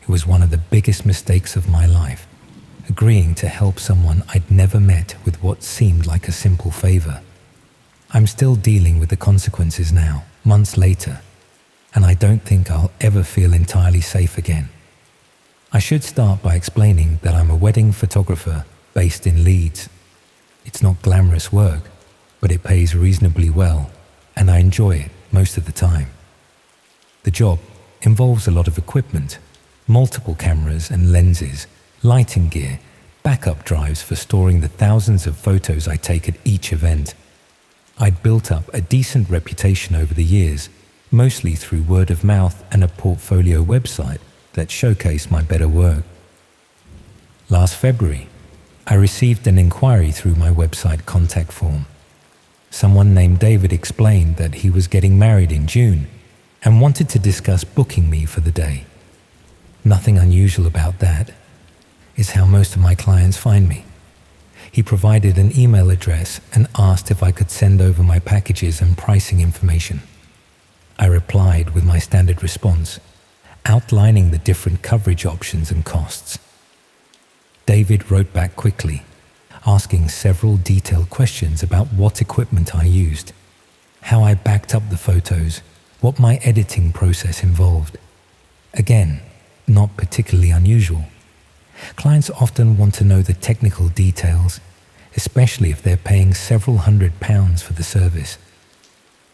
It was one of the biggest mistakes of my life, agreeing to help someone I'd never met with what seemed like a simple favor. I'm still dealing with the consequences now, months later, and I don't think I'll ever feel entirely safe again. I should start by explaining that I'm a wedding photographer based in Leeds. It's not glamorous work, but it pays reasonably well, and I enjoy it most of the time. The job involves a lot of equipment, multiple cameras and lenses, lighting gear, backup drives for storing the thousands of photos I take at each event. I'd built up a decent reputation over the years, mostly through word of mouth and a portfolio website that showcased my better work. Last February, I received an inquiry through my website contact form. Someone named David explained that he was getting married in June and wanted to discuss booking me for the day. Nothing unusual about that. It's how most of my clients find me. He provided an email address and asked if I could send over my packages and pricing information. I replied with my standard response, outlining the different coverage options and costs. David wrote back quickly, asking several detailed questions about what equipment I used, how I backed up the photos, what my editing process involved. Again, not particularly unusual. Clients often want to know the technical details, especially if they're paying several £100s for the service.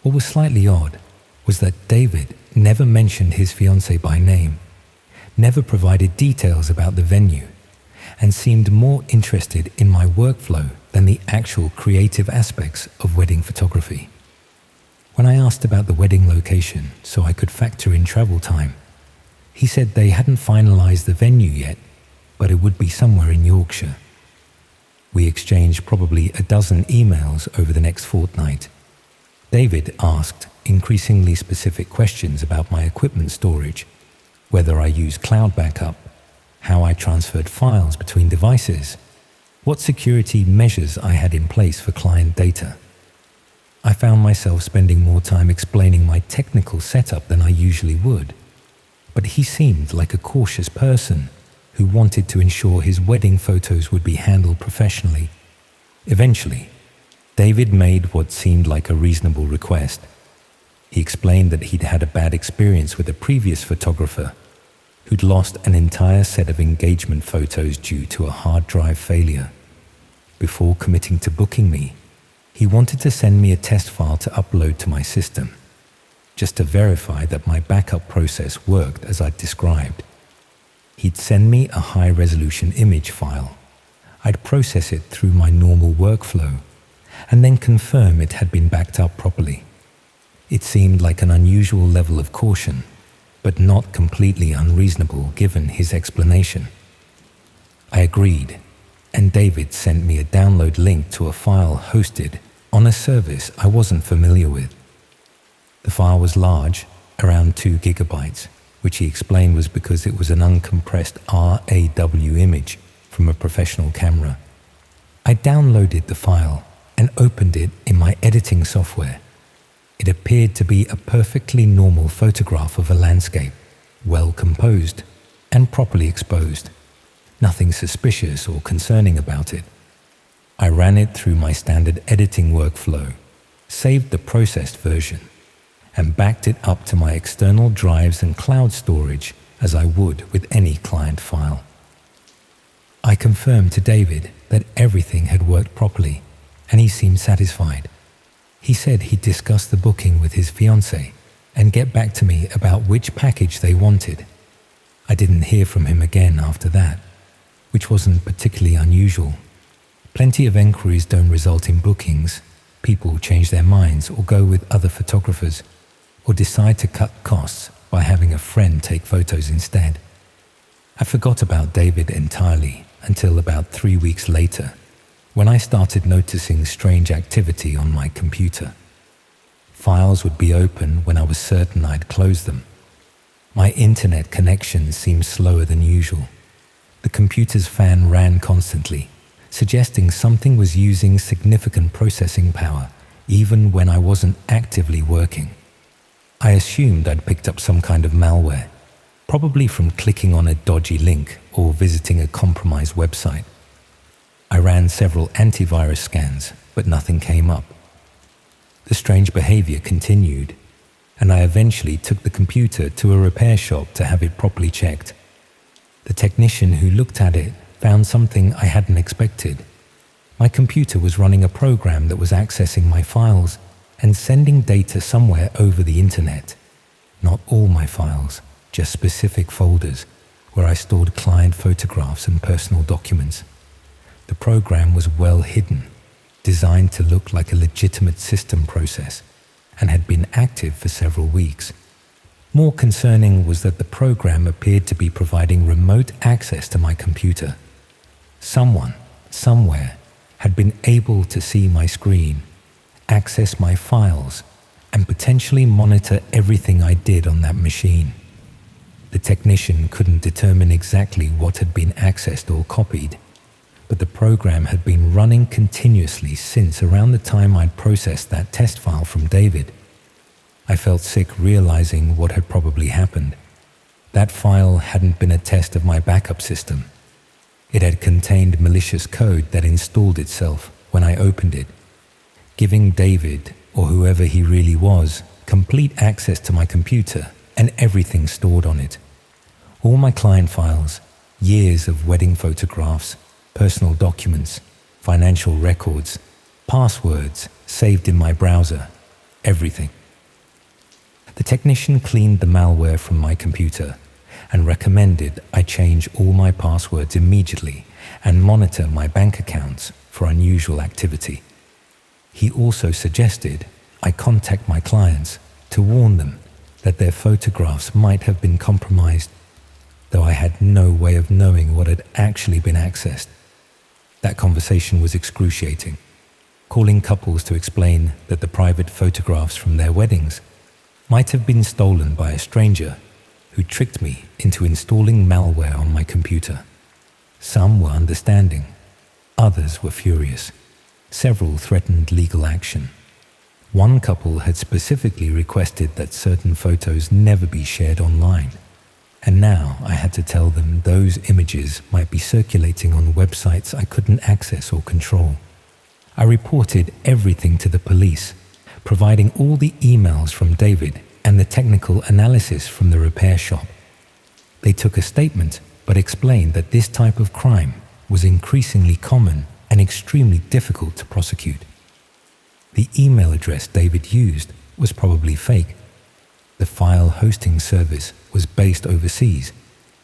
What was slightly odd was that David never mentioned his fiancée by name, never provided details about the venue, and seemed more interested in my workflow than the actual creative aspects of wedding photography. When I asked about the wedding location so I could factor in travel time, he said they hadn't finalized the venue yet, but it would be somewhere in Yorkshire. We exchanged probably a dozen emails over the next fortnight. David asked increasingly specific questions about my equipment storage, whether I use cloud backup, how I transferred files between devices, what security measures I had in place for client data. I found myself spending more time explaining my technical setup than I usually would, but he seemed like a cautious person who wanted to ensure his wedding photos would be handled professionally. Eventually, David made what seemed like a reasonable request. He explained that he'd had a bad experience with a previous photographer who'd lost an entire set of engagement photos due to a hard drive failure. Before committing to booking me, he wanted to send me a test file to upload to my system, just to verify that my backup process worked as I'd described. He'd send me a high-resolution image file. I'd process it through my normal workflow, and then confirm it had been backed up properly. It seemed like an unusual level of caution, but not completely unreasonable given his explanation. I agreed, and David sent me a download link to a file hosted on a service I wasn't familiar with. The file was large, around 2 gigabytes, which he explained was because it was an uncompressed RAW image from a professional camera. I downloaded the file and opened it in my editing software. It appeared to be a perfectly normal photograph of a landscape, well composed and properly exposed. Nothing suspicious or concerning about it. I ran it through my standard editing workflow, saved the processed version, and backed it up to my external drives and cloud storage as I would with any client file. I confirmed to David that everything had worked properly, and he seemed satisfied. He said he'd discuss the booking with his fiancée and get back to me about which package they wanted. I didn't hear from him again after that, which wasn't particularly unusual. Plenty of enquiries don't result in bookings. People change their minds or go with other photographers, or decide to cut costs by having a friend take photos instead. I forgot about David entirely until about 3 weeks later, when I started noticing strange activity on my computer. Files would be open when I was certain I'd closed them. My internet connection seemed slower than usual. The computer's fan ran constantly, suggesting something was using significant processing power, even when I wasn't actively working. I assumed I'd picked up some kind of malware, probably from clicking on a dodgy link or visiting a compromised website. I ran several antivirus scans, but nothing came up. The strange behavior continued, and I eventually took the computer to a repair shop to have it properly checked. The technician who looked at it found something I hadn't expected. My computer was running a program that was accessing my files and sending data somewhere over the internet. Not all my files, just specific folders where I stored client photographs and personal documents. The program was well hidden, designed to look like a legitimate system process, and had been active for several weeks. More concerning was that the program appeared to be providing remote access to my computer. Someone, somewhere, had been able to see my screen, access my files, and potentially monitor everything I did on that machine. The technician couldn't determine exactly what had been accessed or copied, but the program had been running continuously since around the time I'd processed that test file from David. I felt sick realizing what had probably happened. That file hadn't been a test of my backup system. It had contained malicious code that installed itself when I opened it, giving David, or whoever he really was, complete access to my computer and everything stored on it. All my client files, years of wedding photographs, personal documents, financial records, passwords saved in my browser, everything. The technician cleaned the malware from my computer and recommended I change all my passwords immediately and monitor my bank accounts for unusual activity. He also suggested I contact my clients to warn them that their photographs might have been compromised, though I had no way of knowing what had actually been accessed. That conversation was excruciating, calling couples to explain that the private photographs from their weddings might have been stolen by a stranger who tricked me into installing malware on my computer. Some were understanding, others were furious. Several threatened legal action. One couple had specifically requested that certain photos never be shared online, and now I had to tell them those images might be circulating on websites I couldn't access or control. I reported everything to the police, providing all the emails from David and the technical analysis from the repair shop. They took a statement but explained that this type of crime was increasingly common and extremely difficult to prosecute. The email address David used was probably fake. The file hosting service was based overseas,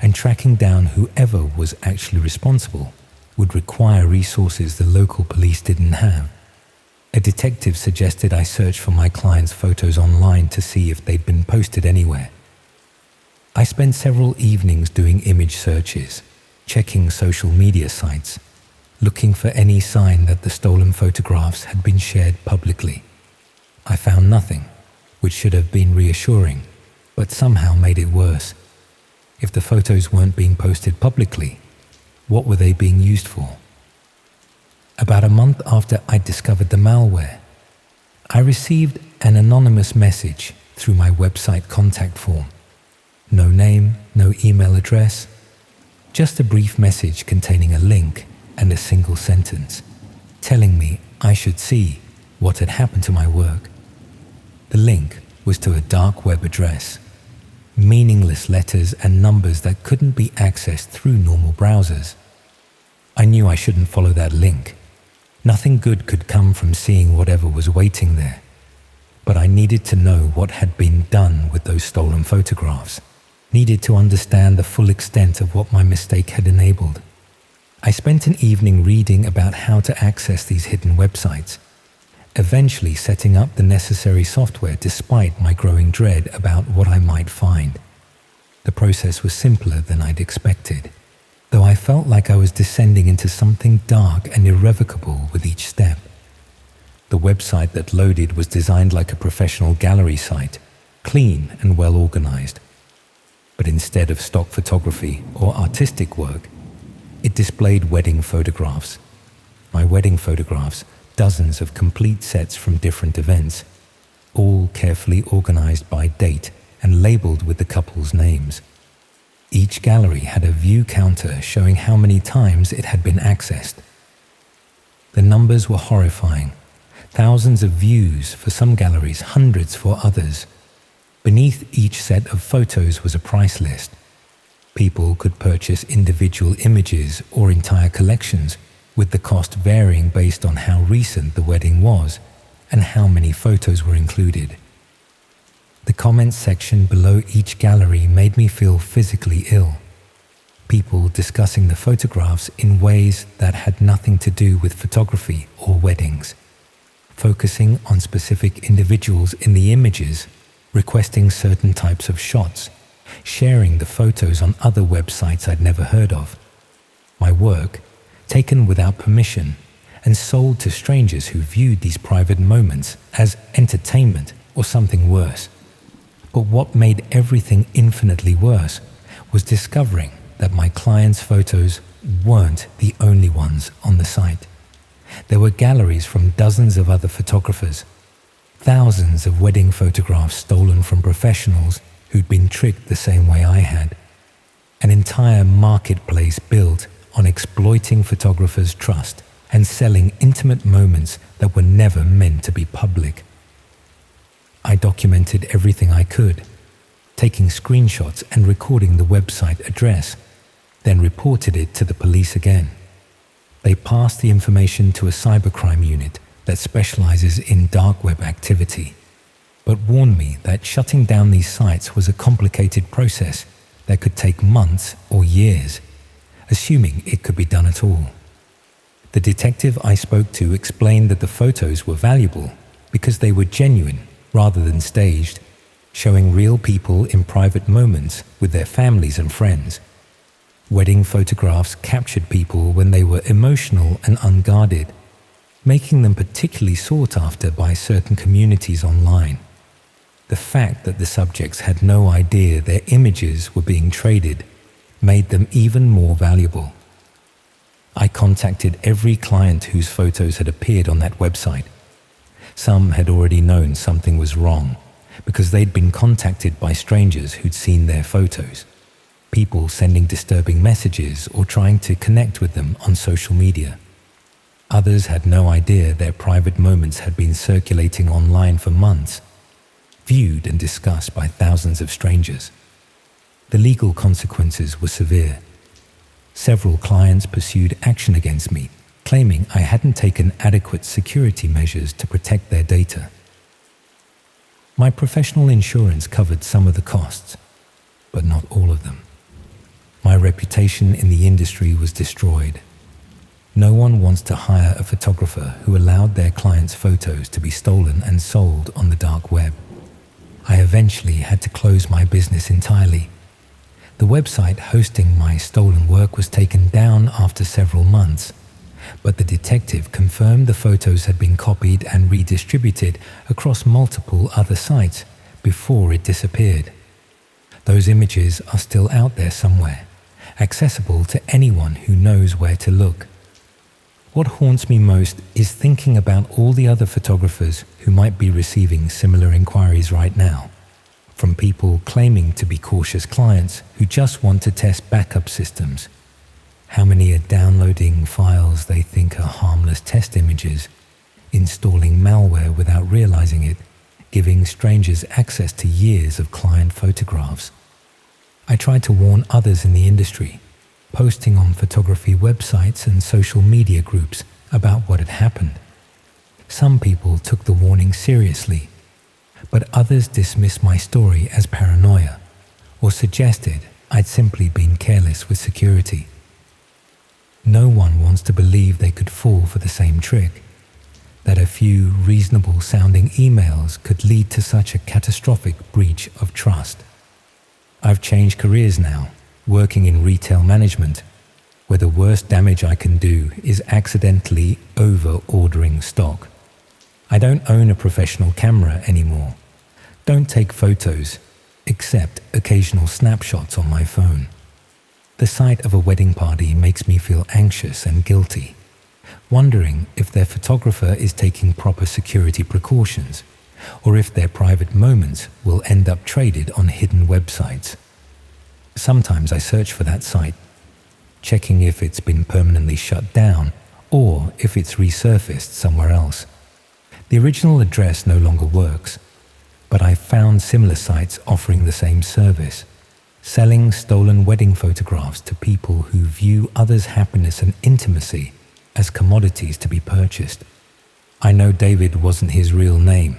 and tracking down whoever was actually responsible would require resources the local police didn't have. A detective suggested I search for my client's photos online to see if they'd been posted anywhere. I spent several evenings doing image searches, checking social media sites, looking for any sign that the stolen photographs had been shared publicly. I found nothing, which should have been reassuring, but somehow made it worse. If the photos weren't being posted publicly, what were they being used for? About a month after I discovered the malware, I received an anonymous message through my website contact form. No name, no email address, just a brief message containing a link and a single sentence, telling me I should see what had happened to my work. The link was to a dark web address, meaningless letters and numbers that couldn't be accessed through normal browsers. I knew I shouldn't follow that link. Nothing good could come from seeing whatever was waiting there. But I needed to know what had been done with those stolen photographs, needed to understand the full extent of what my mistake had enabled. I spent an evening reading about how to access these hidden websites, eventually setting up the necessary software despite my growing dread about what I might find. The process was simpler than I'd expected, though I felt like I was descending into something dark and irrevocable with each step. The website that loaded was designed like a professional gallery site, clean and well organized. But instead of stock photography or artistic work, it displayed wedding photographs. My wedding photographs, dozens of complete sets from different events, all carefully organized by date and labeled with the couple's names. Each gallery had a view counter showing how many times it had been accessed. The numbers were horrifying. Thousands of views for some galleries, hundreds for others. Beneath each set of photos was a price list. People could purchase individual images or entire collections, with the cost varying based on how recent the wedding was and how many photos were included. The comments section below each gallery made me feel physically ill. People discussing the photographs in ways that had nothing to do with photography or weddings, focusing on specific individuals in the images, requesting certain types of shots, sharing the photos on other websites I'd never heard of. My work, taken without permission and sold to strangers who viewed these private moments as entertainment or something worse. But what made everything infinitely worse was discovering that my clients' photos weren't the only ones on the site. There were galleries from dozens of other photographers, thousands of wedding photographs stolen from professionals who'd been tricked the same way I had. An entire marketplace built on exploiting photographers' trust and selling intimate moments that were never meant to be public. I documented everything I could, taking screenshots and recording the website address, then reported it to the police again. They passed the information to a cybercrime unit that specializes in dark web activity, but warned me that shutting down these sites was a complicated process that could take months or years, assuming it could be done at all. The detective I spoke to explained that the photos were valuable because they were genuine rather than staged, showing real people in private moments with their families and friends. Wedding photographs captured people when they were emotional and unguarded, making them particularly sought after by certain communities online. The fact that the subjects had no idea their images were being traded made them even more valuable. I contacted every client whose photos had appeared on that website. Some had already known something was wrong because they'd been contacted by strangers who'd seen their photos, people sending disturbing messages or trying to connect with them on social media. Others had no idea their private moments had been circulating online for months, viewed and discussed by thousands of strangers. The legal consequences were severe. Several clients pursued action against me, claiming I hadn't taken adequate security measures to protect their data. My professional insurance covered some of the costs, but not all of them. My reputation in the industry was destroyed. No one wants to hire a photographer who allowed their clients' photos to be stolen and sold on the dark web. I eventually had to close my business entirely. The website hosting my stolen work was taken down after several months, but the detective confirmed the photos had been copied and redistributed across multiple other sites before it disappeared. Those images are still out there somewhere, accessible to anyone who knows where to look. What haunts me most is thinking about all the other photographers who might be receiving similar inquiries right now, from people claiming to be cautious clients who just want to test backup systems. How many are downloading files they think are harmless test images, installing malware without realizing it, giving strangers access to years of client photographs. I tried to warn others in the industry, posting on photography websites and social media groups about what had happened. Some people took the warning seriously, but others dismissed my story as paranoia or suggested I'd simply been careless with security. No one wants to believe they could fall for the same trick, that a few reasonable-sounding emails could lead to such a catastrophic breach of trust. I've changed careers now, working in retail management, where the worst damage I can do is accidentally over-ordering stock. I don't own a professional camera anymore, don't take photos, except occasional snapshots on my phone. The sight of a wedding party makes me feel anxious and guilty, wondering if their photographer is taking proper security precautions, or if their private moments will end up traded on hidden websites. Sometimes I search for that site, checking if it's been permanently shut down or if it's resurfaced somewhere else. The original address no longer works, but I found similar sites offering the same service, selling stolen wedding photographs to people who view others' happiness and intimacy as commodities to be purchased. I know David wasn't his real name,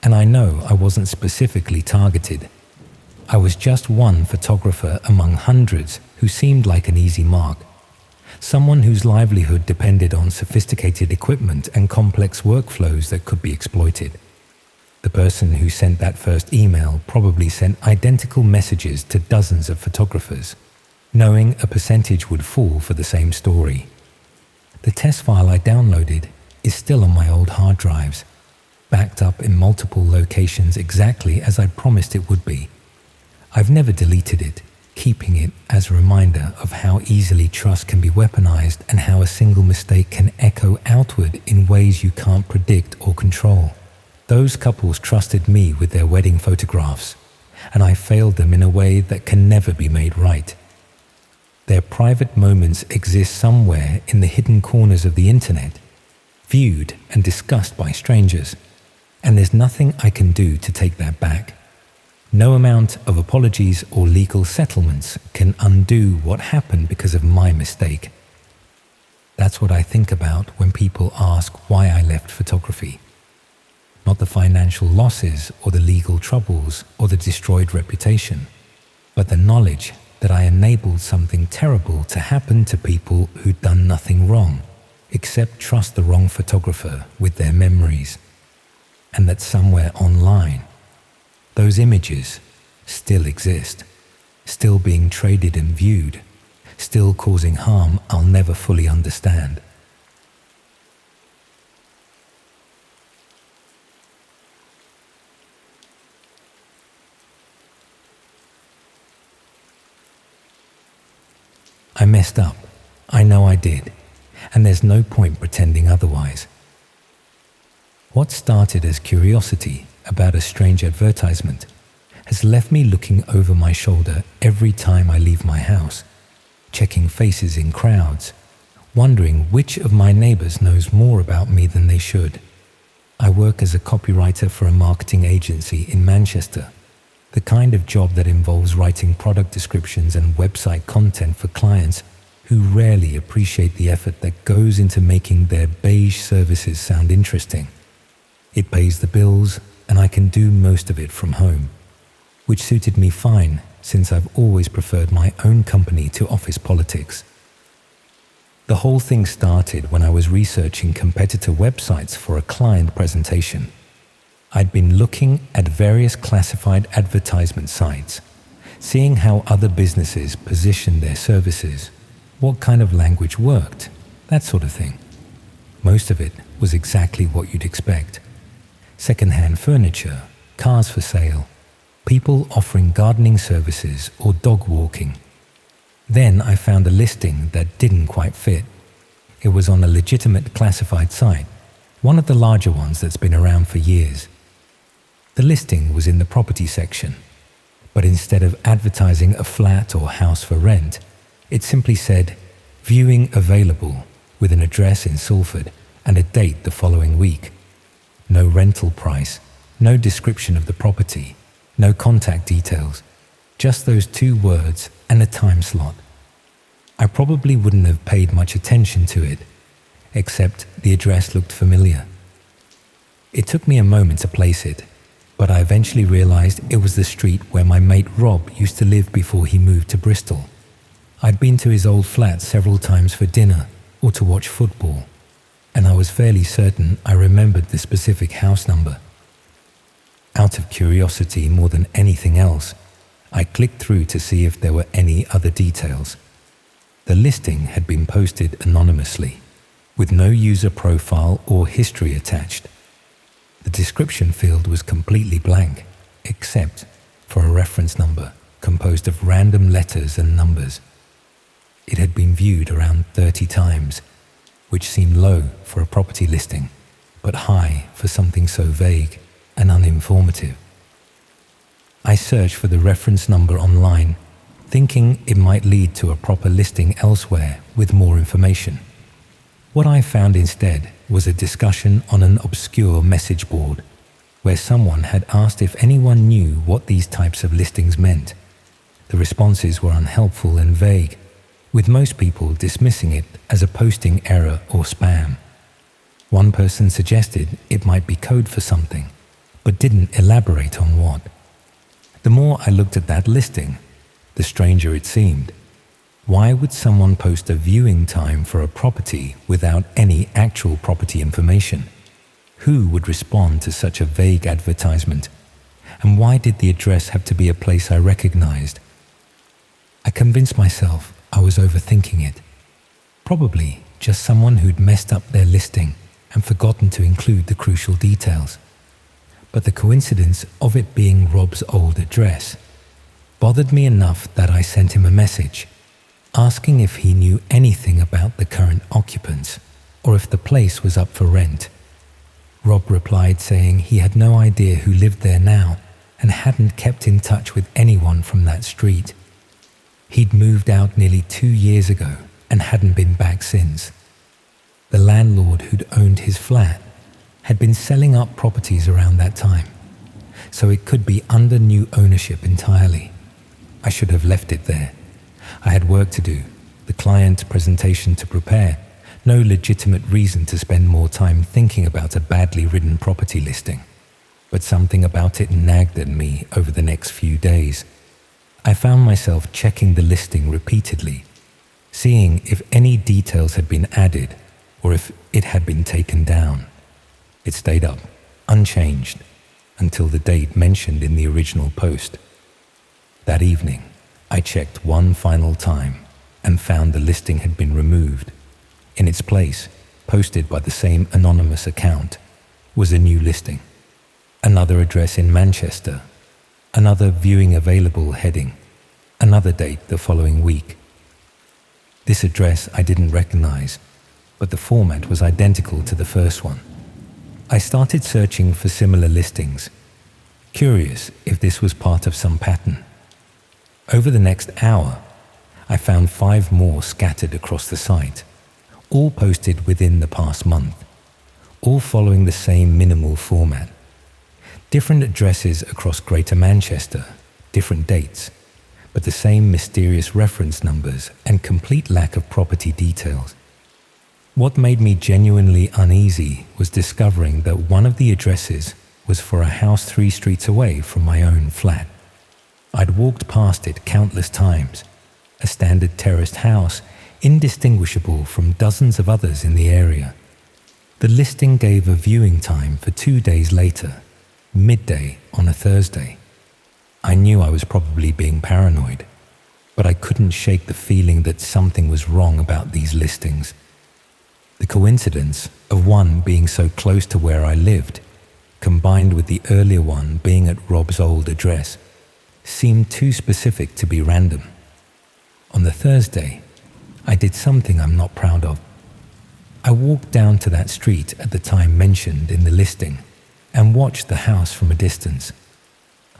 and I know I wasn't specifically targeted. I was just one photographer among hundreds who seemed like an easy mark, someone whose livelihood depended on sophisticated equipment and complex workflows that could be exploited. The person who sent that first email probably sent identical messages to dozens of photographers, knowing a percentage would fall for the same story. The test file I downloaded is still on my old hard drives, backed up in multiple locations exactly as I promised it would be. I've never deleted it, keeping it as a reminder of how easily trust can be weaponized and how a single mistake can echo outward in ways you can't predict or control. Those couples trusted me with their wedding photographs, and I failed them in a way that can never be made right. Their private moments exist somewhere in the hidden corners of the internet, viewed and discussed by strangers, and there's nothing I can do to take that back. No amount of apologies or legal settlements can undo what happened because of my mistake. That's what I think about when people ask why I left photography. Not the financial losses or the legal troubles or the destroyed reputation, but the knowledge that I enabled something terrible to happen to people who'd done nothing wrong except trust the wrong photographer with their memories, and that somewhere online, those images still exist, still being traded and viewed, still causing harm I'll never fully understand. I messed up. I know I did. And there's no point pretending otherwise. What started as curiosity about a strange advertisement has left me looking over my shoulder every time I leave my house, checking faces in crowds, wondering which of my neighbors knows more about me than they should. I work as a copywriter for a marketing agency in Manchester, the kind of job that involves writing product descriptions and website content for clients who rarely appreciate the effort that goes into making their beige services sound interesting. It pays the bills, and I can do most of it from home, which suited me fine since I've always preferred my own company to office politics. The whole thing started when I was researching competitor websites for a client presentation. I'd been looking at various classified advertisement sites, seeing how other businesses positioned their services, what kind of language worked, that sort of thing. Most of it was exactly what you'd expect. Second-hand furniture, cars for sale, people offering gardening services or dog walking. Then I found a listing that didn't quite fit. It was on a legitimate classified site, one of the larger ones that's been around for years. The listing was in the property section, but instead of advertising a flat or house for rent, it simply said, "Viewing available," with an address in Salford and a date the following week. No rental price, no description of the property, no contact details, just those 2 words and a time slot. I probably wouldn't have paid much attention to it, except the address looked familiar. It took me a moment to place it, but I eventually realized it was the street where my mate Rob used to live before he moved to Bristol. I'd been to his old flat several times for dinner or to watch football, and I was fairly certain I remembered the specific house number. Out of curiosity more than anything else, I clicked through to see if there were any other details. The listing had been posted anonymously, with no user profile or history attached. The description field was completely blank, except for a reference number composed of random letters and numbers. It had been viewed around 30 times, which seemed low for a property listing, but high for something so vague and uninformative. I searched for the reference number online, thinking it might lead to a proper listing elsewhere with more information. What I found instead was a discussion on an obscure message board, where someone had asked if anyone knew what these types of listings meant. The responses were unhelpful and vague, with most people dismissing it as a posting error or spam. One person suggested it might be code for something, but didn't elaborate on what. The more I looked at that listing, the stranger it seemed. Why would someone post a viewing time for a property without any actual property information? Who would respond to such a vague advertisement? And why did the address have to be a place I recognized? I convinced myself I was overthinking it. Probably just someone who'd messed up their listing and forgotten to include the crucial details. But the coincidence of it being Rob's old address bothered me enough that I sent him a message, asking if he knew anything about the current occupants or if the place was up for rent. Rob replied saying he had no idea who lived there now and hadn't kept in touch with anyone from that street. He'd moved out nearly 2 years ago and hadn't been back since. The landlord who'd owned his flat had been selling up properties around that time, so it could be under new ownership entirely. I should have left it there. I had work to do, the client presentation to prepare, no legitimate reason to spend more time thinking about a badly written property listing. But something about it nagged at me over the next few days. I found myself checking the listing repeatedly, seeing if any details had been added or if it had been taken down. It stayed up, unchanged, until the date mentioned in the original post. That evening, I checked one final time and found the listing had been removed. In its place, posted by the same anonymous account, was a new listing. Another address in Manchester, another viewing available heading, another date the following week. This address I didn't recognize, but the format was identical to the first one. I started searching for similar listings, curious if this was part of some pattern. Over the next hour, I found 5 more scattered across the site, all posted within the past month, all following the same minimal format. Different addresses across Greater Manchester, different dates, but the same mysterious reference numbers and complete lack of property details. What made me genuinely uneasy was discovering that one of the addresses was for a house 3 streets away from my own flat. I'd walked past it countless times, a standard terraced house indistinguishable from dozens of others in the area. The listing gave a viewing time for 2 days later, midday on a Thursday. I knew I was probably being paranoid, but I couldn't shake the feeling that something was wrong about these listings. The coincidence of one being so close to where I lived, combined with the earlier one being at Rob's old address, seemed too specific to be random. On the Thursday, I did something I'm not proud of. I walked down to that street at the time mentioned in the listing and watched the house from a distance.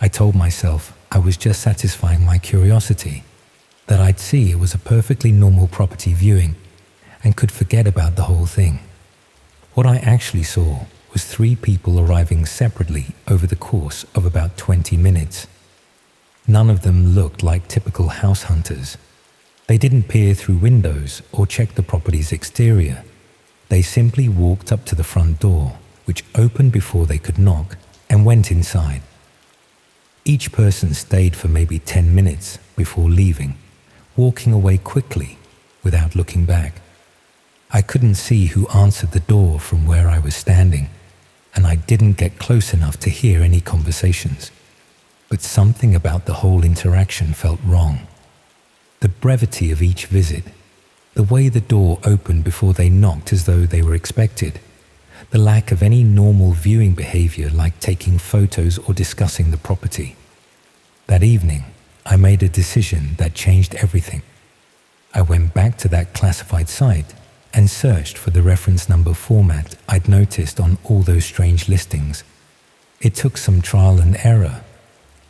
I told myself I was just satisfying my curiosity, that I'd see it was a perfectly normal property viewing and could forget about the whole thing. What I actually saw was 3 people arriving separately over the course of about 20 minutes. None of them looked like typical house hunters. They didn't peer through windows or check the property's exterior. They simply walked up to the front door, which opened before they could knock, and went inside. Each person stayed for maybe 10 minutes before leaving, walking away quickly without looking back. I couldn't see who answered the door from where I was standing, and I didn't get close enough to hear any conversations. But something about the whole interaction felt wrong. The brevity of each visit, the way the door opened before they knocked as though they were expected, the lack of any normal viewing behavior like taking photos or discussing the property. That evening, I made a decision that changed everything. I went back to that classified site and searched for the reference number format I'd noticed on all those strange listings. It took some trial and error,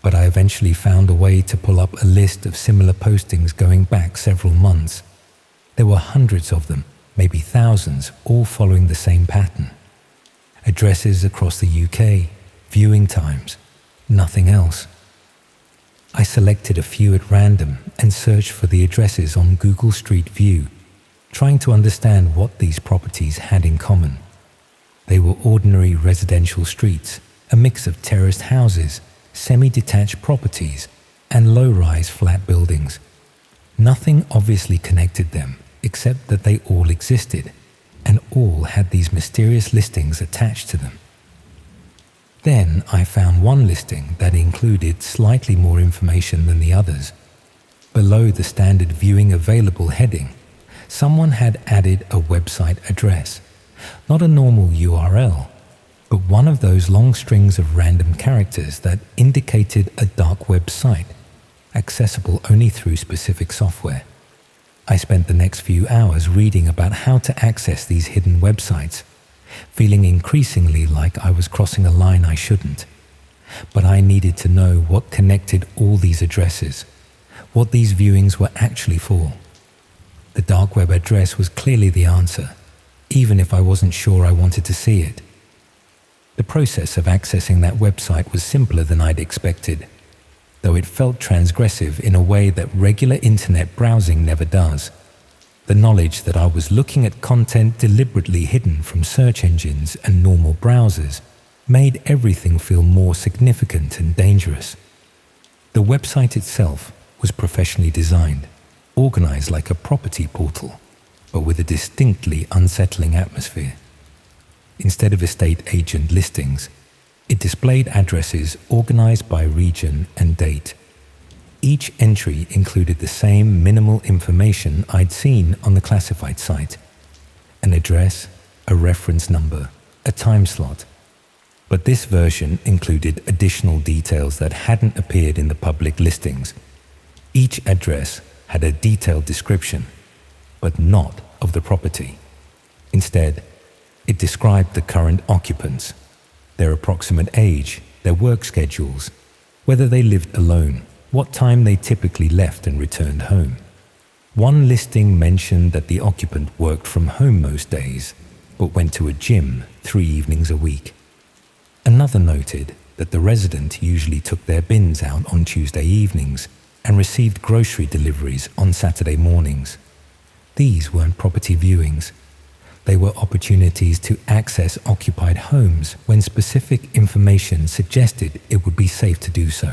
but I eventually found a way to pull up a list of similar postings going back several months. There were hundreds of them, maybe thousands, all following the same pattern. Addresses across the UK, viewing times, nothing else. I selected a few at random and searched for the addresses on Google Street View, trying to understand what these properties had in common. They were ordinary residential streets, a mix of terraced houses, semi-detached properties, and low-rise flat buildings. Nothing obviously connected them, except that they all existed, and all had these mysterious listings attached to them. Then I found one listing that included slightly more information than the others. Below the standard viewing available heading, someone had added a website address, not a normal URL, but one of those long strings of random characters that indicated a dark web site, accessible only through specific software. I spent the next few hours reading about how to access these hidden websites, feeling increasingly like I was crossing a line I shouldn't. But I needed to know what connected all these addresses, what these viewings were actually for. The dark web address was clearly the answer, even if I wasn't sure I wanted to see it. The process of accessing that website was simpler than I'd expected, though it felt transgressive in a way that regular internet browsing never does. The knowledge that I was looking at content deliberately hidden from search engines and normal browsers made everything feel more significant and dangerous. The website itself was professionally designed, organized like a property portal, but with a distinctly unsettling atmosphere. Instead of estate agent listings, it displayed addresses organized by region and date. Each entry included the same minimal information I'd seen on the classified site: an address, a reference number, a time slot. But this version included additional details that hadn't appeared in the public listings. Each address had a detailed description, but not of the property. Instead, it described the current occupants, their approximate age, their work schedules, whether they lived alone, what time they typically left and returned home. One listing mentioned that the occupant worked from home most days, but went to a gym 3 evenings a week. Another noted that the resident usually took their bins out on Tuesday evenings and received grocery deliveries on Saturday mornings. These weren't property viewings. They were opportunities to access occupied homes when specific information suggested it would be safe to do so.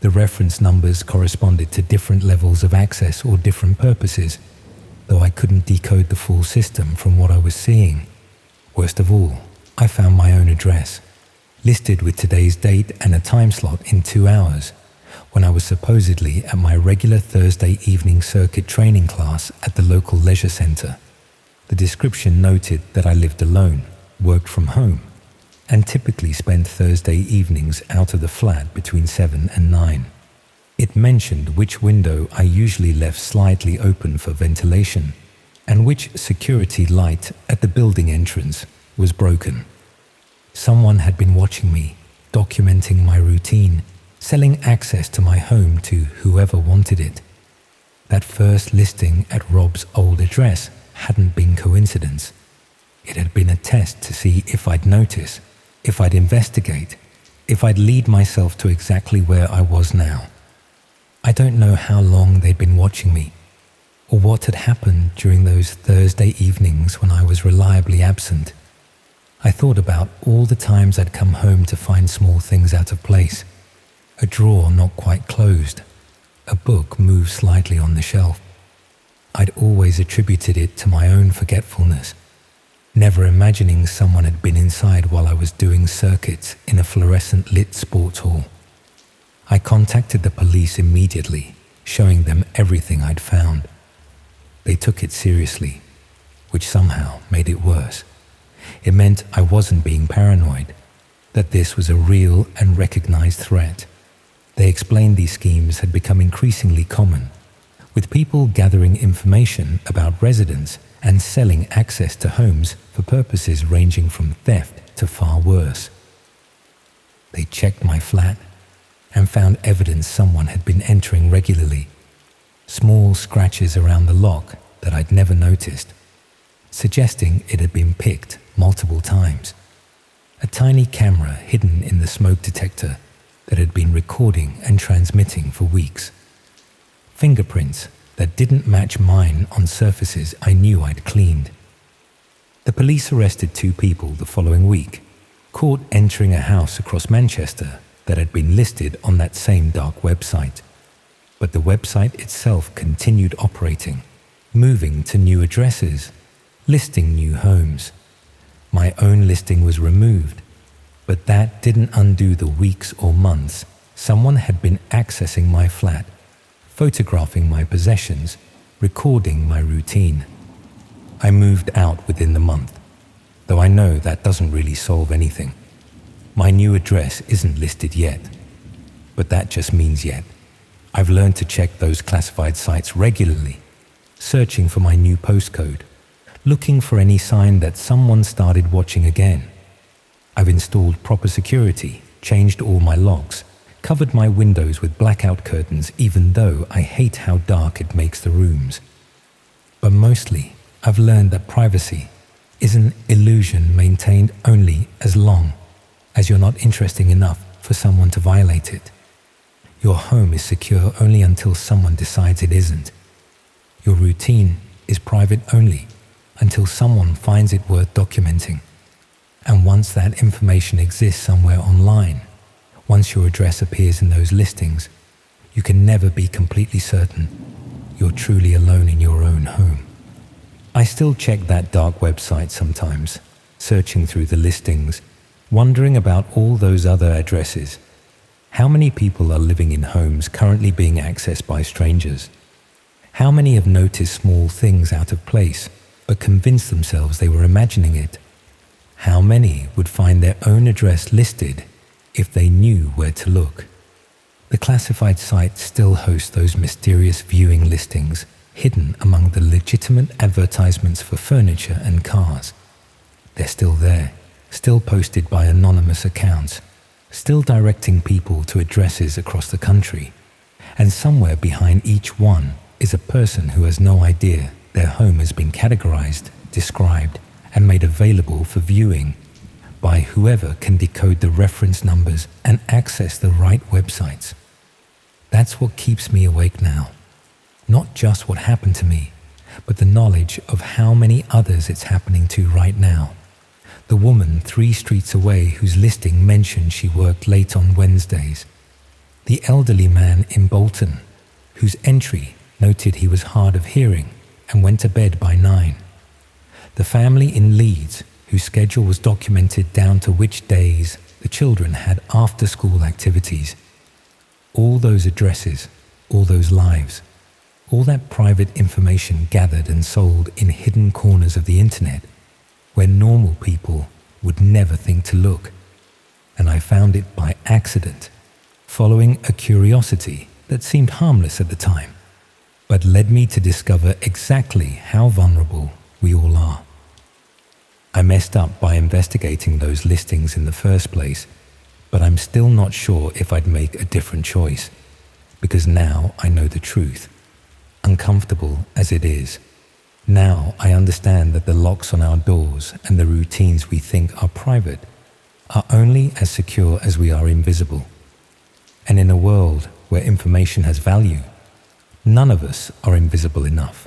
The reference numbers corresponded to different levels of access or different purposes, though I couldn't decode the full system from what I was seeing. Worst of all, I found my own address, listed with today's date and a time slot in 2 hours, when I was supposedly at my regular Thursday evening circuit training class at the local leisure centre. The description noted that I lived alone, worked from home, and typically spent Thursday evenings out of the flat between 7 and 9. It mentioned which window I usually left slightly open for ventilation, and which security light at the building entrance was broken. Someone had been watching me, documenting my routine, selling access to my home to whoever wanted it. That first listing at Rob's old address hadn't been coincidence. It had been a test to see if I'd notice, if I'd investigate, if I'd lead myself to exactly where I was now. I don't know how long they'd been watching me, or what had happened during those Thursday evenings when I was reliably absent. I thought about all the times I'd come home to find small things out of place. A drawer not quite closed, a book moved slightly on the shelf. I'd always attributed it to my own forgetfulness, never imagining someone had been inside while I was doing circuits in a fluorescent lit sports hall. I contacted the police immediately, showing them everything I'd found. They took it seriously, which somehow made it worse. It meant I wasn't being paranoid, that this was a real and recognized threat. They explained these schemes had become increasingly common, with people gathering information about residents and selling access to homes for purposes ranging from theft to far worse. They checked my flat, and found evidence someone had been entering regularly. Small scratches around the lock that I'd never noticed, suggesting it had been picked multiple times. A tiny camera hidden in the smoke detector that had been recording and transmitting for weeks. Fingerprints that didn't match mine on surfaces I knew I'd cleaned. The police arrested 2 people the following week, caught entering a house across Manchester that had been listed on that same dark website. But the website itself continued operating, moving to new addresses, listing new homes. My own listing was removed, but that didn't undo the weeks or months someone had been accessing my flat, photographing my possessions, recording my routine. I moved out within the month, though I know that doesn't really solve anything. My new address isn't listed yet, but that just means yet. I've learned to check those classified sites regularly, searching for my new postcode, looking for any sign that someone started watching again. I've installed proper security, changed all my locks, covered my windows with blackout curtains even though I hate how dark it makes the rooms. But mostly, I've learned that privacy is an illusion maintained only as long as you're not interesting enough for someone to violate it. Your home is secure only until someone decides it isn't. Your routine is private only until someone finds it worth documenting. And once that information exists somewhere online, once your address appears in those listings, you can never be completely certain you're truly alone in your own home. I still check that dark website sometimes, searching through the listings, wondering about all those other addresses. How many people are living in homes currently being accessed by strangers? How many have noticed small things out of place, but convinced themselves they were imagining it? How many would find their own address listed if they knew where to look? The classified site still hosts those mysterious viewing listings hidden among the legitimate advertisements for furniture and cars. They're still there, still posted by anonymous accounts, still directing people to addresses across the country. And somewhere behind each one is a person who has no idea their home has been categorized, described, and made available for viewing by whoever can decode the reference numbers and access the right websites. That's what keeps me awake now. Not just what happened to me, but the knowledge of how many others it's happening to right now. The woman 3 streets away whose listing mentioned she worked late on Wednesdays. The elderly man in Bolton whose entry noted he was hard of hearing and went to bed by 9. The family in Leeds whose schedule was documented down to which days the children had after-school activities. All those addresses, all those lives, all that private information gathered and sold in hidden corners of the internet where normal people would never think to look. And I found it by accident, following a curiosity that seemed harmless at the time, but led me to discover exactly how vulnerable we all are. I messed up by investigating those listings in the first place, but I'm still not sure if I'd make a different choice, because now I know the truth. Uncomfortable as it is, now I understand that the locks on our doors and the routines we think are private are only as secure as we are invisible. And in a world where information has value, none of us are invisible enough.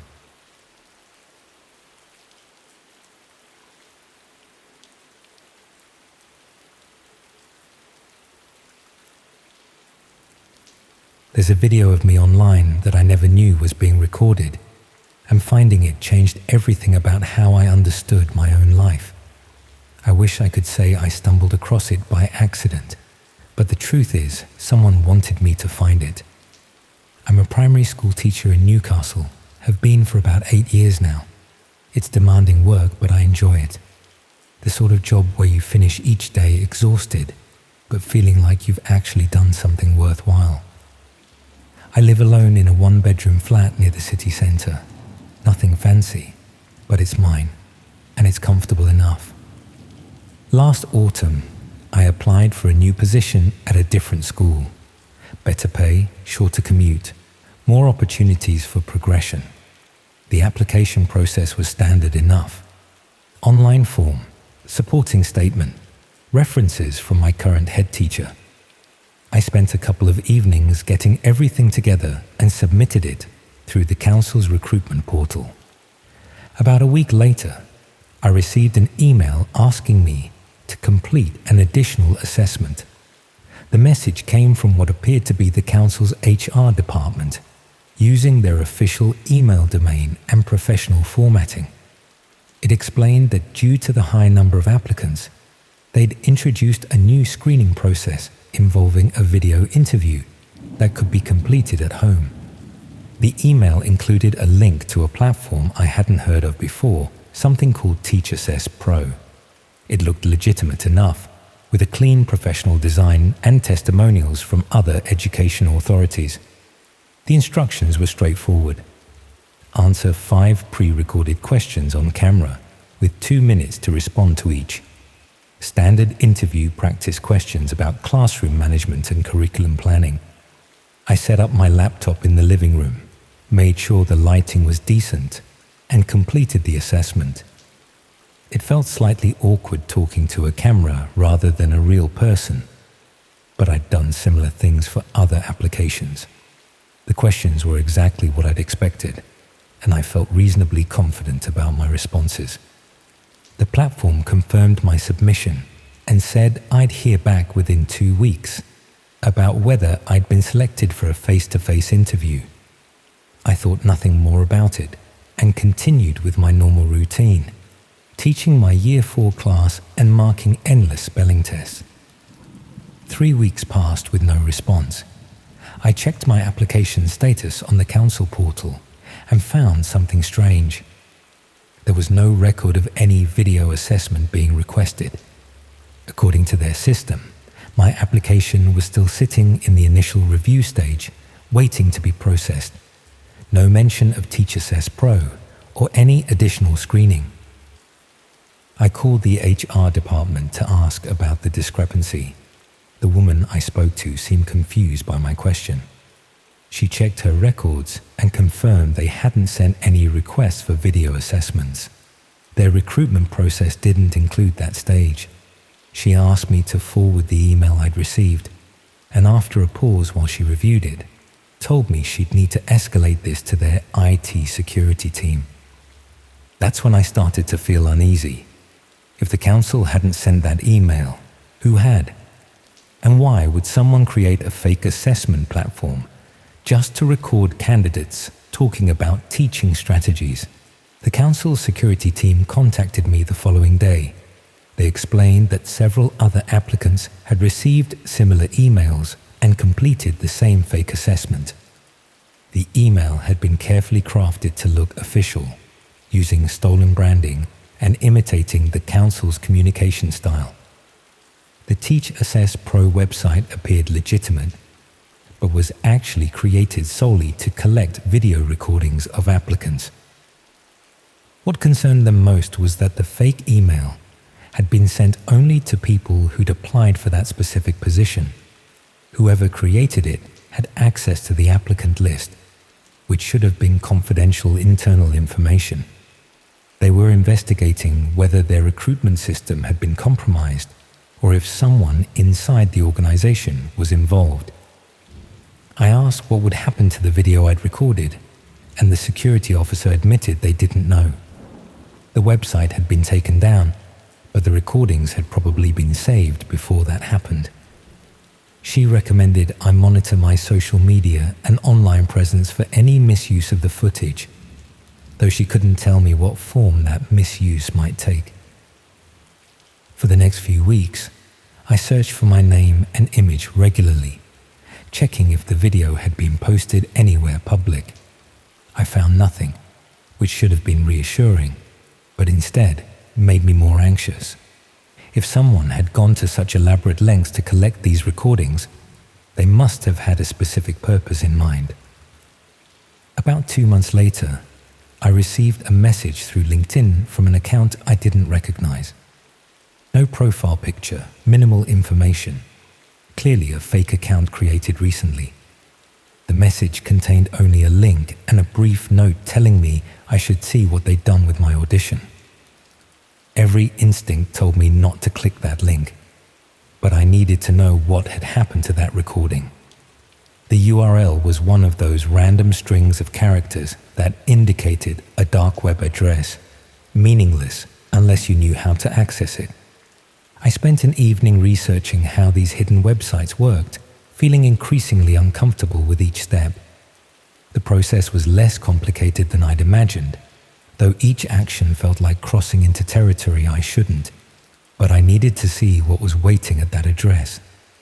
There's a video of me online that I never knew was being recorded, and finding it changed everything about how I understood my own life. I wish I could say I stumbled across it by accident, but the truth is, someone wanted me to find it. I'm a primary school teacher in Newcastle, have been for about 8 years now. It's demanding work, but I enjoy it. The sort of job where you finish each day exhausted, but feeling like you've actually done something worthwhile. I live alone in a 1-bedroom flat near the city centre. Nothing fancy, but it's mine, and it's comfortable enough. Last autumn, I applied for a new position at a different school, Better pay, shorter commute, more opportunities for progression. The application process was standard enough. Online form, supporting statement, references from my current head teacher. I spent a couple of evenings getting everything together and submitted it through the council's recruitment portal. About a week later, I received an email asking me to complete an additional assessment. The message came from what appeared to be the council's HR department, using their official email domain and professional formatting. It explained that due to the high number of applicants, they'd introduced a new screening process involving a video interview that could be completed at home. The email included a link to a platform I hadn't heard of before, something called TeachAssess Pro. It looked legitimate enough, with a clean professional design and testimonials from other educational authorities. The instructions were straightforward. Answer 5 pre-recorded questions on camera, with 2 minutes to respond to each. Standard interview practice questions about classroom management and curriculum planning. I set up my laptop in the living room, made sure the lighting was decent, and completed the assessment. It felt slightly awkward talking to a camera rather than a real person, but I'd done similar things for other applications. The questions were exactly what I'd expected, and I felt reasonably confident about my responses. The platform confirmed my submission and said I'd hear back within 2 weeks about whether I'd been selected for a face-to-face interview. I thought nothing more about it and continued with my normal routine, teaching my Year 4 class and marking endless spelling tests. 3 weeks passed with no response. I checked my application status on the council portal and found something strange. There was no record of any video assessment being requested. According to their system, my application was still sitting in the initial review stage, waiting to be processed. No mention of TeachAssess Pro or any additional screening. I called the HR department to ask about the discrepancy. The woman I spoke to seemed confused by my question. She checked her records and confirmed they hadn't sent any requests for video assessments. Their recruitment process didn't include that stage. She asked me to forward the email I'd received, and after a pause while she reviewed it, told me she'd need to escalate this to their IT security team. That's when I started to feel uneasy. If the council hadn't sent that email, who had? And why would someone create a fake assessment platform just to record candidates talking about teaching strategies? The council's security team contacted me the following day. They explained that several other applicants had received similar emails and completed the same fake assessment. The email had been carefully crafted to look official, using stolen branding and imitating the council's communication style. The TeachAssess Pro website appeared legitimate, but was actually created solely to collect video recordings of applicants. What concerned them most was that the fake email had been sent only to people who'd applied for that specific position. Whoever created it had access to the applicant list, which should have been confidential internal information. They were investigating whether their recruitment system had been compromised or if someone inside the organization was involved. I asked what would happen to the video I'd recorded, and the security officer admitted they didn't know. The website had been taken down, but the recordings had probably been saved before that happened. She recommended I monitor my social media and online presence for any misuse of the footage, though she couldn't tell me what form that misuse might take. For the next few weeks, I searched for my name and image regularly, checking if the video had been posted anywhere public. I found nothing, which should have been reassuring, but instead made me more anxious. If someone had gone to such elaborate lengths to collect these recordings, they must have had a specific purpose in mind. About 2 months later, I received a message through LinkedIn from an account I didn't recognize. No profile picture, minimal information. clearly a fake account created recently. The message contained only a link and a brief note telling me I should see what they'd done with my audition. Every instinct told me not to click that link, but I needed to know what had happened to that recording. The URL was one of those random strings of characters that indicated a dark web address, meaningless unless you knew how to access it. I spent an evening researching how these hidden websites worked, feeling increasingly uncomfortable with each step. The process was less complicated than I'd imagined, though each action felt like crossing into territory I shouldn't. But I needed to see what was waiting at that address,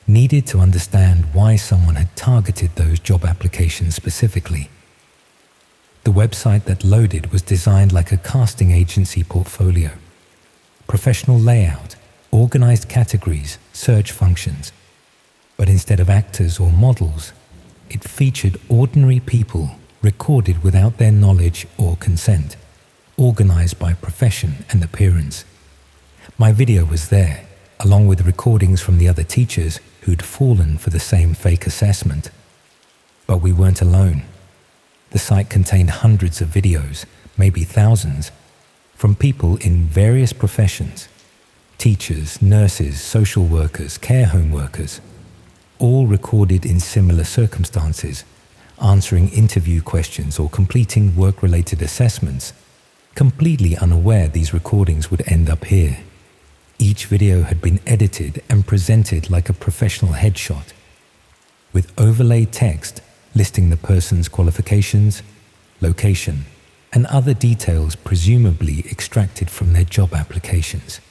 needed to understand why someone had targeted those job applications specifically. The website that loaded was designed like a casting agency portfolio. Professional layout, organized categories, search functions. But instead of actors or models, it featured ordinary people recorded without their knowledge or consent, organized by profession and appearance. My video was there, along with recordings from the other teachers who'd fallen for the same fake assessment. But we weren't alone. The site contained hundreds of videos, maybe thousands, from people in various professions: teachers, nurses, social workers, care home workers, all recorded in similar circumstances, answering interview questions or completing work-related assessments, completely unaware these recordings would end up here. Each video had been edited and presented like a professional headshot, with overlaid text listing the person's qualifications, location, and other details presumably extracted from their job applications.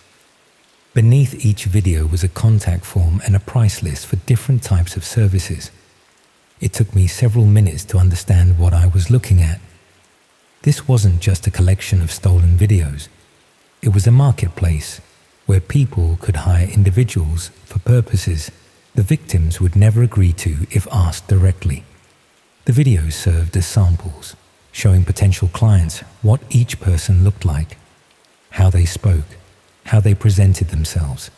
Beneath each video was a contact form and a price list for different types of services. It took me several minutes to understand what I was looking at. This wasn't just a collection of stolen videos. It was a marketplace where people could hire individuals for purposes the victims would never agree to if asked directly. The videos served as samples, showing potential clients what each person looked like, how they spoke, how they presented themselves.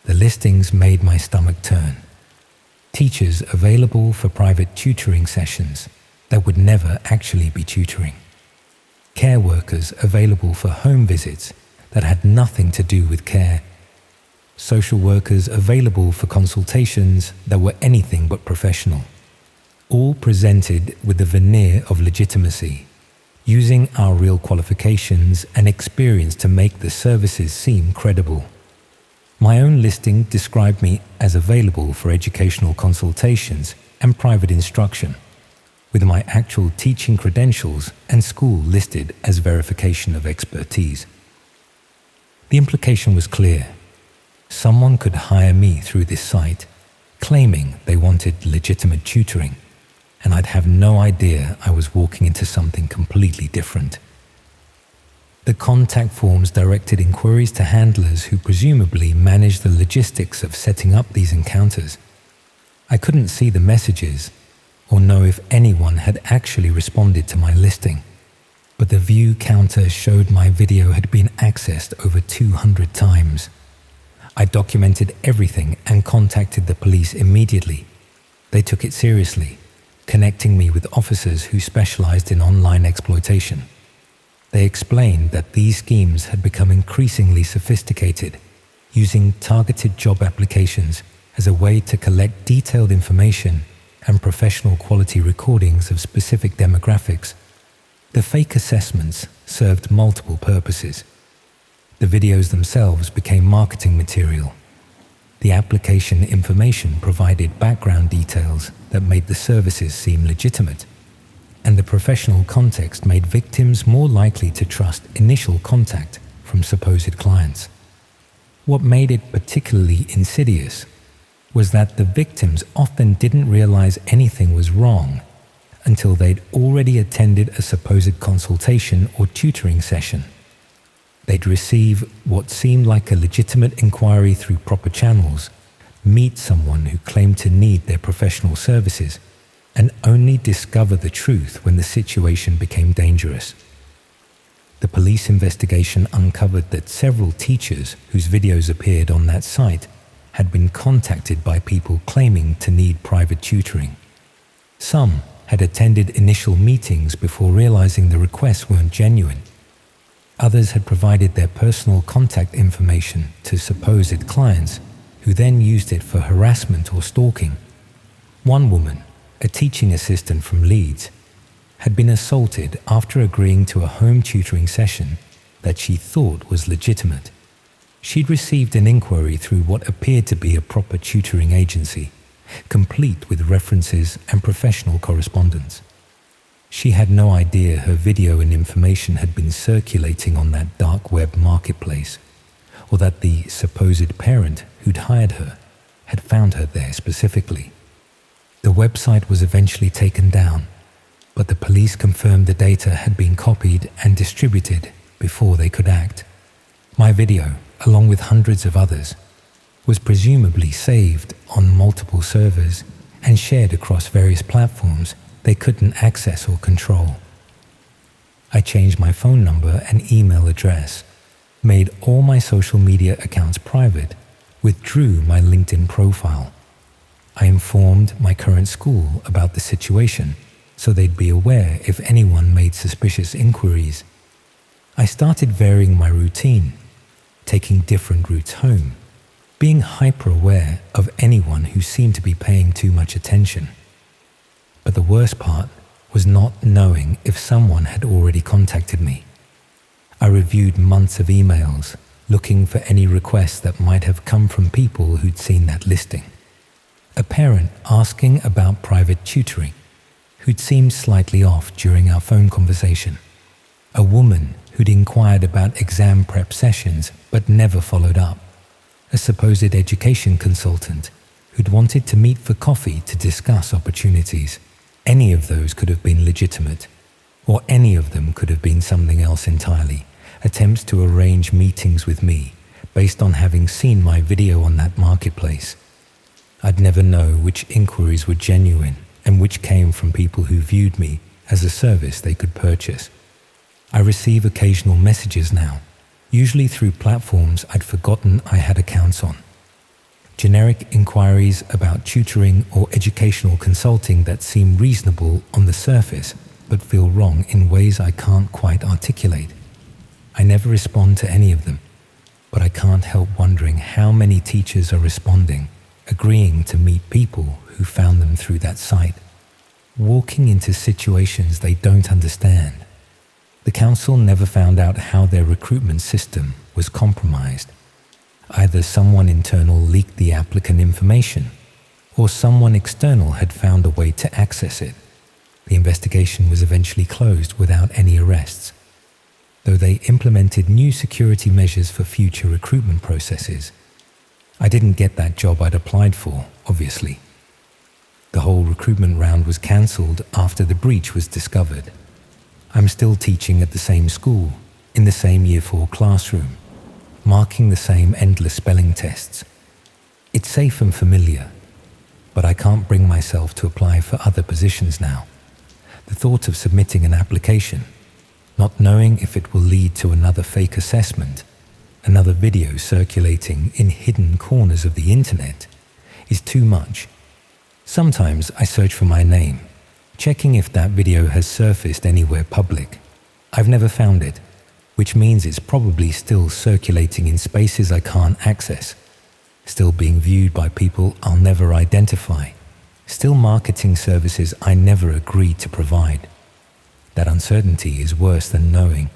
The listings made my stomach turn. Teachers available for private tutoring sessions that would never actually be tutoring. Care workers available for home visits that had nothing to do with care. Social workers available for consultations that were anything but professional. All presented with the veneer of legitimacy, using our real qualifications and experience to make the services seem credible. My own listing described me as available for educational consultations and private instruction, with my actual teaching credentials and school listed as verification of expertise. The implication was clear. Someone could hire me through this site, claiming they wanted legitimate tutoring, and I'd have no idea I was walking into something completely different. The contact forms directed inquiries to handlers who presumably managed the logistics of setting up these encounters. I couldn't see the messages or know if anyone had actually responded to my listing, but the view counter showed my video had been accessed over 200 times. I documented everything and contacted the police immediately. They took it seriously, connecting me with officers who specialized in online exploitation. They explained that these schemes had become increasingly sophisticated, using targeted job applications as a way to collect detailed information and professional quality recordings of specific demographics. The fake assessments served multiple purposes. The videos themselves became marketing material. The application information provided background details that made the services seem legitimate, and the professional context made victims more likely to trust initial contact from supposed clients. What made it particularly insidious was that the victims often didn't realize anything was wrong until they'd already attended a supposed consultation or tutoring session. They'd receive what seemed like a legitimate inquiry through proper channels, meet someone who claimed to need their professional services, and only discover the truth when the situation became dangerous. The police investigation uncovered that several teachers whose videos appeared on that site had been contacted by people claiming to need private tutoring. Some had attended initial meetings before realizing the requests weren't genuine. Others had provided their personal contact information to supposed clients, who then used it for harassment or stalking. One woman, a teaching assistant from Leeds, had been assaulted after agreeing to a home tutoring session that she thought was legitimate. She'd received an inquiry through what appeared to be a proper tutoring agency, complete with references and professional correspondence. She had no idea her video and information had been circulating on that dark web marketplace, or that the supposed parent who'd hired her had found her there specifically. The website was eventually taken down, but the police confirmed the data had been copied and distributed before they could act. My video, along with hundreds of others, was presumably saved on multiple servers and shared across various platforms they couldn't access or control. I changed my phone number and email address, made all my social media accounts private, withdrew my LinkedIn profile. I informed my current school about the situation so they'd be aware if anyone made suspicious inquiries. I started varying my routine, taking different routes home, being hyper-aware of anyone who seemed to be paying too much attention. But the worst part was not knowing if someone had already contacted me. I reviewed months of emails, looking for any requests that might have come from people who'd seen that listing. A parent asking about private tutoring, who'd seemed slightly off during our phone conversation. A woman who'd inquired about exam prep sessions but never followed up. A supposed education consultant who'd wanted to meet for coffee to discuss opportunities. Any of those could have been legitimate, or any of them could have been something else entirely. Attempts to arrange meetings with me based on having seen my video on that marketplace. I'd never know which inquiries were genuine and which came from people who viewed me as a service they could purchase. I receive occasional messages now, usually through platforms I'd forgotten I had accounts on. Generic inquiries about tutoring or educational consulting that seem reasonable on the surface but feel wrong in ways I can't quite articulate. I never respond to any of them, but I can't help wondering how many teachers are responding, agreeing to meet people who found them through that site, walking into situations they don't understand. The council never found out how their recruitment system was compromised. Either someone internal leaked the applicant information, or someone external had found a way to access it. The investigation was eventually closed without any arrests, though they implemented new security measures for future recruitment processes. I didn't get that job I'd applied for, obviously. The whole recruitment round was cancelled after the breach was discovered. I'm still teaching at the same school, in the same Year 4 classroom, marking the same endless spelling tests. It's safe and familiar, but I can't bring myself to apply for other positions now. The thought of submitting an application, not knowing if it will lead to another fake assessment, another video circulating in hidden corners of the internet, is too much. Sometimes I search for my name, checking if that video has surfaced anywhere public. I've never found it, which means it's probably still circulating in spaces I can't access, still being viewed by people I'll never identify, still marketing services I never agreed to provide. That uncertainty is worse than knowing,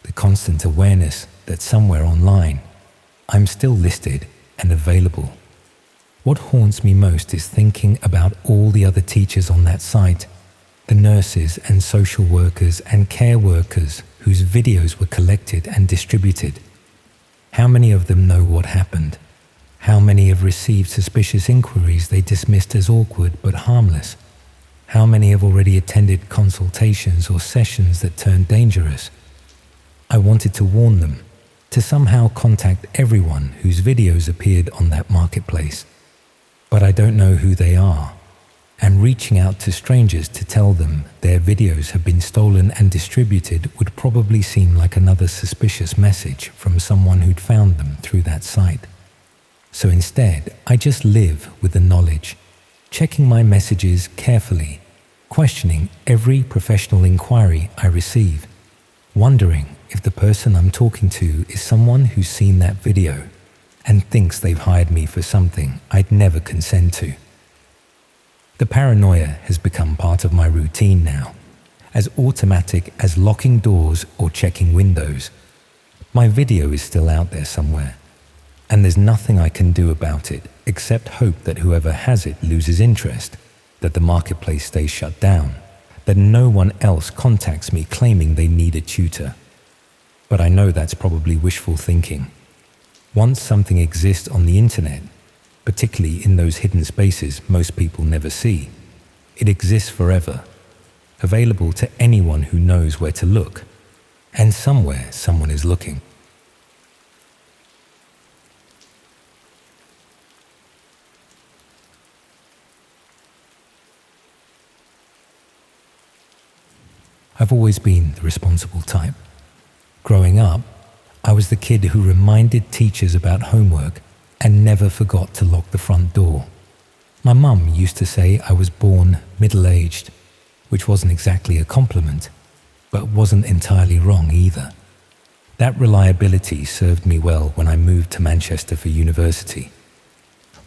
the constant awareness that somewhere online, I'm still listed and available. What haunts me most is thinking about all the other teachers on that site, the nurses and social workers and care workers whose videos were collected and distributed. How many of them know what happened? How many have received suspicious inquiries they dismissed as awkward but harmless? How many have already attended consultations or sessions that turned dangerous? I wanted to warn them, to somehow contact everyone whose videos appeared on that marketplace. But I don't know who they are, and reaching out to strangers to tell them their videos have been stolen and distributed would probably seem like another suspicious message from someone who'd found them through that site. So instead, I just live with the knowledge, checking my messages carefully, questioning every professional inquiry I receive, wondering if the person I'm talking to is someone who's seen that video and thinks they've hired me for something I'd never consent to. The paranoia has become part of my routine now, as automatic as locking doors or checking windows. My video is still out there somewhere, and there's nothing I can do about it except hope that whoever has it loses interest, that the marketplace stays shut down, that no one else contacts me claiming they need a tutor. But I know that's probably wishful thinking. Once something exists on the internet, particularly in those hidden spaces most people never see, it exists forever, available to anyone who knows where to look, and somewhere someone is looking. I've always been the responsible type. Growing up, I was the kid who reminded teachers about homework and never forgot to lock the front door. My mum used to say I was born middle-aged, which wasn't exactly a compliment, but wasn't entirely wrong either. That reliability served me well when I moved to Manchester for university.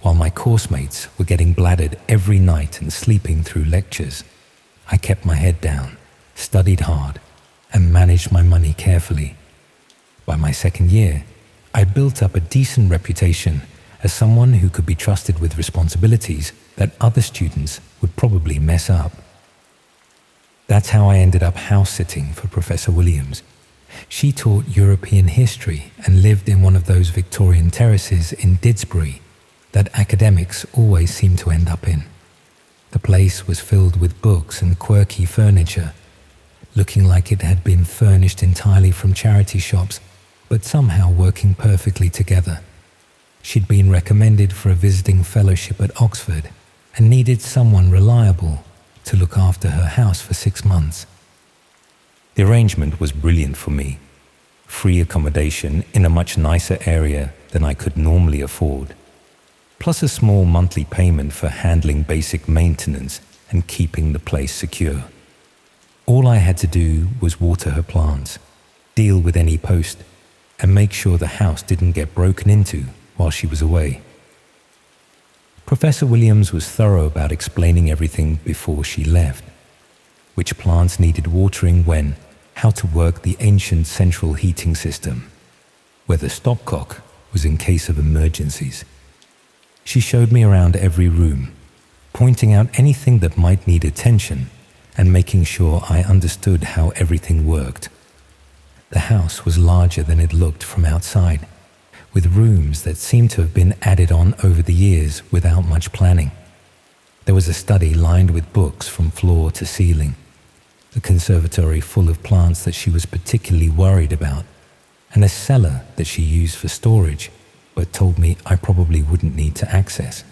While my course mates were getting bladdered every night and sleeping through lectures, I kept my head down, studied hard, and managed my money carefully. By my second year, I built up a decent reputation as someone who could be trusted with responsibilities that other students would probably mess up. That's how I ended up house-sitting for Professor Williams. She taught European history and lived in one of those Victorian terraces in Didsbury that academics always seem to end up in. The place was filled with books and quirky furniture, looking like it had been furnished entirely from charity shops, but somehow working perfectly together. She'd been recommended for a visiting fellowship at Oxford and needed someone reliable to look after her house for 6 months. The arrangement was brilliant for me. Free accommodation in a much nicer area than I could normally afford, plus a small monthly payment for handling basic maintenance and keeping the place secure. All I had to do was water her plants, deal with any post, and make sure the house didn't get broken into while she was away. Professor Williams was thorough about explaining everything before she left: which plants needed watering when, how to work the ancient central heating system, where the stopcock was in case of emergencies. She showed me around every room, pointing out anything that might need attention and making sure I understood how everything worked. The house was larger than it looked from outside, with rooms that seemed to have been added on over the years without much planning. There was a study lined with books from floor to ceiling, a conservatory full of plants that she was particularly worried about, and a cellar that she used for storage, but told me I probably wouldn't need to access.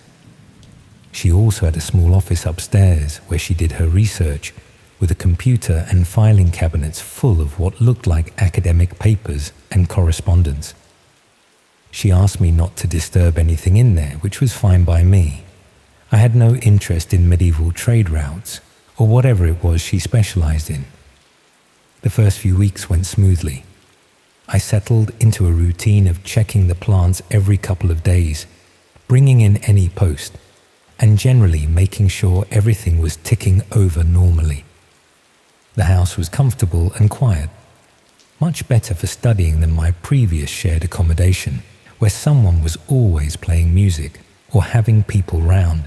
She also had a small office upstairs where she did her research, with a computer and filing cabinets full of what looked like academic papers and correspondence. She asked me not to disturb anything in there, which was fine by me. I had no interest in medieval trade routes or whatever it was she specialized in. The first few weeks went smoothly. I settled into a routine of checking the plants every couple of days, bringing in any post, and generally making sure everything was ticking over normally. The house was comfortable and quiet, much better for studying than my previous shared accommodation, where someone was always playing music or having people round.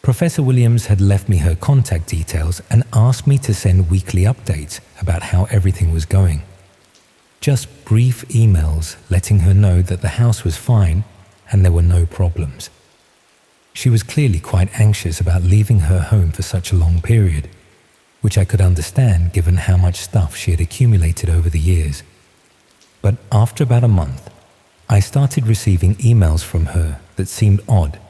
Professor Williams had left me her contact details and asked me to send weekly updates about how everything was going. Just brief emails letting her know that the house was fine and there were no problems. She was clearly quite anxious about leaving her home for such a long period, which I could understand given how much stuff she had accumulated over the years. But after about a month, I started receiving emails from her that seemed odd.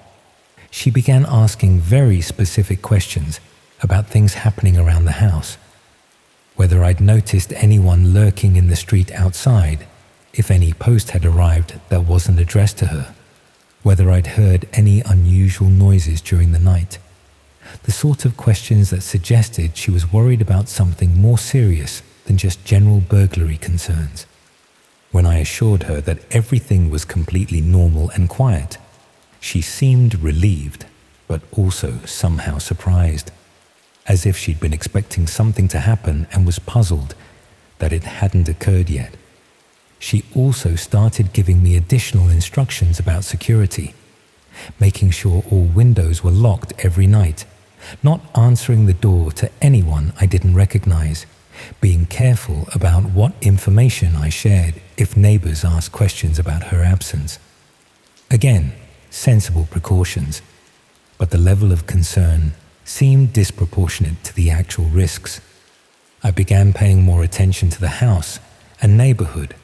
She began asking very specific questions about things happening around the house, whether I'd noticed anyone lurking in the street outside, if any post had arrived that wasn't addressed to her, whether I'd heard any unusual noises during the night. The sort of questions that suggested she was worried about something more serious than just general burglary concerns. When I assured her that everything was completely normal and quiet, she seemed relieved, but also somehow surprised, as if she'd been expecting something to happen and was puzzled that it hadn't occurred yet. She also started giving me additional instructions about security, making sure all windows were locked every night, not answering the door to anyone I didn't recognize, being careful about what information I shared if neighbors asked questions about her absence. Again, sensible precautions, but the level of concern seemed disproportionate to the actual risks. I began paying more attention to the house and neighborhood,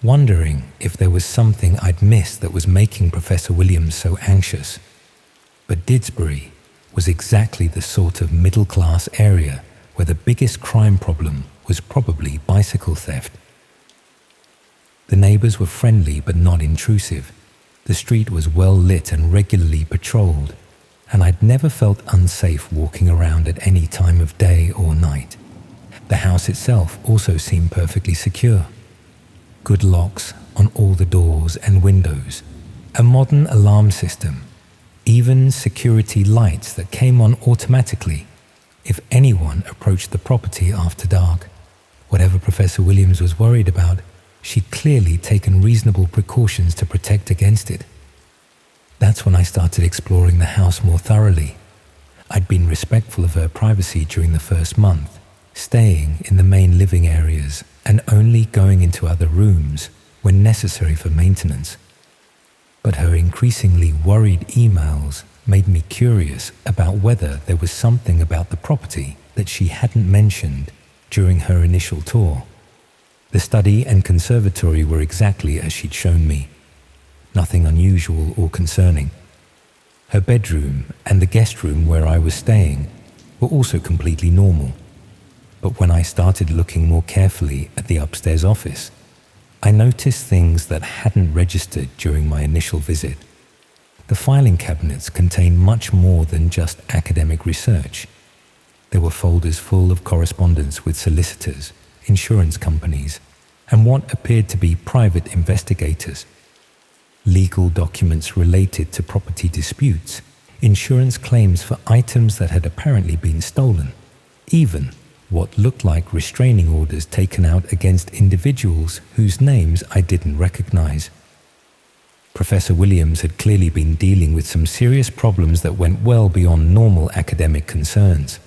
wondering if there was something I'd missed that was making Professor Williams so anxious. But Didsbury was exactly the sort of middle-class area where the biggest crime problem was probably bicycle theft. The neighbors were friendly but not intrusive. The street was well lit and regularly patrolled, and I'd never felt unsafe walking around at any time of day or night. The house itself also seemed perfectly secure. Good locks on all the doors and windows, a modern alarm system, even security lights that came on automatically if anyone approached the property after dark. Whatever Professor Williams was worried about, she'd clearly taken reasonable precautions to protect against it. That's when I started exploring the house more thoroughly. I'd been respectful of her privacy during the first month, staying in the main living areas and only going into other rooms when necessary for maintenance. But her increasingly worried emails made me curious about whether there was something about the property that she hadn't mentioned during her initial tour. The study and conservatory were exactly as she'd shown me. Nothing unusual or concerning. Her bedroom and the guest room where I was staying were also completely normal. But when I started looking more carefully at the upstairs office, I noticed things that hadn't registered during my initial visit. The filing cabinets contained much more than just academic research. There were folders full of correspondence with solicitors, insurance companies, and what appeared to be private investigators. Legal documents related to property disputes, insurance claims for items that had apparently been stolen, even what looked like restraining orders taken out against individuals whose names I didn't recognize. Professor Williams had clearly been dealing with some serious problems that went well beyond normal academic concerns.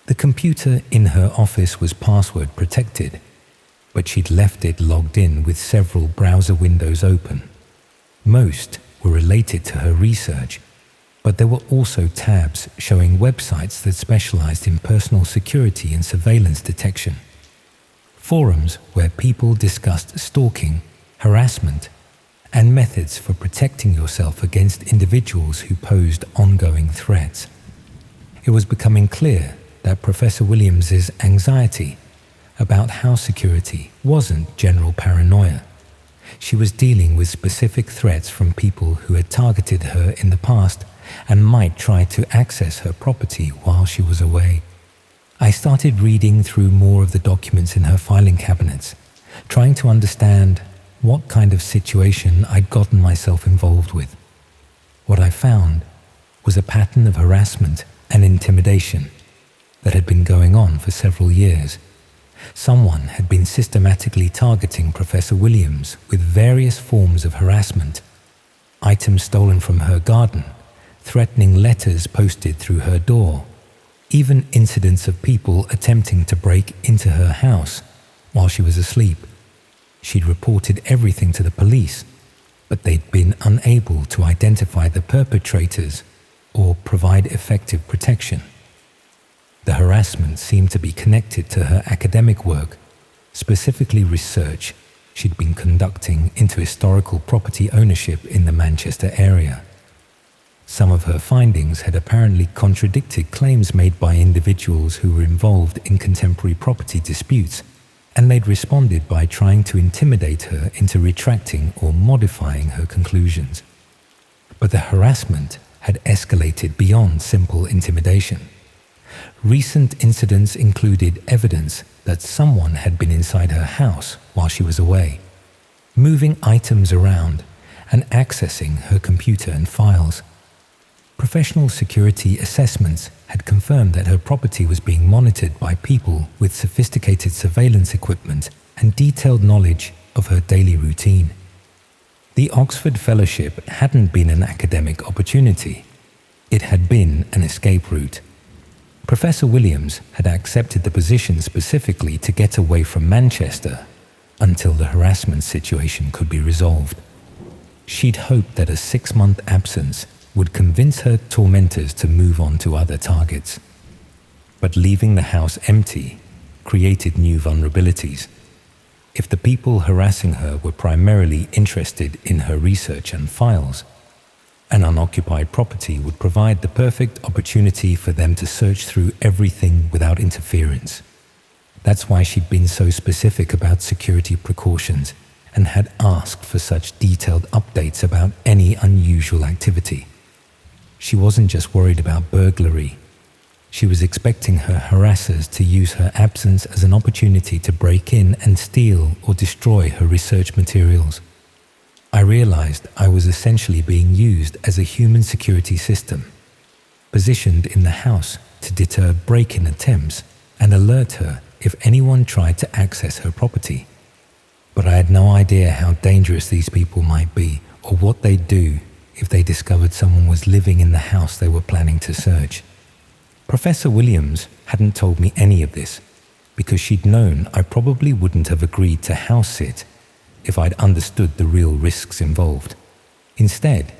The computer in her office was password protected, but she'd left it logged in with several browser windows open. Most were related to her research, but there were also tabs showing websites that specialized in personal security and surveillance detection. Forums where people discussed stalking, harassment, and methods for protecting yourself against individuals who posed ongoing threats. It was becoming clear that Professor Williams's anxiety about house security wasn't general paranoia. She was dealing with specific threats from people who had targeted her in the past and might try to access her property while she was away. I started reading through more of the documents in her filing cabinets, trying to understand what kind of situation I'd gotten myself involved with. What I found was a pattern of harassment and intimidation that had been going on for several years. Someone had been systematically targeting Professor Williams with various forms of harassment, items stolen from her garden, threatening letters posted through her door, even incidents of people attempting to break into her house while she was asleep. She'd reported everything to the police, but they'd been unable to identify the perpetrators or provide effective protection. The harassment seemed to be connected to her academic work, specifically research she'd been conducting into historical property ownership in the Manchester area. Some of her findings had apparently contradicted claims made by individuals who were involved in contemporary property disputes, and they'd responded by trying to intimidate her into retracting or modifying her conclusions. But the harassment had escalated beyond simple intimidation. Recent incidents included evidence that someone had been inside her house while she was away, moving items around and accessing her computer and files. Professional security assessments had confirmed that her property was being monitored by people with sophisticated surveillance equipment and detailed knowledge of her daily routine. The Oxford Fellowship hadn't been an academic opportunity. It had been an escape route. Professor Williams had accepted the position specifically to get away from Manchester until the harassment situation could be resolved. She'd hoped that a 6-month absence would convince her tormentors to move on to other targets. But leaving the house empty created new vulnerabilities. If the people harassing her were primarily interested in her research and files, an unoccupied property would provide the perfect opportunity for them to search through everything without interference. That's why she'd been so specific about security precautions and had asked for such detailed updates about any unusual activity. She wasn't just worried about burglary. She was expecting her harassers to use her absence as an opportunity to break in and steal or destroy her research materials. I realized I was essentially being used as a human security system, positioned in the house to deter break-in attempts and alert her if anyone tried to access her property. But I had no idea how dangerous these people might be or what they'd do if they discovered someone was living in the house they were planning to search. Professor Williams hadn't told me any of this because she'd known I probably wouldn't have agreed to house sit if I'd understood the real risks involved. Instead,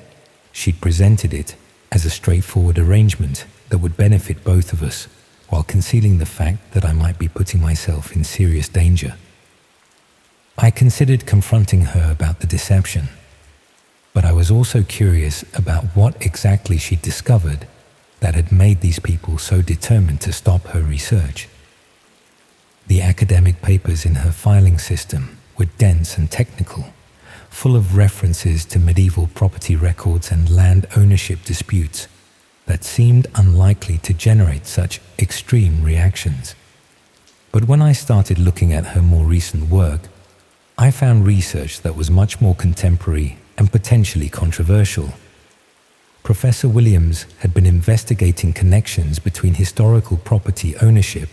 she'd presented it as a straightforward arrangement that would benefit both of us while concealing the fact that I might be putting myself in serious danger. I considered confronting her about the deception, but I was also curious about what exactly she'd discovered that had made these people so determined to stop her research. The academic papers in her filing system were dense and technical, full of references to medieval property records and land ownership disputes that seemed unlikely to generate such extreme reactions. But when I started looking at her more recent work, I found research that was much more contemporary and potentially controversial. Professor Williams had been investigating connections between historical property ownership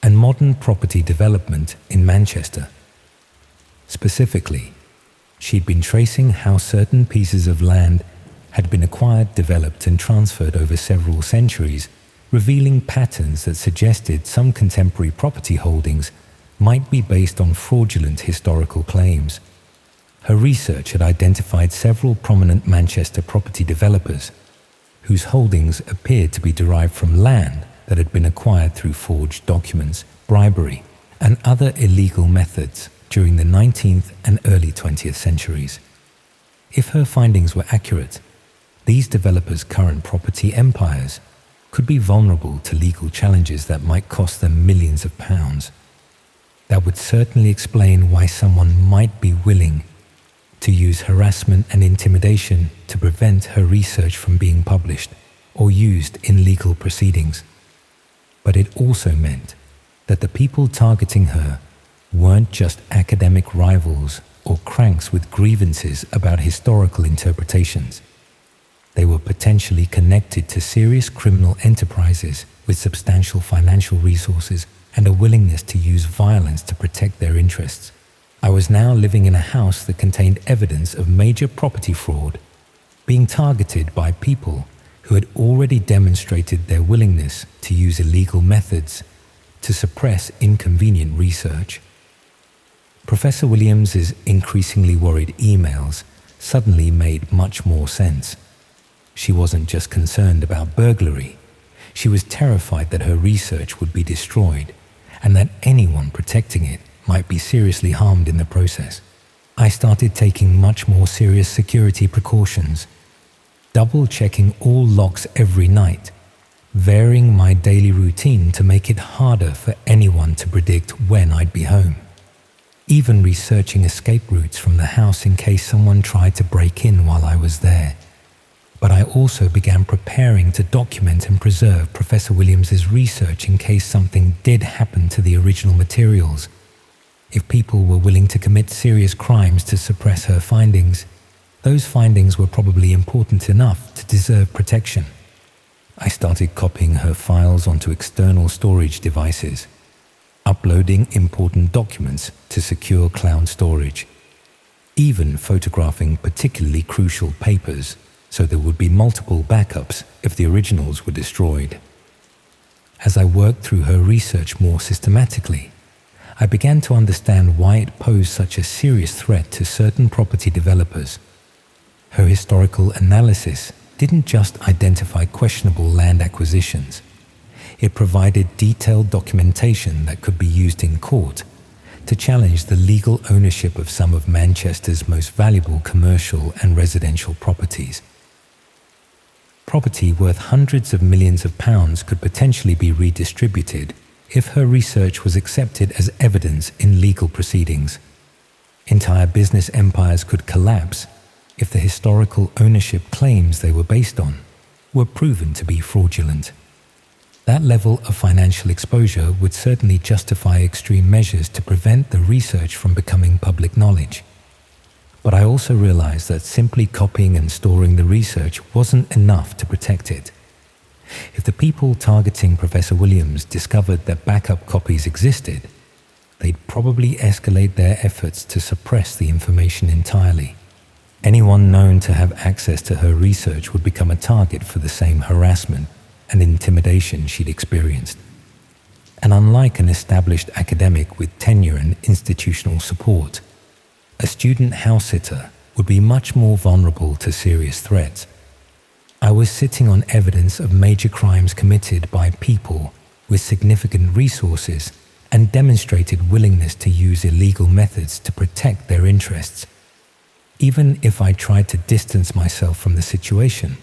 and modern property development in Manchester. Specifically, she'd been tracing how certain pieces of land had been acquired, developed, and transferred over several centuries, revealing patterns that suggested some contemporary property holdings might be based on fraudulent historical claims. Her research had identified several prominent Manchester property developers whose holdings appeared to be derived from land that had been acquired through forged documents, bribery, and other illegal methods during the 19th and early 20th centuries. If her findings were accurate, these developers' current property empires could be vulnerable to legal challenges that might cost them millions of pounds. That would certainly explain why someone might be willing to use harassment and intimidation to prevent her research from being published or used in legal proceedings. But it also meant that the people targeting her weren't just academic rivals or cranks with grievances about historical interpretations. They were potentially connected to serious criminal enterprises with substantial financial resources and a willingness to use violence to protect their interests. I was now living in a house that contained evidence of major property fraud, being targeted by people who had already demonstrated their willingness to use illegal methods to suppress inconvenient research. Professor Williams's increasingly worried emails suddenly made much more sense. She wasn't just concerned about burglary. She was terrified that her research would be destroyed and that anyone protecting it might be seriously harmed in the process. I started taking much more serious security precautions, double-checking all locks every night, varying my daily routine to make it harder for anyone to predict when I'd be home, even researching escape routes from the house in case someone tried to break in while I was there. but I also began preparing to document and preserve Professor Williams's research in case something did happen to the original materials. If people were willing to commit serious crimes to suppress her findings, those findings were probably important enough to deserve protection. I started copying her files onto external storage devices, uploading important documents to secure cloud storage, even photographing particularly crucial papers so there would be multiple backups if the originals were destroyed. As I worked through her research more systematically, I began to understand why it posed such a serious threat to certain property developers. Her historical analysis didn't just identify questionable land acquisitions. It provided detailed documentation that could be used in court to challenge the legal ownership of some of Manchester's most valuable commercial and residential properties. Property worth hundreds of millions of pounds could potentially be redistributed if her research was accepted as evidence in legal proceedings. Entire business empires could collapse if the historical ownership claims they were based on were proven to be fraudulent. That level of financial exposure would certainly justify extreme measures to prevent the research from becoming public knowledge. But I also realized that simply copying and storing the research wasn't enough to protect it. If the people targeting Professor Williams discovered that backup copies existed, they'd probably escalate their efforts to suppress the information entirely. Anyone known to have access to her research would become a target for the same harassment and intimidation she'd experienced. And unlike an established academic with tenure and institutional support, a student house-sitter would be much more vulnerable to serious threats. I was sitting on evidence of major crimes committed by people with significant resources and demonstrated willingness to use illegal methods to protect their interests. Even if I tried to distance myself from the situation,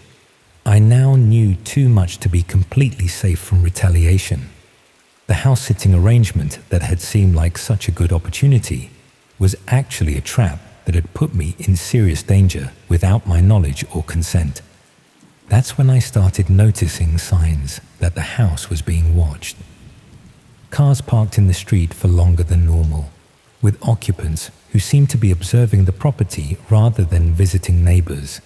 I now knew too much to be completely safe from retaliation. The house-sitting arrangement that had seemed like such a good opportunity was actually a trap that had put me in serious danger without my knowledge or consent. That's when I started noticing signs that the house was being watched. Cars parked in the street for longer than normal, with occupants who seemed to be observing the property rather than visiting neighbors.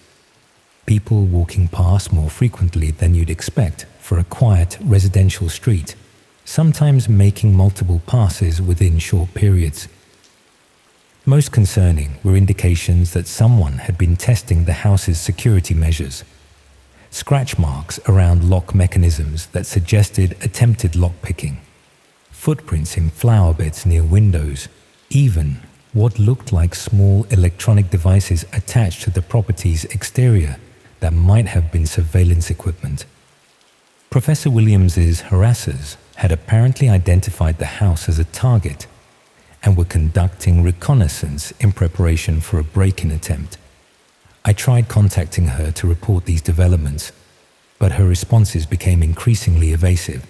People walking past more frequently than you'd expect for a quiet residential street, sometimes making multiple passes within short periods. Most concerning were indications that someone had been testing the house's security measures. Scratch marks around lock mechanisms that suggested attempted lockpicking, footprints in flower beds near windows, even what looked like small electronic devices attached to the property's exterior that might have been surveillance equipment. Professor Williams's harassers had apparently identified the house as a target and were conducting reconnaissance in preparation for a break-in attempt. I tried contacting her to report these developments, but her responses became increasingly evasive.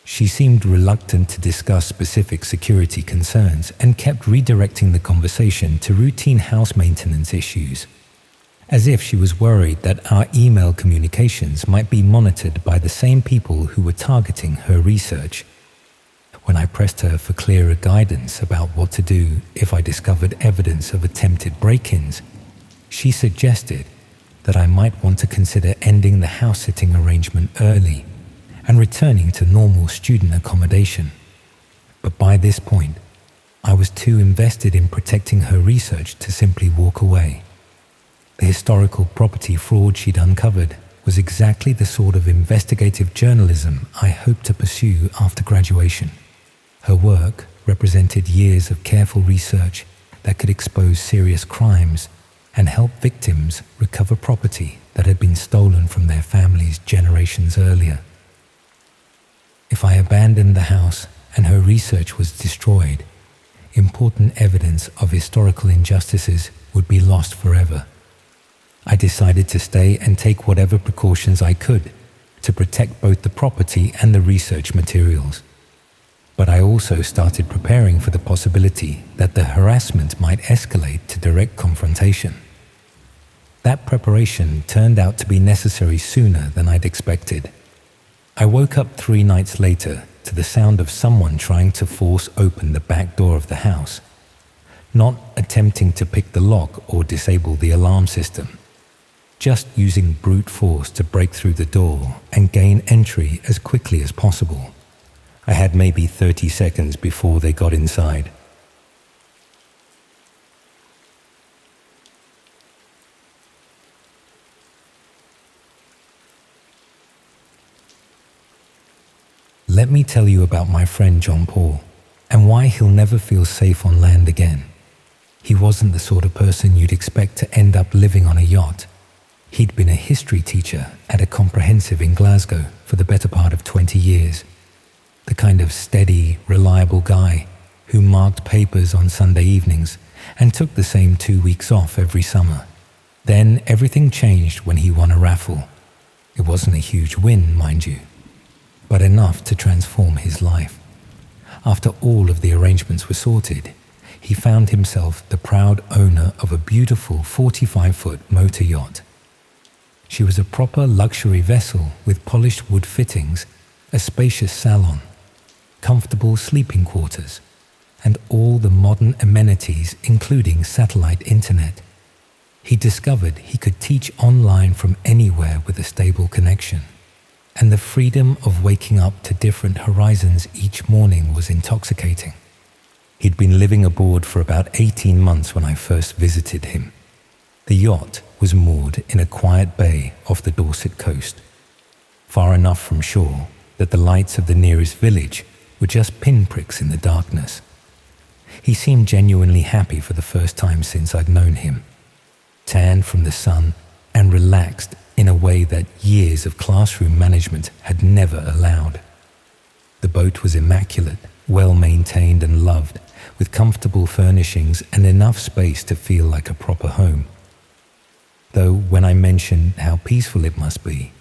She seemed reluctant to discuss specific security concerns and kept redirecting the conversation to routine house maintenance issues, as if she was worried that our email communications might be monitored by the same people who were targeting her research. When I pressed her for clearer guidance about what to do if I discovered evidence of attempted break-ins, she suggested that I might want to consider ending the house-sitting arrangement early and returning to normal student accommodation. But by this point, I was too invested in protecting her research to simply walk away. The historical property fraud she'd uncovered was exactly the sort of investigative journalism I hoped to pursue after graduation. Her work represented years of careful research that could expose serious crimes and help victims recover property that had been stolen from their families generations earlier. If I abandoned the house and her research was destroyed, important evidence of historical injustices would be lost forever. I decided to stay and take whatever precautions I could to protect both the property and the research materials. But I also started preparing for the possibility that the harassment might escalate to direct confrontation. That preparation turned out to be necessary sooner than I'd expected. I woke up 3 nights later to the sound of someone trying to force open the back door of the house, not attempting to pick the lock or disable the alarm system, just using brute force to break through the door and gain entry as quickly as possible. I had maybe 30 seconds before they got inside. Let me tell you about my friend John Paul and why he'll never feel safe on land again. He wasn't the sort of person you'd expect to end up living on a yacht. He'd been a history teacher at a comprehensive in Glasgow for the better part of 20 years. The kind of steady, reliable guy who marked papers on Sunday evenings and took the same 2 weeks off every summer. Then everything changed when he won a raffle. It wasn't a huge win, mind you, but enough to transform his life. After all of the arrangements were sorted, he found himself the proud owner of a beautiful 45-foot motor yacht. She was a proper luxury vessel with polished wood fittings, a spacious salon, comfortable sleeping quarters, and all the modern amenities including satellite internet. He discovered he could teach online from anywhere with a stable connection, and the freedom of waking up to different horizons each morning was intoxicating. He'd been living aboard for about 18 months when I first visited him. The yacht was moored in a quiet bay off the Dorset coast, far enough from shore that the lights of the nearest village were just pinpricks in the darkness. He seemed genuinely happy for the first time since I'd known him, tanned from the sun and relaxed in a way that years of classroom management had never allowed. The boat was immaculate, well maintained and loved, with comfortable furnishings and enough space to feel like a proper home. Though when I mentioned how peaceful it must be,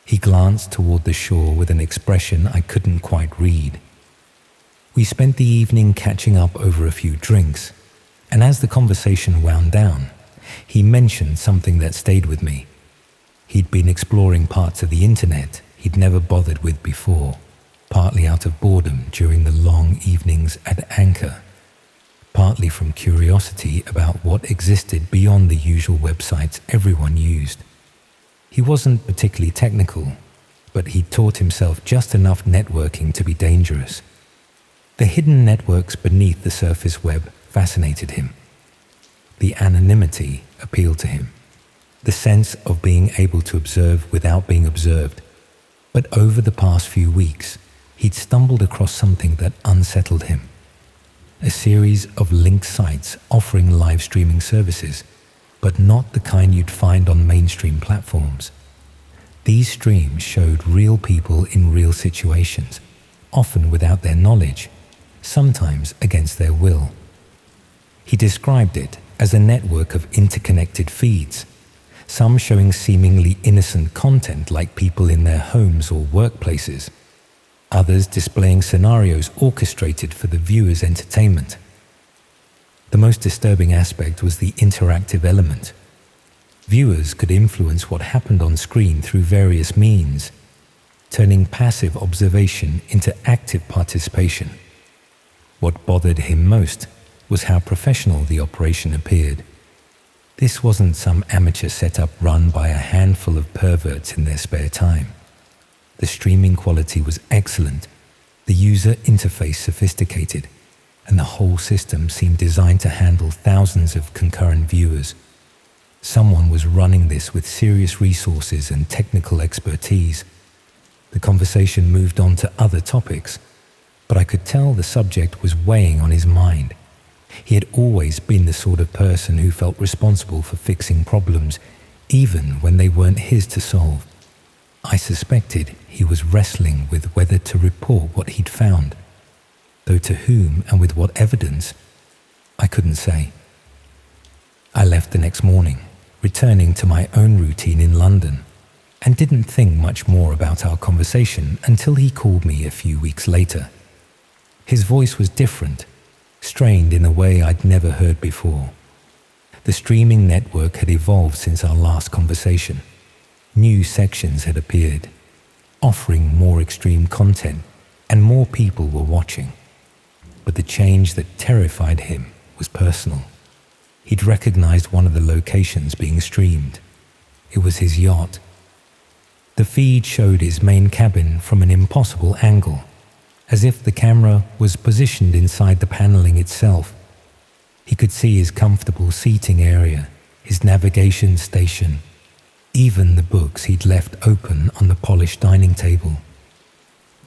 he glanced toward the shore with an expression I couldn't quite read. We spent the evening catching up over a few drinks, and as the conversation wound down, he mentioned something that stayed with me. He'd been exploring parts of the internet he'd never bothered with before, partly out of boredom during the long evenings at anchor, partly from curiosity about what existed beyond the usual websites everyone used. He wasn't particularly technical, but he'd taught himself just enough networking to be dangerous. The hidden networks beneath the surface web fascinated him. The anonymity appealed to him, the sense of being able to observe without being observed. But over the past few weeks, he'd stumbled across something that unsettled him. A series of linked sites offering live streaming services, but not the kind you'd find on mainstream platforms. These streams showed real people in real situations, often without their knowledge, sometimes against their will. He described it as a network of interconnected feeds, some showing seemingly innocent content like people in their homes or workplaces, others displaying scenarios orchestrated for the viewer's entertainment. The most disturbing aspect was the interactive element. Viewers could influence what happened on screen through various means, turning passive observation into active participation. What bothered him most was how professional the operation appeared. This wasn't some amateur setup run by a handful of perverts in their spare time. The streaming quality was excellent, the user interface sophisticated, and the whole system seemed designed to handle thousands of concurrent viewers. Someone was running this with serious resources and technical expertise. The conversation moved on to other topics, but I could tell the subject was weighing on his mind. He had always been the sort of person who felt responsible for fixing problems, even when they weren't his to solve. I suspected he was wrestling with whether to report what he'd found, though to whom and with what evidence, I couldn't say. I left the next morning, returning to my own routine in London, and didn't think much more about our conversation until he called me a few weeks later. His voice was different, strained in a way I'd never heard before. The streaming network had evolved since our last conversation. New sections had appeared, offering more extreme content, and more people were watching. But the change that terrified him was personal. He'd recognized one of the locations being streamed. It was his yacht. The feed showed his main cabin from an impossible angle, as if the camera was positioned inside the paneling itself. He could see his comfortable seating area, his navigation station, even the books he'd left open on the polished dining table.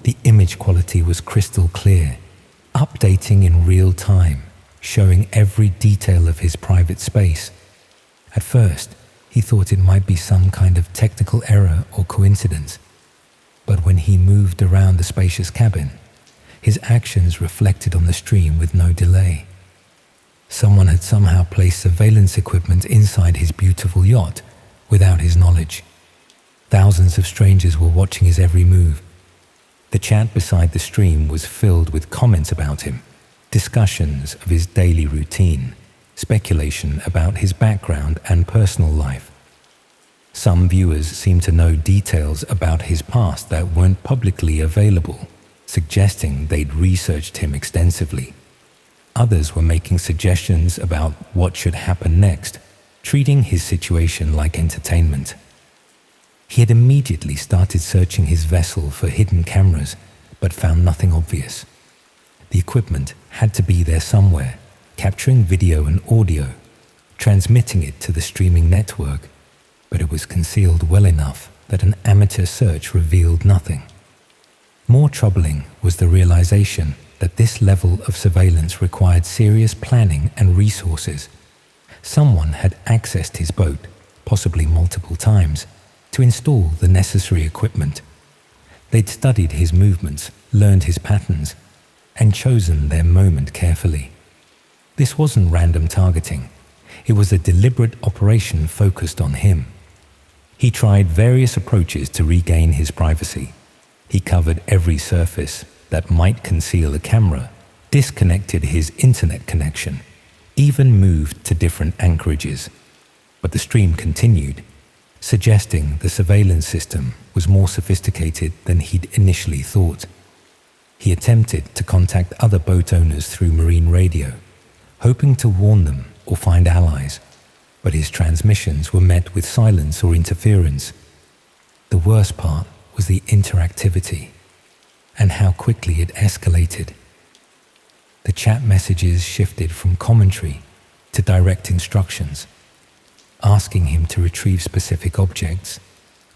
The image quality was crystal clear, updating in real time, showing every detail of his private space. At first, he thought it might be some kind of technical error or coincidence, but when he moved around the spacious cabin, his actions reflected on the stream with no delay. Someone had somehow placed surveillance equipment inside his beautiful yacht without his knowledge. Thousands of strangers were watching his every move. The chat beside the stream was filled with comments about him, discussions of his daily routine, speculation about his background and personal life. Some viewers seemed to know details about his past that weren't publicly available, suggesting they'd researched him extensively. Others were making suggestions about what should happen next, treating his situation like entertainment. He had immediately started searching his vessel for hidden cameras, but found nothing obvious. The equipment had to be there somewhere, capturing video and audio, transmitting it to the streaming network, but it was concealed well enough that an amateur search revealed nothing. More troubling was the realization that this level of surveillance required serious planning and resources. Someone had accessed his boat, possibly multiple times, to install the necessary equipment. They'd studied his movements, learned his patterns, and chosen their moment carefully. This wasn't random targeting. It was a deliberate operation focused on him. He tried various approaches to regain his privacy. He covered every surface that might conceal a camera, disconnected his internet connection, even moved to different anchorages. But the stream continued, suggesting the surveillance system was more sophisticated than he'd initially thought. He attempted to contact other boat owners through marine radio, hoping to warn them or find allies, but his transmissions were met with silence or interference. The worst part was the interactivity and how quickly it escalated. The chat messages shifted from commentary to direct instructions, asking him to retrieve specific objects,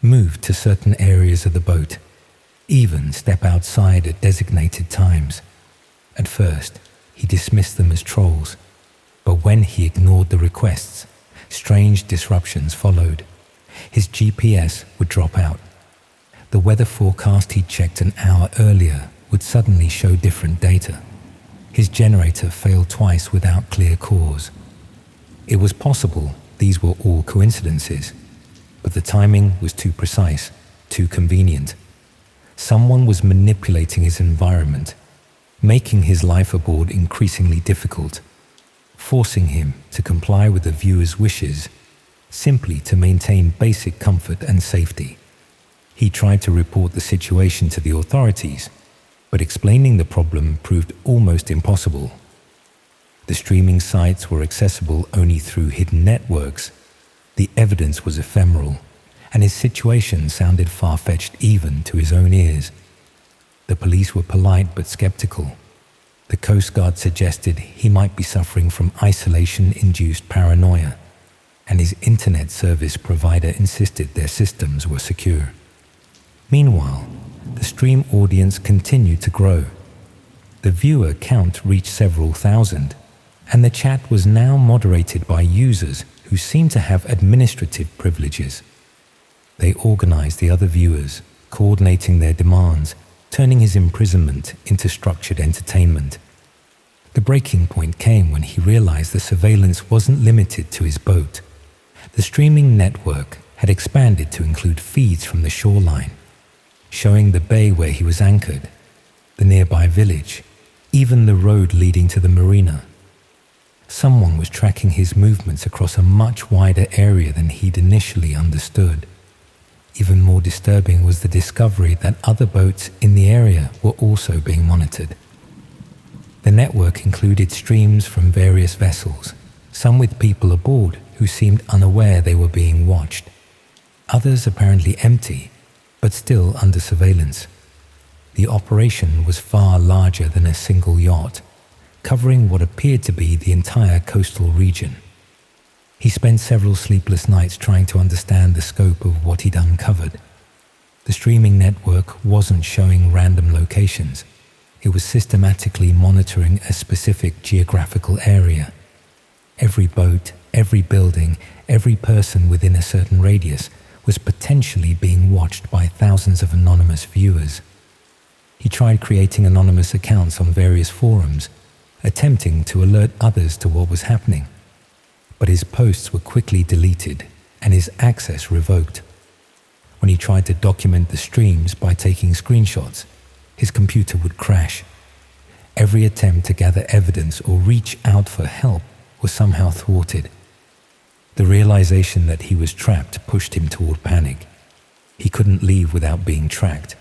move to certain areas of the boat, even step outside at designated times. At first, he dismissed them as trolls, but when he ignored the requests, strange disruptions followed. His GPS would drop out. The weather forecast he'd checked an hour earlier would suddenly show different data. His generator failed twice without clear cause. It was possible these were all coincidences, but the timing was too precise, too convenient. Someone was manipulating his environment, making his life aboard increasingly difficult, forcing him to comply with the viewer's wishes simply to maintain basic comfort and safety. He tried to report the situation to the authorities, but explaining the problem proved almost impossible. The streaming sites were accessible only through hidden networks. The evidence was ephemeral, and his situation sounded far-fetched even to his own ears. The police were polite but skeptical. The Coast Guard suggested he might be suffering from isolation-induced paranoia, and his internet service provider insisted their systems were secure. Meanwhile, the stream audience continued to grow. The viewer count reached several thousand, and the chat was now moderated by users who seemed to have administrative privileges. They organized the other viewers, coordinating their demands, turning his imprisonment into structured entertainment. The breaking point came when he realized the surveillance wasn't limited to his boat. The streaming network had expanded to include feeds from the shoreline, showing the bay where he was anchored, the nearby village, even the road leading to the marina. Someone was tracking his movements across a much wider area than he'd initially understood. Even more disturbing was the discovery that other boats in the area were also being monitored. The network included streams from various vessels, some with people aboard who seemed unaware they were being watched, others apparently empty, but still under surveillance. The operation was far larger than a single yacht, covering what appeared to be the entire coastal region. He spent several sleepless nights trying to understand the scope of what he'd uncovered. The streaming network wasn't showing random locations. It was systematically monitoring a specific geographical area. Every boat, every building, every person within a certain radius was potentially being watched by thousands of anonymous viewers. He tried creating anonymous accounts on various forums, attempting to alert others to what was happening. But his posts were quickly deleted and his access revoked. When he tried to document the streams by taking screenshots, his computer would crash. Every attempt to gather evidence or reach out for help was somehow thwarted. The realization that he was trapped pushed him toward panic. He couldn't leave without being tracked,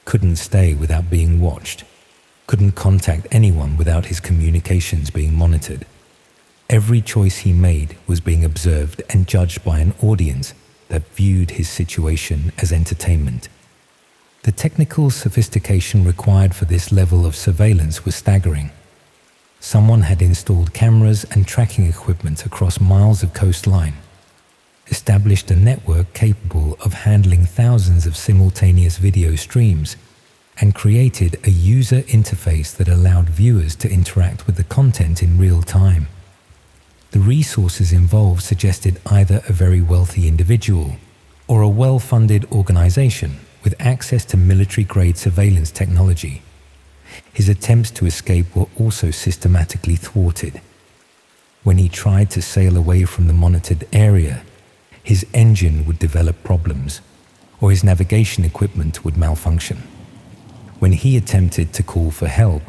couldn't stay without being watched, couldn't contact anyone without his communications being monitored. Every choice he made was being observed and judged by an audience that viewed his situation as entertainment. The technical sophistication required for this level of surveillance was staggering. Someone had installed cameras and tracking equipment across miles of coastline, established a network capable of handling thousands of simultaneous video streams, and created a user interface that allowed viewers to interact with the content in real time. The resources involved suggested either a very wealthy individual or a well-funded organization with access to military-grade surveillance technology. His attempts to escape were also systematically thwarted. When he tried to sail away from the monitored area, his engine would develop problems, or his navigation equipment would malfunction. When he attempted to call for help,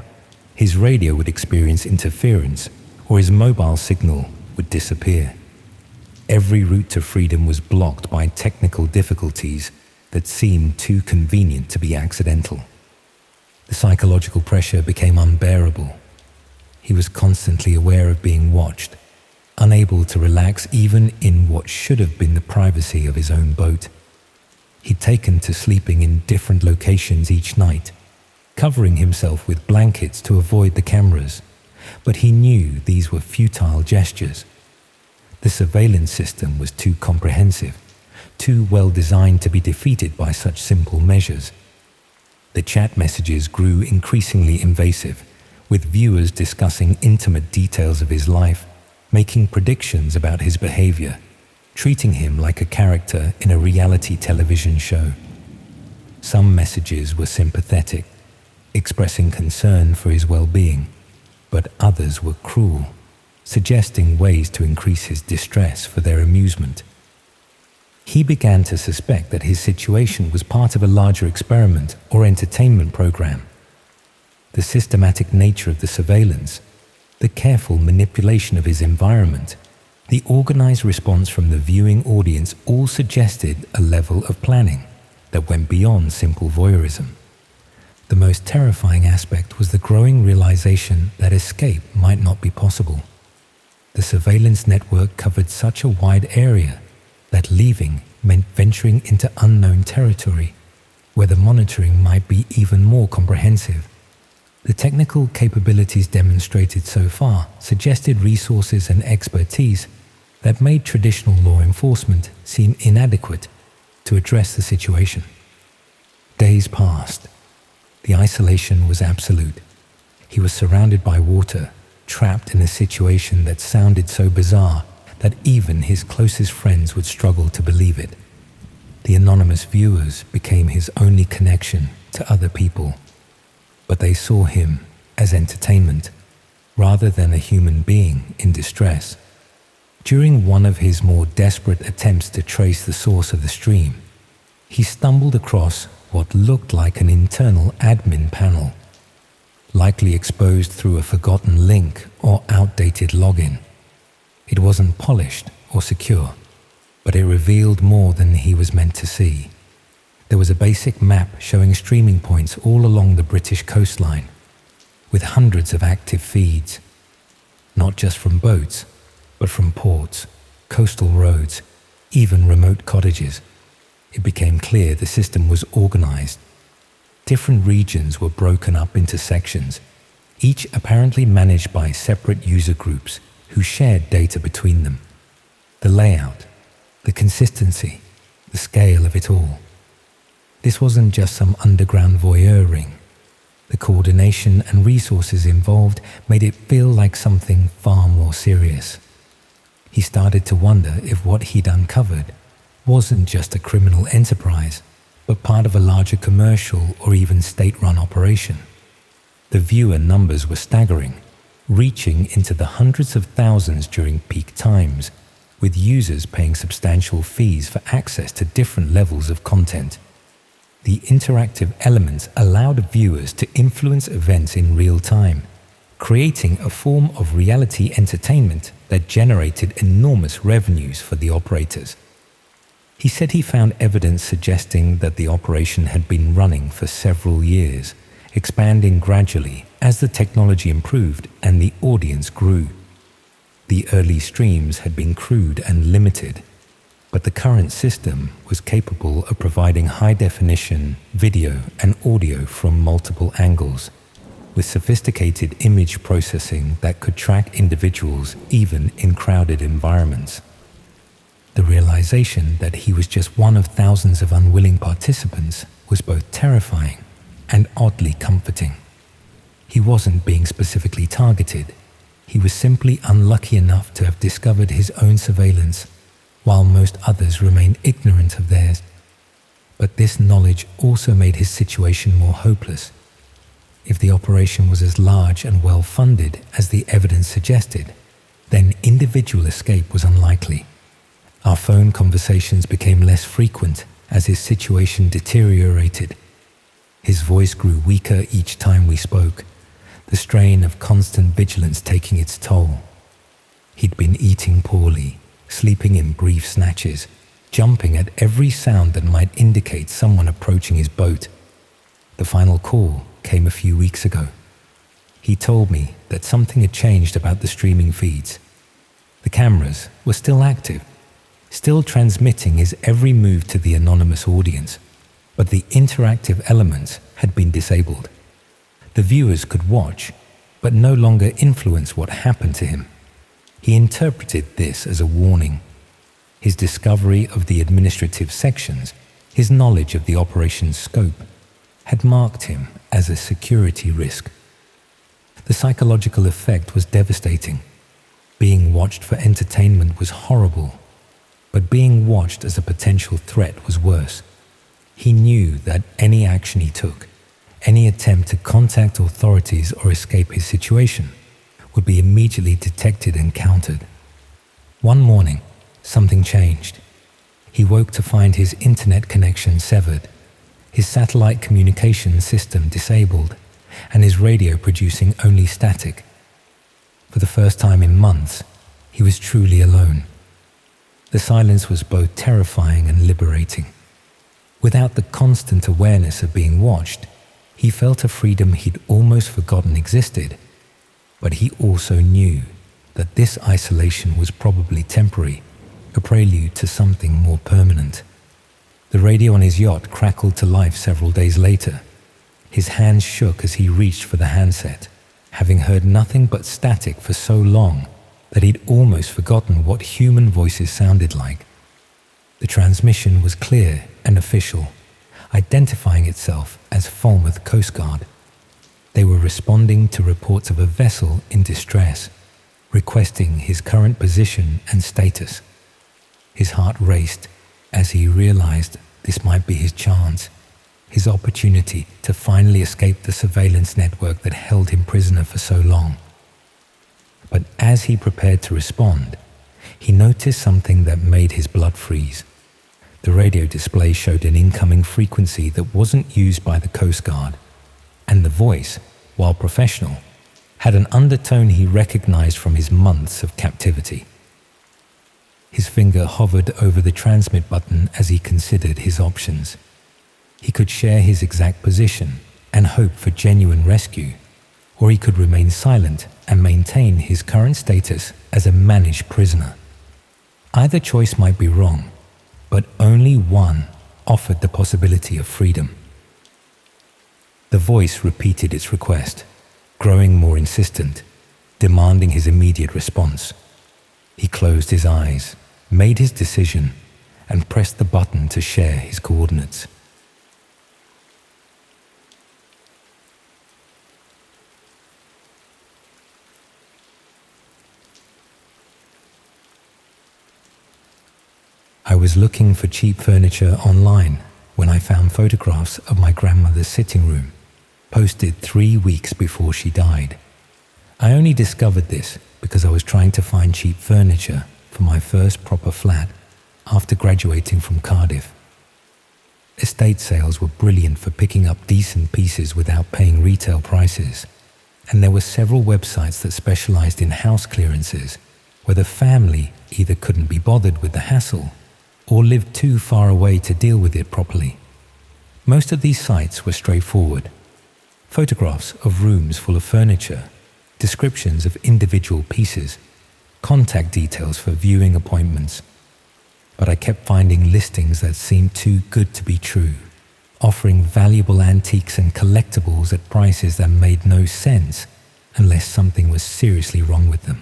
his radio would experience interference, or his mobile signal would disappear. Every route to freedom was blocked by technical difficulties that seemed too convenient to be accidental. The psychological pressure became unbearable. He was constantly aware of being watched, unable to relax even in what should have been the privacy of his own boat. He'd taken to sleeping in different locations each night, covering himself with blankets to avoid the cameras, but he knew these were futile gestures. The surveillance system was too comprehensive, too well designed to be defeated by such simple measures. The chat messages grew increasingly invasive, with viewers discussing intimate details of his life, making predictions about his behavior, treating him like a character in a reality television show. Some messages were sympathetic, expressing concern for his well-being, but others were cruel, suggesting ways to increase his distress for their amusement. He began to suspect that his situation was part of a larger experiment or entertainment program. The systematic nature of the surveillance, the careful manipulation of his environment, the organized response from the viewing audience all suggested a level of planning that went beyond simple voyeurism. The most terrifying aspect was the growing realization that escape might not be possible. The surveillance network covered such a wide area that leaving meant venturing into unknown territory, where the monitoring might be even more comprehensive. The technical capabilities demonstrated so far suggested resources and expertise that made traditional law enforcement seem inadequate to address the situation. Days passed. The isolation was absolute. He was surrounded by water, trapped in a situation that sounded so bizarre that even his closest friends would struggle to believe it. The anonymous viewers became his only connection to other people, but they saw him as entertainment rather than a human being in distress. During one of his more desperate attempts to trace the source of the stream, he stumbled across what looked like an internal admin panel. likely exposed through a forgotten link or outdated login. It wasn't polished or secure, but it revealed more than he was meant to see. There was a basic map showing streaming points all along the British coastline, with hundreds of active feeds, not just from boats, but from ports, coastal roads, even remote cottages. It became clear the system was organized. Different regions were broken up into sections, each apparently managed by separate user groups who shared data between them. The layout, the consistency, the scale of it all. This wasn't just some underground voyeur ring. The coordination and resources involved made it feel like something far more serious. He started to wonder if what he'd uncovered wasn't just a criminal enterprise, but part of a larger commercial or even state-run operation. The viewer numbers were staggering, reaching into the hundreds of thousands during peak times, with users paying substantial fees for access to different levels of content. The interactive elements allowed viewers to influence events in real time, creating a form of reality entertainment that generated enormous revenues for the operators. He said he found evidence suggesting that the operation had been running for several years, expanding gradually as the technology improved and the audience grew. The early streams had been crude and limited, but the current system was capable of providing high-definition video and audio from multiple angles, with sophisticated image processing that could track individuals even in crowded environments. The realization that he was just one of thousands of unwilling participants was both terrifying and oddly comforting. He wasn't being specifically targeted. He was simply unlucky enough to have discovered his own surveillance, while most others remained ignorant of theirs. But this knowledge also made his situation more hopeless. If the operation was as large and well-funded as the evidence suggested, then individual escape was unlikely. Our phone conversations became less frequent as his situation deteriorated. His voice grew weaker each time we spoke, the strain of constant vigilance taking its toll. He'd been eating poorly, sleeping in brief snatches, jumping at every sound that might indicate someone approaching his boat. The final call came a few weeks ago. He told me that something had changed about the streaming feeds. The cameras were still active, still transmitting his every move to the anonymous audience, but the interactive elements had been disabled. The viewers could watch, but no longer influence what happened to him. He interpreted this as a warning. His discovery of the administrative sections, his knowledge of the operation's scope, had marked him as a security risk. The psychological effect was devastating. Being watched for entertainment was horrible, but being watched as a potential threat was worse. He knew that any action he took, any attempt to contact authorities or escape his situation, would be immediately detected and countered. One morning, something changed. He woke to find his internet connection severed, his satellite communication system disabled, and his radio producing only static. For the first time in months, he was truly alone. The silence was both terrifying and liberating. Without the constant awareness of being watched, he felt a freedom he'd almost forgotten existed. But he also knew that this isolation was probably temporary, a prelude to something more permanent. The radio on his yacht crackled to life several days later. His hands shook as he reached for the handset, having heard nothing but static for so long that he'd almost forgotten what human voices sounded like. The transmission was clear and official, identifying itself as Falmouth Coast Guard. They were responding to reports of a vessel in distress, requesting his current position and status. His heart raced as he realized this might be his chance, his opportunity to finally escape the surveillance network that held him prisoner for so long. But as he prepared to respond, he noticed something that made his blood freeze. The radio display showed an incoming frequency that wasn't used by the Coast Guard, and the voice while professional, had an undertone he recognized from his months of captivity. His finger hovered over the transmit button as he considered his options. He could share his exact position and hope for genuine rescue, or he could remain silent and maintain his current status as a managed prisoner. Either choice might be wrong, but only one offered the possibility of freedom. The voice repeated its request, growing more insistent, demanding his immediate response. He closed his eyes, made his decision, and pressed the button to share his coordinates. I was looking for cheap furniture online when I found photographs of my grandmother's sitting room, posted 3 weeks before she died. I only discovered this because I was trying to find cheap furniture for my first proper flat after graduating from Cardiff. Estate sales were brilliant for picking up decent pieces without paying retail prices, and there were several websites that specialized in house clearances where the family either couldn't be bothered with the hassle or lived too far away to deal with it properly. Most of these sites were straightforward. Photographs of rooms full of furniture, descriptions of individual pieces, contact details for viewing appointments. But I kept finding listings that seemed too good to be true, offering valuable antiques and collectibles at prices that made no sense unless something was seriously wrong with them.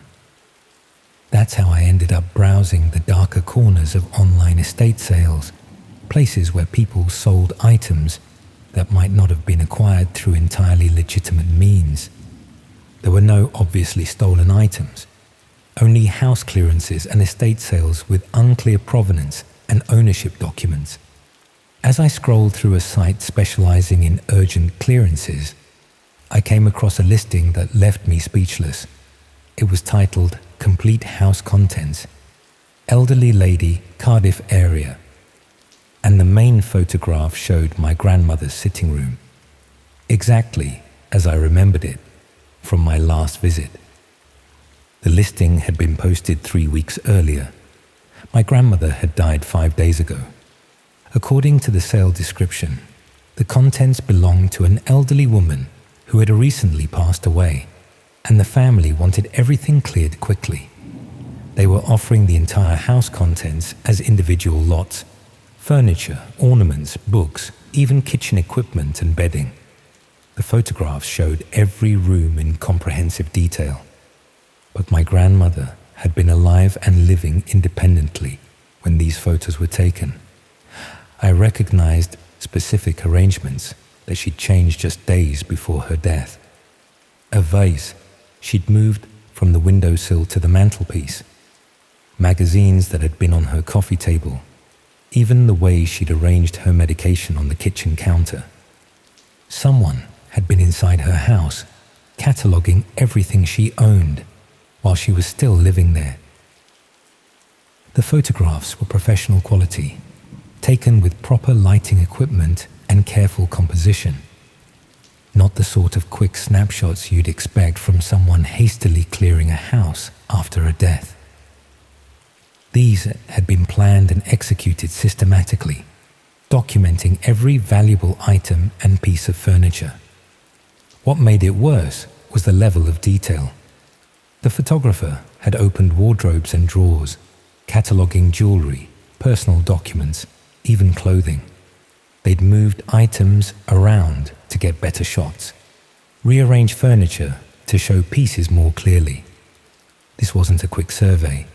That's how I ended up browsing the darker corners of online estate sales, places where people sold items that might not have been acquired through entirely legitimate means. There were no obviously stolen items, only house clearances and estate sales with unclear provenance and ownership documents. As I scrolled through a site specializing in urgent clearances, I came across a listing that left me speechless. It was titled Complete House Contents, Elderly Lady, Cardiff Area, and the main photograph showed my grandmother's sitting room, exactly as I remembered it from my last visit. The listing had been posted 3 weeks earlier. My grandmother had died 5 days ago. According to the sale description, the contents belonged to an elderly woman who had recently passed away, and the family wanted everything cleared quickly. They were offering the entire house contents as individual lots: furniture, ornaments, books, even kitchen equipment and bedding. The photographs showed every room in comprehensive detail. But my grandmother had been alive and living independently when these photos were taken. I recognized specific arrangements that she'd changed just days before her death. A vase she'd moved from the windowsill to the mantelpiece, magazines that had been on her coffee table, even the way she'd arranged her medication on the kitchen counter. Someone had been inside her house, cataloging everything she owned while she was still living there. The photographs were professional quality, taken with proper lighting equipment and careful composition. Not the sort of quick snapshots you'd expect from someone hastily clearing a house after a death. These had been planned and executed systematically, documenting every valuable item and piece of furniture. What made it worse was the level of detail. The photographer had opened wardrobes and drawers, cataloging jewelry, personal documents, even clothing. They'd moved items around to get better shots, rearranged furniture to show pieces more clearly. This wasn't a quick survey.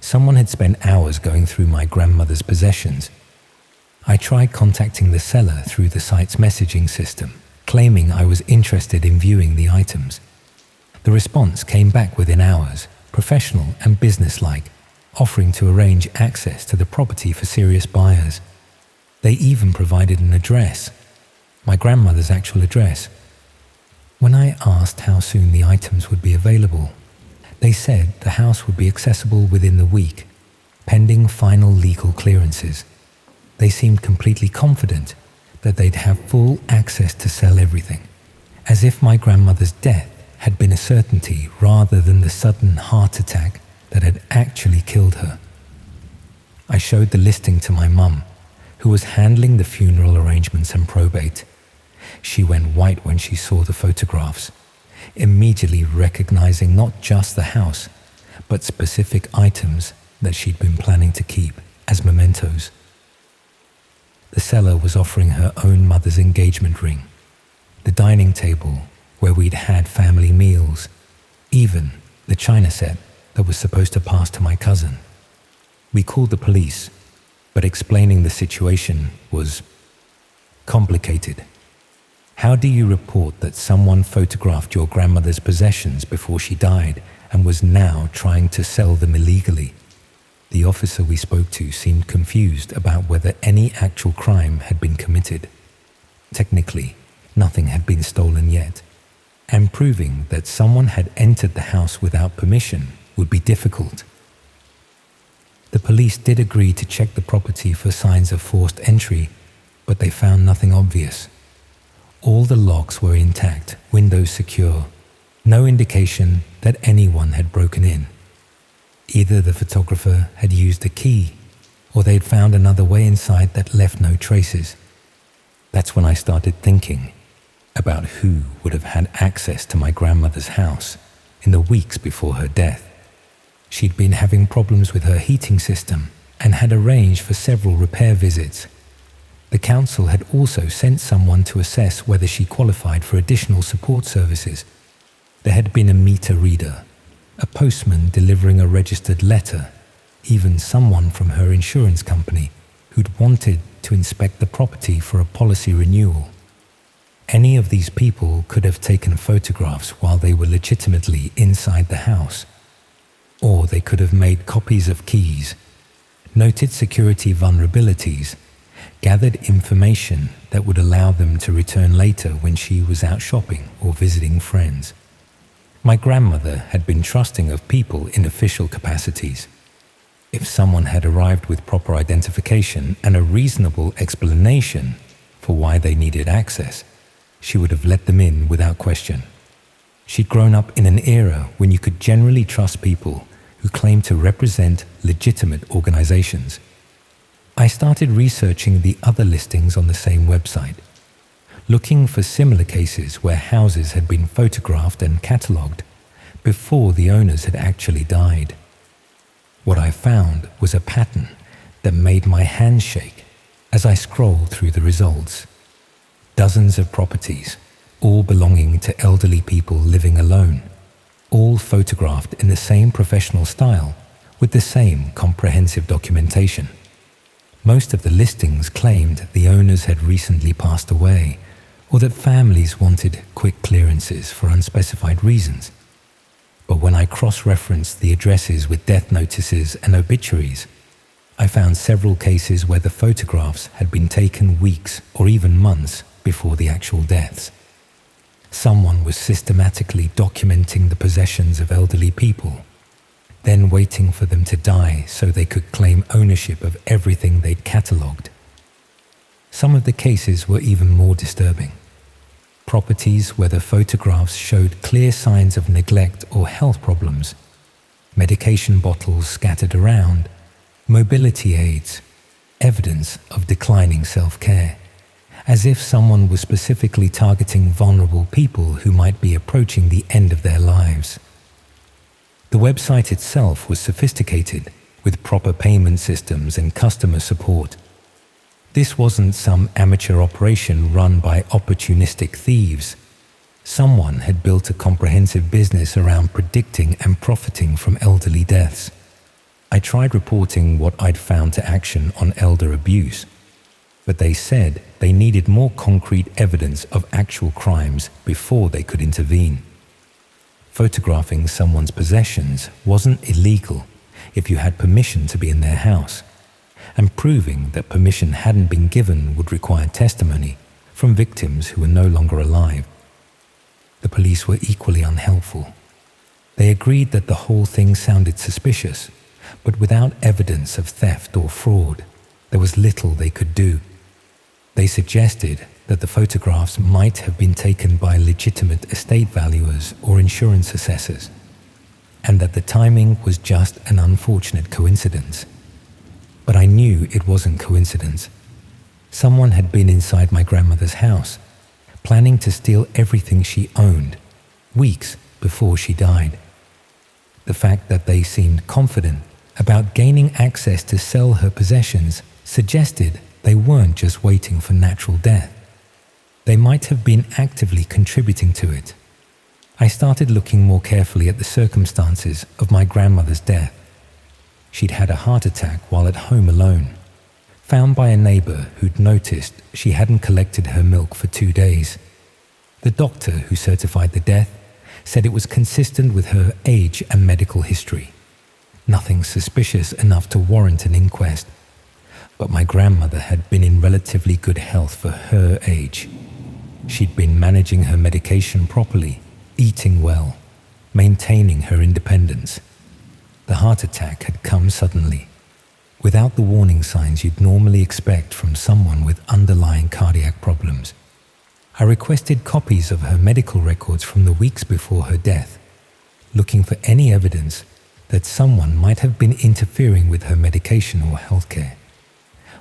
Someone had spent hours going through my grandmother's possessions. I tried contacting the seller through the site's messaging system, claiming I was interested in viewing the items. The response came back within hours, professional and businesslike, offering to arrange access to the property for serious buyers. They even provided an address, my grandmother's actual address. When I asked how soon the items would be available, they said the house would be accessible within the week, pending final legal clearances. They seemed completely confident that they'd have full access to sell everything, as if my grandmother's death had been a certainty rather than the sudden heart attack that had actually killed her. I showed the listing to my mum, who was handling the funeral arrangements and probate. She went white when she saw the photographs, immediately recognizing not just the house, but specific items that she'd been planning to keep as mementos. The seller was offering her own mother's engagement ring, the dining table where we'd had family meals, even the china set that was supposed to pass to my cousin. We called the police, but explaining the situation was complicated. How do you report that someone photographed your grandmother's possessions before she died and was now trying to sell them illegally? The officer we spoke to seemed confused about whether any actual crime had been committed. Technically, nothing had been stolen yet, and proving that someone had entered the house without permission would be difficult. The police did agree to check the property for signs of forced entry, but they found nothing obvious. All the locks were intact, windows secure, no indication that anyone had broken in. Either the photographer had used a key, or they'd found another way inside that left no traces. That's when I started thinking about who would have had access to my grandmother's house in the weeks before her death. She'd been having problems with her heating system and had arranged for several repair visits. The council had also sent someone to assess whether she qualified for additional support services. There had been a meter reader, a postman delivering a registered letter, even someone from her insurance company who'd wanted to inspect the property for a policy renewal. Any of these people could have taken photographs while they were legitimately inside the house. Or they could have made copies of keys, noted security vulnerabilities, gathered information that would allow them to return later when she was out shopping or visiting friends. My grandmother had been trusting of people in official capacities. If someone had arrived with proper identification and a reasonable explanation for why they needed access, she would have let them in without question. She'd grown up in an era when you could generally trust people who claimed to represent legitimate organizations. I started researching the other listings on the same website, looking for similar cases where houses had been photographed and catalogued before the owners had actually died. What I found was a pattern that made my hands shake as I scrolled through the results. Dozens of properties, all belonging to elderly people living alone, all photographed in the same professional style with the same comprehensive documentation. Most of the listings claimed the owners had recently passed away, or that families wanted quick clearances for unspecified reasons. But when I cross-referenced the addresses with death notices and obituaries, I found several cases where the photographs had been taken weeks or even months before the actual deaths. Someone was systematically documenting the possessions of elderly people, then waiting for them to die so they could claim ownership of everything they'd catalogued. Some of the cases were even more disturbing. Properties where the photographs showed clear signs of neglect or health problems, medication bottles scattered around, mobility aids, evidence of declining self-care, as if someone was specifically targeting vulnerable people who might be approaching the end of their lives. The website itself was sophisticated, with proper payment systems and customer support. This wasn't some amateur operation run by opportunistic thieves. Someone had built a comprehensive business around predicting and profiting from elderly deaths. I tried reporting what I'd found to action on elder abuse, but they said they needed more concrete evidence of actual crimes before they could intervene. Photographing someone's possessions wasn't illegal if you had permission to be in their house, and proving that permission hadn't been given would require testimony from victims who were no longer alive. The police were equally unhelpful. They agreed that the whole thing sounded suspicious, but without evidence of theft or fraud, there was little they could do. They suggested that the photographs might have been taken by legitimate estate valuers or insurance assessors, and that the timing was just an unfortunate coincidence. But I knew it wasn't coincidence. Someone had been inside my grandmother's house, planning to steal everything she owned, weeks before she died. The fact that they seemed confident about gaining access to sell her possessions suggested they weren't just waiting for natural death. They might have been actively contributing to it. I started looking more carefully at the circumstances of my grandmother's death. She'd had a heart attack while at home alone, found by a neighbor who'd noticed she hadn't collected her milk for 2 days. The doctor who certified the death said it was consistent with her age and medical history. Nothing suspicious enough to warrant an inquest. But my grandmother had been in relatively good health for her age. She'd been managing her medication properly, eating well, maintaining her independence. The heart attack had come suddenly, without the warning signs you'd normally expect from someone with underlying cardiac problems. I requested copies of her medical records from the weeks before her death, looking for any evidence that someone might have been interfering with her medication or healthcare.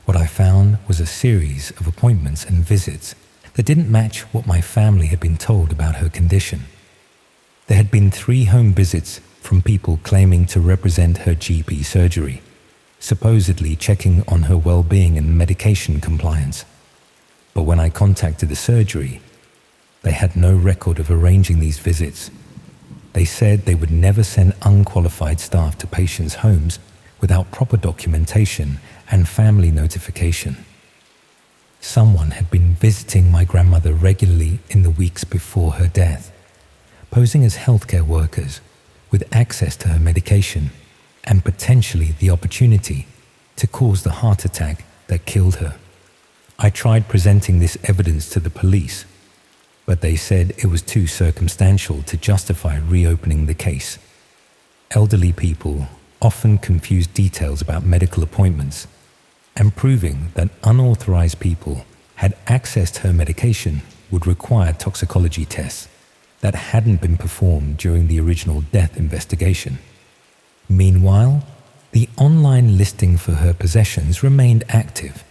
What I found was a series of appointments and visits that didn't match what my family had been told about her condition. There had been 3 home visits from people claiming to represent her GP surgery, supposedly checking on her well-being and medication compliance. But when I contacted the surgery, they had no record of arranging these visits. They said they would never send unqualified staff to patients' homes without proper documentation and family notification. Someone had been visiting my grandmother regularly in the weeks before her death, posing as healthcare workers with access to her medication and potentially the opportunity to cause the heart attack that killed her. I tried presenting this evidence to the police, but they said it was too circumstantial to justify reopening the case. Elderly people often confuse details about medical appointments, and proving that unauthorized people had accessed her medication would require toxicology tests that hadn't been performed during the original death investigation. Meanwhile, the online listing for her possessions remained active.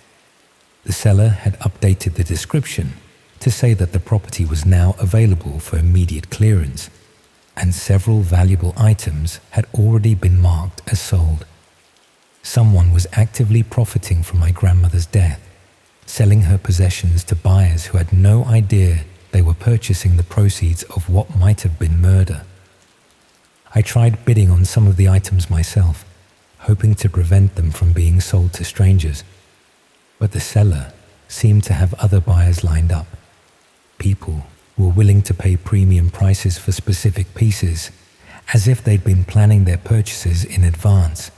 The seller had updated the description to say that the property was now available for immediate clearance, and several valuable items had already been marked as sold. Someone was actively profiting from my grandmother's death, selling her possessions to buyers who had no idea they were purchasing the proceeds of what might have been murder. I tried bidding on some of the items myself, hoping to prevent them from being sold to strangers. But the seller seemed to have other buyers lined up. People were willing to pay premium prices for specific pieces, as if they'd been planning their purchases in advance.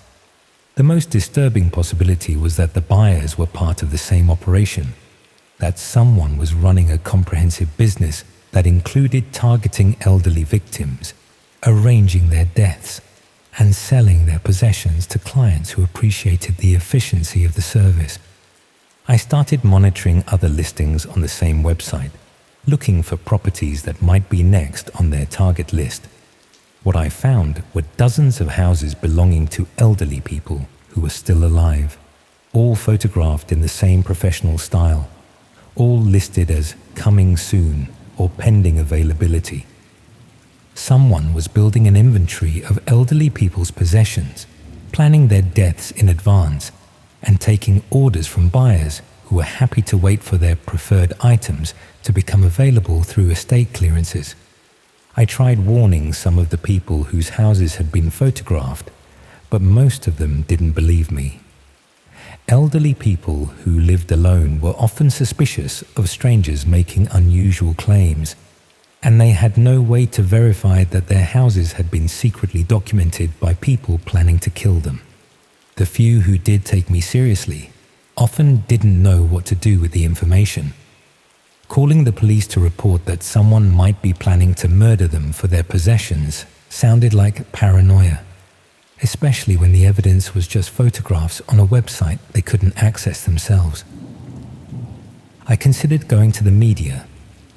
The most disturbing possibility was that the buyers were part of the same operation, that someone was running a comprehensive business that included targeting elderly victims, arranging their deaths, and selling their possessions to clients who appreciated the efficiency of the service. I started monitoring other listings on the same website, looking for properties that might be next on their target list. What I found were dozens of houses belonging to elderly people who were still alive, all photographed in the same professional style, all listed as coming soon or pending availability. Someone was building an inventory of elderly people's possessions, planning their deaths in advance, and taking orders from buyers who were happy to wait for their preferred items to become available through estate clearances. I tried warning some of the people whose houses had been photographed, but most of them didn't believe me. Elderly people who lived alone were often suspicious of strangers making unusual claims, and they had no way to verify that their houses had been secretly documented by people planning to kill them. The few who did take me seriously often didn't know what to do with the information. Calling the police to report that someone might be planning to murder them for their possessions sounded like paranoia, especially when the evidence was just photographs on a website they couldn't access themselves. I considered going to the media,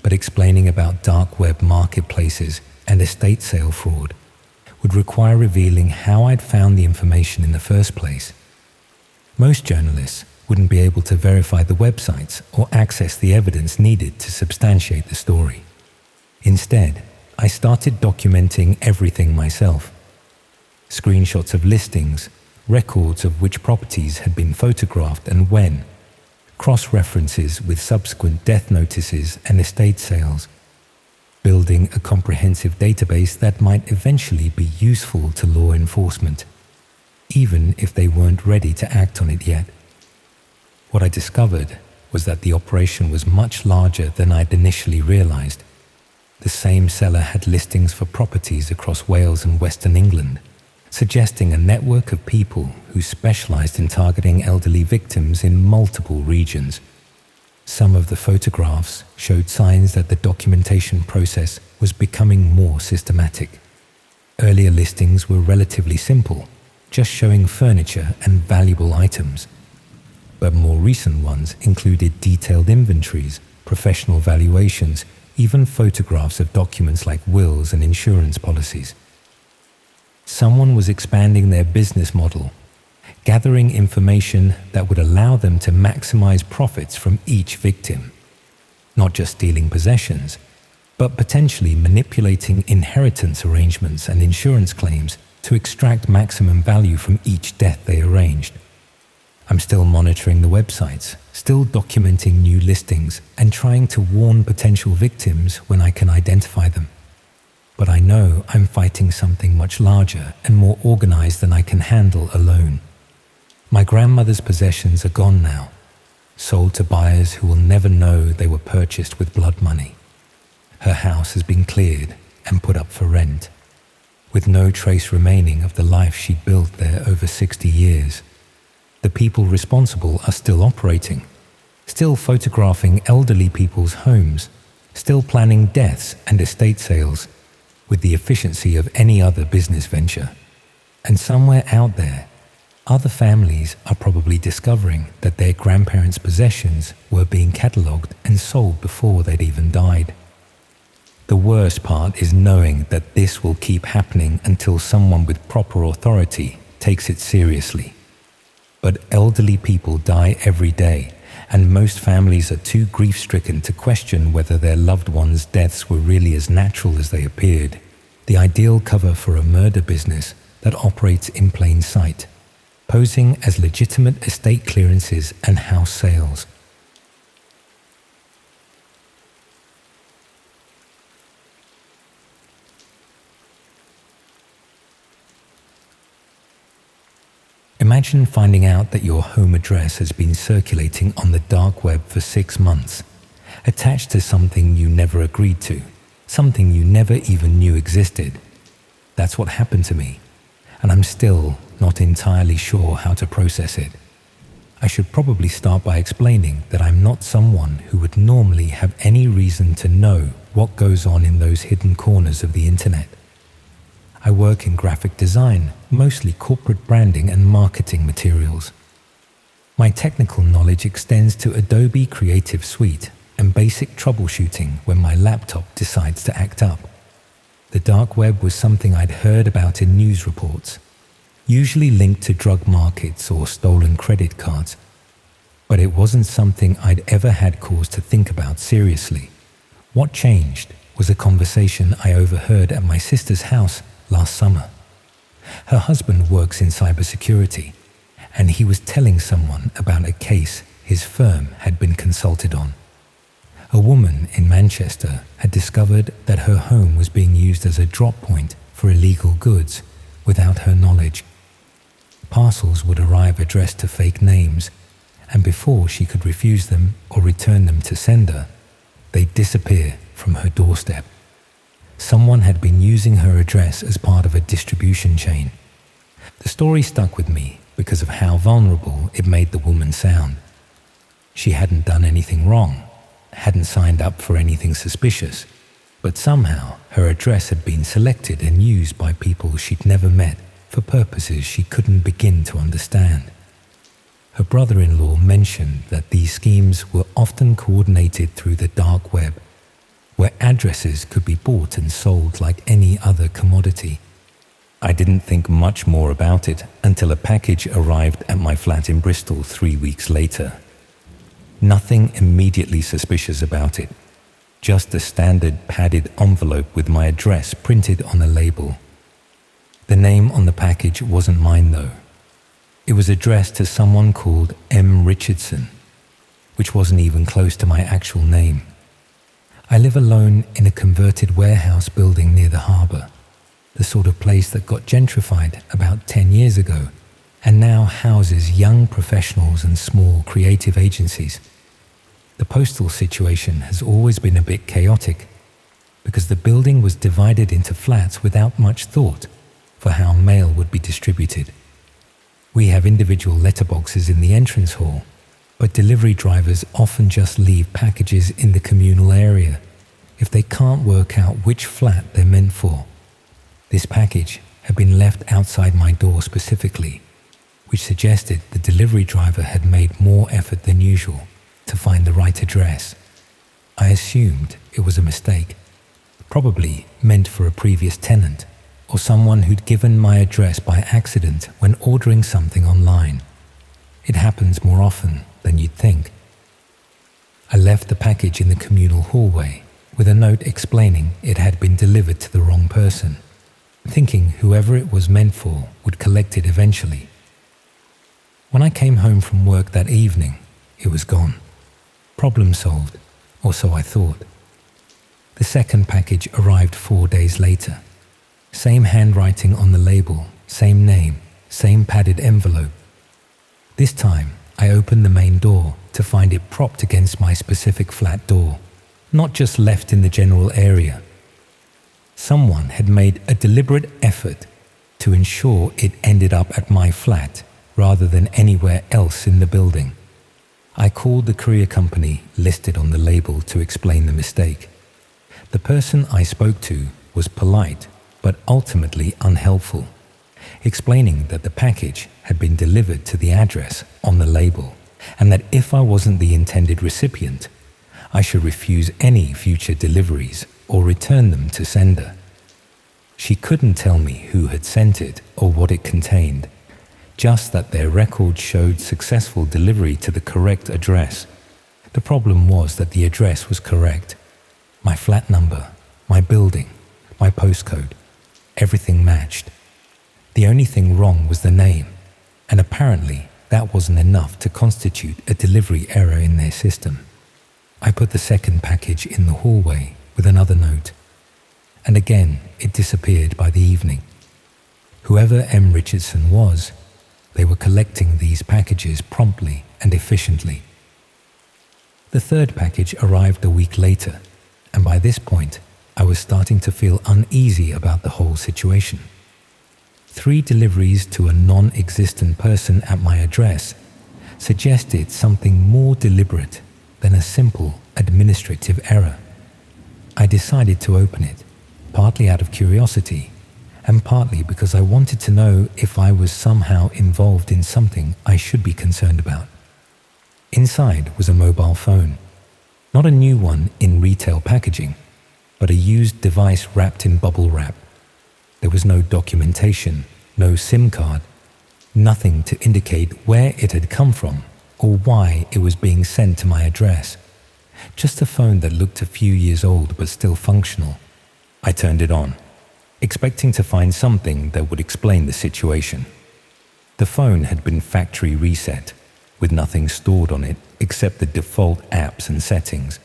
but explaining about dark web marketplaces and estate sale fraud would require revealing how I'd found the information in the first place. Most journalists wouldn't be able to verify the websites or access the evidence needed to substantiate the story. Instead, I started documenting everything myself. Screenshots of listings, records of which properties had been photographed and when, cross-references with subsequent death notices and estate sales, building a comprehensive database that might eventually be useful to law enforcement, even if they weren't ready to act on it yet. What I discovered was that the operation was much larger than I'd initially realized. The same seller had listings for properties across Wales and Western England, suggesting a network of people who specialized in targeting elderly victims in multiple regions. Some of the photographs showed signs that the documentation process was becoming more systematic. Earlier listings were relatively simple, just showing furniture and valuable items. But more recent ones included detailed inventories, professional valuations, even photographs of documents like wills and insurance policies. Someone was expanding their business model, gathering information that would allow them to maximize profits from each victim, not just stealing possessions, but potentially manipulating inheritance arrangements and insurance claims to extract maximum value from each death they arranged. I'm still monitoring the websites, still documenting new listings, and trying to warn potential victims when I can identify them. But I know I'm fighting something much larger and more organized than I can handle alone. My grandmother's possessions are gone now, sold to buyers who will never know they were purchased with blood money. Her house has been cleared and put up for rent, with no trace remaining of the life she'd built there over 60 years. The people responsible are still operating, still photographing elderly people's homes, still planning deaths and estate sales with the efficiency of any other business venture. And somewhere out there, other families are probably discovering that their grandparents' possessions were being catalogued and sold before they'd even died. The worst part is knowing that this will keep happening until someone with proper authority takes it seriously. But elderly people die every day, and most families are too grief-stricken to question whether their loved ones' deaths were really as natural as they appeared. The ideal cover for a murder business that operates in plain sight, posing as legitimate estate clearances and house sales. Imagine finding out that your home address has been circulating on the dark web for 6 months, attached to something you never agreed to, something you never even knew existed. That's what happened to me, and I'm still not entirely sure how to process it. I should probably start by explaining that I'm not someone who would normally have any reason to know what goes on in those hidden corners of the internet. I work in graphic design, mostly corporate branding and marketing materials. My technical knowledge extends to Adobe Creative Suite and basic troubleshooting when my laptop decides to act up. The dark web was something I'd heard about in news reports, usually linked to drug markets or stolen credit cards. But it wasn't something I'd ever had cause to think about seriously. What changed was a conversation I overheard at my sister's house last summer. Her husband works in cybersecurity, and he was telling someone about a case his firm had been consulted on. A woman in Manchester had discovered that her home was being used as a drop point for illegal goods without her knowledge. Parcels would arrive addressed to fake names, and before she could refuse them or return them to sender, they'd disappear from her doorstep. Someone had been using her address as part of a distribution chain. The story stuck with me because of how vulnerable it made the woman sound. She hadn't done anything wrong, hadn't signed up for anything suspicious, but somehow her address had been selected and used by people she'd never met for purposes she couldn't begin to understand. Her brother-in-law mentioned that these schemes were often coordinated through the dark web, where addresses could be bought and sold like any other commodity. I didn't think much more about it until a package arrived at my flat in Bristol 3 weeks later. Nothing immediately suspicious about it, just a standard padded envelope with my address printed on a label. The name on the package wasn't mine though. It was addressed to someone called M. Richardson, which wasn't even close to my actual name. I live alone in a converted warehouse building near the harbour, the sort of place that got gentrified about 10 years ago and now houses young professionals and small creative agencies. The postal situation has always been a bit chaotic because the building was divided into flats without much thought for how mail would be distributed. We have individual letterboxes in the entrance hall, but delivery drivers often just leave packages in the communal area if they can't work out which flat they're meant for. This package had been left outside my door specifically, which suggested the delivery driver had made more effort than usual to find the right address. I assumed it was a mistake, probably meant for a previous tenant or someone who'd given my address by accident when ordering something online. It happens more often than you'd think. I left the package in the communal hallway with a note explaining it had been delivered to the wrong person, thinking whoever it was meant for would collect it eventually. When I came home from work that evening, it was gone. Problem solved, or so I thought. The second package arrived 4 days later. Same handwriting on the label, same name, same padded envelope. This time, I opened the main door to find it propped against my specific flat door, not just left in the general area. Someone had made a deliberate effort to ensure it ended up at my flat rather than anywhere else in the building. I called the courier company listed on the label to explain the mistake. The person I spoke to was polite but ultimately unhelpful, explaining that the package had been delivered to the address on the label and that if I wasn't the intended recipient, I should refuse any future deliveries or return them to sender. She couldn't tell me who had sent it or what it contained, just that their record showed successful delivery to the correct address. The problem was that the address was correct. My flat number, my building, my postcode, everything matched. The only thing wrong was the name, and apparently that wasn't enough to constitute a delivery error in their system. I put the second package in the hallway with another note, and again it disappeared by the evening. Whoever M. Richardson was, they were collecting these packages promptly and efficiently. The third package arrived a week later, and by this point, I was starting to feel uneasy about the whole situation. 3 deliveries to a non-existent person at my address suggested something more deliberate than a simple administrative error. I decided to open it, partly out of curiosity, and partly because I wanted to know if I was somehow involved in something I should be concerned about. Inside was a mobile phone, not a new one in retail packaging, but a used device wrapped in bubble wrap. There was no documentation, no SIM card, nothing to indicate where it had come from or why it was being sent to my address. Just a phone that looked a few years old but still functional. I turned it on, expecting to find something that would explain the situation. The phone had been factory reset, with nothing stored on it except the default apps and settings.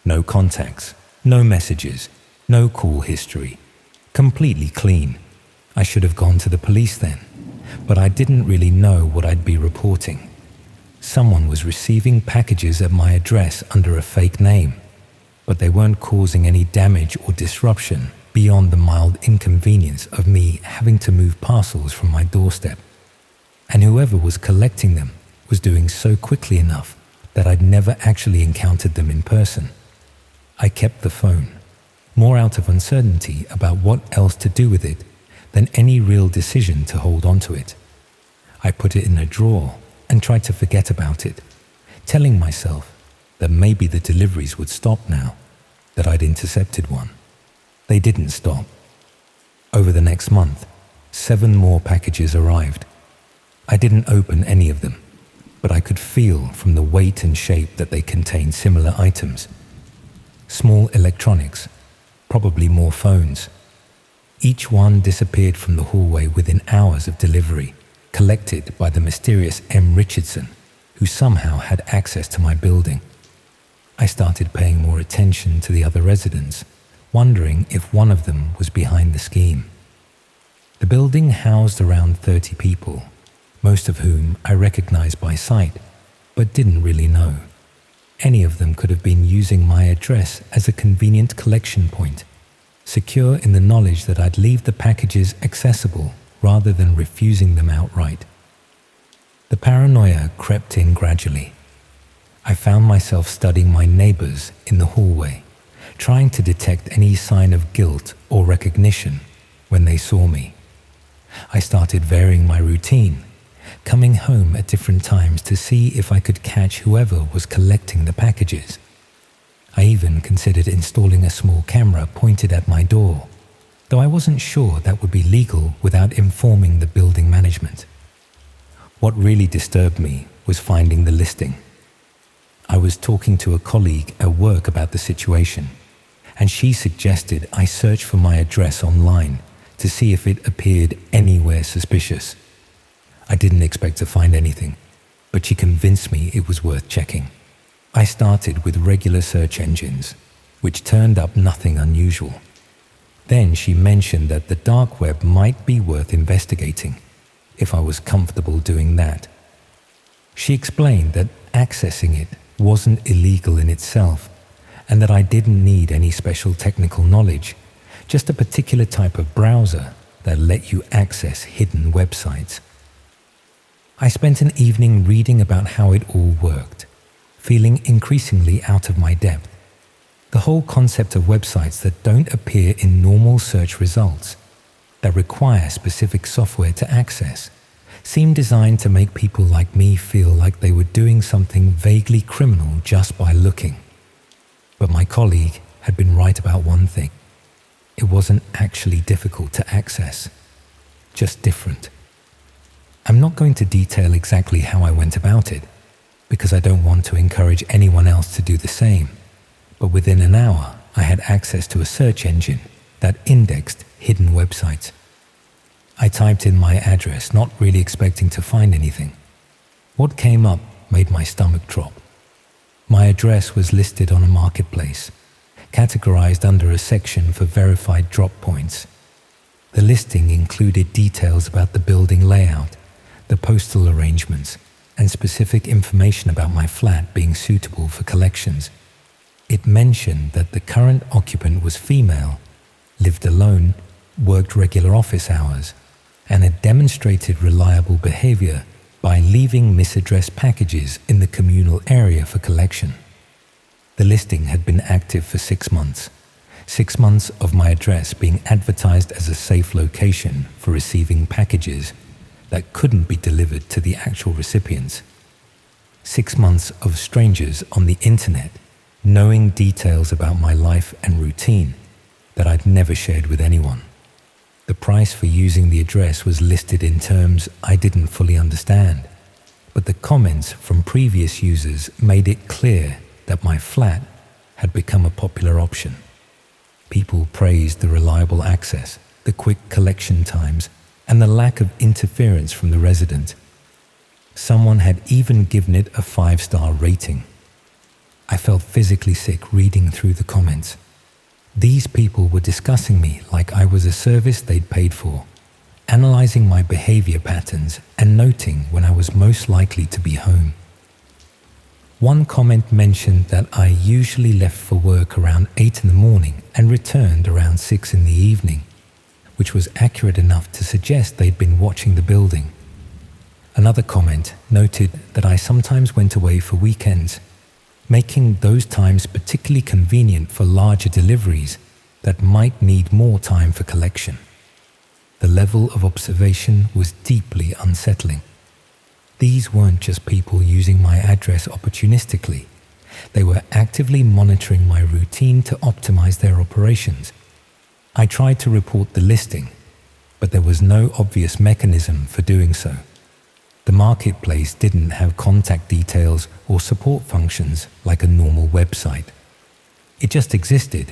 No contacts, no messages, no call history. Completely clean. I should have gone to the police then, but I didn't really know what I'd be reporting. Someone was receiving packages at my address under a fake name, but they weren't causing any damage or disruption beyond the mild inconvenience of me having to move parcels from my doorstep. And whoever was collecting them was doing so quickly enough that I'd never actually encountered them in person. I kept the phone, more out of uncertainty about what else to do with it than any real decision to hold on to it. I put it in a drawer and tried to forget about it, telling myself that maybe the deliveries would stop now, that I'd intercepted one. They didn't stop. Over the next month, 7 more packages arrived. I didn't open any of them, but I could feel from the weight and shape that they contained similar items. Small electronics, probably more phones. Each one disappeared from the hallway within hours of delivery, collected by the mysterious M. Richardson, who somehow had access to my building. I started paying more attention to the other residents, wondering if one of them was behind the scheme. The building housed around 30 people, most of whom I recognized by sight, but didn't really know. Any of them could have been using my address as a convenient collection point, secure in the knowledge that I'd leave the packages accessible rather than refusing them outright. The paranoia crept in gradually. I found myself studying my neighbors in the hallway, trying to detect any sign of guilt or recognition when they saw me. I started varying my routine, coming home at different times to see if I could catch whoever was collecting the packages. I even considered installing a small camera pointed at my door, though I wasn't sure that would be legal without informing the building management. What really disturbed me was finding the listing. I was talking to a colleague at work about the situation, and she suggested I search for my address online to see if it appeared anywhere suspicious. I didn't expect to find anything, but she convinced me it was worth checking. I started with regular search engines, which turned up nothing unusual. Then she mentioned that the dark web might be worth investigating, if I was comfortable doing that. She explained that accessing it wasn't illegal in itself, and that I didn't need any special technical knowledge, just a particular type of browser that let you access hidden websites. I spent an evening reading about how it all worked, feeling increasingly out of my depth. The whole concept of websites that don't appear in normal search results, that require specific software to access, seemed designed to make people like me feel like they were doing something vaguely criminal just by looking. But my colleague had been right about one thing. It wasn't actually difficult to access, just different. I'm not going to detail exactly how I went about it, because I don't want to encourage anyone else to do the same. But within an hour, I had access to a search engine that indexed hidden websites. I typed in my address, not really expecting to find anything. What came up made my stomach drop. My address was listed on a marketplace, categorized under a section for verified drop points. The listing included details about the building layout, the postal arrangements, and specific information about my flat being suitable for collections. It mentioned that the current occupant was female, lived alone, worked regular office hours, and had demonstrated reliable behavior by leaving misaddressed packages in the communal area for collection. The listing had been active for 6 months, 6 months of my address being advertised as a safe location for receiving packages that couldn't be delivered to the actual recipients. 6 months of strangers on the internet knowing details about my life and routine that I'd never shared with anyone. The price for using the address was listed in terms I didn't fully understand, but the comments from previous users made it clear that my flat had become a popular option. People praised the reliable access, the quick collection times, and the lack of interference from the resident. Someone had even given it a 5-star rating. I felt physically sick reading through the comments. These people were discussing me like I was a service they'd paid for, analyzing my behavior patterns and noting when I was most likely to be home. One comment mentioned that I usually left for work around 8 in the morning and returned around 6 in the evening, which was accurate enough to suggest they'd been watching the building. Another comment noted that I sometimes went away for weekends, making those times particularly convenient for larger deliveries that might need more time for collection. The level of observation was deeply unsettling. These weren't just people using my address opportunistically. They were actively monitoring my routine to optimize their operations. I tried to report the listing, but there was no obvious mechanism for doing so. The marketplace didn't have contact details or support functions like a normal website. It just existed,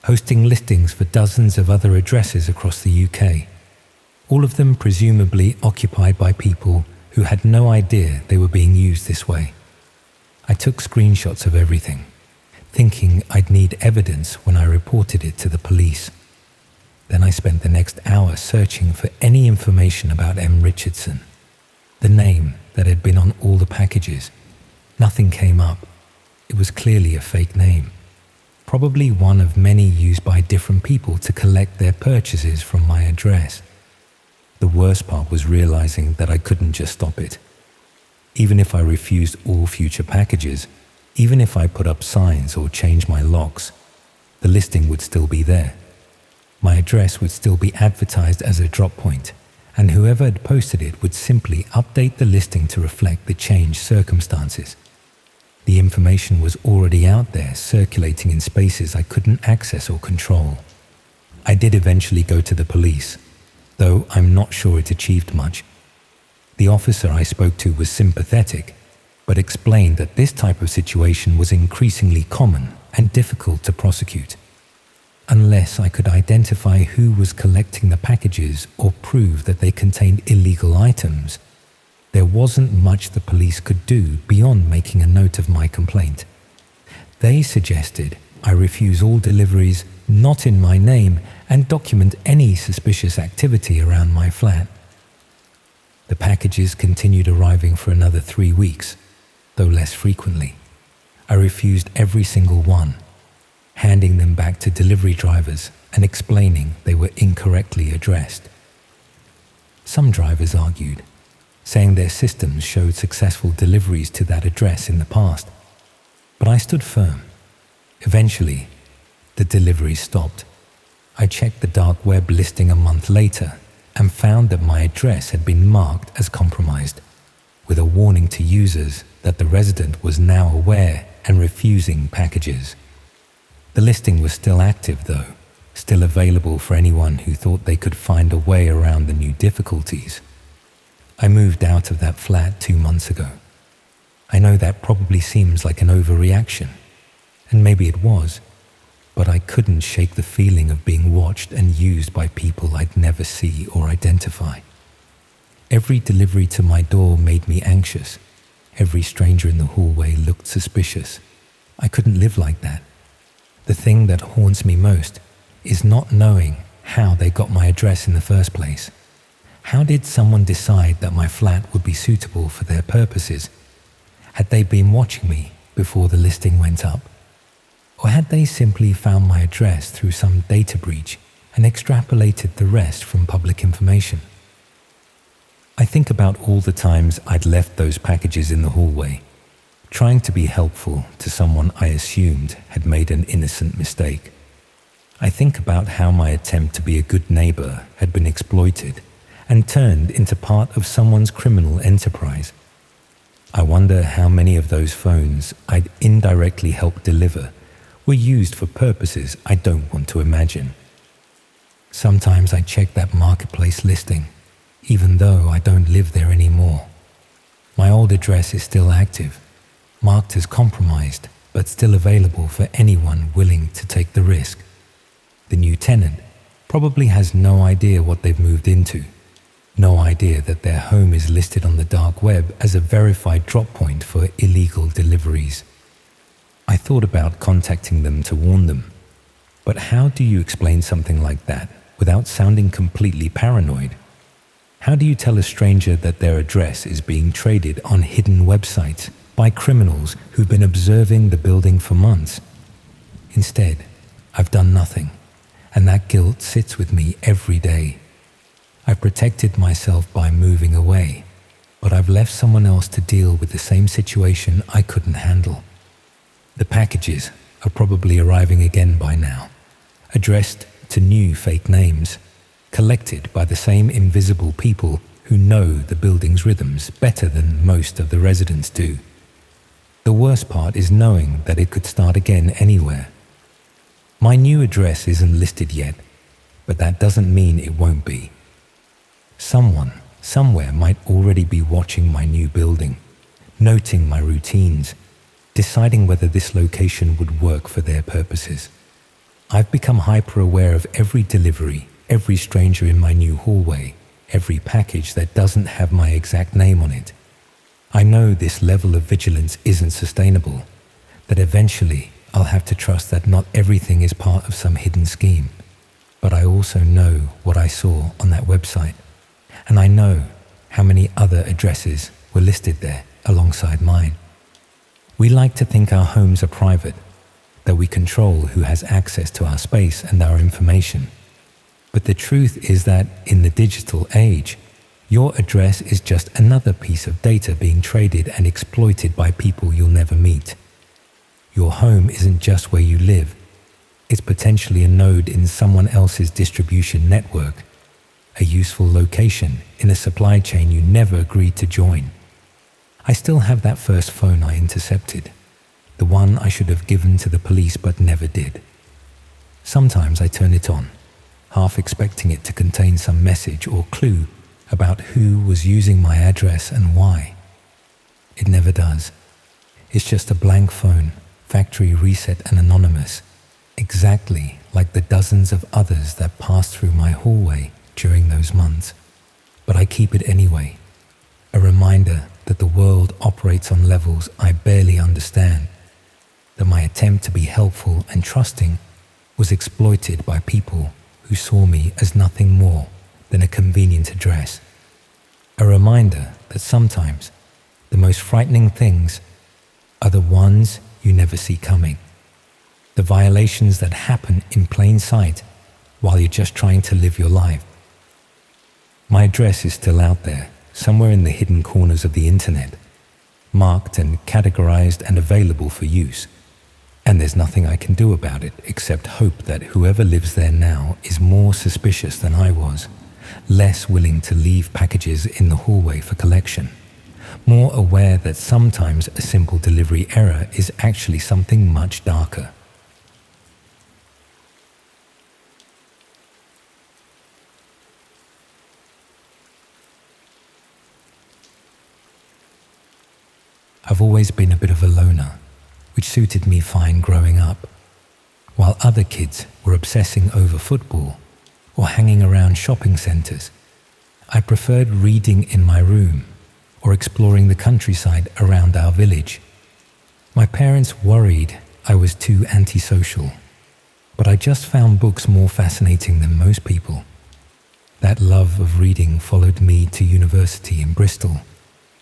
hosting listings for dozens of other addresses across the UK, all of them presumably occupied by people who had no idea they were being used this way. I took screenshots of everything, thinking I'd need evidence when I reported it to the police. Then I spent the next hour searching for any information about M. Richardson, the name that had been on all the packages. Nothing came up. It was clearly a fake name, probably one of many used by different people to collect their purchases from my address. The worst part was realizing that I couldn't just stop it. Even if I refused all future packages, even if I put up signs or changed my locks, the listing would still be there. My address would still be advertised as a drop point, and whoever had posted it would simply update the listing to reflect the changed circumstances. The information was already out there, circulating in spaces I couldn't access or control. I did eventually go to the police, though I'm not sure it achieved much. The officer I spoke to was sympathetic, but explained that this type of situation was increasingly common and difficult to prosecute. Unless I could identify who was collecting the packages or prove that they contained illegal items, there wasn't much the police could do beyond making a note of my complaint. They suggested I refuse all deliveries not in my name and document any suspicious activity around my flat. The packages continued arriving for another 3 weeks, though less frequently. I refused every single one, handing them back to delivery drivers and explaining they were incorrectly addressed. Some drivers argued, saying their systems showed successful deliveries to that address in the past, but I stood firm. Eventually, the deliveries stopped. I checked the dark web listing a month later and found that my address had been marked as compromised, with a warning to users that the resident was now aware and refusing packages. The listing was still active though, still available for anyone who thought they could find a way around the new difficulties. I moved out of that flat 2 months ago. I know that probably seems like an overreaction, and maybe it was, but I couldn't shake the feeling of being watched and used by people I'd never see or identify. Every delivery to my door made me anxious. Every stranger in the hallway looked suspicious. I couldn't live like that. The thing that haunts me most is not knowing how they got my address in the first place. How did someone decide that my flat would be suitable for their purposes? Had they been watching me before the listing went up? Or had they simply found my address through some data breach and extrapolated the rest from public information? I think about all the times I'd left those packages in the hallway, trying to be helpful to someone I assumed had made an innocent mistake. I think about how my attempt to be a good neighbor had been exploited and turned into part of someone's criminal enterprise. I wonder how many of those phones I'd indirectly helped deliver were used for purposes I don't want to imagine. Sometimes I check that marketplace listing, even though I don't live there anymore. My old address is still active, marked as compromised, but still available for anyone willing to take the risk. The new tenant probably has no idea what they've moved into, no idea that their home is listed on the dark web as a verified drop point for illegal deliveries. I thought about contacting them to warn them, but how do you explain something like that without sounding completely paranoid? How do you tell a stranger that their address is being traded on hidden websites by criminals who've been observing the building for months? Instead, I've done nothing, and that guilt sits with me every day. I've protected myself by moving away, but I've left someone else to deal with the same situation I couldn't handle. The packages are probably arriving again by now, addressed to new fake names, collected by the same invisible people who know the building's rhythms better than most of the residents do. The worst part is knowing that it could start again anywhere. My new address isn't listed yet, but that doesn't mean it won't be. Someone, somewhere might already be watching my new building, noting my routines, deciding whether this location would work for their purposes. I've become hyper-aware of every delivery, every stranger in my new hallway, every package that doesn't have my exact name on it. I know this level of vigilance isn't sustainable, that eventually I'll have to trust that not everything is part of some hidden scheme. But I also know what I saw on that website, and I know how many other addresses were listed there alongside mine. We like to think our homes are private, that we control who has access to our space and our information. But the truth is that in the digital age, your address is just another piece of data being traded and exploited by people you'll never meet. Your home isn't just where you live. It's potentially a node in someone else's distribution network, a useful location in a supply chain you never agreed to join. I still have that first phone I intercepted, the one I should have given to the police but never did. Sometimes I turn it on, half expecting it to contain some message or clue about who was using my address and why. It never does. It's just a blank phone, factory reset and anonymous, exactly like the dozens of others that passed through my hallway during those months. But I keep it anyway, a reminder that the world operates on levels I barely understand, that my attempt to be helpful and trusting was exploited by people who saw me as nothing more than a convenient address. A reminder that sometimes the most frightening things are the ones you never see coming. The violations that happen in plain sight while you're just trying to live your life. My address is still out there, somewhere in the hidden corners of the internet, marked and categorized and available for use. And there's nothing I can do about it except hope that whoever lives there now is more suspicious than I was, less willing to leave packages in the hallway for collection, more aware that sometimes a simple delivery error is actually something much darker. I've always been a bit of a loner, which suited me fine growing up. While other kids were obsessing over football or hanging around shopping centres, I preferred reading in my room or exploring the countryside around our village. My parents worried I was too antisocial, but I just found books more fascinating than most people. That love of reading followed me to university in Bristol,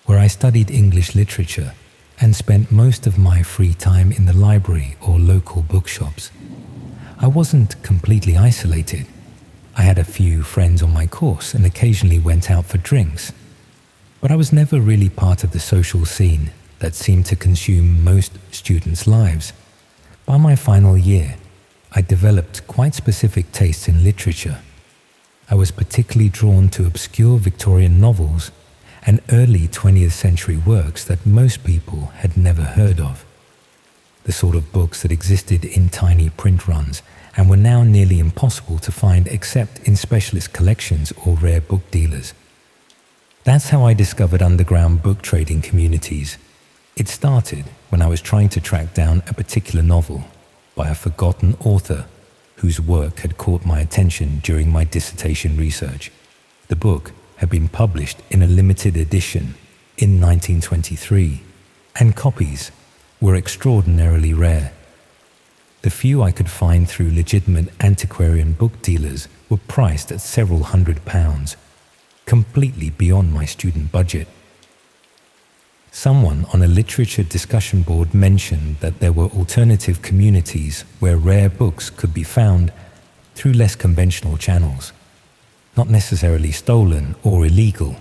where I studied English literature and spent most of my free time in the library or local bookshops. I wasn't completely isolated. I had a few friends on my course and occasionally went out for drinks, but I was never really part of the social scene that seemed to consume most students' lives. By my final year, I developed quite specific tastes in literature. I was particularly drawn to obscure Victorian novels and early 20th century works that most people had never heard of. The sort of books that existed in tiny print runs and were now nearly impossible to find except in specialist collections or rare book dealers. That's how I discovered underground book trading communities. It started when I was trying to track down a particular novel by a forgotten author whose work had caught my attention during my dissertation research. The book had been published in a limited edition in 1923, and copies were extraordinarily rare. The few I could find through legitimate antiquarian book dealers were priced at several £100s, completely beyond my student budget. Someone on a literature discussion board mentioned that there were alternative communities where rare books could be found through less conventional channels. Not necessarily stolen or illegal,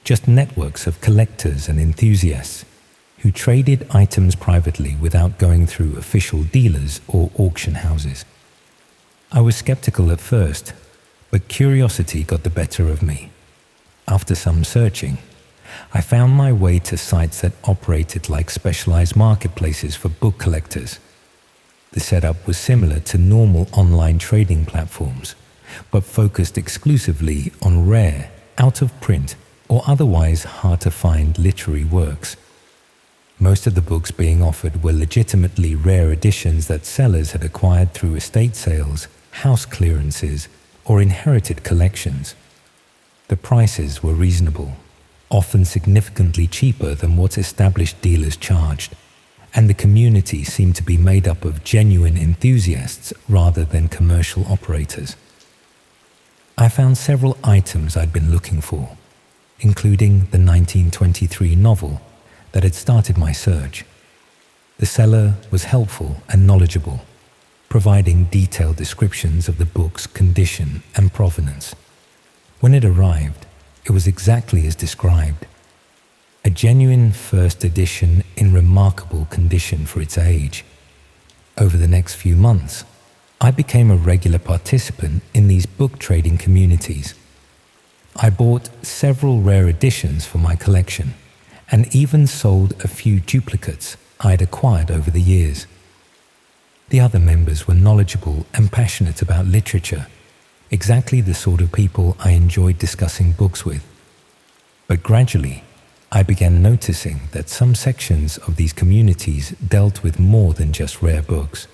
just networks of collectors and enthusiasts who traded items privately without going through official dealers or auction houses. I was skeptical at first, but curiosity got the better of me. After some searching, I found my way to sites that operated like specialized marketplaces for book collectors. The setup was similar to normal online trading platforms, but focused exclusively on rare, out-of-print, or otherwise hard-to-find literary works. Most of the books being offered were legitimately rare editions that sellers had acquired through estate sales, house clearances, or inherited collections. The prices were reasonable, often significantly cheaper than what established dealers charged, and the community seemed to be made up of genuine enthusiasts rather than commercial operators. I found several items I'd been looking for, including the 1923 novel that had started my search. The seller was helpful and knowledgeable, providing detailed descriptions of the book's condition and provenance. When it arrived, it was exactly as described. A genuine first edition in remarkable condition for its age. Over the next few months, I became a regular participant in these book trading communities. I bought several rare editions for my collection and even sold a few duplicates I'd acquired over the years. The other members were knowledgeable and passionate about literature, exactly the sort of people I enjoyed discussing books with. But gradually, I began noticing that some sections of these communities dealt with more than just rare books.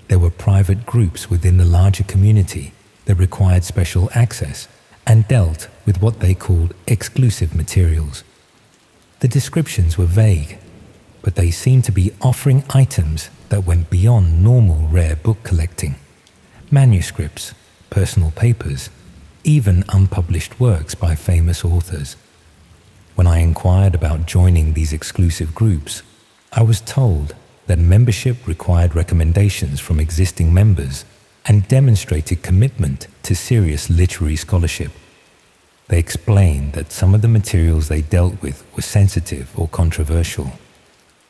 There were private groups within the larger community that required special access and dealt with what they called exclusive materials. The descriptions were vague, but they seemed to be offering items that went beyond normal rare book collecting. Manuscripts, personal papers, even unpublished works by famous authors. When I inquired about joining these exclusive groups, I was told that membership required recommendations from existing members and demonstrated commitment to serious literary scholarship. They explained that some of the materials they dealt with were sensitive or controversial,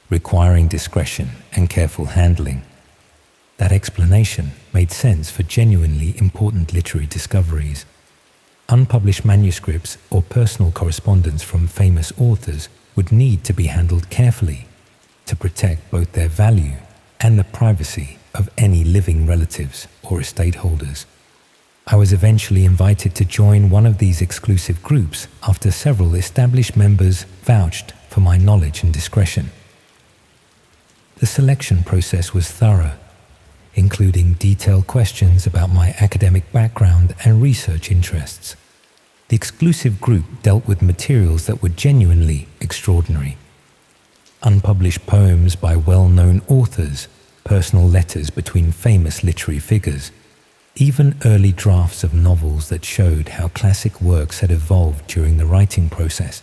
requiring discretion and careful handling. That explanation made sense for genuinely important literary discoveries. Unpublished manuscripts or personal correspondence from famous authors would need to be handled carefully to protect both their value and the privacy of any living relatives or estate holders. I was eventually invited to join one of these exclusive groups after several established members vouched for my knowledge and discretion. The selection process was thorough, including detailed questions about my academic background and research interests. The exclusive group dealt with materials that were genuinely extraordinary. Unpublished poems by well-known authors, personal letters between famous literary figures, even early drafts of novels that showed how classic works had evolved during the writing process.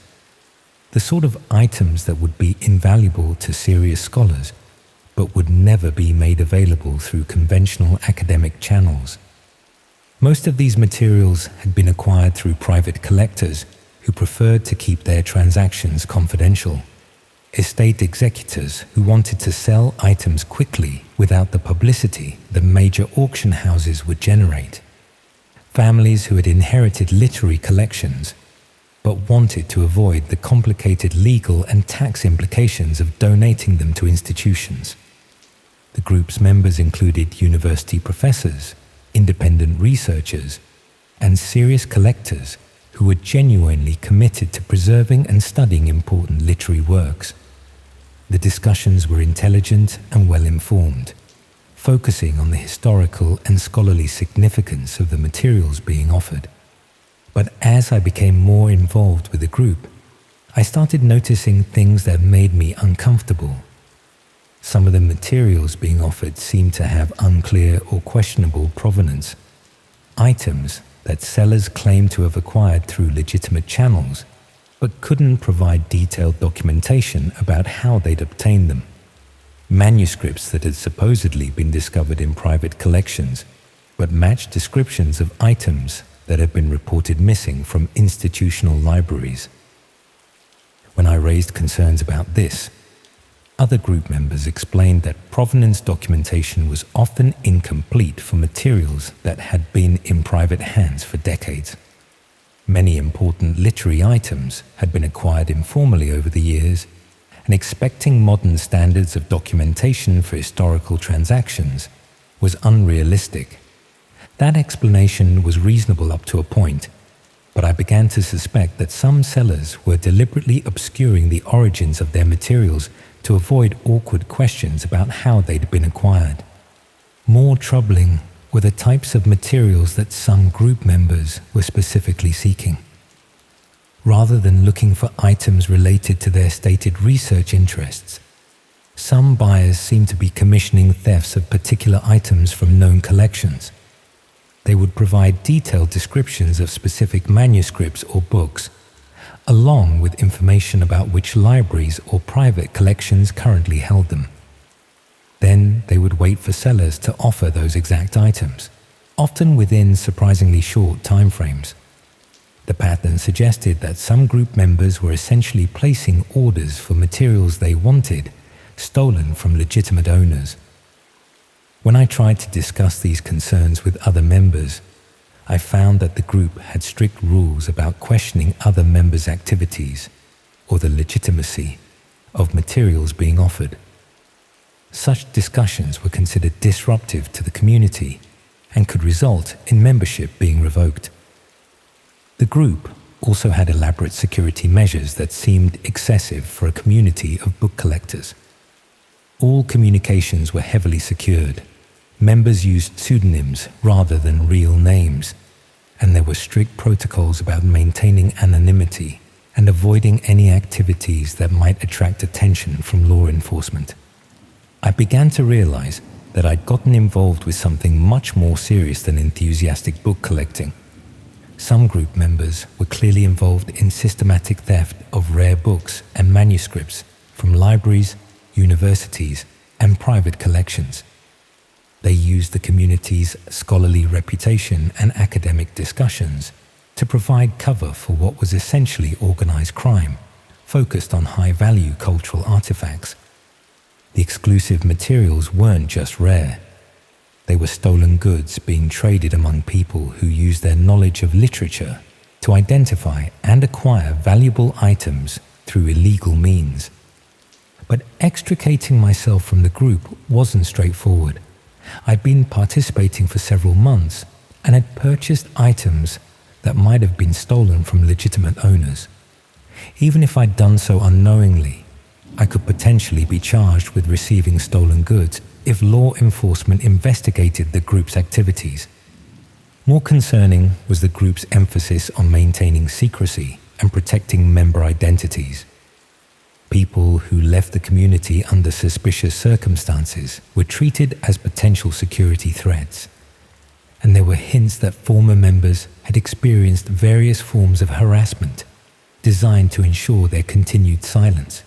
The sort of items that would be invaluable to serious scholars, but would never be made available through conventional academic channels. Most of these materials had been acquired through private collectors who preferred to keep their transactions confidential. Estate executors who wanted to sell items quickly without the publicity that major auction houses would generate. Families who had inherited literary collections but wanted to avoid the complicated legal and tax implications of donating them to institutions. The group's members included university professors, independent researchers, and serious collectors who were genuinely committed to preserving and studying important literary works. The discussions were intelligent and well-informed, focusing on the historical and scholarly significance of the materials being offered. But as I became more involved with the group, I started noticing things that made me uncomfortable. Some of the materials being offered seemed to have unclear or questionable provenance. Items that sellers claimed to have acquired through legitimate channels, but couldn't provide detailed documentation about how they'd obtained them. Manuscripts that had supposedly been discovered in private collections, but matched descriptions of items that had been reported missing from institutional libraries. When I raised concerns about this, other group members explained that provenance documentation was often incomplete for materials that had been in private hands for decades. Many important literary items had been acquired informally over the years, and expecting modern standards of documentation for historical transactions was unrealistic. That explanation was reasonable up to a point, but I began to suspect that some sellers were deliberately obscuring the origins of their materials to avoid awkward questions about how they'd been acquired. More troubling were the types of materials that some group members were specifically seeking. Rather than looking for items related to their stated research interests, some buyers seemed to be commissioning thefts of particular items from known collections. They would provide detailed descriptions of specific manuscripts or books, along with information about which libraries or private collections currently held them. Then they would wait for sellers to offer those exact items, often within surprisingly short timeframes. The pattern suggested that some group members were essentially placing orders for materials they wanted, stolen from legitimate owners. When I tried to discuss these concerns with other members, I found that the group had strict rules about questioning other members' activities or the legitimacy of materials being offered. Such discussions were considered disruptive to the community and could result in membership being revoked. The group also had elaborate security measures that seemed excessive for a community of book collectors. All communications were heavily secured. Members used pseudonyms rather than real names, and there were strict protocols about maintaining anonymity and avoiding any activities that might attract attention from law enforcement. I began to realize that I'd gotten involved with something much more serious than enthusiastic book collecting. Some group members were clearly involved in systematic theft of rare books and manuscripts from libraries, universities, and private collections. They used the community's scholarly reputation and academic discussions to provide cover for what was essentially organized crime, focused on high-value cultural artifacts. The exclusive materials weren't just rare. They were stolen goods being traded among people who used their knowledge of literature to identify and acquire valuable items through illegal means. But extricating myself from the group wasn't straightforward. I'd been participating for several months and had purchased items that might have been stolen from legitimate owners. Even if I'd done so unknowingly, I could potentially be charged with receiving stolen goods if law enforcement investigated the group's activities. More concerning was the group's emphasis on maintaining secrecy and protecting member identities. People who left the community under suspicious circumstances were treated as potential security threats, and there were hints that former members had experienced various forms of harassment designed to ensure their continued silence.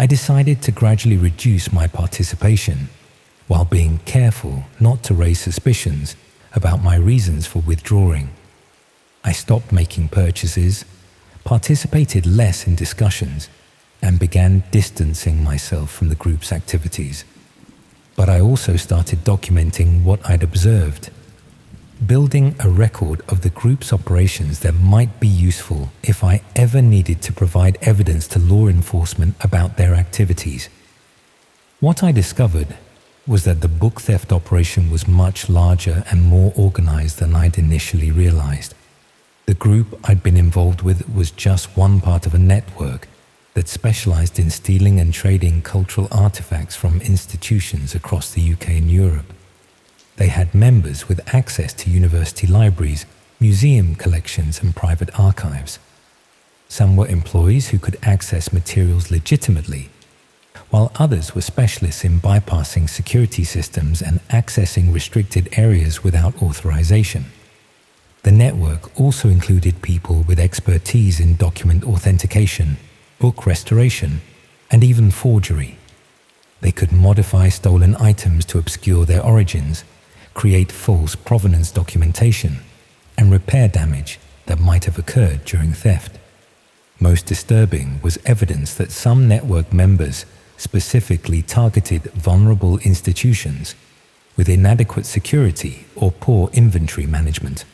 I decided to gradually reduce my participation while being careful not to raise suspicions about my reasons for withdrawing. I stopped making purchases, participated less in discussions, and began distancing myself from the group's activities. But I also started documenting what I'd observed, building a record of the group's operations that might be useful if I ever needed to provide evidence to law enforcement about their activities. What I discovered was that the book theft operation was much larger and more organized than I'd initially realized. The group I'd been involved with was just one part of a network that specialized in stealing and trading cultural artifacts from institutions across the UK and Europe. They had members with access to university libraries, museum collections, and private archives. Some were employees who could access materials legitimately, while others were specialists in bypassing security systems and accessing restricted areas without authorization. The network also included people with expertise in document authentication, book restoration, and even forgery. They could modify stolen items to obscure their origins, create false provenance documentation, and repair damage that might have occurred during theft. Most disturbing was evidence that some network members specifically targeted vulnerable institutions with inadequate security or poor inventory management.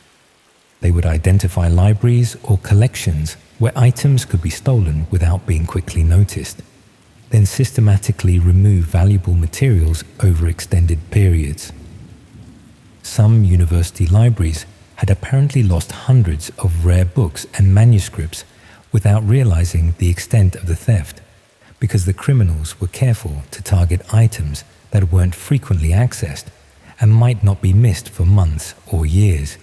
They would identify libraries or collections where items could be stolen without being quickly noticed, then systematically remove valuable materials over extended periods. Some university libraries had apparently lost hundreds of rare books and manuscripts without realizing the extent of the theft, because the criminals were careful to target items that weren't frequently accessed and might not be missed for months or years.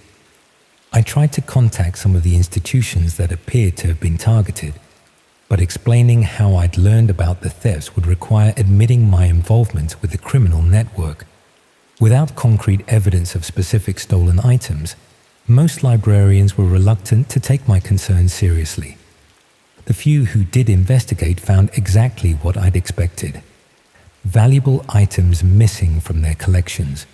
I tried to contact some of the institutions that appeared to have been targeted, but explaining how I'd learned about the thefts would require admitting my involvement with the criminal network. Without concrete evidence of specific stolen items, most librarians were reluctant to take my concerns seriously. The few who did investigate found exactly what I'd expected: valuable items missing from their collections,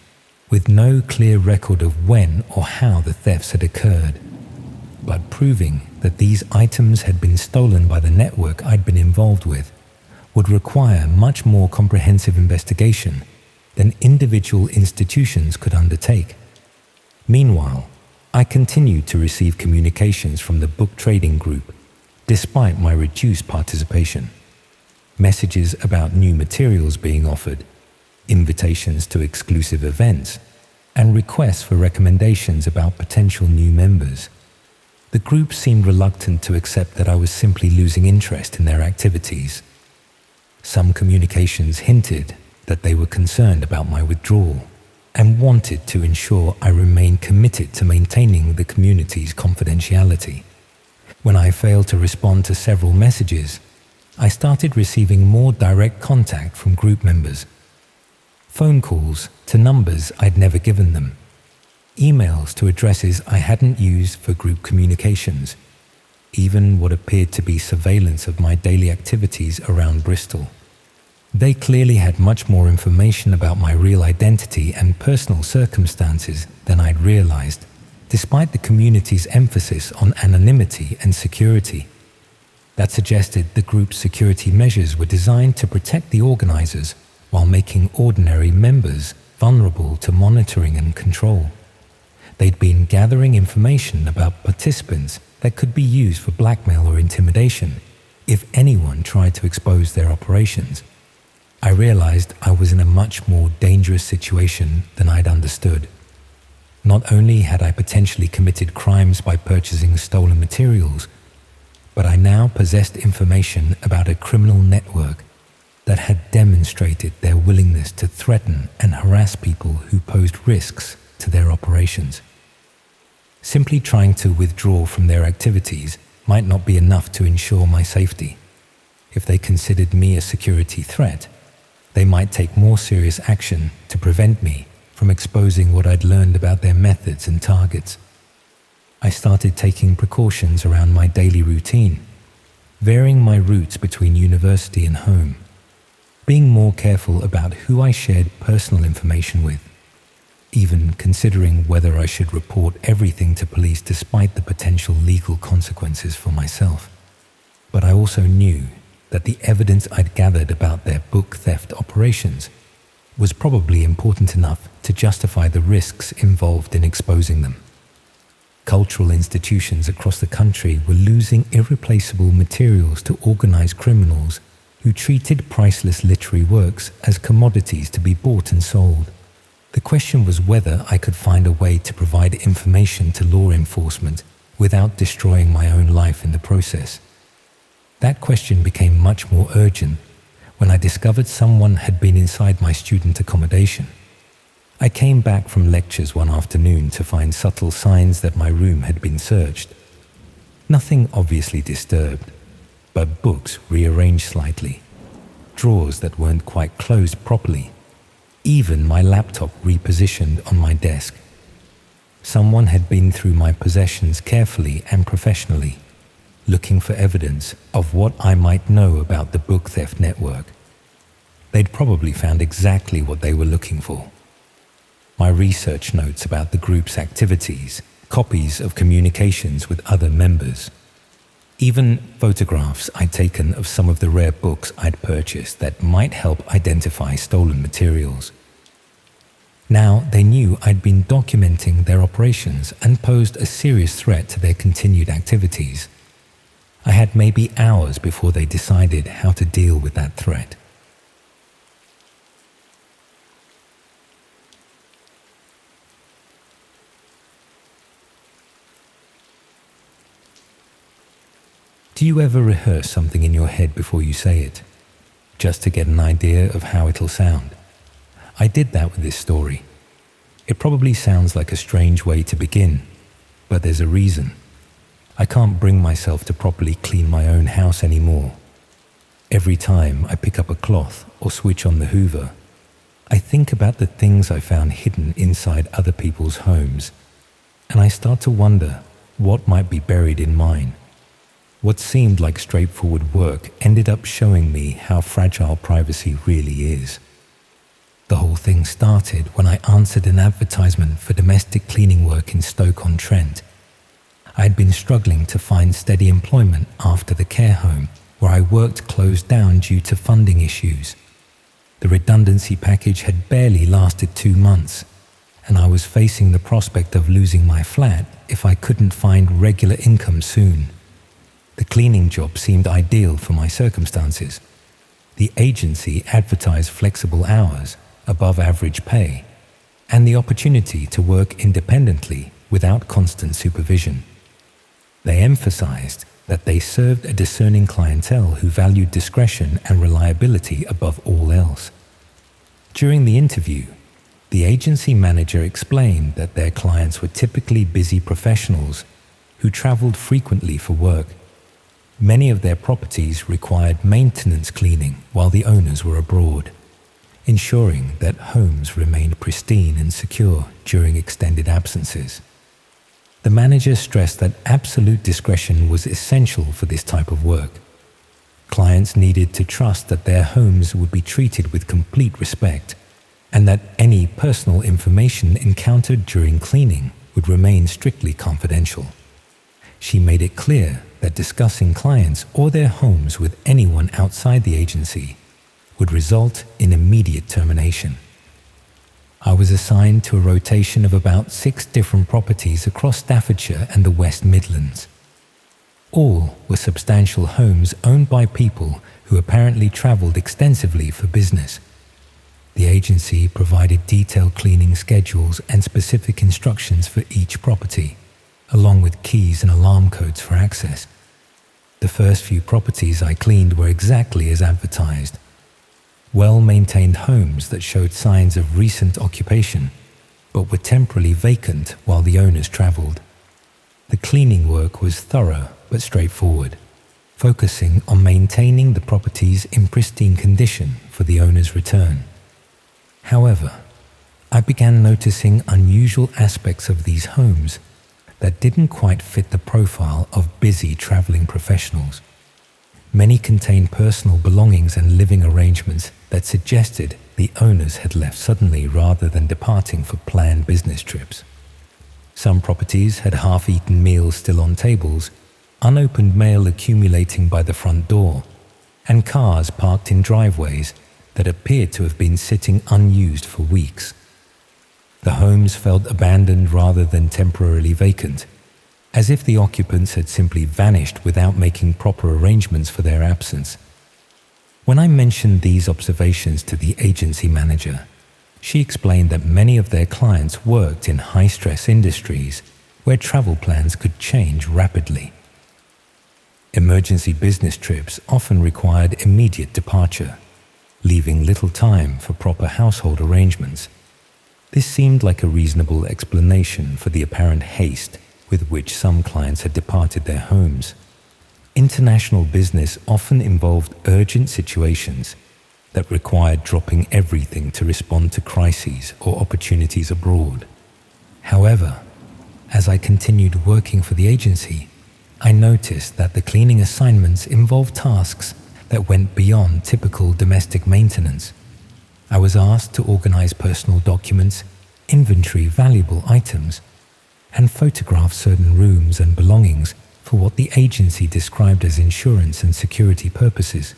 with no clear record of when or how the thefts had occurred, but proving that these items had been stolen by the network I'd been involved with would require much more comprehensive investigation than individual institutions could undertake. Meanwhile, I continued to receive communications from the book trading group, despite my reduced participation. Messages about new materials being offered, invitations to exclusive events, and requests for recommendations about potential new members. The group seemed reluctant to accept that I was simply losing interest in their activities. Some communications hinted that they were concerned about my withdrawal and wanted to ensure I remained committed to maintaining the community's confidentiality. When I failed to respond to several messages, I started receiving more direct contact from group members. Phone calls to numbers I'd never given them. Emails to addresses I hadn't used for group communications. Even what appeared to be surveillance of my daily activities around Bristol. They clearly had much more information about my real identity and personal circumstances than I'd realized, despite the community's emphasis on anonymity and security. That suggested the group's security measures were designed to protect the organizers while making ordinary members vulnerable to monitoring and control. They'd been gathering information about participants that could be used for blackmail or intimidation if anyone tried to expose their operations. I realized I was in a much more dangerous situation than I'd understood. Not only had I potentially committed crimes by purchasing stolen materials, but I now possessed information about a criminal network that had demonstrated their willingness to threaten and harass people who posed risks to their operations. Simply trying to withdraw from their activities might not be enough to ensure my safety. If they considered me a security threat, they might take more serious action to prevent me from exposing what I'd learned about their methods and targets. I started taking precautions around my daily routine, varying my routes between university and home, being more careful about who I shared personal information with, even considering whether I should report everything to police despite the potential legal consequences for myself. But I also knew that the evidence I'd gathered about their book theft operations was probably important enough to justify the risks involved in exposing them. Cultural institutions across the country were losing irreplaceable materials to organized criminals who treated priceless literary works as commodities to be bought and sold. The question was whether I could find a way to provide information to law enforcement without destroying my own life in the process. That question became much more urgent when I discovered someone had been inside my student accommodation. I came back from lectures one afternoon to find subtle signs that my room had been searched. Nothing obviously disturbed, but books rearranged slightly, drawers that weren't quite closed properly, even my laptop repositioned on my desk. Someone had been through my possessions carefully and professionally, looking for evidence of what I might know about the book theft network. They'd probably found exactly what they were looking for. My research notes about the group's activities, copies of communications with other members, even photographs I'd taken of some of the rare books I'd purchased that might help identify stolen materials. Now they knew I'd been documenting their operations and posed a serious threat to their continued activities. I had maybe hours before they decided how to deal with that threat. Do you ever rehearse something in your head before you say it, just to get an idea of how it'll sound? I did that with this story. It probably sounds like a strange way to begin, but there's a reason. I can't bring myself to properly clean my own house anymore. Every time I pick up a cloth or switch on the Hoover, I think about the things I found hidden inside other people's homes, and I start to wonder what might be buried in mine. What seemed like straightforward work ended up showing me how fragile privacy really is. The whole thing started when I answered an advertisement for domestic cleaning work in Stoke-on-Trent. I had been struggling to find steady employment after the care home where I worked closed down due to funding issues. The redundancy package had barely lasted 2 months, and I was facing the prospect of losing my flat if I couldn't find regular income soon. The cleaning job seemed ideal for my circumstances. The agency advertised flexible hours, above average pay, and the opportunity to work independently without constant supervision. They emphasized that they served a discerning clientele who valued discretion and reliability above all else. During the interview, the agency manager explained that their clients were typically busy professionals who traveled frequently for work. Many of their properties required maintenance cleaning while the owners were abroad, ensuring that homes remained pristine and secure during extended absences. The manager stressed that absolute discretion was essential for this type of work. Clients needed to trust that their homes would be treated with complete respect, and that any personal information encountered during cleaning would remain strictly confidential. She made it clear that discussing clients or their homes with anyone outside the agency would result in immediate termination. I was assigned to a rotation of about 6 different properties across Staffordshire and the West Midlands. All were substantial homes owned by people who apparently travelled extensively for business. The agency provided detailed cleaning schedules and specific instructions for each property, along with keys and alarm codes for access. The first few properties I cleaned were exactly as advertised. Well-maintained homes that showed signs of recent occupation, but were temporarily vacant while the owners travelled. The cleaning work was thorough but straightforward, focusing on maintaining the properties in pristine condition for the owner's return. However, I began noticing unusual aspects of these homes that didn't quite fit the profile of busy travelling professionals. Many contained personal belongings and living arrangements that suggested the owners had left suddenly rather than departing for planned business trips. Some properties had half-eaten meals still on tables, unopened mail accumulating by the front door, and cars parked in driveways that appeared to have been sitting unused for weeks. The homes felt abandoned rather than temporarily vacant, as if the occupants had simply vanished without making proper arrangements for their absence. When I mentioned these observations to the agency manager, she explained that many of their clients worked in high-stress industries where travel plans could change rapidly. Emergency business trips often required immediate departure, leaving little time for proper household arrangements. This seemed like a reasonable explanation for the apparent haste with which some clients had departed their homes. International business often involved urgent situations that required dropping everything to respond to crises or opportunities abroad. However, as I continued working for the agency, I noticed that the cleaning assignments involved tasks that went beyond typical domestic maintenance. I was asked to organize personal documents, inventory valuable items, and photograph certain rooms and belongings for what the agency described as insurance and security purposes.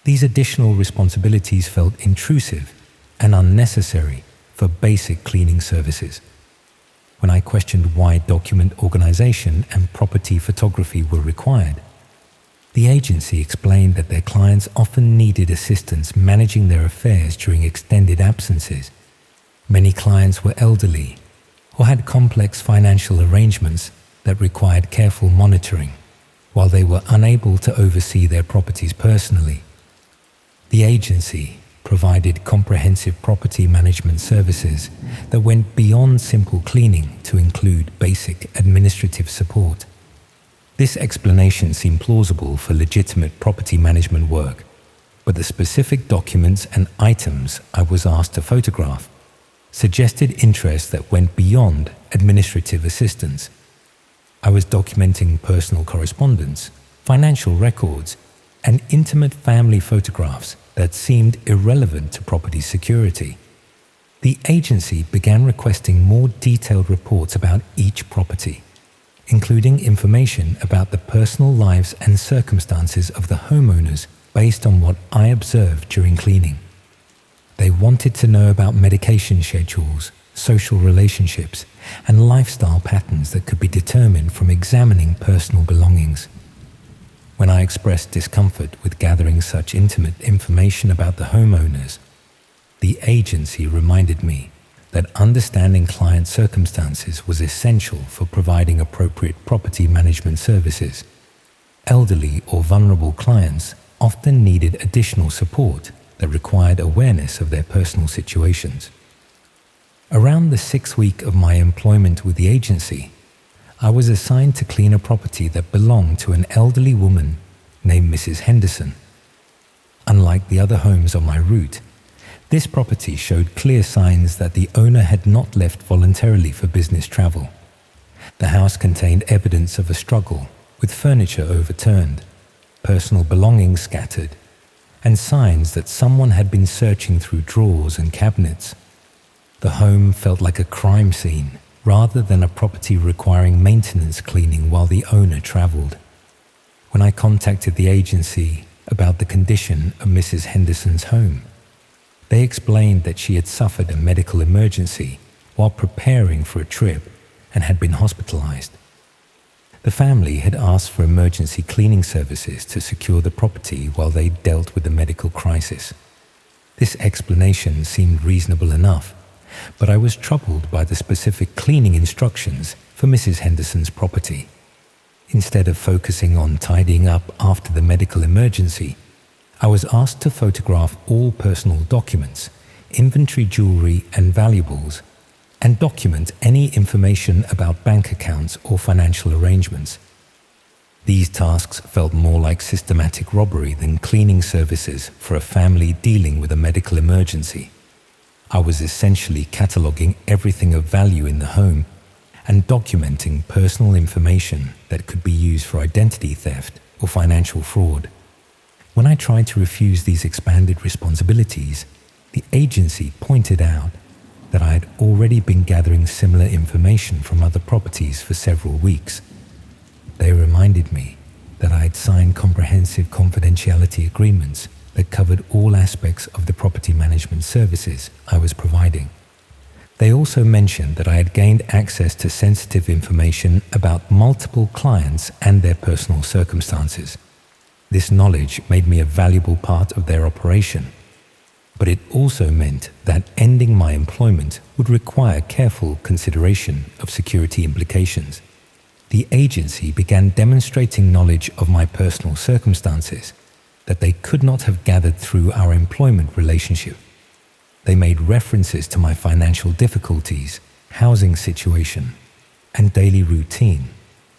These additional responsibilities felt intrusive and unnecessary for basic cleaning services. When I questioned why document organization and property photography were required, the agency explained that their clients often needed assistance managing their affairs during extended absences. Many clients were elderly or had complex financial arrangements that required careful monitoring, while they were unable to oversee their properties personally. The agency provided comprehensive property management services that went beyond simple cleaning to include basic administrative support. This explanation seemed plausible for legitimate property management work, but the specific documents and items I was asked to photograph suggested interest that went beyond administrative assistance. I was documenting personal correspondence, financial records, and intimate family photographs that seemed irrelevant to property security. The agency began requesting more detailed reports about each property, including information about the personal lives and circumstances of the homeowners based on what I observed during cleaning. They wanted to know about medication schedules, social relationships, and lifestyle patterns that could be determined from examining personal belongings. When I expressed discomfort with gathering such intimate information about the homeowners, the agency reminded me that understanding client circumstances was essential for providing appropriate property management services. Elderly or vulnerable clients often needed additional support that required awareness of their personal situations. Around the 6th week of my employment with the agency, I was assigned to clean a property that belonged to an elderly woman named Mrs. Henderson. Unlike the other homes on my route, this property showed clear signs that the owner had not left voluntarily for business travel. The house contained evidence of a struggle, with furniture overturned, personal belongings scattered, and signs that someone had been searching through drawers and cabinets. The home felt like a crime scene, rather than a property requiring maintenance cleaning while the owner traveled. When I contacted the agency about the condition of Mrs. Henderson's home, they explained that she had suffered a medical emergency while preparing for a trip and had been hospitalized. The family had asked for emergency cleaning services to secure the property while they dealt with the medical crisis. This explanation seemed reasonable enough, but I was troubled by the specific cleaning instructions for Mrs. Henderson's property. Instead of focusing on tidying up after the medical emergency, I was asked to photograph all personal documents, inventory jewelry and valuables, and document any information about bank accounts or financial arrangements. These tasks felt more like systematic robbery than cleaning services for a family dealing with a medical emergency. I was essentially cataloging everything of value in the home and documenting personal information that could be used for identity theft or financial fraud. When I tried to refuse these expanded responsibilities, the agency pointed out that I had already been gathering similar information from other properties for several weeks. They reminded me that I had signed comprehensive confidentiality agreements that covered all aspects of the property management services I was providing. They also mentioned that I had gained access to sensitive information about multiple clients and their personal circumstances. This knowledge made me a valuable part of their operation, but it also meant that ending my employment would require careful consideration of security implications. The agency began demonstrating knowledge of my personal circumstances that they could not have gathered through our employment relationship. They made references to my financial difficulties, housing situation, and daily routine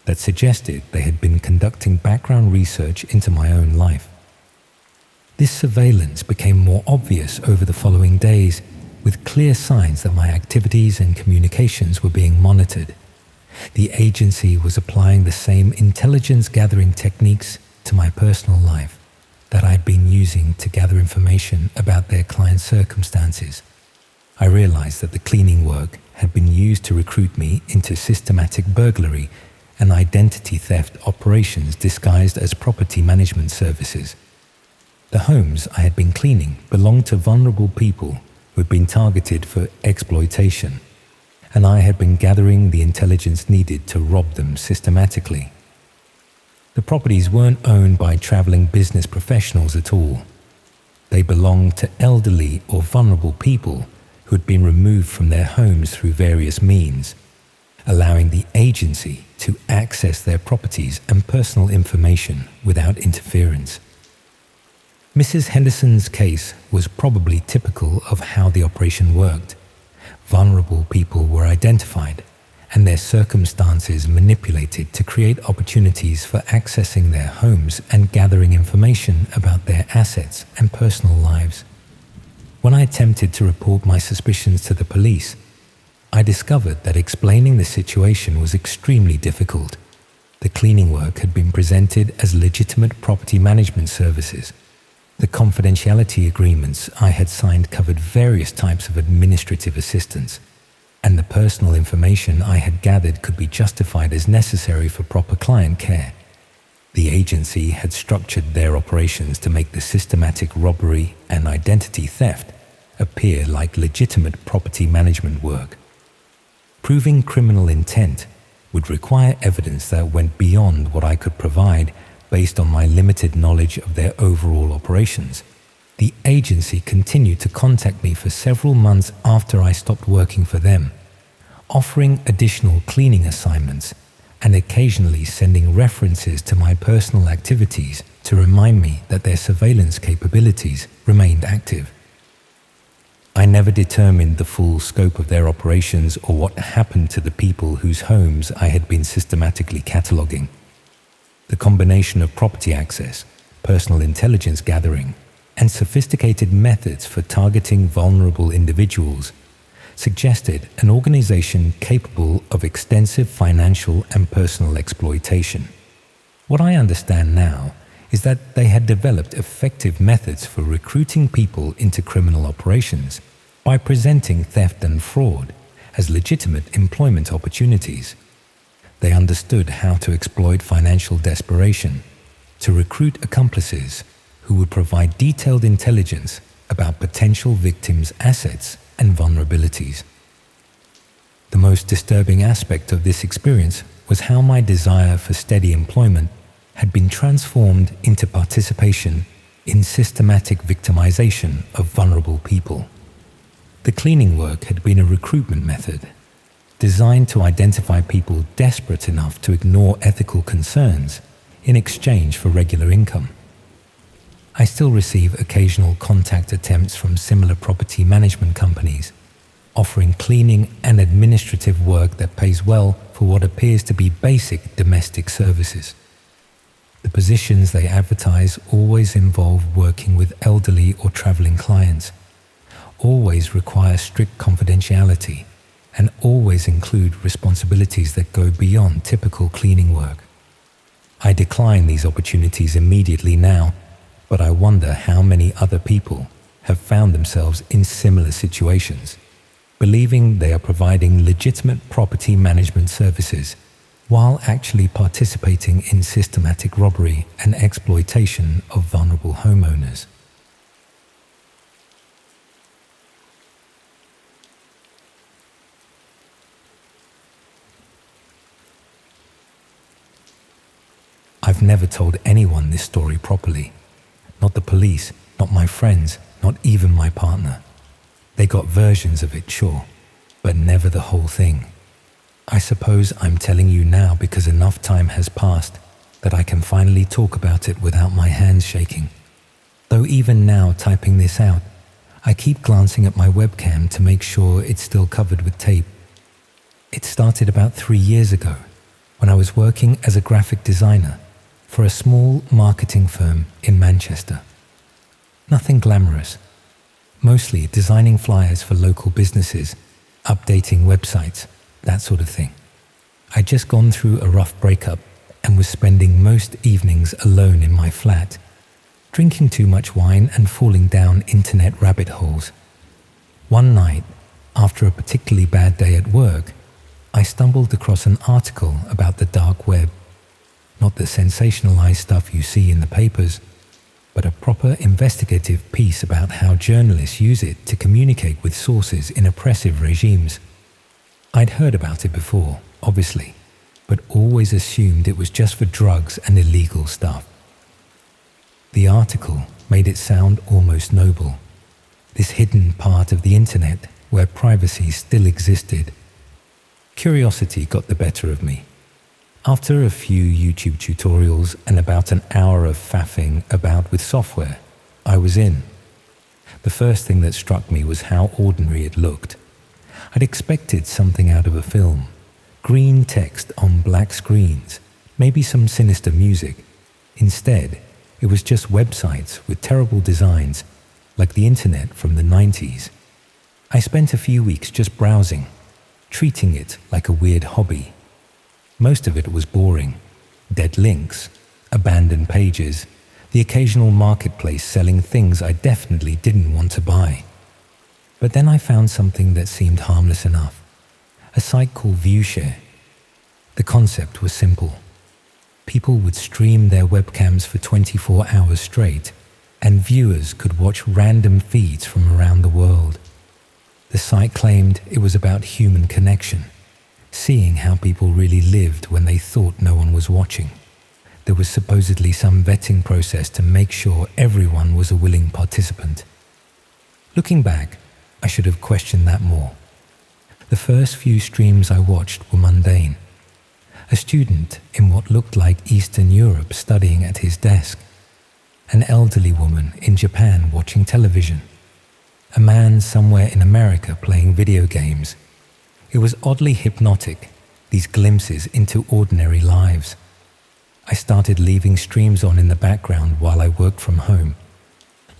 that suggested they had been conducting background research into my own life. This surveillance became more obvious over the following days, with clear signs that my activities and communications were being monitored. The agency was applying the same intelligence-gathering techniques to my personal life that I had been using to gather information about their clients' circumstances. I realized that the cleaning work had been used to recruit me into systematic burglary and identity theft operations disguised as property management services. The homes I had been cleaning belonged to vulnerable people who who had been targeted for exploitation, and I had been gathering the intelligence needed to rob them systematically. The properties weren't owned by traveling business professionals at all. They belonged to elderly or vulnerable people who had been removed from their homes through various means, allowing the agency to access their properties and personal information without interference. Mrs. Henderson's case was probably typical of how the operation worked. Vulnerable people were identified and their circumstances manipulated to create opportunities for accessing their homes and gathering information about their assets and personal lives. When I attempted to report my suspicions to the police, I discovered that explaining the situation was extremely difficult. The cleaning work had been presented as legitimate property management services. The confidentiality agreements I had signed covered various types of administrative assistance, and the personal information I had gathered could be justified as necessary for proper client care. The agency had structured their operations to make the systematic robbery and identity theft appear like legitimate property management work. Proving criminal intent would require evidence that went beyond what I could provide based on my limited knowledge of their overall operations. The agency continued to contact me for several months after I stopped working for them, offering additional cleaning assignments and occasionally sending references to my personal activities to remind me that their surveillance capabilities remained active. I never determined the full scope of their operations or what happened to the people whose homes I had been systematically cataloging. The combination of property access, personal intelligence gathering, and sophisticated methods for targeting vulnerable individuals suggested an organization capable of extensive financial and personal exploitation. What I understand now is that they had developed effective methods for recruiting people into criminal operations by presenting theft and fraud as legitimate employment opportunities. They understood how to exploit financial desperation to recruit accomplices who would provide detailed intelligence about potential victims' assets and vulnerabilities. The most disturbing aspect of this experience was how my desire for steady employment had been transformed into participation in systematic victimization of vulnerable people. The cleaning work had been a recruitment method designed to identify people desperate enough to ignore ethical concerns in exchange for regular income. I still receive occasional contact attempts from similar property management companies, offering cleaning and administrative work that pays well for what appears to be basic domestic services. The positions they advertise always involve working with elderly or traveling clients, always require strict confidentiality, and always include responsibilities that go beyond typical cleaning work. I decline these opportunities immediately now, but I wonder how many other people have found themselves in similar situations, believing they are providing legitimate property management services while actually participating in systematic robbery and exploitation of vulnerable homeowners. I've never told anyone this story properly. Not the police, not my friends, not even my partner. They got versions of it, sure, but never the whole thing. I suppose I'm telling you now because enough time has passed that I can finally talk about it without my hands shaking. Though even now typing this out, I keep glancing at my webcam to make sure it's still covered with tape. It started about 3 years ago when I was working as a graphic designer for a small marketing firm in Manchester. Nothing glamorous, mostly designing flyers for local businesses, updating websites, that sort of thing. I'd just gone through a rough breakup and was spending most evenings alone in my flat, drinking too much wine and falling down internet rabbit holes. One night, after a particularly bad day at work, I stumbled across an article about the dark web. Not the sensationalized stuff you see in the papers, but a proper investigative piece about how journalists use it to communicate with sources in oppressive regimes. I'd heard about it before, obviously, but always assumed it was just for drugs and illegal stuff. The article made it sound almost noble, this hidden part of the internet where privacy still existed. Curiosity got the better of me. After a few YouTube tutorials and about an hour of faffing about with software, I was in. The first thing that struck me was how ordinary it looked. I'd expected something out of a film. Green text on black screens, maybe some sinister music. Instead, it was just websites with terrible designs, like the internet from the 90s. I spent a few weeks just browsing, treating it like a weird hobby. Most of it was boring. Dead links, abandoned pages, the occasional marketplace selling things I definitely didn't want to buy. But then I found something that seemed harmless enough. A site called ViewShare. The concept was simple. People would stream their webcams for 24 hours straight, and viewers could watch random feeds from around the world. The site claimed it was about human connection, seeing how people really lived when they thought no one was watching. There was supposedly some vetting process to make sure everyone was a willing participant. Looking back, I should have questioned that more. The first few streams I watched were mundane. A student in what looked like Eastern Europe studying at his desk. An elderly woman in Japan watching television. A man somewhere in America playing video games. It was oddly hypnotic, these glimpses into ordinary lives. I started leaving streams on in the background while I worked from home,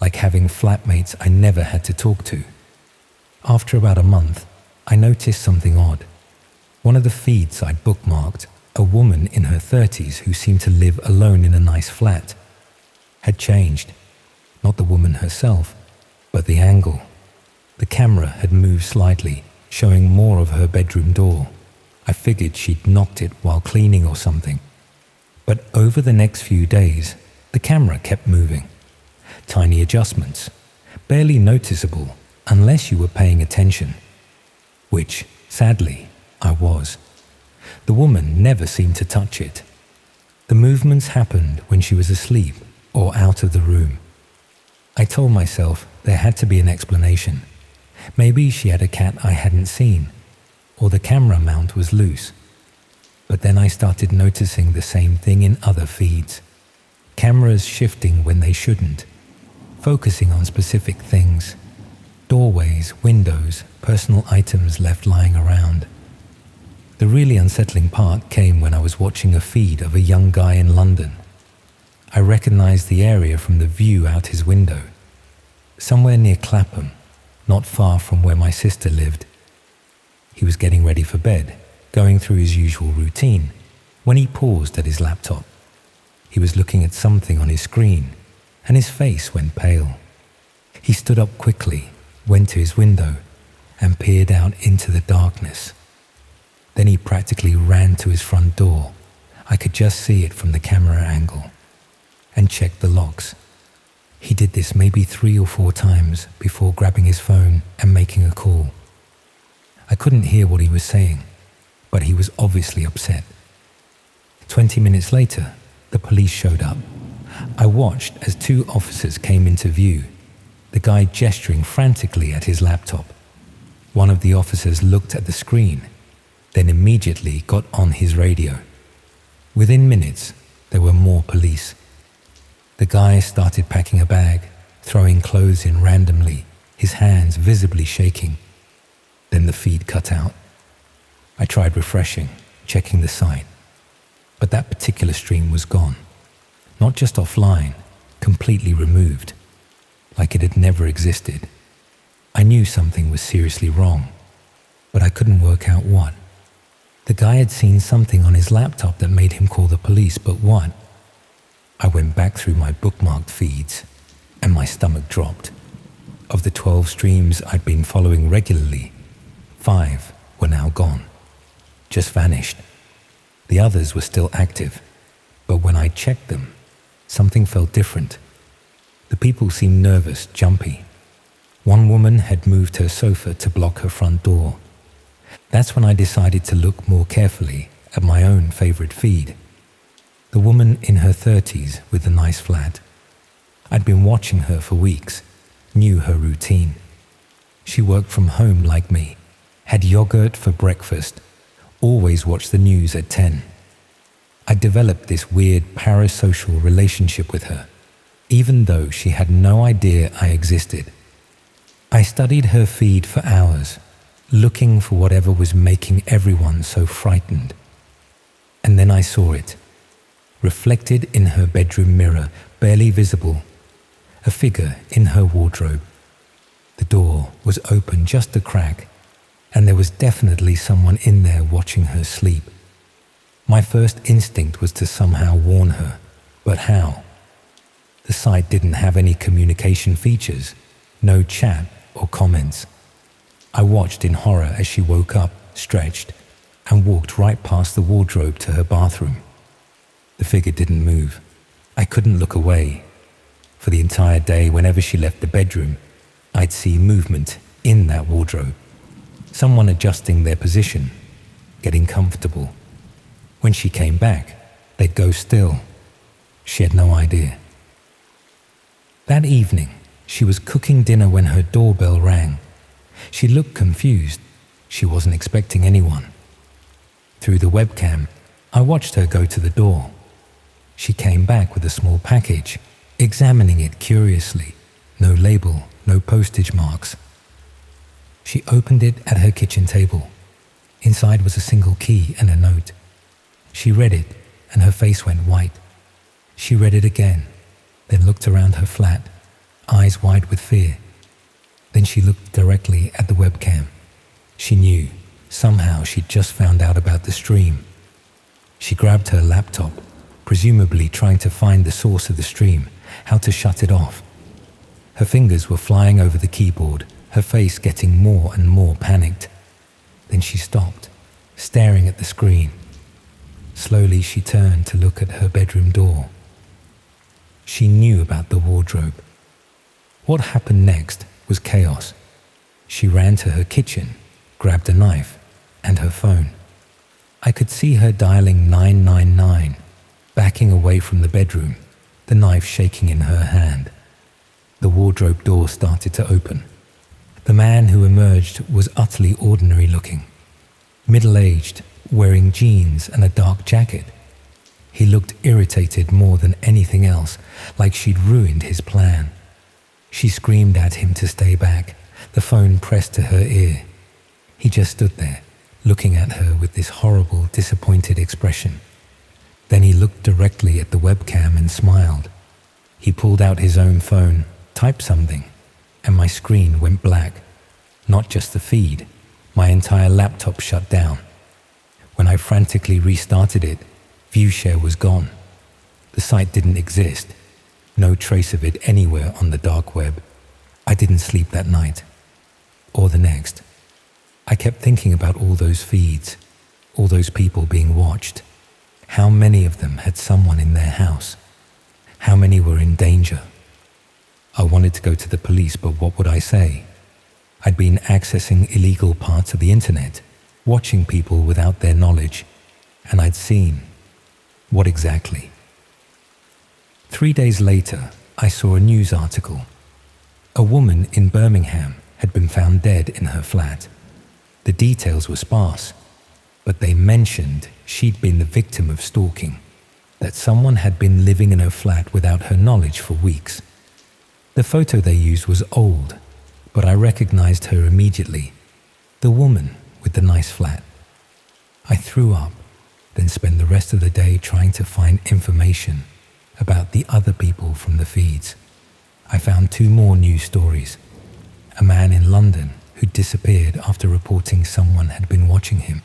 like having flatmates I never had to talk to. After about a month, I noticed something odd. One of the feeds I'd bookmarked, a woman in her 30s who seemed to live alone in a nice flat, had changed. Not the woman herself, but the angle. The camera had moved slightly, showing more of her bedroom door. I figured she'd knocked it while cleaning or something. But over the next few days, the camera kept moving. Tiny adjustments, barely noticeable unless you were paying attention. Which, sadly, I was. The woman never seemed to touch it. The movements happened when she was asleep or out of the room. I told myself there had to be an explanation. Maybe she had a cat I hadn't seen, or the camera mount was loose. But then I started noticing the same thing in other feeds. Cameras shifting when they shouldn't, focusing on specific things. Doorways, windows, personal items left lying around. The really unsettling part came when I was watching a feed of a young guy in London. I recognized the area from the view out his window. Somewhere near Clapham, not far from where my sister lived. He was getting ready for bed, going through his usual routine, when he paused at his laptop. He was looking at something on his screen, and his face went pale. He stood up quickly, went to his window, and peered out into the darkness. Then he practically ran to his front door. I could just see it from the camera angle, and checked the locks. He did this maybe 3 or 4 times before grabbing his phone and making a call. I couldn't hear what he was saying, but he was obviously upset. 20 minutes later, the police showed up. I watched as 2 officers came into view, the guy gesturing frantically at his laptop. One of the officers looked at the screen, then immediately got on his radio. Within minutes, there were more police. The guy started packing a bag, throwing clothes in randomly, his hands visibly shaking. Then the feed cut out. I tried refreshing, checking the site, but that particular stream was gone. Not just offline, completely removed, like it had never existed. I knew something was seriously wrong, but I couldn't work out what. The guy had seen something on his laptop that made him call the police, but what? I went back through my bookmarked feeds, and my stomach dropped. Of the 12 streams I'd been following regularly, 5 were now gone, just vanished. The others were still active, but when I checked them, something felt different. The people seemed nervous, jumpy. One woman had moved her sofa to block her front door. That's when I decided to look more carefully at my own favorite feed. The woman in her 30s with the nice flat. I'd been watching her for weeks, knew her routine. She worked from home like me, had yogurt for breakfast, always watched the news at 10. I developed this weird parasocial relationship with her, even though she had no idea I existed. I studied her feed for hours, looking for whatever was making everyone so frightened. And then I saw it, reflected in her bedroom mirror, barely visible, a figure in her wardrobe. The door was open just a crack, and there was definitely someone in there watching her sleep. My first instinct was to somehow warn her, but how? The site didn't have any communication features, no chat or comments. I watched in horror as she woke up, stretched, and walked right past the wardrobe to her bathroom. The figure didn't move. I couldn't look away. For the entire day, whenever she left the bedroom, I'd see movement in that wardrobe. Someone adjusting their position, getting comfortable. When she came back, they'd go still. She had no idea. That evening, she was cooking dinner when her doorbell rang. She looked confused. She wasn't expecting anyone. Through the webcam, I watched her go to the door. She came back with a small package, examining it curiously. No label, no postage marks. She opened it at her kitchen table. Inside was a single key and a note. She read it, and her face went white. She read it again, then looked around her flat, eyes wide with fear. Then she looked directly at the webcam. She knew, somehow she'd just found out about the stream. She grabbed her laptop, presumably trying to find the source of the stream, how to shut it off. Her fingers were flying over the keyboard, her face getting more and more panicked. Then she stopped, staring at the screen. Slowly she turned to look at her bedroom door. She knew about the wardrobe. What happened next was chaos. She ran to her kitchen, grabbed a knife and her phone. I could see her dialing 999, backing away from the bedroom, the knife shaking in her hand. The wardrobe door started to open. The man who emerged was utterly ordinary looking, middle-aged, wearing jeans and a dark jacket. He looked irritated more than anything else, like she'd ruined his plan. She screamed at him to stay back, the phone pressed to her ear. He just stood there, looking at her with this horrible, disappointed expression. Then he looked directly at the webcam and smiled. He pulled out his own phone, typed something, and my screen went black. Not just the feed, my entire laptop shut down. When I frantically restarted it, ViewShare was gone. The site didn't exist. No trace of it anywhere on the dark web. I didn't sleep that night, or the next. I kept thinking about all those feeds, all those people being watched. How many of them had someone in their house? How many were in danger? I wanted to go to the police, but what would I say? I'd been accessing illegal parts of the internet, watching people without their knowledge, and I'd seen. What exactly? 3 days later, I saw a news article. A woman in Birmingham had been found dead in her flat. The details were sparse, but they mentioned she'd been the victim of stalking, that someone had been living in her flat without her knowledge for weeks. The photo they used was old, but I recognized her immediately, the woman with the nice flat. I threw up, then spent the rest of the day trying to find information about the other people from the feeds. I found 2 more news stories. A man in London who disappeared after reporting someone had been watching him.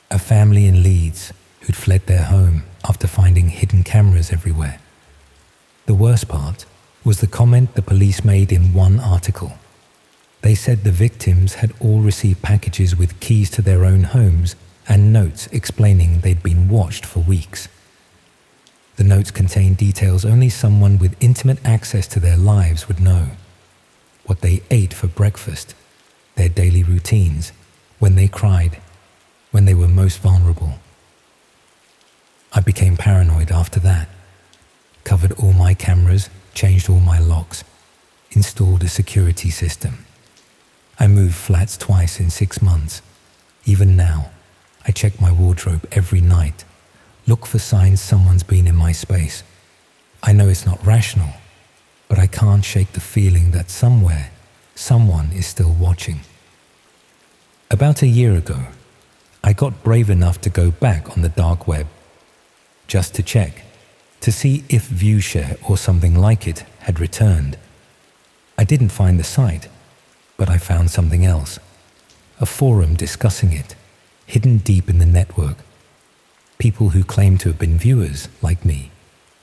A family in Leeds who'd fled their home after finding hidden cameras everywhere. The worst part was the comment the police made in one article. They said the victims had all received packages with keys to their own homes and notes explaining they'd been watched for weeks. The notes contained details only someone with intimate access to their lives would know. What they ate for breakfast, their daily routines, when they cried, when they were most vulnerable. I became paranoid after that. Covered all my cameras, changed all my locks, installed a security system. I moved flats twice in 6 months. Even now, I check my wardrobe every night, look for signs someone's been in my space. I know it's not rational, but I can't shake the feeling that somewhere, someone is still watching. About a year ago, I got brave enough to go back on the dark web, just to check, to see if ViewShare or something like it had returned. I didn't find the site, but I found something else, a forum discussing it, hidden deep in the network. People who claim to have been viewers, like me,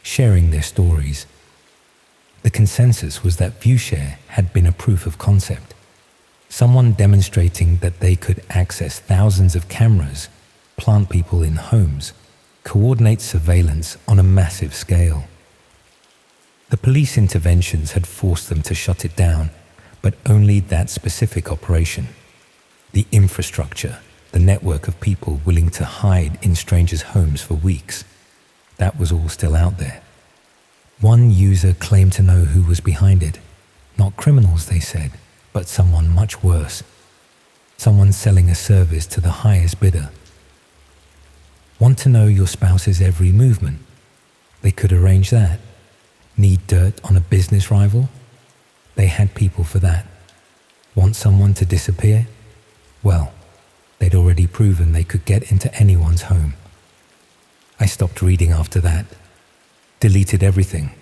sharing their stories. The consensus was that ViewShare had been a proof of concept, someone demonstrating that they could access thousands of cameras, plant people in homes, coordinate surveillance on a massive scale. The police interventions had forced them to shut it down, but only that specific operation. The infrastructure, the network of people willing to hide in strangers' homes for weeks, that was all still out there. One user claimed to know who was behind it. Not criminals, they said, but someone much worse. Someone selling a service to the highest bidder. Want to know your spouse's every movement? They could arrange that. Need dirt on a business rival? They had people for that. Want someone to disappear? Well, they'd already proven they could get into anyone's home. I stopped reading after that. Deleted everything.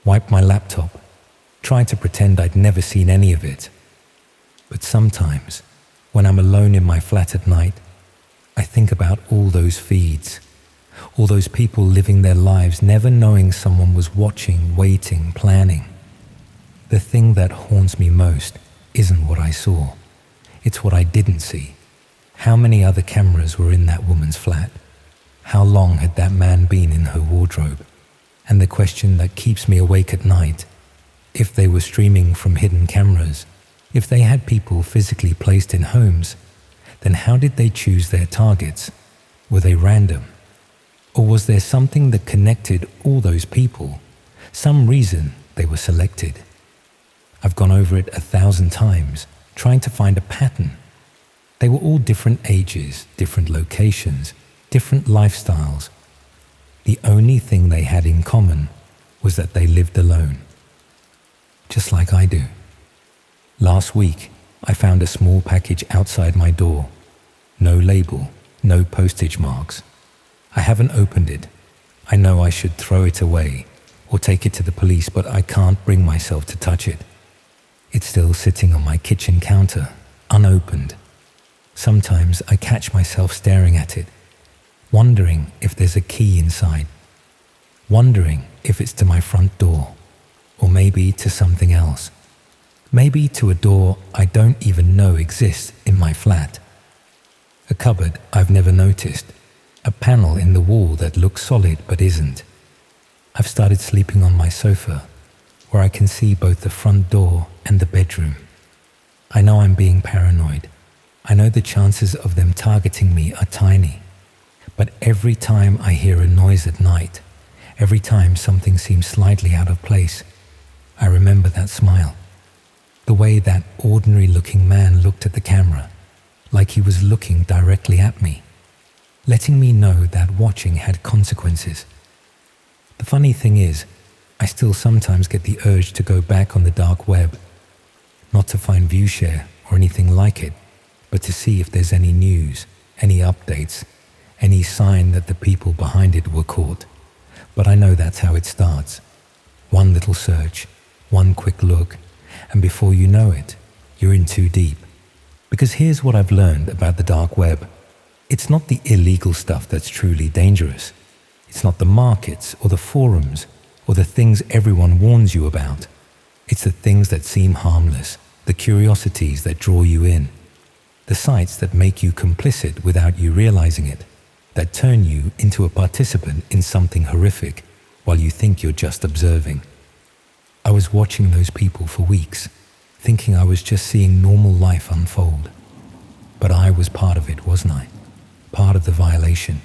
Wiped my laptop. Tried to pretend I'd never seen any of it. But sometimes, when I'm alone in my flat at night, I think about all those feeds, all those people living their lives never knowing someone was watching, waiting, planning. The thing that haunts me most isn't what I saw. It's what I didn't see. How many other cameras were in that woman's flat? How long had that man been in her wardrobe? And the question that keeps me awake at night, if they were streaming from hidden cameras, if they had people physically placed in homes, then how did they choose their targets? Were they random? Or was there something that connected all those people? Some reason they were selected? I've gone over it 1,000 times, trying to find a pattern. They were all different ages, different locations, different lifestyles. The only thing they had in common was that they lived alone. Just like I do. Last week, I found a small package outside my door. No label, no postage marks. I haven't opened it. I know I should throw it away or take it to the police, but I can't bring myself to touch it. It's still sitting on my kitchen counter, unopened. Sometimes I catch myself staring at it, wondering if there's a key inside, wondering if it's to my front door, or maybe to something else. Maybe to a door I don't even know exists in my flat. A cupboard I've never noticed, a panel in the wall that looks solid but isn't. I've started sleeping on my sofa, where I can see both the front door and the bedroom. I know I'm being paranoid. I know the chances of them targeting me are tiny. But every time I hear a noise at night, every time something seems slightly out of place, I remember that smile. The way that ordinary-looking man looked at the camera, like he was looking directly at me, letting me know that watching had consequences. The funny thing is, I still sometimes get the urge to go back on the dark web, not to find ViewShare or anything like it, but to see if there's any news, any updates, any sign that the people behind it were caught. But I know that's how it starts. One little search, one quick look, and before you know it, you're in too deep. Because here's what I've learned about the dark web. It's not the illegal stuff that's truly dangerous. It's not the markets or the forums or the things everyone warns you about. It's the things that seem harmless, the curiosities that draw you in, the sites that make you complicit without you realizing it, that turn you into a participant in something horrific, while you think you're just observing. I was watching those people for weeks, thinking I was just seeing normal life unfold. But I was part of it, wasn't I? Part of the violation.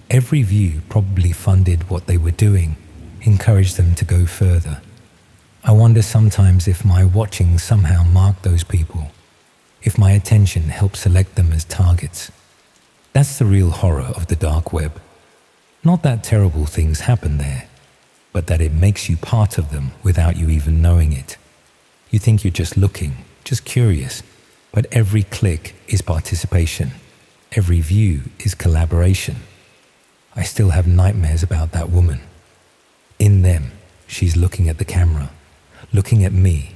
Every view probably funded what they were doing, encouraged them to go further. I wonder sometimes if my watching somehow marked those people, if my attention helped select them as targets. That's the real horror of the dark web. Not that terrible things happen there, but that it makes you part of them without you even knowing it. You think you're just looking, just curious, but every click is participation. Every view is collaboration. I still have nightmares about that woman. In them, she's looking at the camera, looking at me,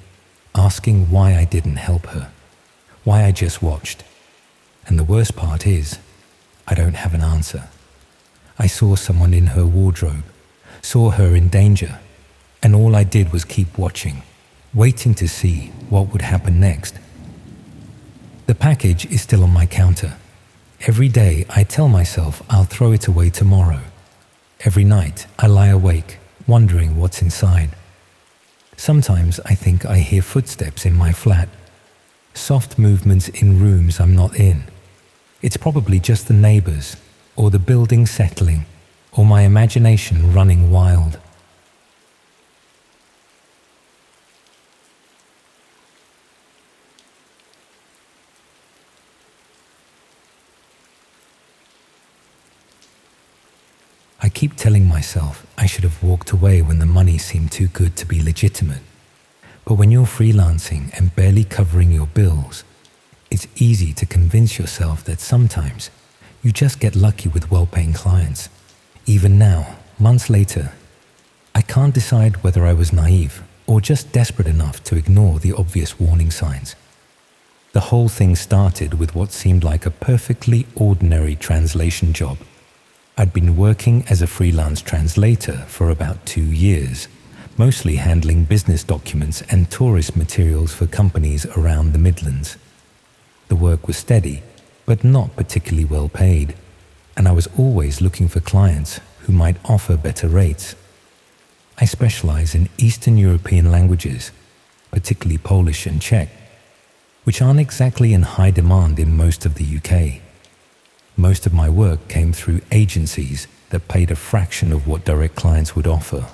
asking why I didn't help her, why I just watched. And the worst part is, I don't have an answer. I saw someone in her wardrobe, saw her in danger, and all I did was keep watching, waiting to see what would happen next. The package is still on my counter. Every day I tell myself I'll throw it away tomorrow. Every night I lie awake, wondering what's inside. Sometimes I think I hear footsteps in my flat, soft movements in rooms I'm not in. It's probably just the neighbors, or the building settling, or my imagination running wild. I keep telling myself I should have walked away when the money seemed too good to be legitimate. But when you're freelancing and barely covering your bills, it's easy to convince yourself that sometimes you just get lucky with well-paying clients. Even now, months later, I can't decide whether I was naive or just desperate enough to ignore the obvious warning signs. The whole thing started with what seemed like a perfectly ordinary translation job. I'd been working as a freelance translator for about 2 years, mostly handling business documents and tourist materials for companies around the Midlands. The work was steady, but not particularly well paid, and I was always looking for clients who might offer better rates. I specialize in Eastern European languages, particularly Polish and Czech, which aren't exactly in high demand in most of the UK. Most of my work came through agencies that paid a fraction of what direct clients would offer.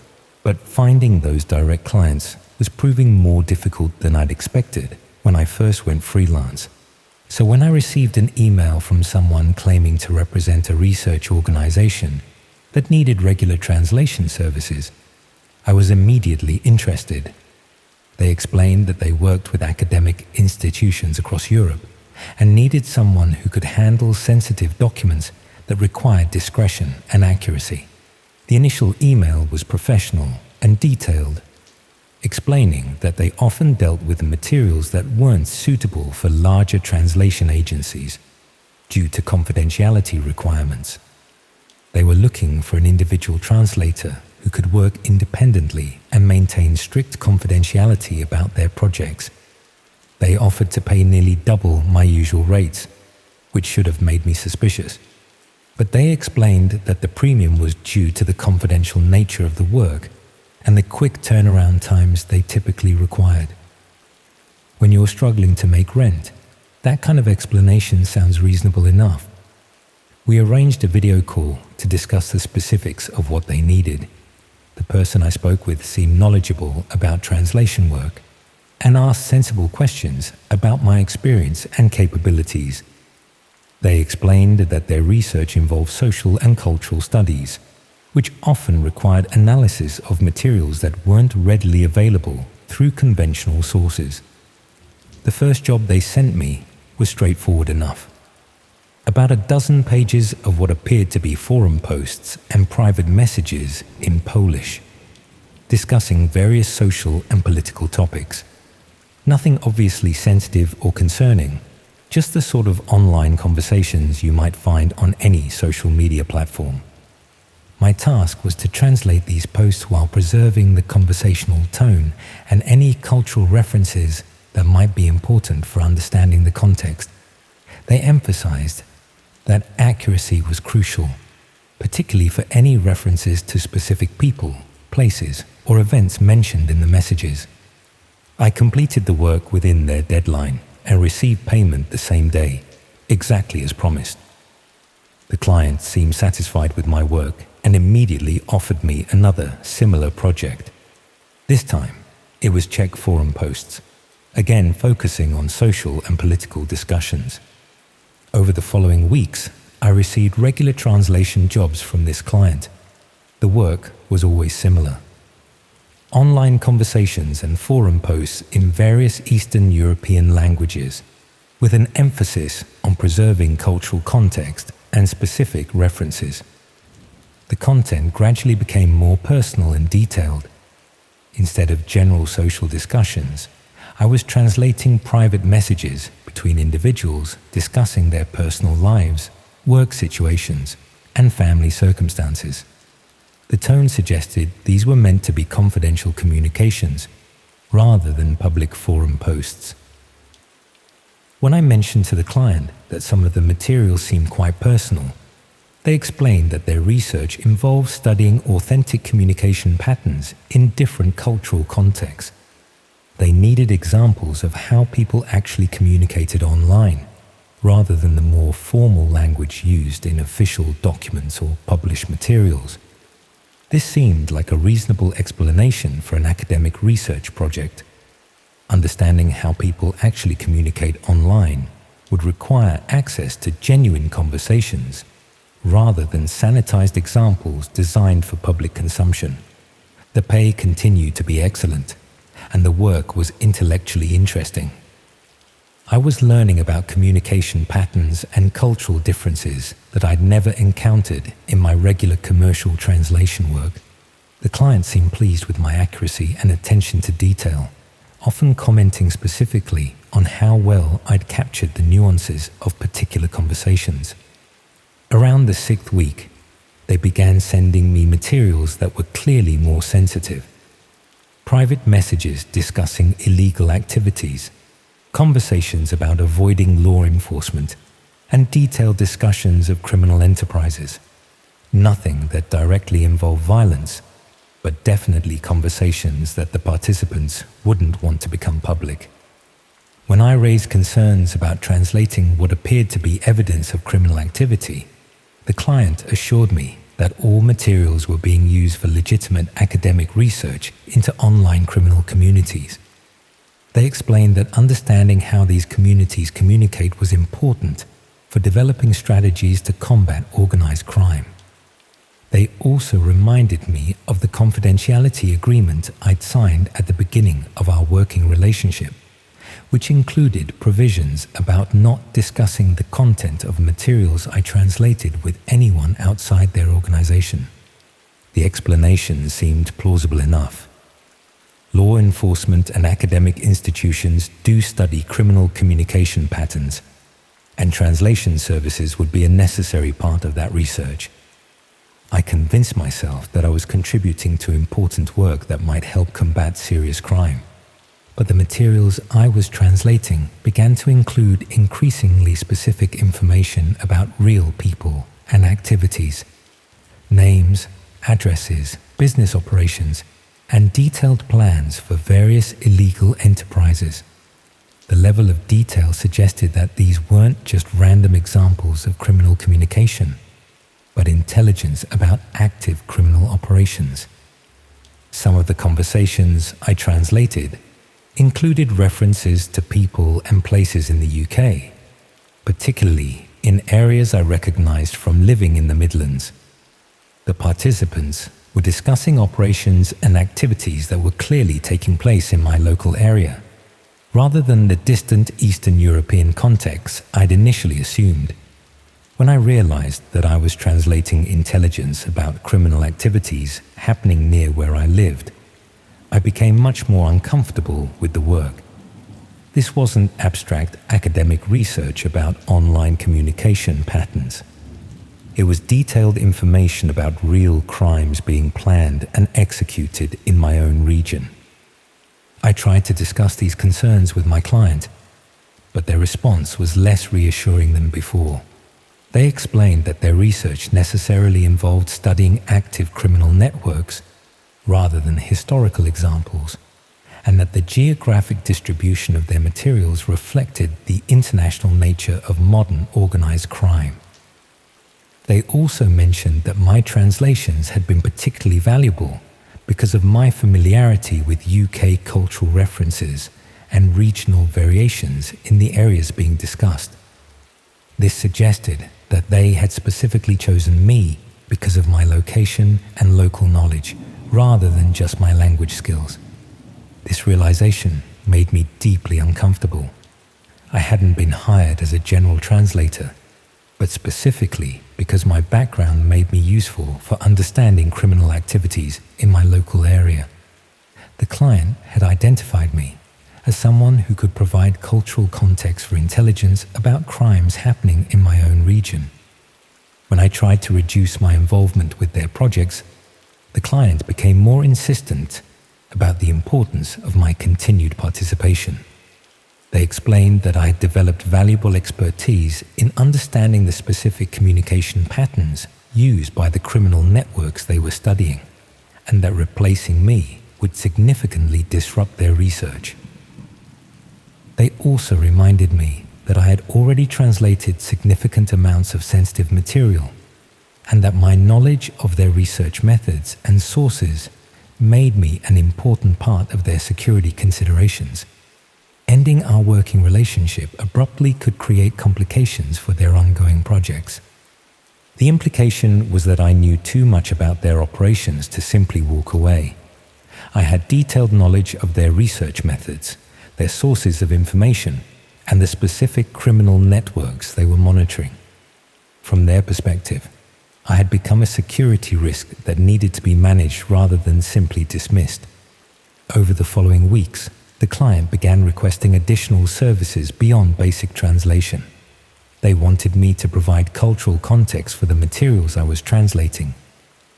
But finding those direct clients was proving more difficult than I'd expected when I first went freelance. So when I received an email from someone claiming to represent a research organization that needed regular translation services, I was immediately interested. They explained that they worked with academic institutions across Europe and needed someone who could handle sensitive documents that required discretion and accuracy. The initial email was professional and detailed, explaining that they often dealt with materials that weren't suitable for larger translation agencies due to confidentiality requirements. They were looking for an individual translator who could work independently and maintain strict confidentiality about their projects. They offered to pay nearly double my usual rates, which should have made me suspicious. But they explained that the premium was due to the confidential nature of the work and the quick turnaround times they typically required. When you're struggling to make rent, that kind of explanation sounds reasonable enough. We arranged a video call to discuss the specifics of what they needed. The person I spoke with seemed knowledgeable about translation work and asked sensible questions about my experience and capabilities. They explained that their research involved social and cultural studies, which often required analysis of materials that weren't readily available through conventional sources. The first job they sent me was straightforward enough. About a dozen pages of what appeared to be forum posts and private messages in Polish, discussing various social and political topics. Nothing obviously sensitive or concerning, just the sort of online conversations you might find on any social media platform. My task was to translate these posts while preserving the conversational tone and any cultural references that might be important for understanding the context. They emphasized that accuracy was crucial. particularly for any references to specific people, places, or events mentioned in the messages. I completed the work within their deadline and received payment the same day, exactly as promised. The client seemed satisfied with my work and immediately offered me another similar project. This time, it was Czech forum posts, again focusing on social and political discussions. Over the following weeks, I received regular translation jobs from this client. The work was always similar. Online conversations and forum posts in various Eastern European languages, with an emphasis on preserving cultural context and specific references. The content gradually became more personal and detailed. Instead of general social discussions, I was translating private messages between individuals discussing their personal lives, work situations, and family circumstances. The tone suggested these were meant to be confidential communications rather than public forum posts. When I mentioned to the client that some of the material seemed quite personal, they explained that their research involved studying authentic communication patterns in different cultural contexts. They needed examples of how people actually communicated online, rather than the more formal language used in official documents or published materials. This seemed like a reasonable explanation for an academic research project. Understanding how people actually communicate online would require access to genuine conversations rather than sanitized examples designed for public consumption. The pay continued to be excellent, and the work was intellectually interesting. I was learning about communication patterns and cultural differences that I'd never encountered in my regular commercial translation work. The client seemed pleased with my accuracy and attention to detail, often commenting specifically on how well I'd captured the nuances of particular conversations. Around the 6th week, they began sending me materials that were clearly more sensitive. Private messages discussing illegal activities, conversations about avoiding law enforcement, and detailed discussions of criminal enterprises. Nothing that directly involved violence, but definitely conversations that the participants wouldn't want to become public. When I raised concerns about translating what appeared to be evidence of criminal activity, the client assured me that all materials were being used for legitimate academic research into online criminal communities. They explained that understanding how these communities communicate was important for developing strategies to combat organized crime. They also reminded me of the confidentiality agreement I'd signed at the beginning of our working relationship, which included provisions about not discussing the content of materials I translated with anyone outside their organization. The explanation seemed plausible enough. Law enforcement and academic institutions do study criminal communication patterns, and translation services would be a necessary part of that research. I convinced myself that I was contributing to important work that might help combat serious crime. But the materials I was translating began to include increasingly specific information about real people and activities, names, addresses, business operations, and detailed plans for various illegal enterprises. The level of detail suggested that these weren't just random examples of criminal communication, but intelligence about active criminal operations. Some of the conversations I translated included references to people and places in the UK, particularly in areas I recognized from living in the Midlands. The participants were discussing operations and activities that were clearly taking place in my local area, rather than the distant Eastern European context I'd initially assumed. When I realized that I was translating intelligence about criminal activities happening near where I lived, I became much more uncomfortable with the work. This wasn't abstract academic research about online communication patterns. It was detailed information about real crimes being planned and executed in my own region. I tried to discuss these concerns with my client, but their response was less reassuring than before. They explained that their research necessarily involved studying active criminal networks rather than historical examples, and that the geographic distribution of their materials reflected the international nature of modern organized crime. They also mentioned that my translations had been particularly valuable because of my familiarity with UK cultural references and regional variations in the areas being discussed. This suggested that they had specifically chosen me because of my location and local knowledge, rather than just my language skills. This realization made me deeply uncomfortable. I hadn't been hired as a general translator, but specifically because my background made me useful for understanding criminal activities in my local area. The client had identified me as someone who could provide cultural context for intelligence about crimes happening in my own region. When I tried to reduce my involvement with their projects, the client became more insistent about the importance of my continued participation. They explained that I had developed valuable expertise in understanding the specific communication patterns used by the criminal networks they were studying, and that replacing me would significantly disrupt their research. They also reminded me that I had already translated significant amounts of sensitive material, and that my knowledge of their research methods and sources made me an important part of their security considerations. Ending our working relationship abruptly could create complications for their ongoing projects. The implication was that I knew too much about their operations to simply walk away. I had detailed knowledge of their research methods, their sources of information, and the specific criminal networks they were monitoring. From their perspective, I had become a security risk that needed to be managed rather than simply dismissed. Over the following weeks, the client began requesting additional services beyond basic translation. They wanted me to provide cultural context for the materials I was translating,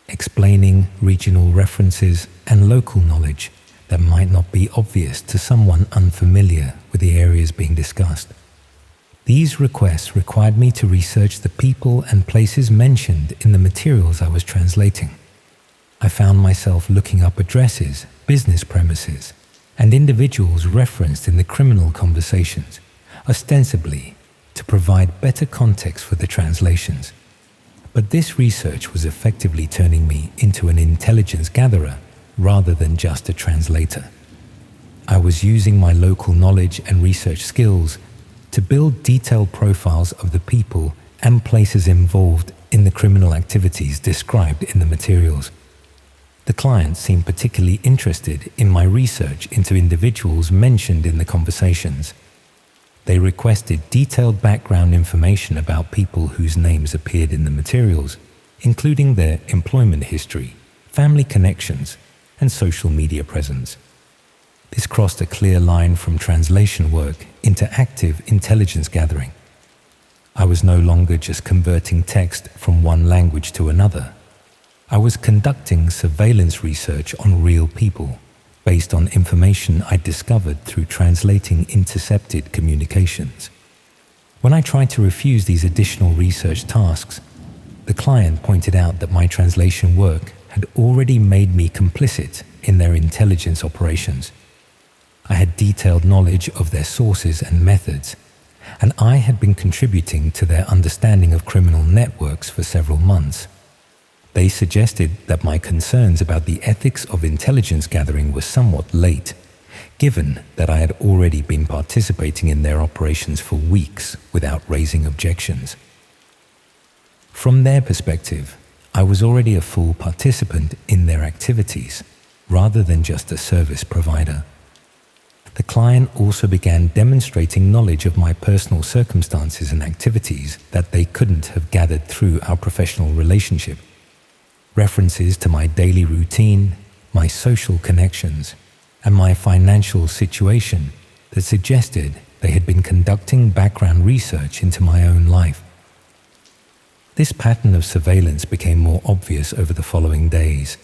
explaining regional references and local knowledge that might not be obvious to someone unfamiliar with the areas being discussed. These requests required me to research the people and places mentioned in the materials I was translating. I found myself looking up addresses, business premises, and individuals referenced in the criminal conversations, ostensibly to provide better context for the translations. But this research was effectively turning me into an intelligence gatherer rather than just a translator. I was using my local knowledge and research skills to build detailed profiles of the people and places involved in the criminal activities described in the materials. The client seemed particularly interested in my research into individuals mentioned in the conversations. They requested detailed background information about people whose names appeared in the materials, including their employment history, family connections, and social media presence. This crossed a clear line from translation work into active intelligence gathering. I was no longer just converting text from one language to another. I was conducting surveillance research on real people based on information I discovered through translating intercepted communications. When I tried to refuse these additional research tasks, the client pointed out that my translation work had already made me complicit in their intelligence operations. I had detailed knowledge of their sources and methods, and I had been contributing to their understanding of criminal networks for several months. They suggested that my concerns about the ethics of intelligence gathering were somewhat late, given that I had already been participating in their operations for weeks without raising objections. From their perspective, I was already a full participant in their activities, rather than just a service provider. The client also began demonstrating knowledge of my personal circumstances and activities that they couldn't have gathered through our professional relationship. References to my daily routine, my social connections, and my financial situation that suggested they had been conducting background research into my own life. This pattern of surveillance became more obvious over the following days.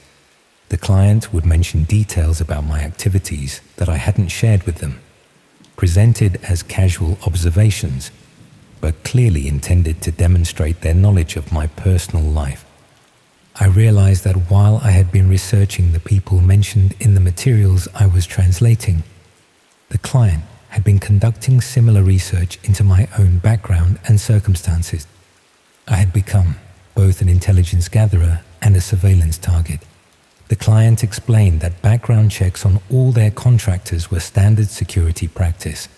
The client would mention details about my activities that I hadn't shared with them, presented as casual observations, but clearly intended to demonstrate their knowledge of my personal life. I realized that while I had been researching the people mentioned in the materials I was translating, the client had been conducting similar research into my own background and circumstances. I had become both an intelligence gatherer and a surveillance target. The client explained that background checks on all their contractors were standard security practice,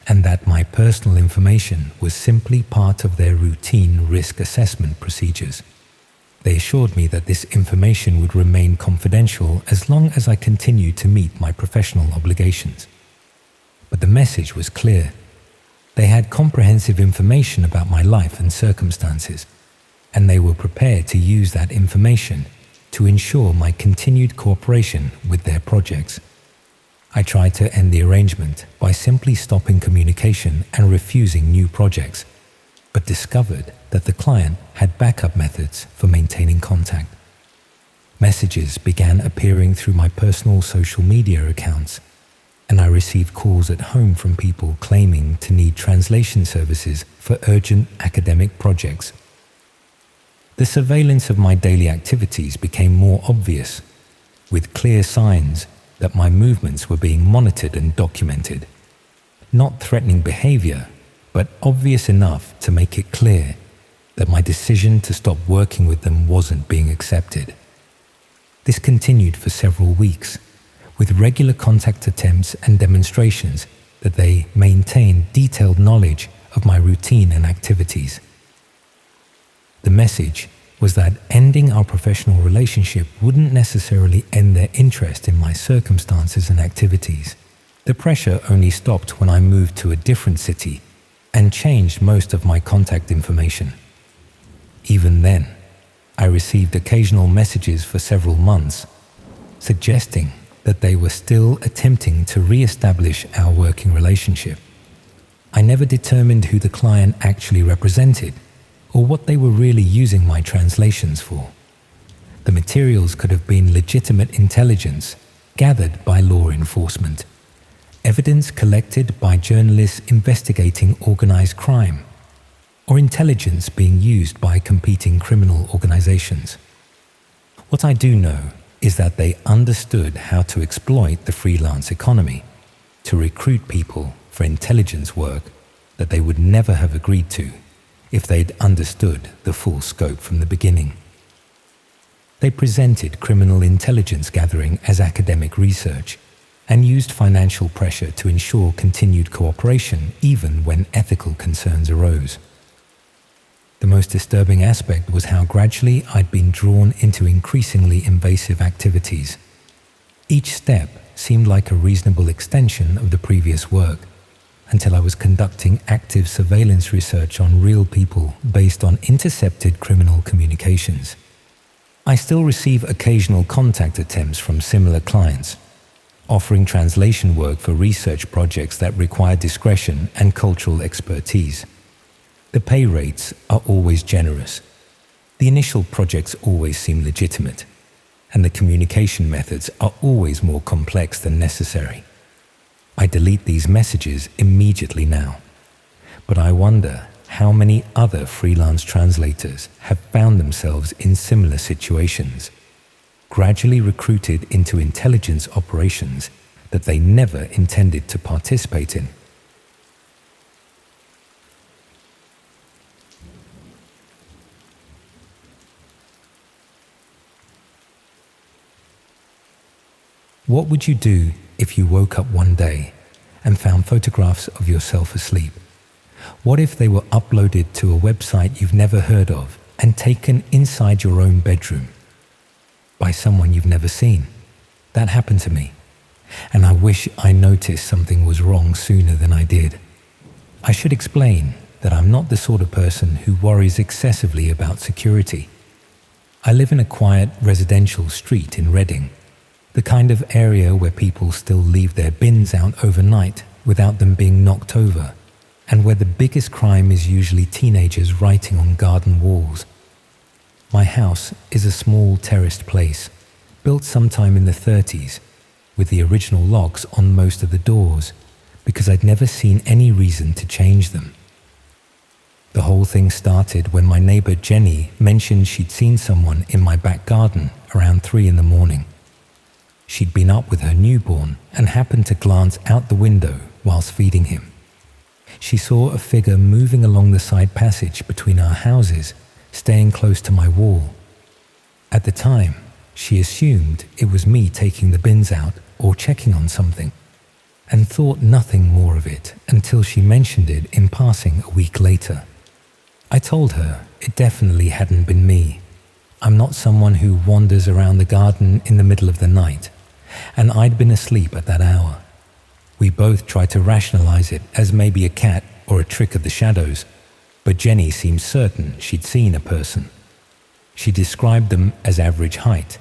and that my personal information was simply part of their routine risk assessment procedures. They assured me that this information would remain confidential as long as I continued to meet my professional obligations. But the message was clear. They had comprehensive information about my life and circumstances, and they were prepared to use that information to ensure my continued cooperation with their projects. I tried to end the arrangement by simply stopping communication and refusing new projects, but discovered that the client had backup methods for maintaining contact. Messages began appearing through my personal social media accounts, and I received calls at home from people claiming to need translation services for urgent academic projects. The surveillance of my daily activities became more obvious, with clear signs that my movements were being monitored and documented. Not threatening behavior, but obvious enough to make it clear that my decision to stop working with them wasn't being accepted. This continued for several weeks, with regular contact attempts and demonstrations that they maintained detailed knowledge of my routine and activities. The message was that ending our professional relationship wouldn't necessarily end their interest in my circumstances and activities. The pressure only stopped when I moved to a different city and changed most of my contact information. Even then, I received occasional messages for several months, suggesting that they were still attempting to re-establish our working relationship. I never determined who the client actually represented or what they were really using my translations for. The materials could have been legitimate intelligence gathered by law enforcement, evidence collected by journalists investigating organized crime, or intelligence being used by competing criminal organizations. What I do know is that they understood how to exploit the freelance economy to recruit people for intelligence work that they would never have agreed to if they'd understood the full scope from the beginning. They presented criminal intelligence gathering as academic research and used financial pressure to ensure continued cooperation even when ethical concerns arose. The most disturbing aspect was how gradually I'd been drawn into increasingly invasive activities. Each step seemed like a reasonable extension of the previous work, until I was conducting active surveillance research on real people based on intercepted criminal communications. I still receive occasional contact attempts from similar clients, offering translation work for research projects that require discretion and cultural expertise. The pay rates are always generous. The initial projects always seem legitimate, and the communication methods are always more complex than necessary. I delete these messages immediately now, but I wonder how many other freelance translators have found themselves in similar situations, gradually recruited into intelligence operations that they never intended to participate in. What would you do if you woke up one day and found photographs of yourself asleep? What if they were uploaded to a website you've never heard of and taken inside your own bedroom by someone you've never seen? That happened to me, and I wish I noticed something was wrong sooner than I did. I should explain that I'm not the sort of person who worries excessively about security. I live in a quiet residential street in Reading, the kind of area where people still leave their bins out overnight without them being knocked over, and where the biggest crime is usually teenagers writing on garden walls. My house is a small terraced place, built sometime in the 30s, with the original locks on most of the doors, because I'd never seen any reason to change them. The whole thing started when my neighbor Jenny mentioned she'd seen someone in my back garden around 3 in the morning. She'd been up with her newborn and happened to glance out the window whilst feeding him. She saw a figure moving along the side passage between our houses, staying close to my wall. At the time, she assumed it was me taking the bins out or checking on something, and thought nothing more of it until she mentioned it in passing a week later. I told her it definitely hadn't been me. I'm not someone who wanders around the garden in the middle of the night, and I'd been asleep at that hour. We both tried to rationalize it as maybe a cat or a trick of the shadows, but Jenny seemed certain she'd seen a person. She described them as average height,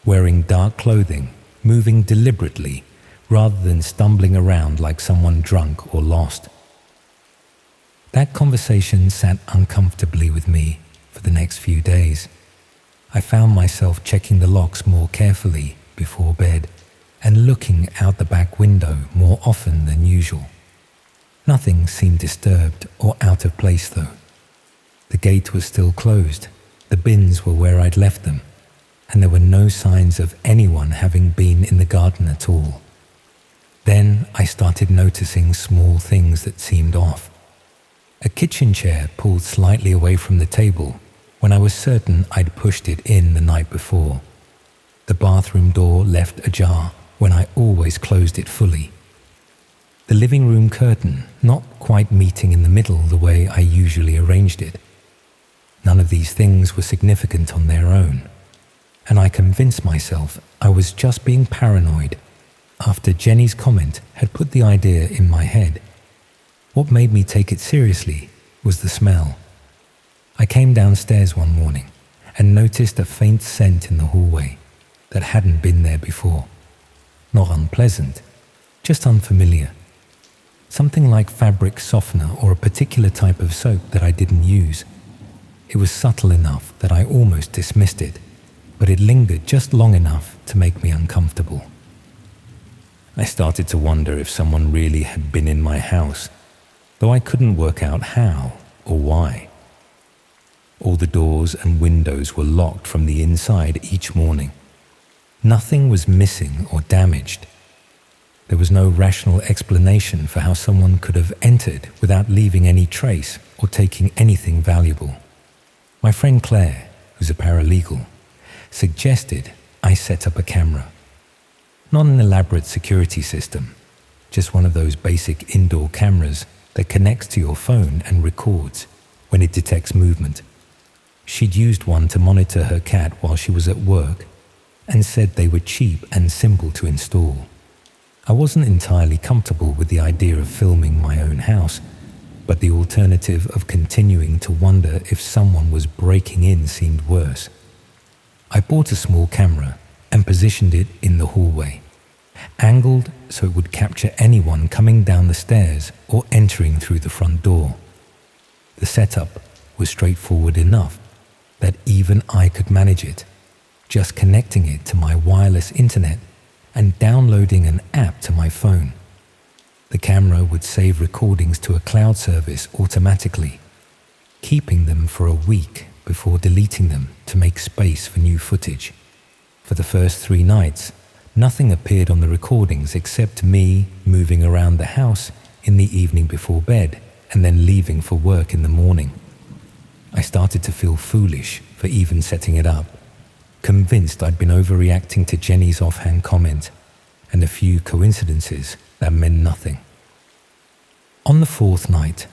wearing dark clothing, moving deliberately rather than stumbling around like someone drunk or lost. That conversation sat uncomfortably with me for the next few days. I found myself checking the locks more carefully before bed and looking out the back window more often than usual. Nothing seemed disturbed or out of place though. The gate was still closed, the bins were where I'd left them, and there were no signs of anyone having been in the garden at all. Then I started noticing small things that seemed off. A kitchen chair pulled slightly away from the table when I was certain I'd pushed it in the night before. The bathroom door left ajar when I always closed it fully. The living room curtain not quite meeting in the middle the way I usually arranged it. None of these things were significant on their own, and I convinced myself I was just being paranoid after Jenny's comment had put the idea in my head. What made me take it seriously was the smell. I came downstairs one morning and noticed a faint scent in the hallway that hadn't been there before. Not unpleasant, just unfamiliar. Something like fabric softener or a particular type of soap that I didn't use. It was subtle enough that I almost dismissed it, but it lingered just long enough to make me uncomfortable. I started to wonder if someone really had been in my house, though I couldn't work out how or why. All the doors and windows were locked from the inside each morning. Nothing was missing or damaged. There was no rational explanation for how someone could have entered without leaving any trace or taking anything valuable. My friend Claire, who's a paralegal, suggested I set up a camera. Not an elaborate security system, just one of those basic indoor cameras that connects to your phone and records when it detects movement. She'd used one to monitor her cat while she was at work and said they were cheap and simple to install. I wasn't entirely comfortable with the idea of filming my own house, but the alternative of continuing to wonder if someone was breaking in seemed worse. I bought a small camera and positioned it in the hallway, angled so it would capture anyone coming down the stairs or entering through the front door. The setup was straightforward enough that even I could manage it, just connecting it to my wireless internet and downloading an app to my phone. The camera would save recordings to a cloud service automatically, keeping them for a week before deleting them to make space for new footage. For the first 3 nights, nothing appeared on the recordings except me moving around the house in the evening before bed and then leaving for work in the morning. I started to feel foolish for even setting it up, convinced I'd been overreacting to Jenny's offhand comment and a few coincidences that meant nothing. On the 4th night,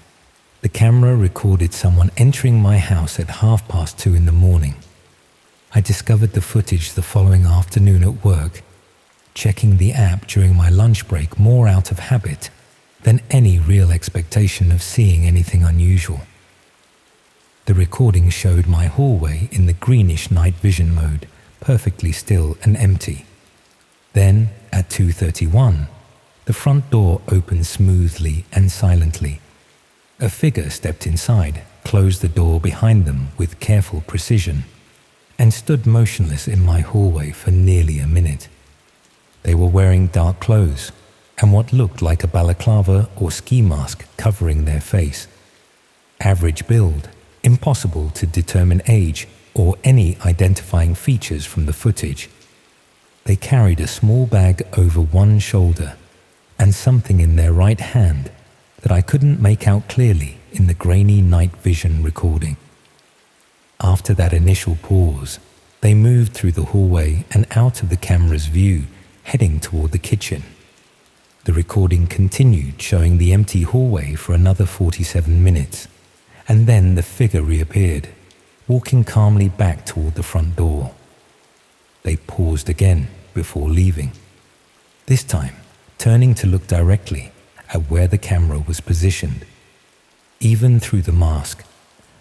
the camera recorded someone entering my house at 2:30 in the morning. I discovered the footage the following afternoon at work, checking the app during my lunch break more out of habit than any real expectation of seeing anything unusual. The recording showed my hallway in the greenish night vision mode, perfectly still and empty. Then, at 2:31, the front door opened smoothly and silently. A figure stepped inside, closed the door behind them with careful precision, and stood motionless in my hallway for nearly a minute. They were wearing dark clothes and what looked like a balaclava or ski mask covering their face. Average build, impossible to determine age or any identifying features from the footage. They carried a small bag over one shoulder and something in their right hand that I couldn't make out clearly in the grainy night vision recording. After that initial pause, they moved through the hallway and out of the camera's view, heading toward the kitchen. The recording continued, showing the empty hallway for another 47 minutes, and then the figure reappeared, walking calmly back toward the front door. They paused again before leaving, this time turning to look directly at where the camera was positioned. Even through the mask,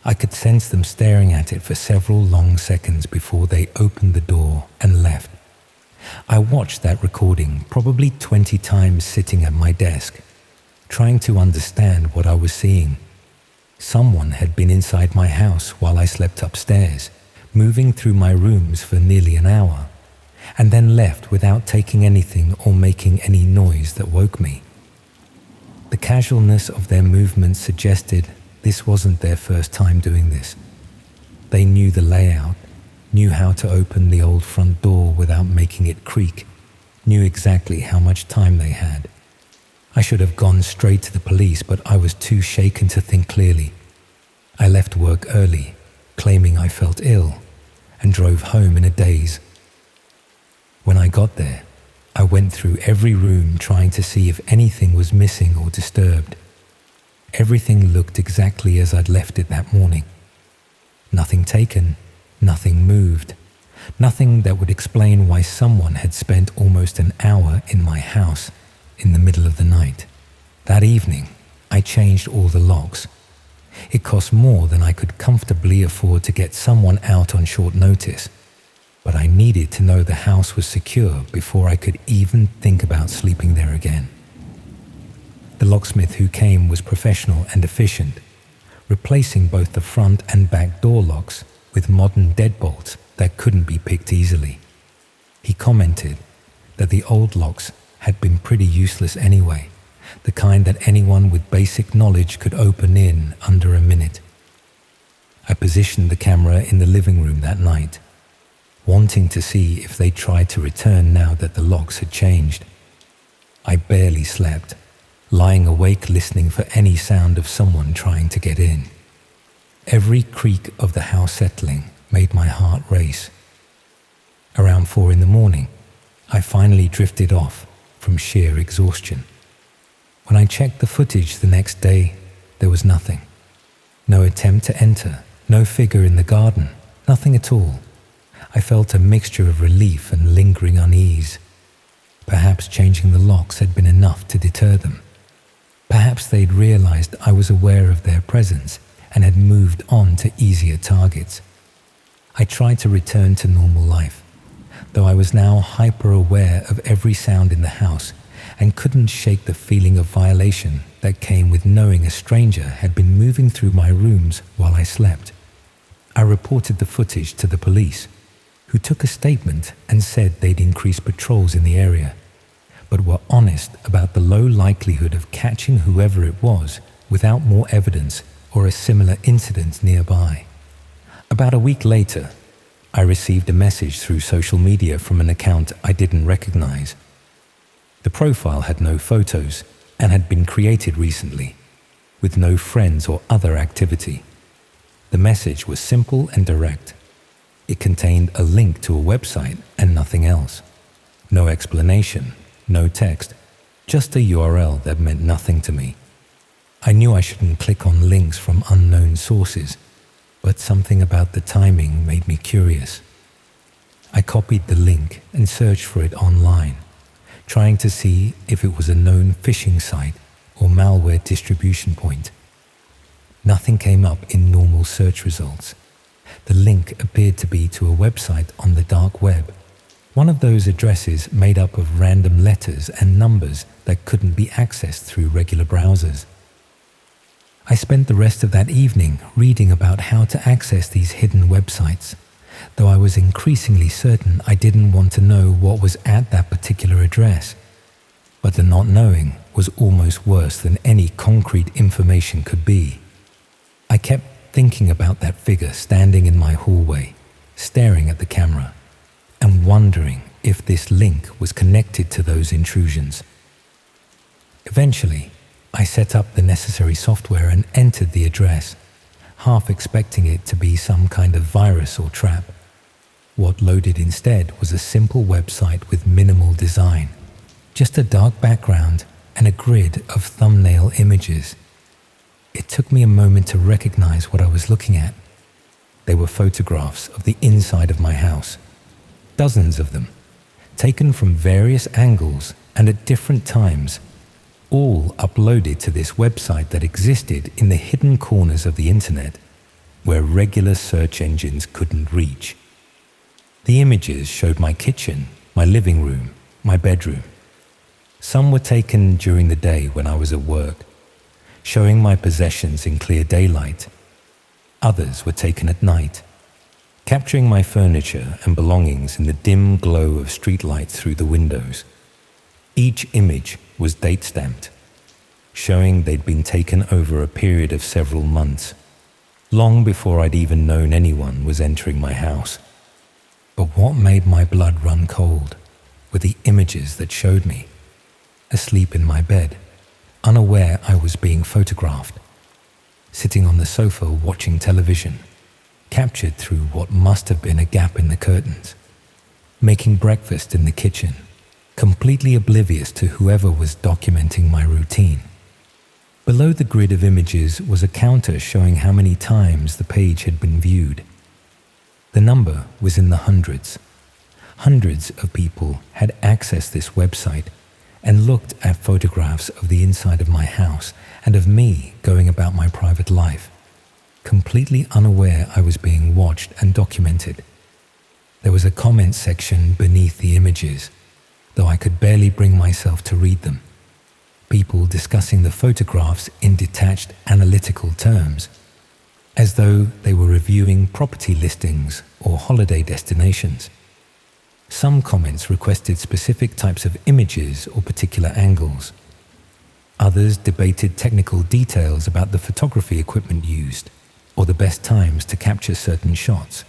I could sense them staring at it for several long seconds before they opened the door and left. I watched that recording probably 20 times sitting at my desk, trying to understand what I was seeing. Someone had been inside my house while I slept upstairs, moving through my rooms for nearly an hour, and then left without taking anything or making any noise that woke me. The casualness of their movements suggested this wasn't their first time doing this. They knew the layout, knew how to open the old front door without making it creak, knew exactly how much time they had. I should have gone straight to the police, but I was too shaken to think clearly. I left work early, claiming I felt ill, and drove home in a daze. When I got there, I went through every room trying to see if anything was missing or disturbed. Everything looked exactly as I'd left it that morning. Nothing taken, nothing moved, nothing that would explain why someone had spent almost an hour in my house in the middle of the night. That evening, I changed all the locks. It cost more than I could comfortably afford to get someone out on short notice, but I needed to know the house was secure before I could even think about sleeping there again. The locksmith who came was professional and efficient, replacing both the front and back door locks with modern deadbolts that couldn't be picked easily. He commented that the old locks had been pretty useless anyway, the kind that anyone with basic knowledge could open in under a minute. I positioned the camera in the living room that night, wanting to see if they tried to return now that the locks had changed. I barely slept, lying awake listening for any sound of someone trying to get in. Every creak of the house settling made my heart race. Around 4 a.m, I finally drifted off from sheer exhaustion. When I checked the footage the next day, there was nothing. No attempt to enter, no figure in the garden, nothing at all. I felt a mixture of relief and lingering unease. Perhaps changing the locks had been enough to deter them. Perhaps they'd realized I was aware of their presence and had moved on to easier targets. I tried to return to normal life, though I was now hyper-aware of every sound in the house and couldn't shake the feeling of violation that came with knowing a stranger had been moving through my rooms while I slept. I reported the footage to the police, who took a statement and said they'd increase patrols in the area, but were honest about the low likelihood of catching whoever it was without more evidence or a similar incident nearby. About a week later, I received a message through social media from an account I didn't recognize. The profile had no photos and had been created recently, with no friends or other activity. The message was simple and direct. It contained a link to a website and nothing else. No explanation, no text, just a URL that meant nothing to me. I knew I shouldn't click on links from unknown sources, but something about the timing made me curious. I copied the link and searched for it online, trying to see if it was a known phishing site or malware distribution point. Nothing came up in normal search results. The link appeared to be to a website on the dark web, one of those addresses made up of random letters and numbers that couldn't be accessed through regular browsers. I spent the rest of that evening reading about how to access these hidden websites, though I was increasingly certain I didn't want to know what was at that particular address. But the not knowing was almost worse than any concrete information could be. I kept thinking about that figure standing in my hallway, staring at the camera, and wondering if this link was connected to those intrusions. Eventually, I set up the necessary software and entered the address, half expecting it to be some kind of virus or trap. What loaded instead was a simple website with minimal design, just a dark background and a grid of thumbnail images. It took me a moment to recognize what I was looking at. They were photographs of the inside of my house, dozens of them, taken from various angles and at different times, all uploaded to this website that existed in the hidden corners of the internet, where regular search engines couldn't reach. The images showed my kitchen, my living room, my bedroom. Some were taken during the day when I was at work, showing my possessions in clear daylight. Others were taken at night, capturing my furniture and belongings in the dim glow of streetlights through the windows. Each image was date-stamped, showing they'd been taken over a period of several months, long before I'd even known anyone was entering my house. But what made my blood run cold were the images that showed me, asleep in my bed, unaware I was being photographed, sitting on the sofa watching television, captured through what must have been a gap in the curtains, making breakfast in the kitchen, completely oblivious to whoever was documenting my routine. Below the grid of images was a counter showing how many times the page had been viewed. The number was in the hundreds. Hundreds of people had accessed this website and looked at photographs of the inside of my house and of me going about my private life, completely unaware I was being watched and documented. There was a comment section beneath the images, though I could barely bring myself to read them. People discussing the photographs in detached analytical terms, as though they were reviewing property listings or holiday destinations. Some comments requested specific types of images or particular angles. Others debated technical details about the photography equipment used or the best times to capture certain shots.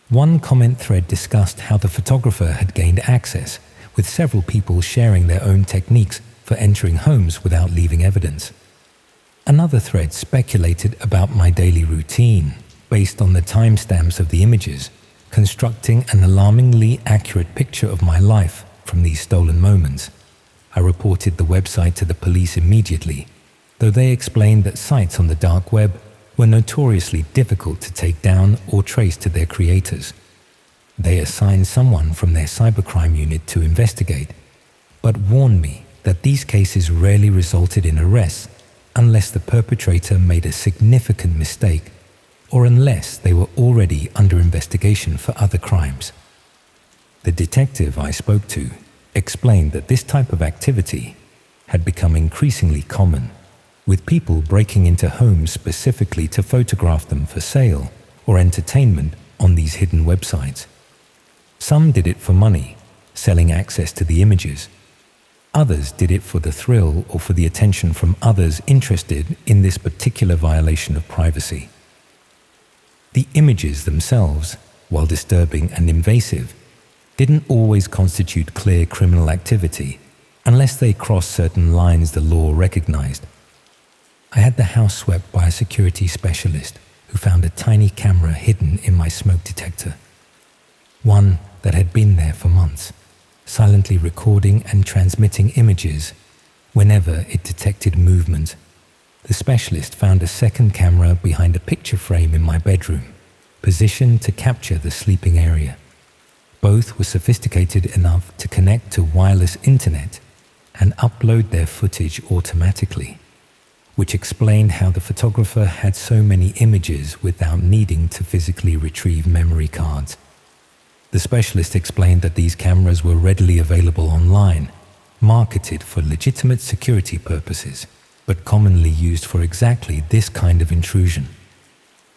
One comment thread discussed how the photographer had gained access, with several people sharing their own techniques for entering homes without leaving evidence. Another thread speculated about my daily routine based on the timestamps of the images, constructing an alarmingly accurate picture of my life from these stolen moments. I reported the website to the police immediately, though they explained that sites on the dark web were notoriously difficult to take down or trace to their creators. They assigned someone from their cybercrime unit to investigate, but warned me that these cases rarely resulted in arrests unless the perpetrator made a significant mistake or unless they were already under investigation for other crimes. The detective I spoke to explained that this type of activity had become increasingly common, with people breaking into homes specifically to photograph them for sale or entertainment on these hidden websites. Some did it for money, selling access to the images. Others did it for the thrill or for the attention from others interested in this particular violation of privacy. The images themselves, while disturbing and invasive, didn't always constitute clear criminal activity unless they crossed certain lines the law recognized. I had the house swept by a security specialist who found a tiny camera hidden in my smoke detector, one that had been there for months, silently recording and transmitting images whenever it detected movement. The specialist found a second camera behind a picture frame in my bedroom, positioned to capture the sleeping area. Both were sophisticated enough to connect to wireless internet and upload their footage automatically, which explained how the photographer had so many images without needing to physically retrieve memory cards. The specialist explained that these cameras were readily available online, marketed for legitimate security purposes, but commonly used for exactly this kind of intrusion.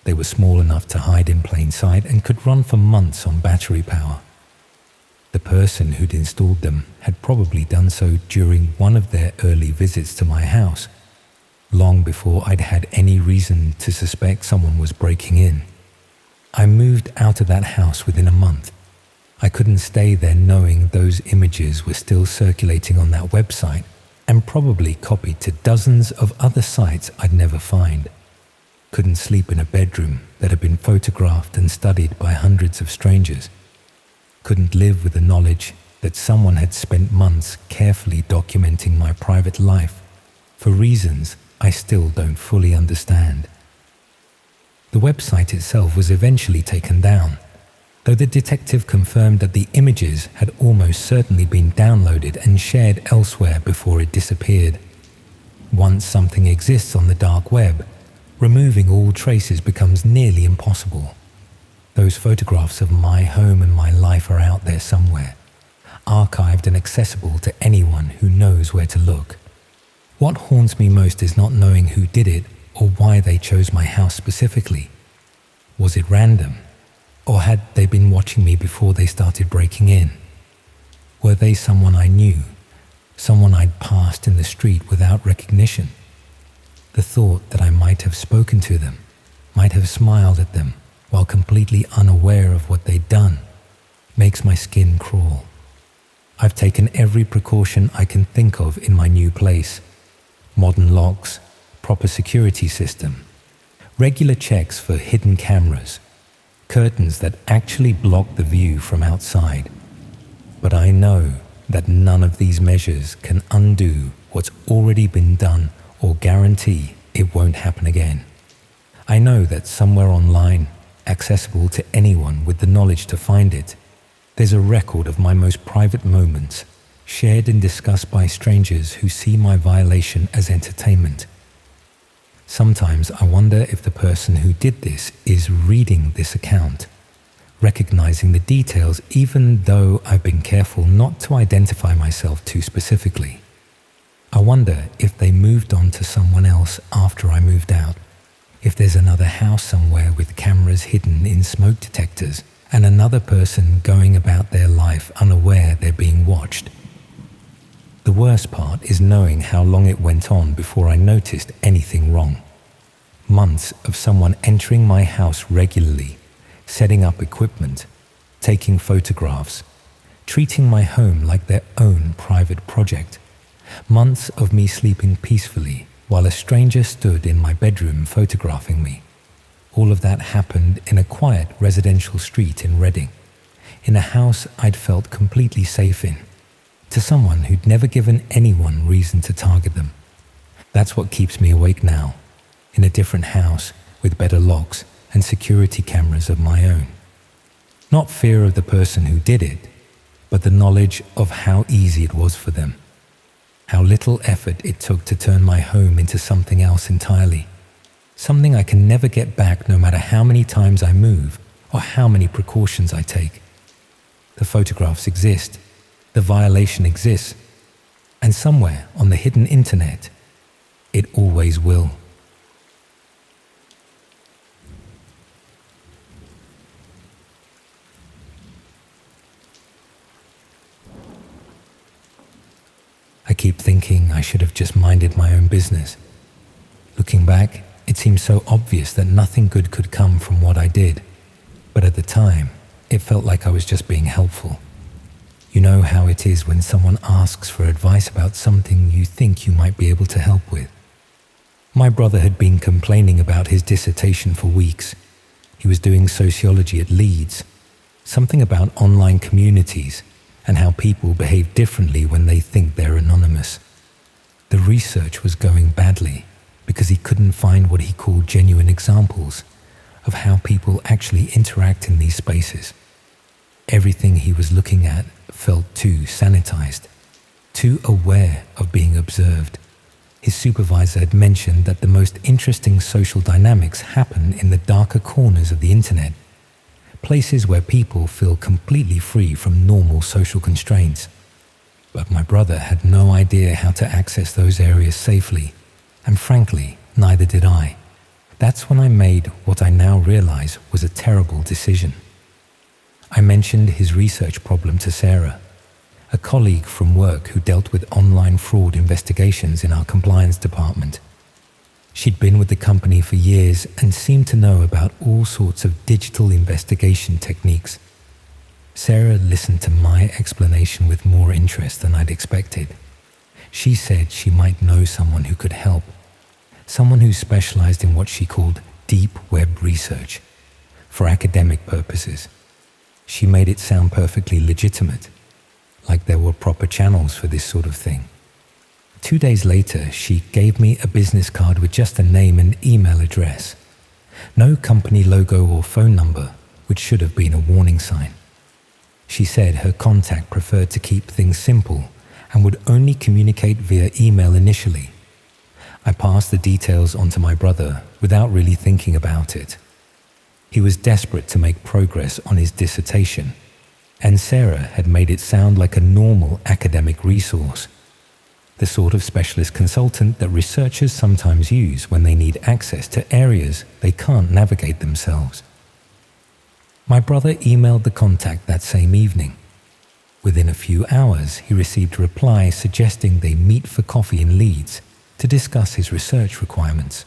They were small enough to hide in plain sight and could run for months on battery power. The person who'd installed them had probably done so during one of their early visits to my house, long before I'd had any reason to suspect someone was breaking in. I moved out of that house within a month. I couldn't stay there knowing those images were still circulating on that website and probably copied to dozens of other sites I'd never find. Couldn't sleep in a bedroom that had been photographed and studied by hundreds of strangers. Couldn't live with the knowledge that someone had spent months carefully documenting my private life for reasons I still don't fully understand. The website itself was eventually taken down, though the detective confirmed that the images had almost certainly been downloaded and shared elsewhere before it disappeared. Once something exists on the dark web, removing all traces becomes nearly impossible. Those photographs of my home and my life are out there somewhere, archived and accessible to anyone who knows where to look. What haunts me most is not knowing who did it or why they chose my house specifically. Was it random? Or had they been watching me before they started breaking in? Were they someone I knew, someone I'd passed in the street without recognition? The thought that I might have spoken to them, might have smiled at them while completely unaware of what they'd done, makes my skin crawl. I've taken every precaution I can think of in my new place. Modern locks, proper security system, regular checks for hidden cameras, curtains that actually block the view from outside. But I know that none of these measures can undo what's already been done or guarantee it won't happen again. I know that somewhere online, accessible to anyone with the knowledge to find it, there's a record of my most private moments, shared and discussed by strangers who see my violation as entertainment. Sometimes I wonder if the person who did this is reading this account, recognizing the details even though I've been careful not to identify myself too specifically. I wonder if they moved on to someone else after I moved out, if there's another house somewhere with cameras hidden in smoke detectors and another person going about their life unaware they're being watched. The worst part is knowing how long it went on before I noticed anything wrong. Months of someone entering my house regularly, setting up equipment, taking photographs, treating my home like their own private project. Months of me sleeping peacefully while a stranger stood in my bedroom photographing me. All of that happened in a quiet residential street in Reading, in a house I'd felt completely safe in, to someone who'd never given anyone reason to target them. That's what keeps me awake now, in a different house with better locks and security cameras of my own. Not fear of the person who did it, but the knowledge of how easy it was for them. How little effort it took to turn my home into something else entirely. Something I can never get back no matter how many times I move or how many precautions I take. The photographs exist, the violation exists, and somewhere on the hidden internet, it always will. I keep thinking I should have just minded my own business. Looking back, it seems so obvious that nothing good could come from what I did. But at the time, it felt like I was just being helpful. You know how it is when someone asks for advice about something you think you might be able to help with. My brother had been complaining about his dissertation for weeks. He was doing sociology at Leeds, something about online communities and how people behave differently when they think they're anonymous. The research was going badly because he couldn't find what he called genuine examples of how people actually interact in these spaces. Everything he was looking at felt too sanitized, too aware of being observed. His supervisor had mentioned that the most interesting social dynamics happen in the darker corners of the internet, places where people feel completely free from normal social constraints. But my brother had no idea how to access those areas safely, and frankly, neither did I. That's when I made what I now realize was a terrible decision. I mentioned his research problem to Sarah, a colleague from work who dealt with online fraud investigations in our compliance department. She'd been with the company for years and seemed to know about all sorts of digital investigation techniques. Sarah listened to my explanation with more interest than I'd expected. She said she might know someone who could help, someone who specialized in what she called deep web research, for academic purposes. She made it sound perfectly legitimate, like there were proper channels for this sort of thing. 2 days later, she gave me a business card with just a name and email address. No company logo or phone number, which should have been a warning sign. She said her contact preferred to keep things simple and would only communicate via email initially. I passed the details on to my brother without really thinking about it. He was desperate to make progress on his dissertation, and Sarah had made it sound like a normal academic resource, the sort of specialist consultant that researchers sometimes use when they need access to areas they can't navigate themselves. My brother emailed the contact that same evening. Within a few hours, he received a reply suggesting they meet for coffee in Leeds to discuss his research requirements.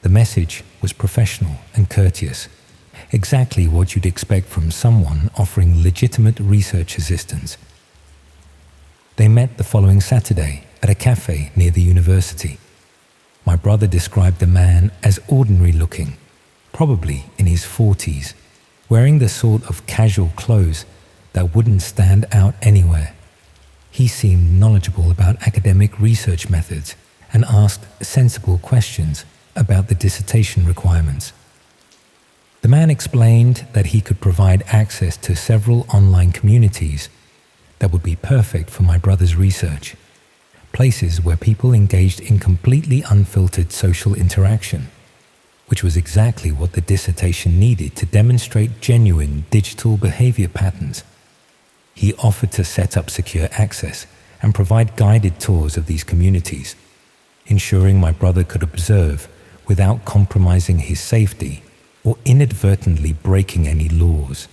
The message was professional and courteous, exactly what you'd expect from someone offering legitimate research assistance. They met the following Saturday at a cafe near the university. My brother described the man as ordinary looking, probably in his 40s, wearing the sort of casual clothes that wouldn't stand out anywhere. He seemed knowledgeable about academic research methods and asked sensible questions about the dissertation requirements. The man explained that he could provide access to several online communities that would be perfect for my brother's research, places where people engaged in completely unfiltered social interaction, which was exactly what the dissertation needed to demonstrate genuine digital behavior patterns. He offered to set up secure access and provide guided tours of these communities, ensuring my brother could observe without compromising his safety or inadvertently breaking any laws.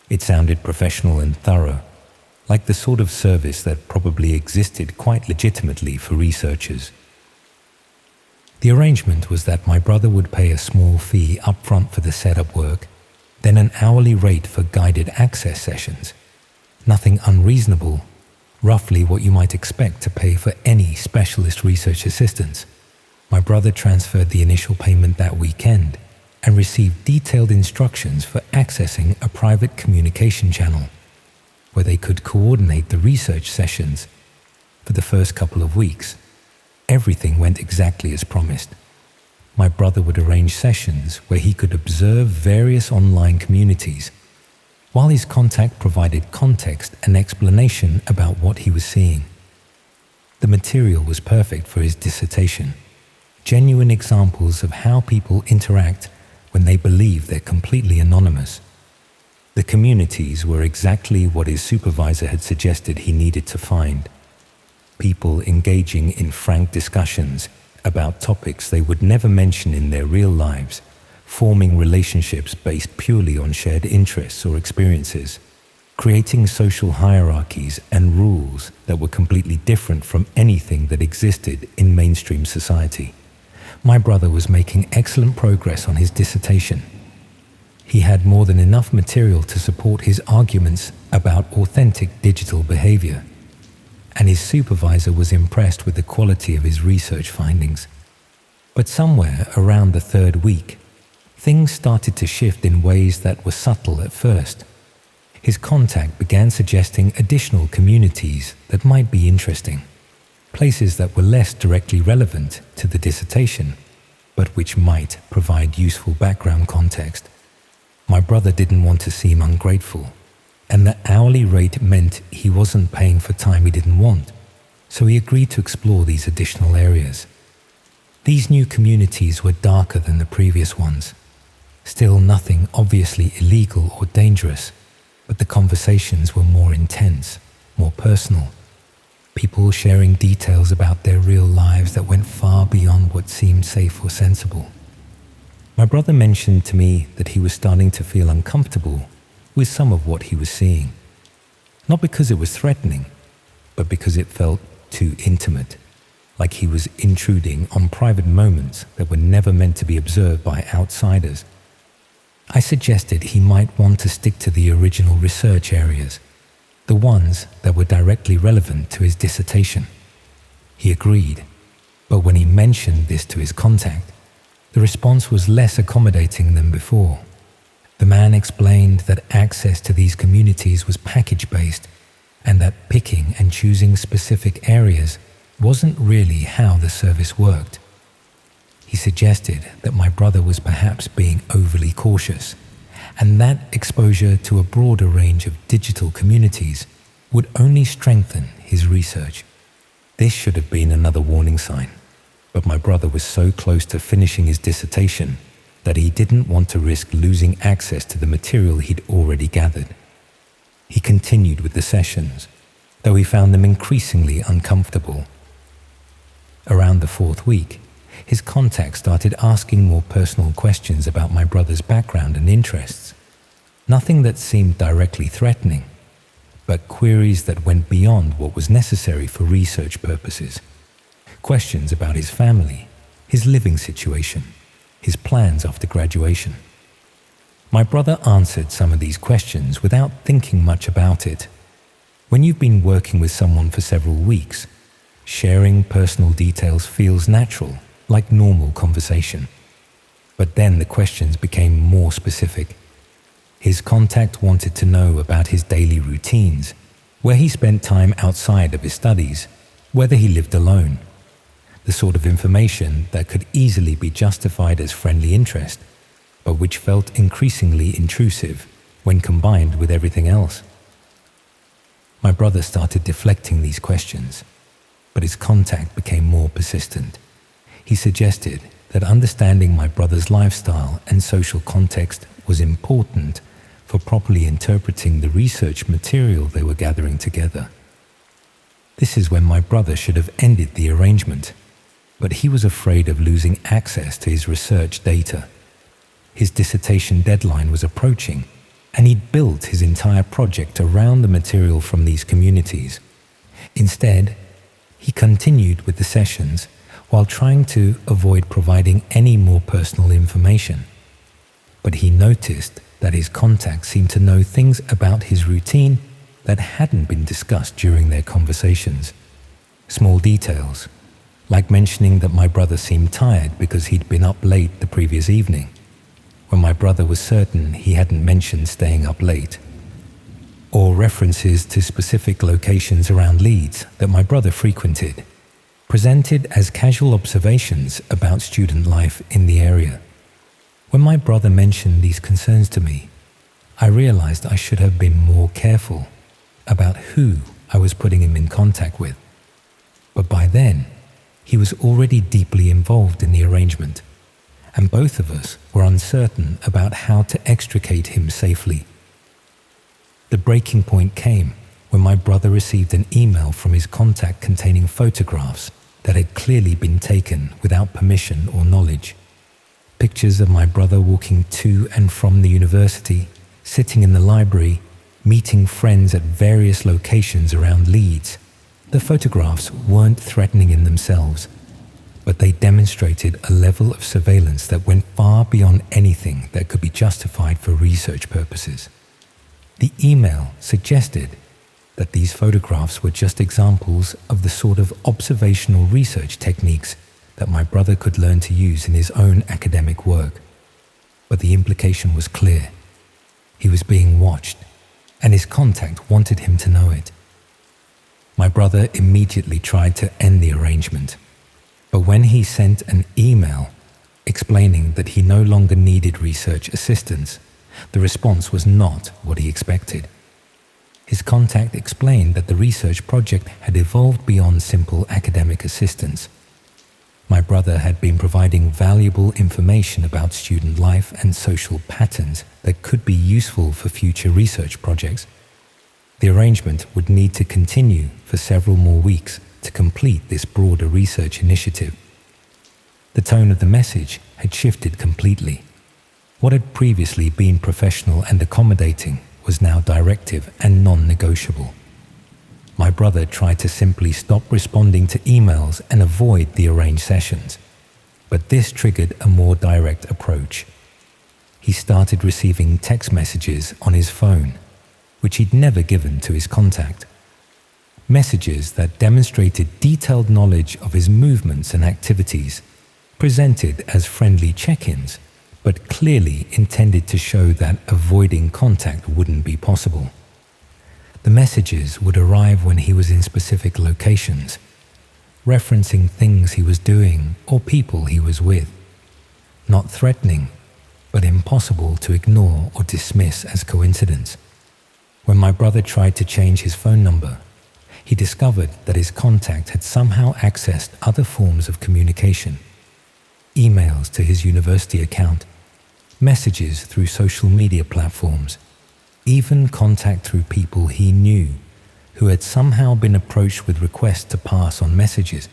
It sounded professional and thorough, like the sort of service that probably existed quite legitimately for researchers. The arrangement was that my brother would pay a small fee upfront for the setup work, then an hourly rate for guided access sessions. Nothing unreasonable, roughly what you might expect to pay for any specialist research assistance. My brother transferred the initial payment that weekend and received detailed instructions for accessing a private communication channel where they could coordinate the research sessions. For the first couple of weeks, everything went exactly as promised. My brother would arrange sessions where he could observe various online communities, while his contact provided context and explanation about what he was seeing. The material was perfect for his dissertation, genuine examples of how people interact when they believe they're completely anonymous. The communities were exactly what his supervisor had suggested he needed to find. People engaging in frank discussions about topics they would never mention in their real lives, forming relationships based purely on shared interests or experiences, creating social hierarchies and rules that were completely different from anything that existed in mainstream society. My brother was making excellent progress on his dissertation. He had more than enough material to support his arguments about authentic digital behavior, and his supervisor was impressed with the quality of his research findings. But somewhere around the third week, things started to shift in ways that were subtle at first. His contact began suggesting additional communities that might be interesting, places that were less directly relevant to the dissertation, but which might provide useful background context. My brother didn't want to seem ungrateful, and the hourly rate meant he wasn't paying for time he didn't want, so he agreed to explore these additional areas. These new communities were darker than the previous ones. Still nothing obviously illegal or dangerous, but the conversations were more intense, more personal. People sharing details about their real lives that went far beyond what seemed safe or sensible. My brother mentioned to me that he was starting to feel uncomfortable with some of what he was seeing. Not because it was threatening, but because it felt too intimate. like he was intruding on private moments that were never meant to be observed by outsiders. I suggested he might want to stick to the original research areas, the ones that were directly relevant to his dissertation. He agreed, but when he mentioned this to his contact, the response was less accommodating than before. The man explained that access to these communities was package-based and that picking and choosing specific areas wasn't really how the service worked. He suggested that my brother was perhaps being overly cautious, and that exposure to a broader range of digital communities would only strengthen his research. This should have been another warning sign, but my brother was so close to finishing his dissertation that he didn't want to risk losing access to the material he'd already gathered. He continued with the sessions, though he found them increasingly uncomfortable. Around the fourth week, his contact started asking more personal questions about my brother's background and interests. Nothing that seemed directly threatening, but queries that went beyond what was necessary for research purposes. Questions about his family, his living situation, his plans after graduation. My brother answered some of these questions without thinking much about it. When you've been working with someone for several weeks, sharing personal details feels natural, like normal conversation. But then the questions became more specific. His contact wanted to know about his daily routines, where he spent time outside of his studies, whether he lived alone. The sort of information that could easily be justified as friendly interest, but which felt increasingly intrusive when combined with everything else. My brother started deflecting these questions, but his contact became more persistent. He suggested that understanding my brother's lifestyle and social context was important for properly interpreting the research material they were gathering together. This is when my brother should have ended the arrangement, but he was afraid of losing access to his research data. His dissertation deadline was approaching, and he'd built his entire project around the material from these communities. Instead, he continued with the sessions while trying to avoid providing any more personal information. But he noticed that his contact seemed to know things about his routine that hadn't been discussed during their conversations. Small details, like mentioning that my brother seemed tired because he'd been up late the previous evening, when my brother was certain he hadn't mentioned staying up late. Or references to specific locations around Leeds that my brother frequented, presented as casual observations about student life in the area. When my brother mentioned these concerns to me, I realized I should have been more careful about who I was putting him in contact with. But by then, he was already deeply involved in the arrangement, and both of us were uncertain about how to extricate him safely. The breaking point came when my brother received an email from his contact containing photographs that had clearly been taken without permission or knowledge. Pictures of my brother walking to and from the university, sitting in the library, meeting friends at various locations around Leeds. The photographs weren't threatening in themselves, but they demonstrated a level of surveillance that went far beyond anything that could be justified for research purposes. The email suggested that these photographs were just examples of the sort of observational research techniques that my brother could learn to use in his own academic work. But the implication was clear. He was being watched, and his contact wanted him to know it. My brother immediately tried to end the arrangement, but when he sent an email explaining that he no longer needed research assistance, the response was not what he expected. His contact explained that the research project had evolved beyond simple academic assistance. My brother had been providing valuable information about student life and social patterns that could be useful for future research projects. The arrangement would need to continue for several more weeks to complete this broader research initiative. The tone of the message had shifted completely. What had previously been professional and accommodating was now directive and non-negotiable. My brother tried to simply stop responding to emails and avoid the arranged sessions. But this triggered a more direct approach. He started receiving text messages on his phone, which he'd never given to his contact. Messages that demonstrated detailed knowledge of his movements and activities, presented as friendly check-ins, but clearly intended to show that avoiding contact wouldn't be possible. The messages would arrive when he was in specific locations, referencing things he was doing or people he was with. Not threatening, but impossible to ignore or dismiss as coincidence. When my brother tried to change his phone number, he discovered that his contact had somehow accessed other forms of communication. Emails to his university account, messages through social media platforms, even contact through people he knew who had somehow been approached with requests to pass on messages.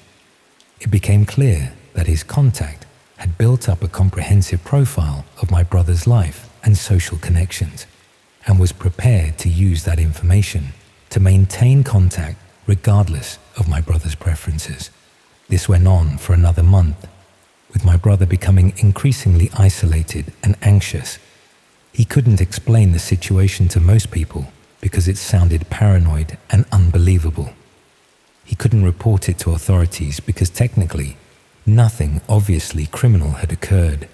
It became clear that his contact had built up a comprehensive profile of my brother's life and social connections, and was prepared to use that information to maintain contact regardless of my brother's preferences. This went on for another month, with my brother becoming increasingly isolated and anxious. He couldn't explain the situation to most people because it sounded paranoid and unbelievable. He couldn't report it to authorities because technically, nothing obviously criminal had occurred.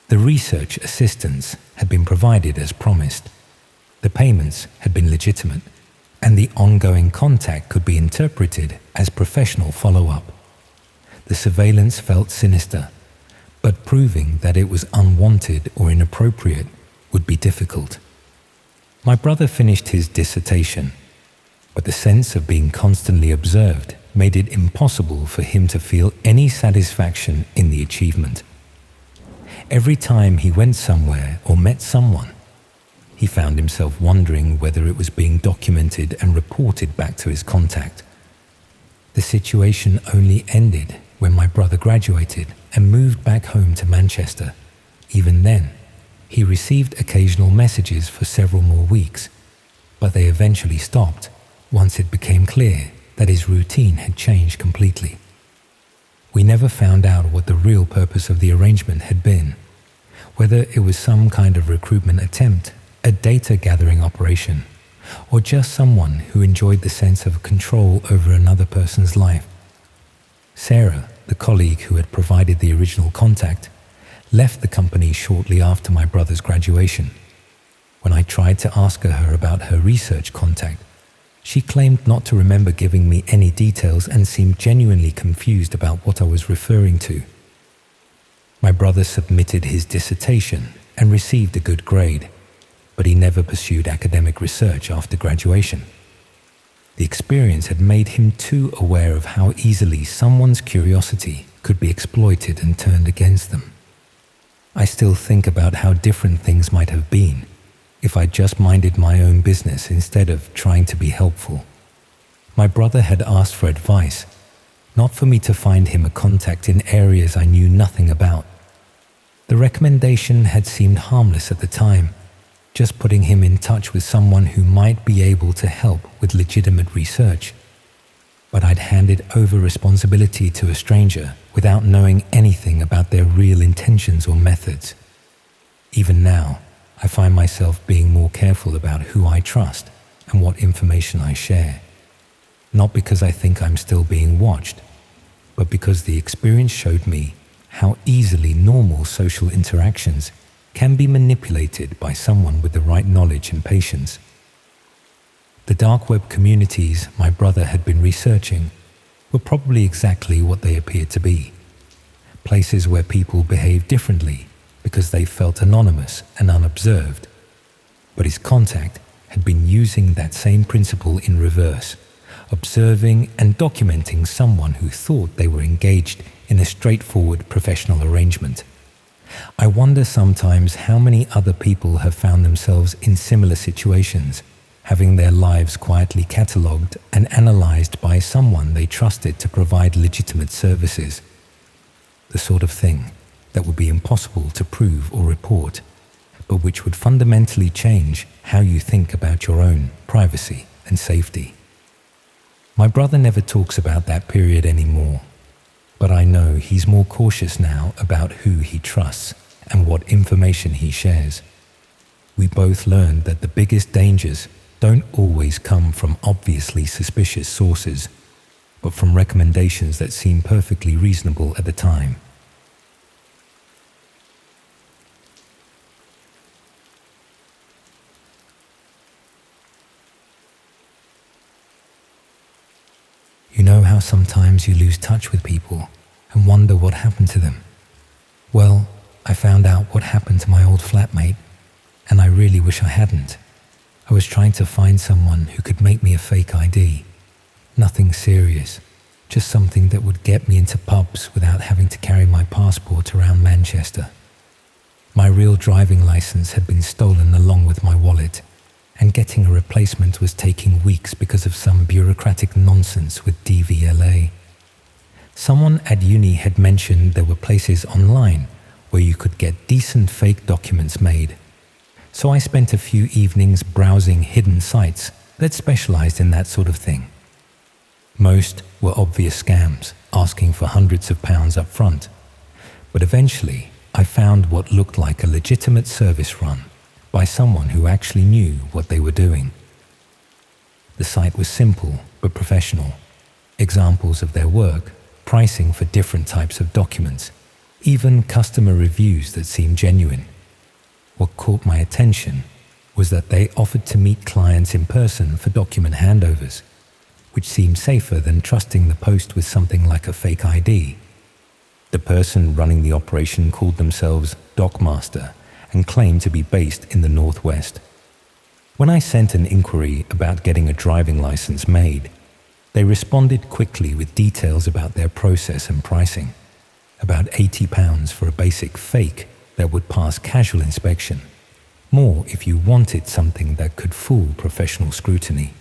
The research assistance had been provided as promised. The payments had been legitimate, and the ongoing contact could be interpreted as professional follow-up. The surveillance felt sinister, but proving that it was unwanted or inappropriate would be difficult. My brother finished his dissertation, but the sense of being constantly observed made it impossible for him to feel any satisfaction in the achievement. Every time he went somewhere or met someone, he found himself wondering whether it was being documented and reported back to his contact. The situation only ended when my brother graduated and moved back home to Manchester. Even then, he received occasional messages for several more weeks, but they eventually stopped once it became clear that his routine had changed completely. We never found out what the real purpose of the arrangement had been, whether it was some kind of recruitment attempt, a data gathering operation, or just someone who enjoyed the sense of control over another person's life. Sarah, the colleague who had provided the original contact, left the company shortly after my brother's graduation. When I tried to ask her about her research contact, she claimed not to remember giving me any details and seemed genuinely confused about what I was referring to. My brother submitted his dissertation and received a good grade, but he never pursued academic research after graduation. The experience had made him too aware of how easily someone's curiosity could be exploited and turned against them. I still think about how different things might have been if I just minded my own business instead of trying to be helpful. My brother had asked for advice, not for me to find him a contact in areas I knew nothing about. The recommendation had seemed harmless at the time, just putting him in touch with someone who might be able to help with legitimate research. But I'd handed over responsibility to a stranger without knowing anything about their real intentions or methods. Even now, I find myself being more careful about who I trust and what information I share. Not because I think I'm still being watched, but because the experience showed me how easily normal social interactions can be manipulated by someone with the right knowledge and patience. The dark web communities my brother had been researching were probably exactly what they appeared to be. Places where people behaved differently because they felt anonymous and unobserved. But his contact had been using that same principle in reverse, observing and documenting someone who thought they were engaged in a straightforward professional arrangement. I wonder sometimes how many other people have found themselves in similar situations, having their lives quietly catalogued and analyzed by someone they trusted to provide legitimate services. The sort of thing that would be impossible to prove or report, but which would fundamentally change how you think about your own privacy and safety. My brother never talks about that period anymore, but I know he's more cautious now about who he trusts and what information he shares. We both learned that the biggest dangers don't always come from obviously suspicious sources, but from recommendations that seem perfectly reasonable at the time. You know how sometimes you lose touch with people and wonder what happened to them? Well, I found out what happened to my old flatmate, and I really wish I hadn't. I was trying to find someone who could make me a fake ID. Nothing serious, just something that would get me into pubs without having to carry my passport around Manchester. My real driving license had been stolen along with my wallet, and getting a replacement was taking weeks because of some bureaucratic nonsense with DVLA. Someone at uni had mentioned there were places online where you could get decent fake documents made. So I spent a few evenings browsing hidden sites that specialized in that sort of thing. Most were obvious scams, asking for hundreds of pounds up front. But eventually, I found what looked like a legitimate service run by someone who actually knew what they were doing. The site was simple but professional. Examples of their work, pricing for different types of documents, even customer reviews that seemed genuine. What caught my attention was that they offered to meet clients in person for document handovers, which seemed safer than trusting the post with something like a fake ID. The person running the operation called themselves Dockmaster and claimed to be based in the Northwest. When I sent an inquiry about getting a driving license made, they responded quickly with details about their process and pricing. About £80 for a basic fake that would pass casual inspection. More if you wanted something that could fool professional scrutiny.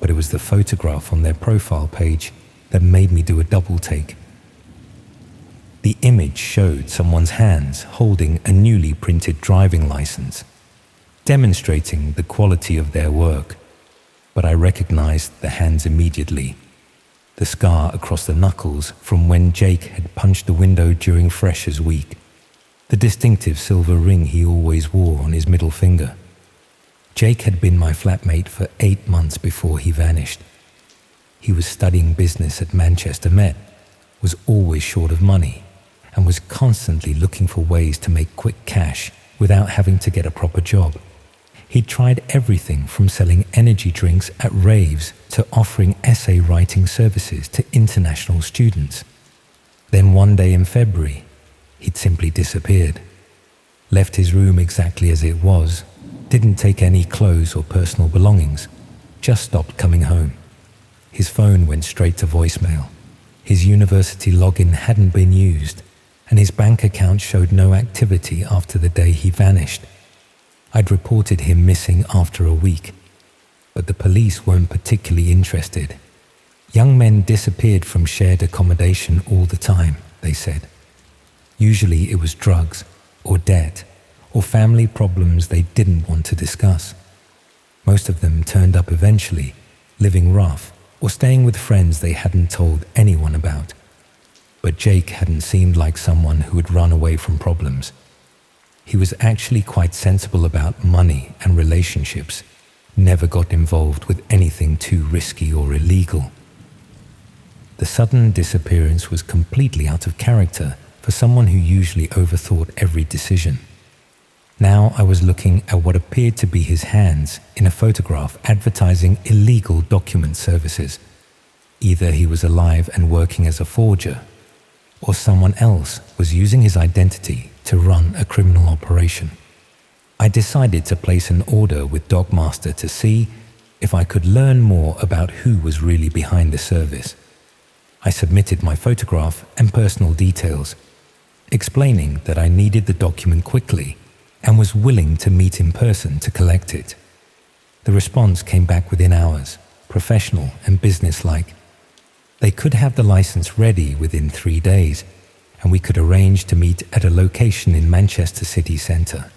But it was the photograph on their profile page that made me do a double take. The image showed someone's hands holding a newly printed driving license, demonstrating the quality of their work. But I recognized the hands immediately. The scar across the knuckles from when Jake had punched the window during Freshers Week. The distinctive silver ring he always wore on his middle finger. Jake had been my flatmate for 8 months before he vanished. He was studying business at Manchester Met, was always short of money, and was constantly looking for ways to make quick cash without having to get a proper job. He'd tried everything from selling energy drinks at raves to offering essay writing services to international students. Then one day in February, he'd simply disappeared. Left his room exactly as it was, didn't take any clothes or personal belongings, just stopped coming home. His phone went straight to voicemail. His university login hadn't been used, and his bank account showed no activity after the day he vanished. I'd reported him missing after a week, but the police weren't particularly interested. Young men disappeared from shared accommodation all the time, they said. Usually it was drugs, or debt, or family problems they didn't want to discuss. Most of them turned up eventually, living rough, or staying with friends they hadn't told anyone about. But Jake hadn't seemed like someone who would run away from problems. He was actually quite sensible about money and relationships, never got involved with anything too risky or illegal. The sudden disappearance was completely out of character for someone who usually overthought every decision. Now I was looking at what appeared to be his hands in a photograph advertising illegal document services. Either he was alive and working as a forger, or someone else was using his identity to run a criminal operation. I decided to place an order with Dogmaster to see if I could learn more about who was really behind the service. I submitted my photograph and personal details, explaining that I needed the document quickly and was willing to meet in person to collect it. The response came back within hours, professional and businesslike. They could have the license ready within 3 days, and we could arrange to meet at a location in Manchester city centre.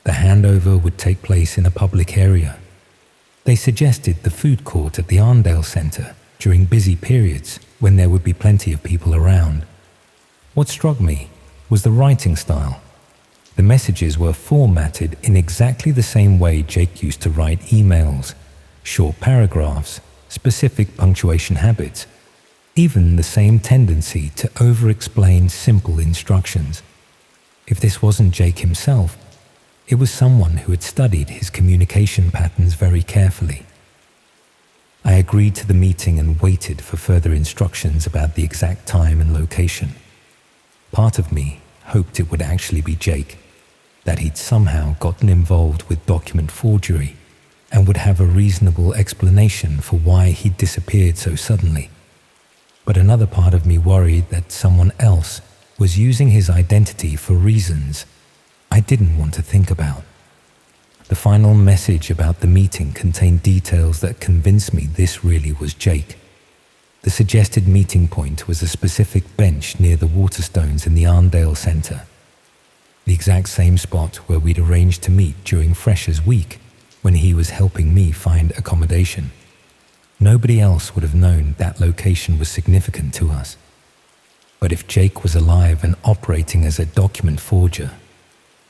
The handover would take place in a public area. They suggested the food court at the Arndale Centre during busy periods when there would be plenty of people around. What struck me was the writing style. The messages were formatted in exactly the same way Jake used to write emails, short paragraphs, specific punctuation habits, even the same tendency to over-explain simple instructions. If this wasn't Jake himself, it was someone who had studied his communication patterns very carefully. I agreed to the meeting and waited for further instructions about the exact time and location. Part of me hoped it would actually be Jake, that he'd somehow gotten involved with document forgery and would have a reasonable explanation for why he'd disappeared so suddenly. But another part of me worried that someone else was using his identity for reasons I didn't want to think about. The final message about the meeting contained details that convinced me this really was Jake. The suggested meeting point was a specific bench near the Waterstones in the Arndale Centre, the exact same spot where we'd arranged to meet during Freshers' Week when he was helping me find accommodation. Nobody else would have known that location was significant to us. But if Jake was alive and operating as a document forger,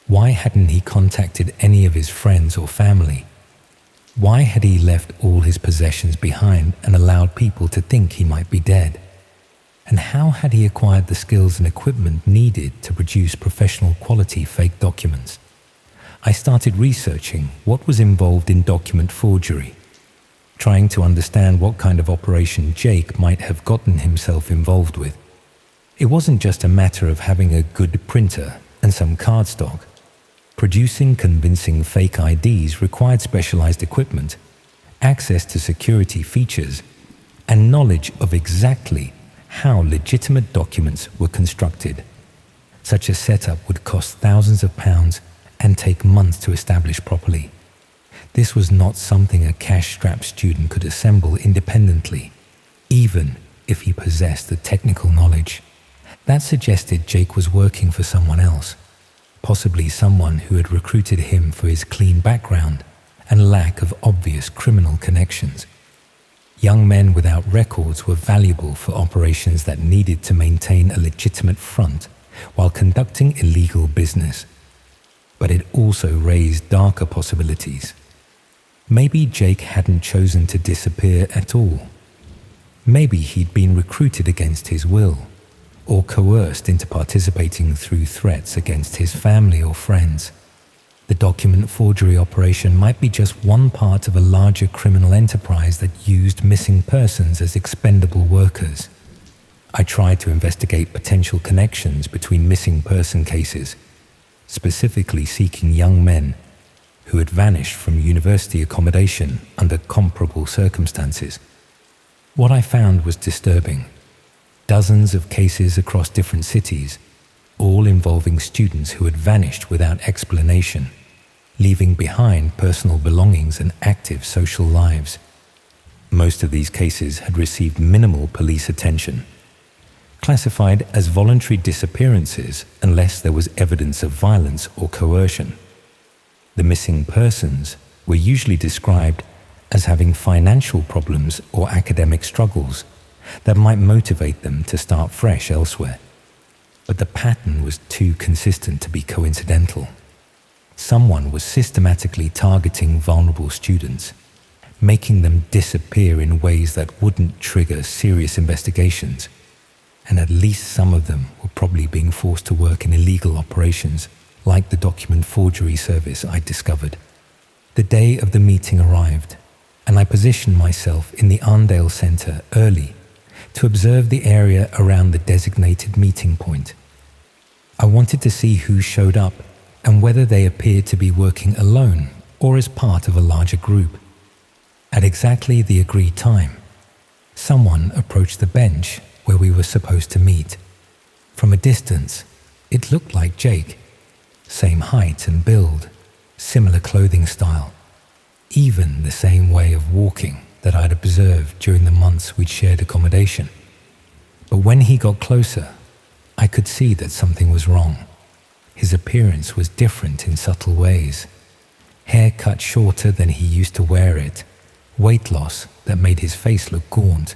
why hadn't he contacted any of his friends or family? Why had he left all his possessions behind and allowed people to think he might be dead? And how had he acquired the skills and equipment needed to produce professional quality fake documents? I started researching what was involved in document forgery, trying to understand what kind of operation Jake might have gotten himself involved with. It wasn't just a matter of having a good printer and some cardstock. Producing convincing fake IDs required specialized equipment, access to security features, and knowledge of exactly how legitimate documents were constructed. Such a setup would cost thousands of pounds and take months to establish properly. This was not something a cash-strapped student could assemble independently, even if he possessed the technical knowledge. That suggested Jake was working for someone else, possibly someone who had recruited him for his clean background and lack of obvious criminal connections. Young men without records were valuable for operations that needed to maintain a legitimate front while conducting illegal business. But it also raised darker possibilities. Maybe Jake hadn't chosen to disappear at all. Maybe he'd been recruited against his will, or coerced into participating through threats against his family or friends. The document forgery operation might be just one part of a larger criminal enterprise that used missing persons as expendable workers. I tried to investigate potential connections between missing person cases, specifically seeking young men who had vanished from university accommodation under comparable circumstances. What I found was disturbing. Dozens of cases across different cities, all involving students who had vanished without explanation, leaving behind personal belongings and active social lives. Most of these cases had received minimal police attention, classified as voluntary disappearances unless there was evidence of violence or coercion. The missing persons were usually described as having financial problems or academic struggles that might motivate them to start fresh elsewhere. But the pattern was too consistent to be coincidental. Someone was systematically targeting vulnerable students, making them disappear in ways that wouldn't trigger serious investigations, and at least some of them were probably being forced to work in illegal operations like the document forgery service I discovered. The day of the meeting arrived, and I positioned myself in the Arndale Centre early to observe the area around the designated meeting point. I wanted to see who showed up and whether they appeared to be working alone or as part of a larger group. At exactly the agreed time, someone approached the bench where we were supposed to meet. From a distance, it looked like Jake. Same height and build, similar clothing style, even the same way of walking that I'd observed during the months we'd shared accommodation. But when he got closer, I could see that something was wrong. His appearance was different in subtle ways. Hair cut shorter than he used to wear it, weight loss that made his face look gaunt,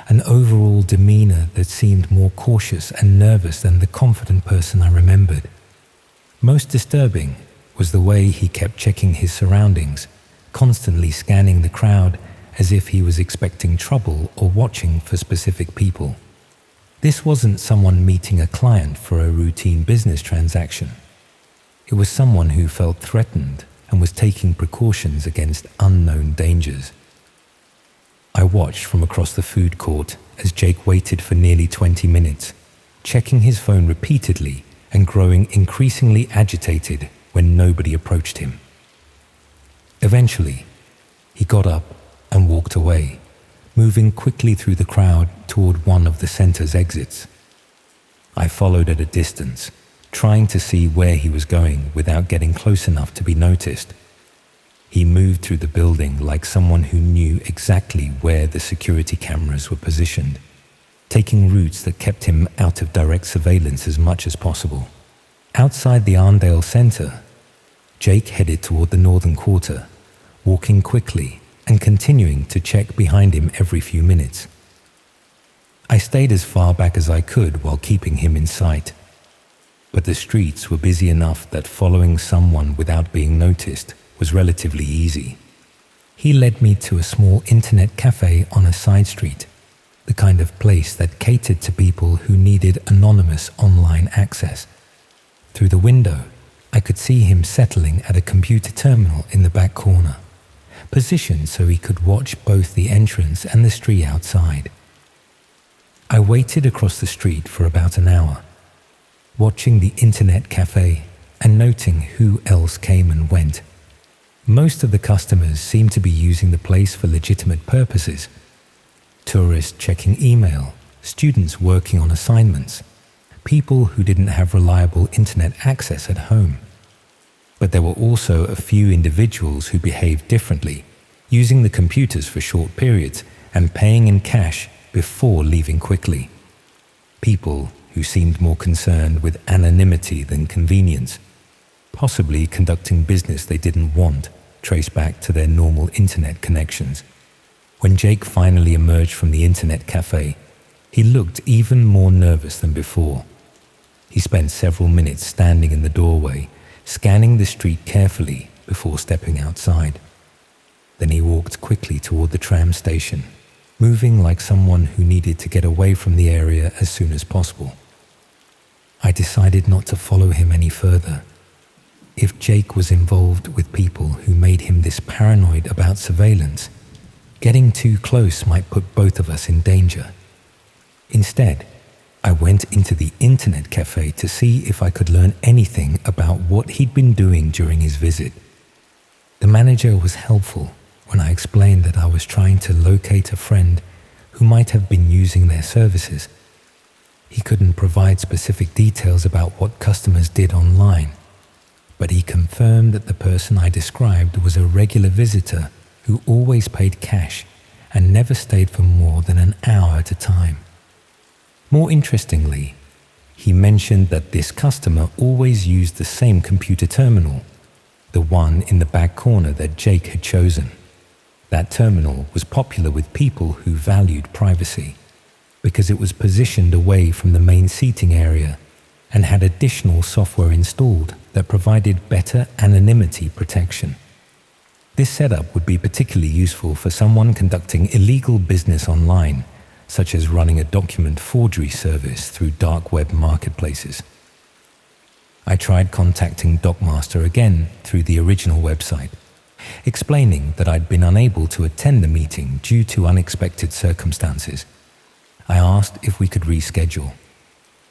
an overall demeanor that seemed more cautious and nervous than the confident person I remembered. Most disturbing was the way he kept checking his surroundings, constantly scanning the crowd as if he was expecting trouble or watching for specific people. This wasn't someone meeting a client for a routine business transaction. It was someone who felt threatened and was taking precautions against unknown dangers. I watched from across the food court as Jake waited for nearly 20 minutes, checking his phone repeatedly and growing increasingly agitated when nobody approached him. Eventually, he got up and walked away, moving quickly through the crowd toward one of the center's exits. I followed at a distance, trying to see where he was going without getting close enough to be noticed. He moved through the building like someone who knew exactly where the security cameras were positioned, taking routes that kept him out of direct surveillance as much as possible. Outside the Arndale Center, Jake headed toward the northern quarter, walking quickly and continuing to check behind him every few minutes. I stayed as far back as I could while keeping him in sight, but the streets were busy enough that following someone without being noticed was relatively easy. He led me to a small internet cafe on a side street, the kind of place that catered to people who needed anonymous online access. Through the window, I could see him settling at a computer terminal in the back corner, positioned so he could watch both the entrance and the street outside. I waited across the street for about an hour, watching the internet cafe and noting who else came and went. Most of the customers seemed to be using the place for legitimate purposes. Tourists checking email, students working on assignments, people who didn't have reliable internet access at home. But there were also a few individuals who behaved differently, using the computers for short periods and paying in cash before leaving quickly. People who seemed more concerned with anonymity than convenience, possibly conducting business they didn't want traced back to their normal internet connections. When Jake finally emerged from the internet cafe, he looked even more nervous than before. He spent several minutes standing in the doorway, scanning the street carefully before stepping outside. Then he walked quickly toward the tram station, moving like someone who needed to get away from the area as soon as possible. I decided not to follow him any further. If Jake was involved with people who made him this paranoid about surveillance, getting too close might put both of us in danger. Instead, I went into the internet cafe to see if I could learn anything about what he'd been doing during his visit. The manager was helpful when I explained that I was trying to locate a friend who might have been using their services. He couldn't provide specific details about what customers did online, but he confirmed that the person I described was a regular visitor who always paid cash and never stayed for more than an hour at a time. More interestingly, he mentioned that this customer always used the same computer terminal, the one in the back corner that Jake had chosen. That terminal was popular with people who valued privacy, because it was positioned away from the main seating area and had additional software installed that provided better anonymity protection. This setup would be particularly useful for someone conducting illegal business online, such as running a document forgery service through dark web marketplaces. I tried contacting Dockmaster again through the original website, explaining that I'd been unable to attend the meeting due to unexpected circumstances. I asked if we could reschedule,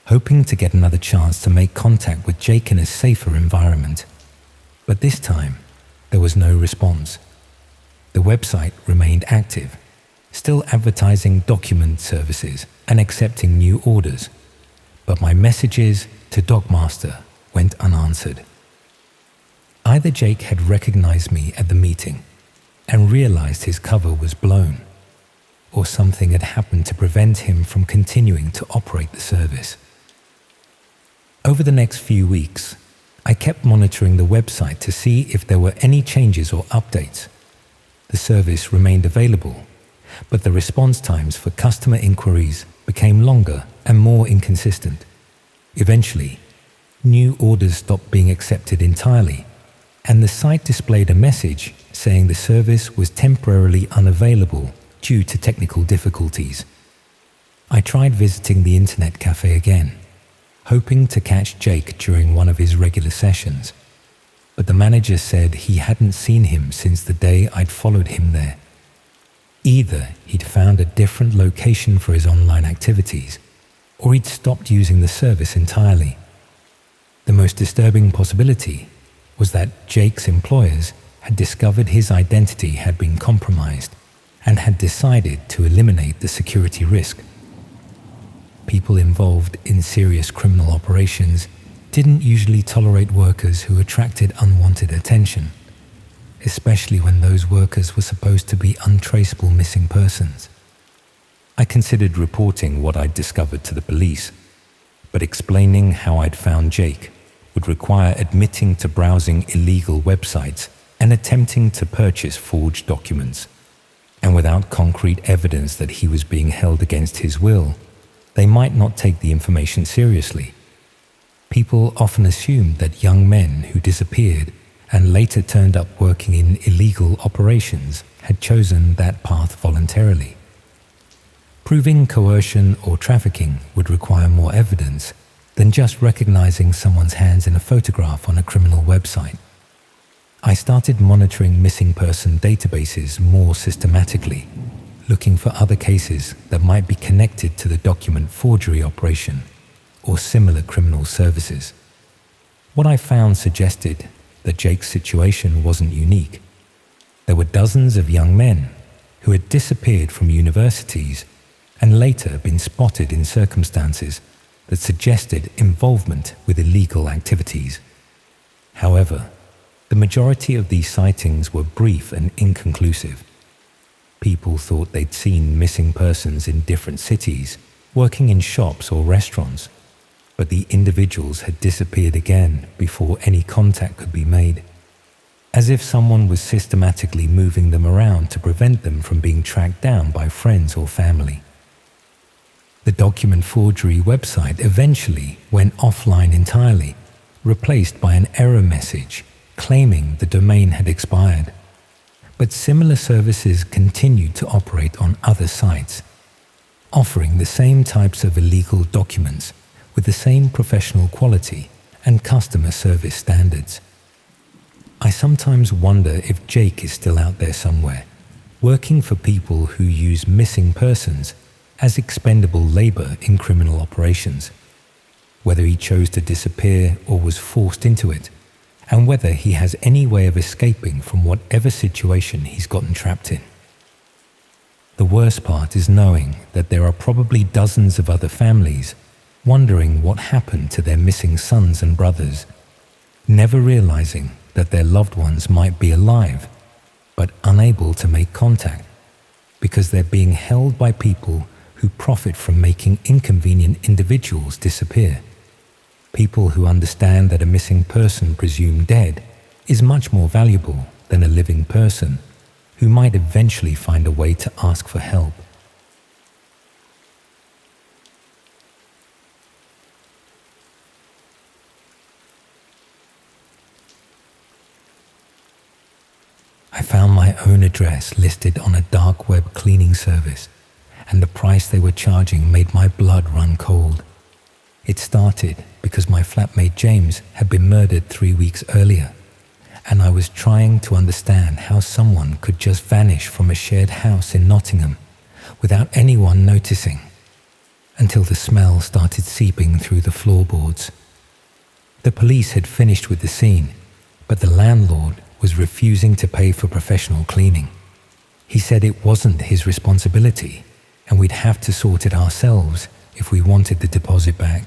hoping to get another chance to make contact with Jake in a safer environment. But this time, there was no response. The website remained active, still advertising document services and accepting new orders, but my messages to Dockmaster went unanswered. Either Jake had recognized me at the meeting and realized his cover was blown, or something had happened to prevent him from continuing to operate the service. Over the next few weeks, I kept monitoring the website to see if there were any changes or updates. the service remained available, but the response times for customer inquiries became longer and more inconsistent. Eventually, new orders stopped being accepted entirely, and the site displayed a message saying the service was temporarily unavailable due to technical difficulties. I tried visiting the internet cafe again, hoping to catch Jake during one of his regular sessions, but the manager said he hadn't seen him since the day I'd followed him there. Either he'd found a different location for his online activities, or he'd stopped using the service entirely. The most disturbing possibility was that Jake's employers had discovered his identity had been compromised and had decided to eliminate the security risk. People involved in serious criminal operations didn't usually tolerate workers who attracted unwanted attention, especially when those workers were supposed to be untraceable missing persons. I considered reporting what I'd discovered to the police, but explaining how I'd found Jake would require admitting to browsing illegal websites and attempting to purchase forged documents. And without concrete evidence that he was being held against his will, they might not take the information seriously. People often assumed that young men who disappeared and later turned up working in illegal operations had chosen that path voluntarily. Proving coercion or trafficking would require more evidence than just recognizing someone's hands in a photograph on a criminal website. I started monitoring missing person databases more systematically, looking for other cases that might be connected to the document forgery operation or similar criminal services. What I found suggested that Jake's situation wasn't unique. There were dozens of young men who had disappeared from universities and later been spotted in circumstances that suggested involvement with illegal activities. However, the majority of these sightings were brief and inconclusive. People thought they'd seen missing persons in different cities, working in shops or restaurants, but the individuals had disappeared again before any contact could be made, as if someone was systematically moving them around to prevent them from being tracked down by friends or family. The document forgery website eventually went offline entirely, replaced by an error message claiming the domain had expired. But similar services continued to operate on other sites, offering the same types of illegal documents with the same professional quality and customer service standards. I sometimes wonder if Jake is still out there somewhere, working for people who use missing persons as expendable labor in criminal operations, whether he chose to disappear or was forced into it, and whether he has any way of escaping from whatever situation he's gotten trapped in. The worst part is knowing that there are probably dozens of other families wondering what happened to their missing sons and brothers, never realizing that their loved ones might be alive, but unable to make contact because they're being held by people who profit from making inconvenient individuals disappear. People who understand that a missing person presumed dead is much more valuable than a living person who might eventually find a way to ask for help. I found my own address listed on a dark web cleaning service, and the price they were charging made my blood run cold. It started because my flatmate James had been murdered 3 weeks earlier, and I was trying to understand how someone could just vanish from a shared house in Nottingham without anyone noticing, until the smell started seeping through the floorboards. The police had finished with the scene, but the landlord was refusing to pay for professional cleaning. He said it wasn't his responsibility, and we'd have to sort it ourselves if we wanted the deposit back.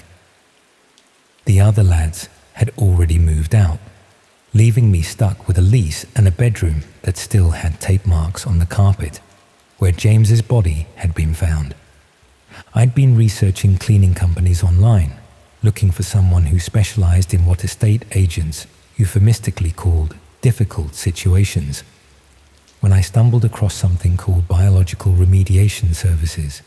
The other lads had already moved out, leaving me stuck with a lease and a bedroom that still had tape marks on the carpet where James's body had been found. I'd been researching cleaning companies online, looking for someone who specialized in what estate agents euphemistically called difficult situations. when I stumbled across something called biological remediation services.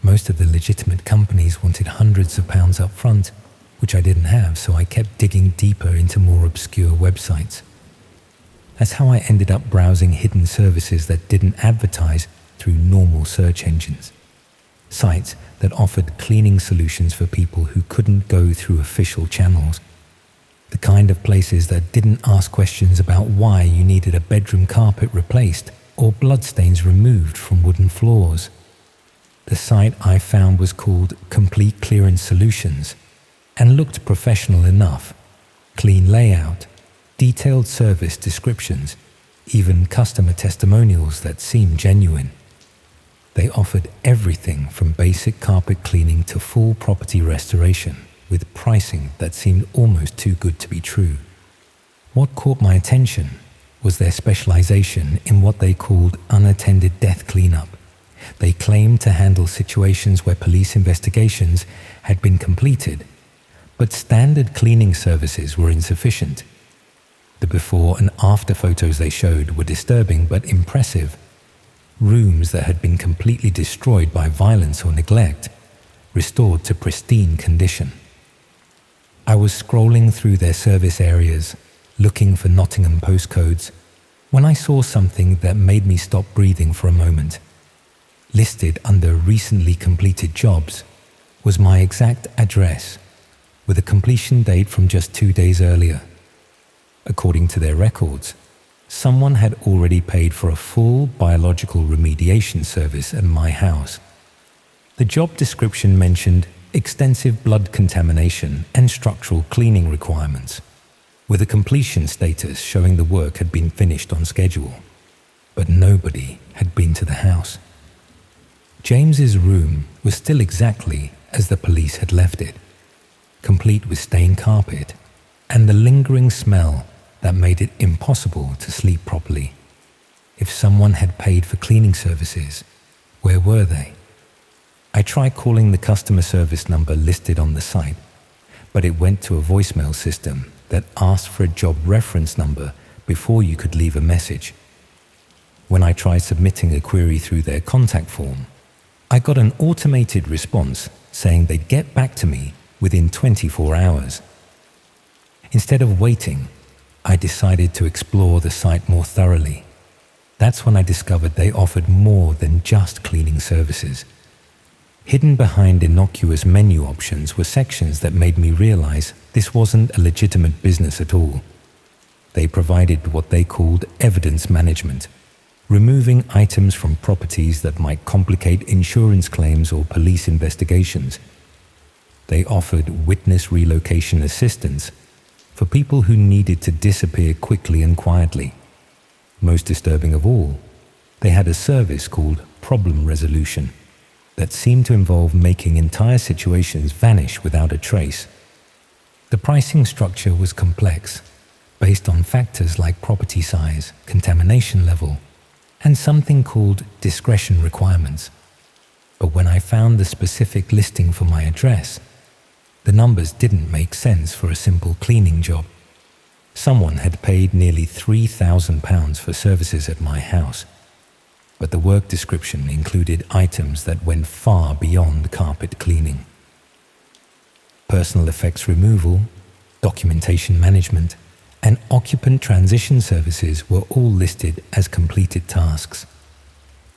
Most of the legitimate companies wanted hundreds of pounds up front, which I didn't have, so I kept digging deeper into more obscure websites. That's how I ended up browsing hidden services that didn't advertise through normal search engines. Sites that offered cleaning solutions for people who couldn't go through official channels. The kind of places that didn't ask questions about why you needed a bedroom carpet replaced or bloodstains removed from wooden floors. The site I found was called Complete Clearance Solutions and looked professional enough. Clean layout, detailed service descriptions, even customer testimonials that seemed genuine. They offered everything from basic carpet cleaning to full property restoration, with pricing that seemed almost too good to be true. What caught my attention was their specialization in what they called unattended death cleanup. They claimed to handle situations where police investigations had been completed, but standard cleaning services were insufficient. The before and after photos they showed were disturbing but impressive. Rooms that had been completely destroyed by violence or neglect, restored to pristine condition. I was scrolling through their service areas, looking for Nottingham postcodes, when I saw something that made me stop breathing for a moment. Listed under recently completed jobs was my exact address, with a completion date from just 2 days earlier. According to their records, someone had already paid for a full biological remediation service at my house. The job description mentioned extensive blood contamination and structural cleaning requirements, with a completion status showing the work had been finished on schedule. But nobody had been to the house. James's room was still exactly as the police had left it, complete with stained carpet and the lingering smell that made it impossible to sleep properly. If someone had paid for cleaning services, where were they? I tried calling the customer service number listed on the site, but it went to a voicemail system that asked for a job reference number before you could leave a message. When I tried submitting a query through their contact form, I got an automated response saying they'd get back to me within 24 hours. Instead of waiting, I decided to explore the site more thoroughly. That's when I discovered they offered more than just cleaning services. Hidden behind innocuous menu options were sections that made me realize this wasn't a legitimate business at all. They provided what they called evidence management, removing items from properties that might complicate insurance claims or police investigations. They offered witness relocation assistance for people who needed to disappear quickly and quietly. Most disturbing of all, they had a service called problem resolution that seemed to involve making entire situations vanish without a trace. The pricing structure was complex, based on factors like property size, contamination level, and something called discretion requirements. But when I found the specific listing for my address, the numbers didn't make sense for a simple cleaning job. Someone had paid nearly £3,000 for services at my house, but the work description included items that went far beyond carpet cleaning. Personal effects removal, documentation management, and occupant transition services were all listed as completed tasks.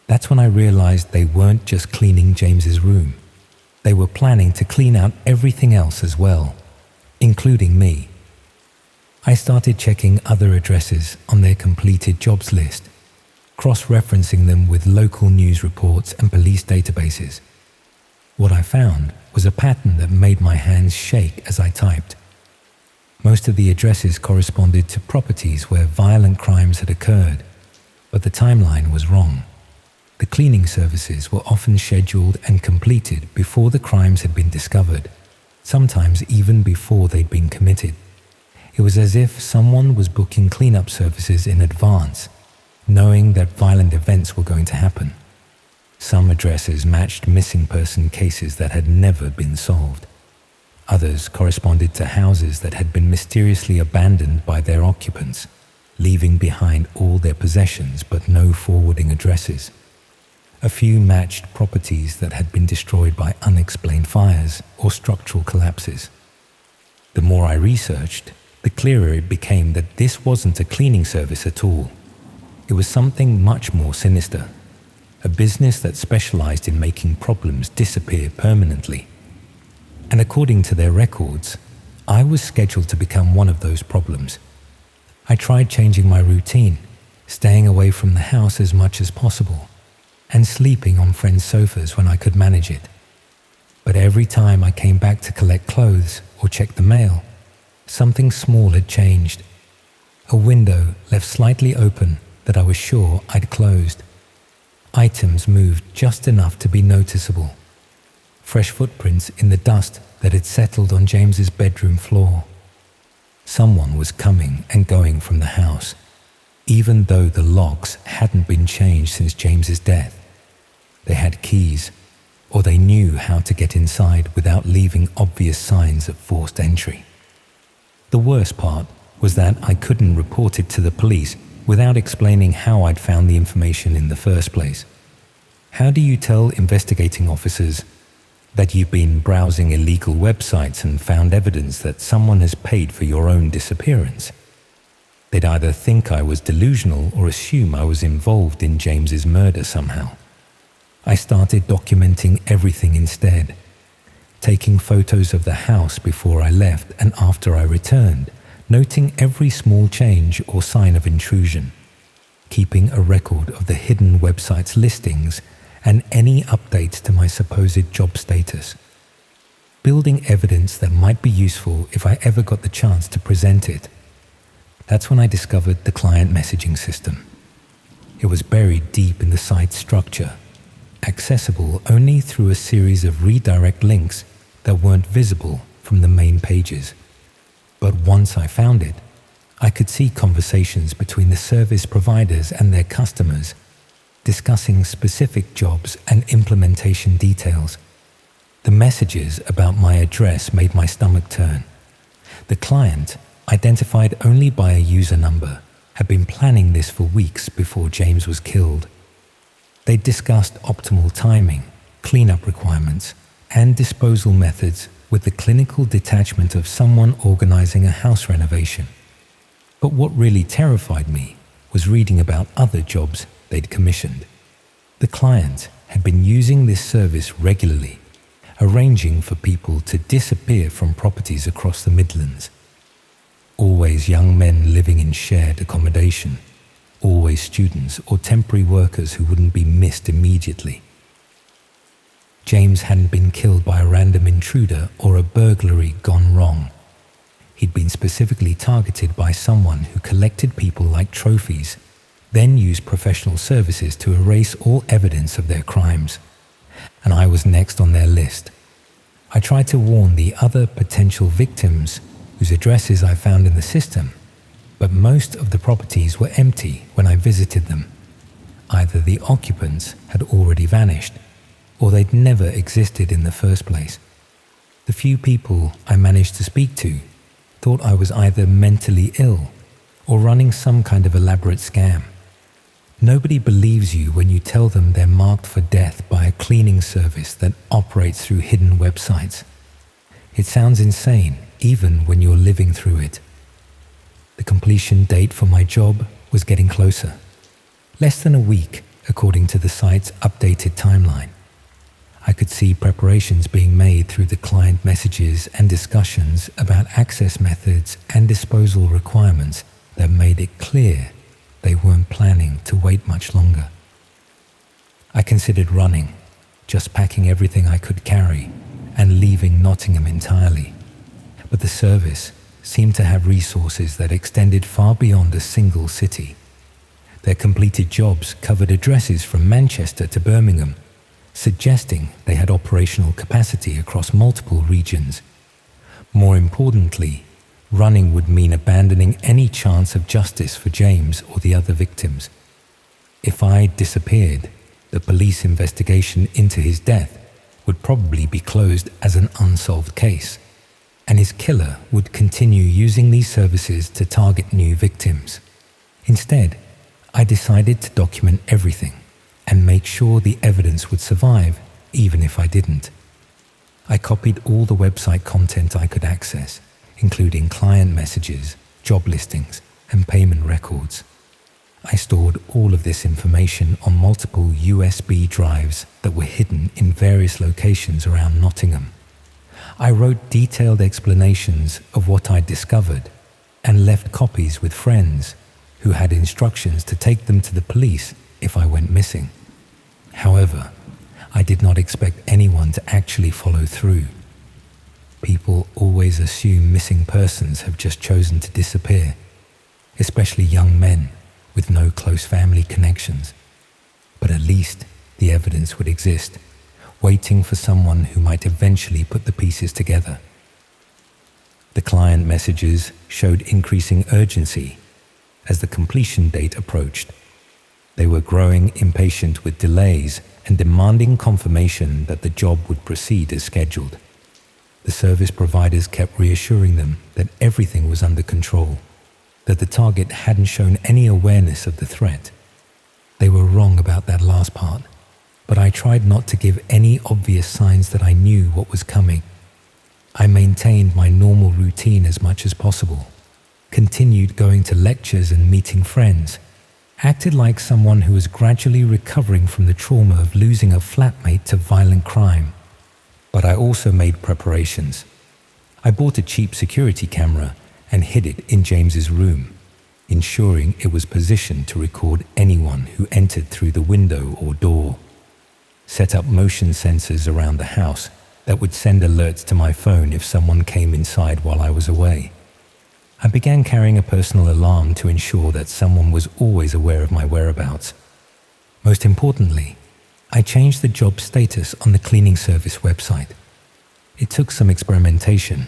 That's when I realized they weren't just cleaning James's room. They were planning to clean out everything else as well, including me. I started checking other addresses on their completed jobs list, cross-referencing them with local news reports and police databases. What I found was a pattern that made my hands shake as I typed. Most of the addresses corresponded to properties where violent crimes had occurred, but the timeline was wrong. The cleaning services were often scheduled and completed before the crimes had been discovered, sometimes even before they'd been committed. It was as if someone was booking cleanup services in advance, knowing that violent events were going to happen. Some addresses matched missing person cases that had never been solved. Others corresponded to houses that had been mysteriously abandoned by their occupants, leaving behind all their possessions but no forwarding addresses. A few matched properties that had been destroyed by unexplained fires or structural collapses. The more I researched, the clearer it became that this wasn't a cleaning service at all. It was something much more sinister. A business that specialized in making problems disappear permanently. And according to their records, I was scheduled to become one of those problems. I tried changing my routine, staying away from the house as much as possible, and sleeping on friends' sofas when I could manage it. But every time I came back to collect clothes or check the mail, something small had changed. A window left slightly open that I was sure I'd closed. Items moved just enough to be noticeable. Fresh footprints in the dust that had settled on James's bedroom floor. Someone was coming and going from the house, even though the locks hadn't been changed since James's death. They had keys, or they knew how to get inside without leaving obvious signs of forced entry. The worst part was that I couldn't report it to the police without explaining how I'd found the information in the first place. How do you tell investigating officers that you've been browsing illegal websites and found evidence that someone has paid for your own disappearance? They'd either think I was delusional or assume I was involved in James's murder somehow. I started documenting everything instead, taking photos of the house before I left and after I returned, noting every small change or sign of intrusion, keeping a record of the hidden website's listings and any updates to my supposed job status, building evidence that might be useful if I ever got the chance to present it. That's when I discovered the client messaging system. It was buried deep in the site's structure, accessible only through a series of redirect links that weren't visible from the main pages. But once I found it, I could see conversations between the service providers and their customers, discussing specific jobs and implementation details. The messages about my address made my stomach turn. The client, identified only by a user number, had been planning this for weeks before James was killed. They discussed optimal timing, cleanup requirements, and disposal methods with the clinical detachment of someone organizing a house renovation. But what really terrified me was reading about other jobs they'd commissioned. The client had been using this service regularly, arranging for people to disappear from properties across the Midlands. Always young men living in shared accommodation, always students or temporary workers who wouldn't be missed immediately. James hadn't been killed by a random intruder or a burglary gone wrong. He'd been specifically targeted by someone who collected people like trophies, then used professional services to erase all evidence of their crimes. And I was next on their list. I tried to warn the other potential victims whose addresses I found in the system, but most of the properties were empty when I visited them. Either the occupants had already vanished, or they'd never existed in the first place. The few people I managed to speak to thought I was either mentally ill or running some kind of elaborate scam. Nobody believes you when you tell them they're marked for death by a cleaning service that operates through hidden websites. It sounds insane, even when you're living through it. The completion date for my job was getting closer. Less than a week, according to the site's updated timeline. I could see preparations being made through the client messages and discussions about access methods and disposal requirements that made it clear they weren't planning to wait much longer. I considered running, just packing everything I could carry and leaving Nottingham entirely. But the service seemed to have resources that extended far beyond a single city. Their completed jobs covered addresses from Manchester to Birmingham, suggesting they had operational capacity across multiple regions. More importantly, running would mean abandoning any chance of justice for James or the other victims. If I disappeared, the police investigation into his death would probably be closed as an unsolved case, and his killer would continue using these services to target new victims. Instead, I decided to document everything and make sure the evidence would survive even if I didn't. I copied all the website content I could access, including client messages, job listings, and payment records. I stored all of this information on multiple USB drives that were hidden in various locations around Nottingham. I wrote detailed explanations of what I'd discovered and left copies with friends who had instructions to take them to the police if I went missing. However, I did not expect anyone to actually follow through. People always assume missing persons have just chosen to disappear, especially young men with no close family connections. But at least the evidence would exist, waiting for someone who might eventually put the pieces together. The client messages showed increasing urgency as the completion date approached. They were growing impatient with delays and demanding confirmation that the job would proceed as scheduled. The service providers kept reassuring them that everything was under control, that the target hadn't shown any awareness of the threat. They were wrong about that last part, but I tried not to give any obvious signs that I knew what was coming. I maintained my normal routine as much as possible, continued going to lectures and meeting friends, acted like someone who was gradually recovering from the trauma of losing a flatmate to violent crime. But I also made preparations. I bought a cheap security camera and hid it in James's room, ensuring it was positioned to record anyone who entered through the window or door. Set up motion sensors around the house that would send alerts to my phone if someone came inside while I was away. I began carrying a personal alarm to ensure that someone was always aware of my whereabouts. Most importantly, I changed the job status on the cleaning service website. It took some experimentation,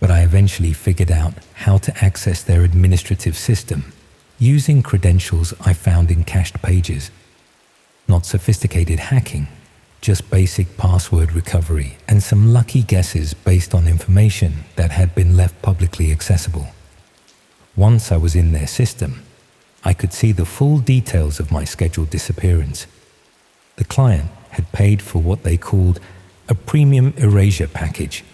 but I eventually figured out how to access their administrative system using credentials I found in cached pages. Not sophisticated hacking, just basic password recovery and some lucky guesses based on information that had been left publicly accessible. Once I was in their system, I could see the full details of my scheduled disappearance. The client had paid for what they called a premium erasure package,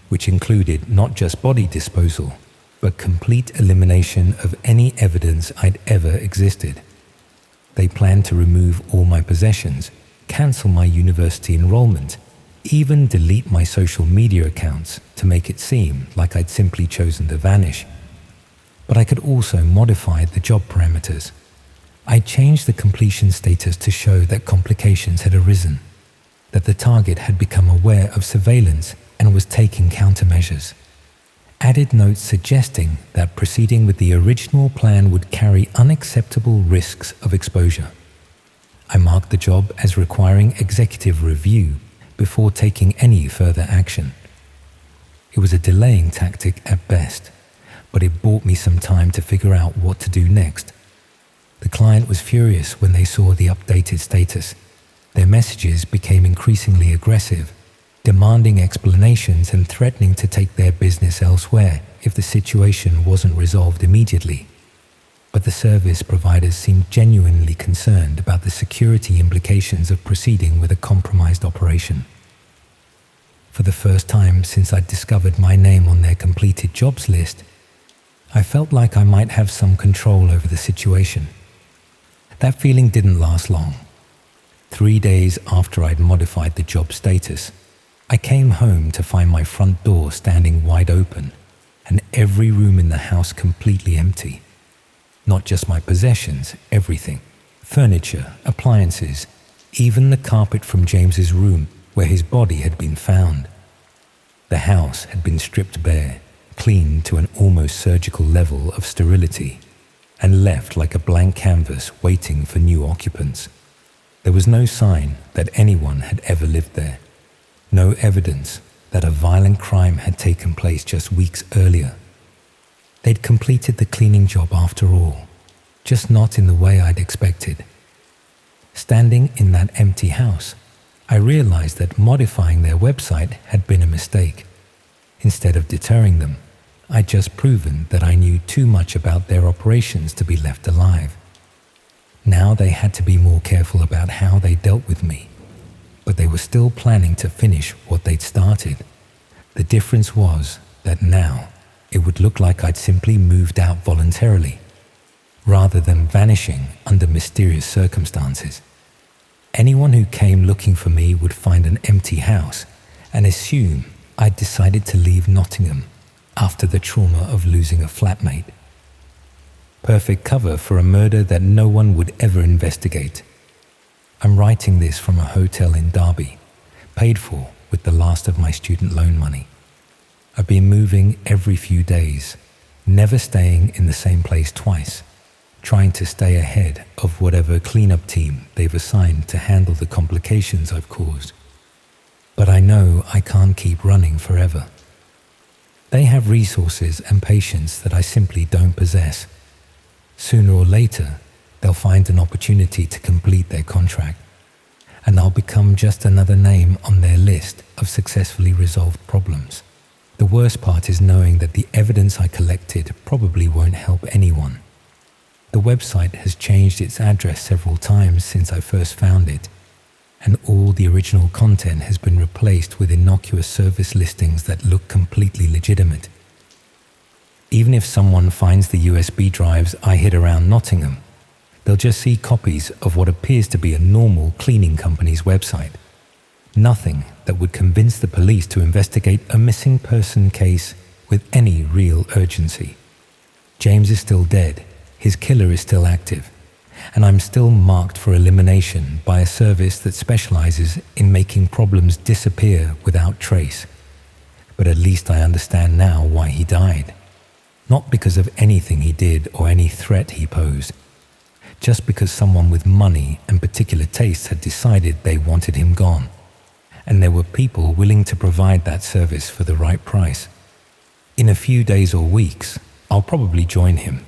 which included not just body disposal, but complete elimination of any evidence I'd ever existed. They planned to remove all my possessions, cancel my university enrollment, even delete my social media accounts to make it seem like I'd simply chosen to vanish. But I could also modify the job parameters. I changed the completion status to show that complications had arisen, that the target had become aware of surveillance and was taking countermeasures. Added notes suggesting that proceeding with the original plan would carry unacceptable risks of exposure. I marked the job as requiring executive review before taking any further action. It was a delaying tactic at best, but it bought me some time to figure out what to do next. The client was furious when they saw the updated status. Their messages became increasingly aggressive, demanding explanations and threatening to take their business elsewhere if the situation wasn't resolved immediately. But the service providers seemed genuinely concerned about the security implications of proceeding with a compromised operation. For the first time since I'd discovered my name on their completed jobs list, I felt like I might have some control over the situation. That feeling didn't last long. 3 days after I'd modified the job status, I came home to find my front door standing wide open and every room in the house completely empty. Not just my possessions, everything. Furniture, appliances, even the carpet from James's room where his body had been found. The house had been stripped bare, cleaned to an almost surgical level of sterility, and left like a blank canvas waiting for new occupants. There was no sign that anyone had ever lived there. No evidence that a violent crime had taken place just weeks earlier. They'd completed the cleaning job after all, just not in the way I'd expected. Standing in that empty house, I realized that modifying their website had been a mistake. Instead of deterring them, I'd just proven that I knew too much about their operations to be left alive. Now they had to be more careful about how they dealt with me, but they were still planning to finish what they'd started. The difference was that now it would look like I'd simply moved out voluntarily, rather than vanishing under mysterious circumstances. Anyone who came looking for me would find an empty house and assume I'd decided to leave Nottingham after the trauma of losing a flatmate. Perfect cover for a murder that no one would ever investigate. I'm writing this from a hotel in Derby, paid for with the last of my student loan money. I've been moving every few days, never staying in the same place twice, trying to stay ahead of whatever cleanup team they've assigned to handle the complications I've caused. But I know I can't keep running forever. They have resources and patience that I simply don't possess. Sooner or later, they'll find an opportunity to complete their contract, and I'll become just another name on their list of successfully resolved problems. The worst part is knowing that the evidence I collected probably won't help anyone. The website has changed its address several times since I first found it, and all the original content has been replaced with innocuous service listings that look completely legitimate. Even if someone finds the USB drives I hid around Nottingham, they'll just see copies of what appears to be a normal cleaning company's website. Nothing that would convince the police to investigate a missing person case with any real urgency. James is still dead, his killer is still active, and I'm still marked for elimination by a service that specializes in making problems disappear without trace. But at least I understand now why he died. Not because of anything he did or any threat he posed, just because someone with money and particular tastes had decided they wanted him gone, and there were people willing to provide that service for the right price. In a few days or weeks, I'll probably join him,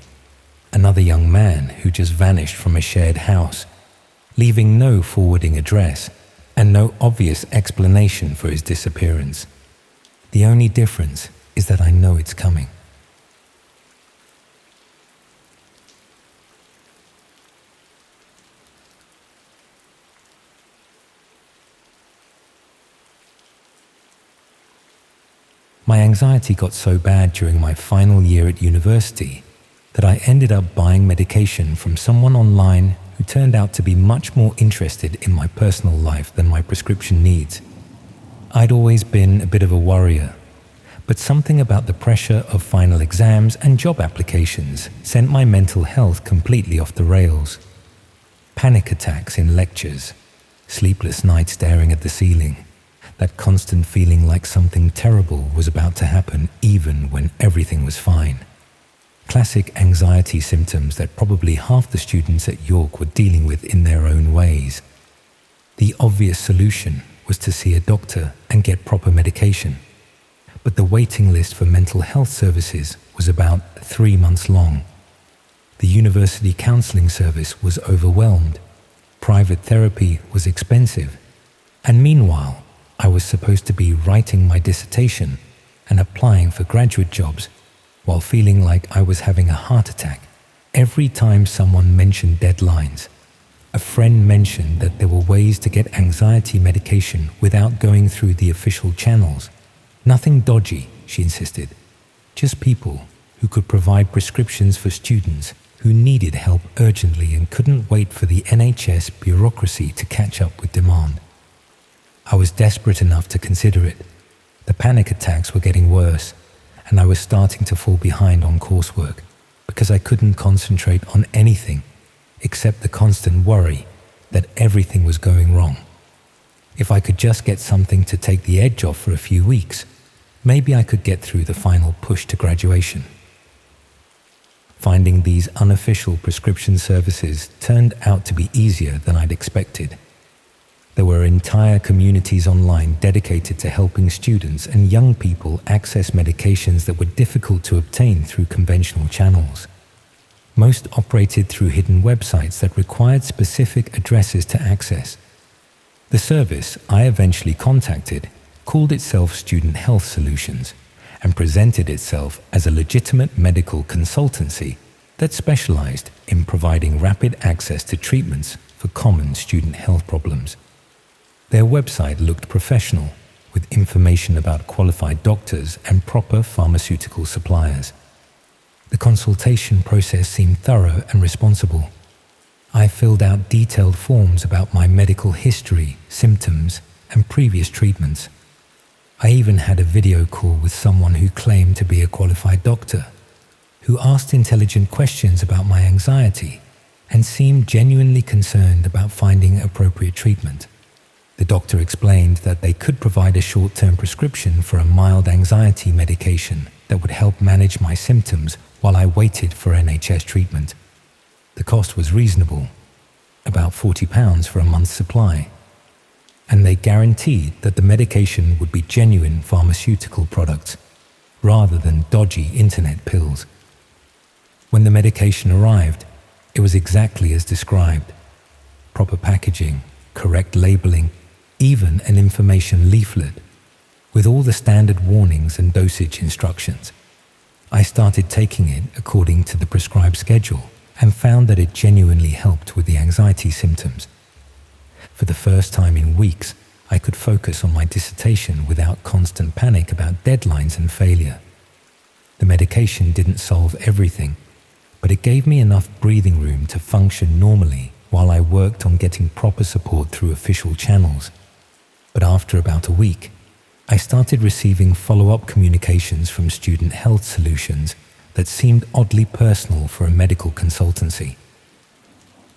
another young man who just vanished from a shared house, leaving no forwarding address and no obvious explanation for his disappearance. The only difference is that I know it's coming. My anxiety got so bad during my final year at university that I ended up buying medication from someone online who turned out to be much more interested in my personal life than my prescription needs. I'd always been a bit of a worrier, but something about the pressure of final exams and job applications sent my mental health completely off the rails. Panic attacks in lectures, sleepless nights staring at the ceiling, that constant feeling like something terrible was about to happen even when everything was fine. Classic anxiety symptoms that probably half the students at York were dealing with in their own ways. The obvious solution was to see a doctor and get proper medication, but the waiting list for mental health services was about 3 months long. The university counseling service was overwhelmed, private therapy was expensive, and meanwhile, I was supposed to be writing my dissertation and applying for graduate jobs while feeling like I was having a heart attack every time someone mentioned deadlines. A friend mentioned that there were ways to get anxiety medication without going through the official channels. Nothing dodgy, she insisted. Just people who could provide prescriptions for students who needed help urgently and couldn't wait for the NHS bureaucracy to catch up with demand. I was desperate enough to consider it. The panic attacks were getting worse, and I was starting to fall behind on coursework because I couldn't concentrate on anything except the constant worry that everything was going wrong. If I could just get something to take the edge off for a few weeks, maybe I could get through the final push to graduation. Finding these unofficial prescription services turned out to be easier than I'd expected. There were entire communities online dedicated to helping students and young people access medications that were difficult to obtain through conventional channels. Most operated through hidden websites that required specific addresses to access. The service I eventually contacted called itself Student Health Solutions and presented itself as a legitimate medical consultancy that specialized in providing rapid access to treatments for common student health problems. Their website looked professional, with information about qualified doctors and proper pharmaceutical suppliers. The consultation process seemed thorough and responsible. I filled out detailed forms about my medical history, symptoms, and previous treatments. I even had a video call with someone who claimed to be a qualified doctor, who asked intelligent questions about my anxiety and seemed genuinely concerned about finding appropriate treatment. The doctor explained that they could provide a short-term prescription for a mild anxiety medication that would help manage my symptoms while I waited for NHS treatment. The cost was reasonable, about £40 for a month's supply, and they guaranteed that the medication would be genuine pharmaceutical products rather than dodgy internet pills. When the medication arrived, it was exactly as described. Proper packaging, correct labeling, even an information leaflet, with all the standard warnings and dosage instructions. I started taking it according to the prescribed schedule and found that it genuinely helped with the anxiety symptoms. For the first time in weeks, I could focus on my dissertation without constant panic about deadlines and failure. The medication didn't solve everything, but it gave me enough breathing room to function normally while I worked on getting proper support through official channels. But after about a week, I started receiving follow-up communications from Student Health Solutions that seemed oddly personal for a medical consultancy.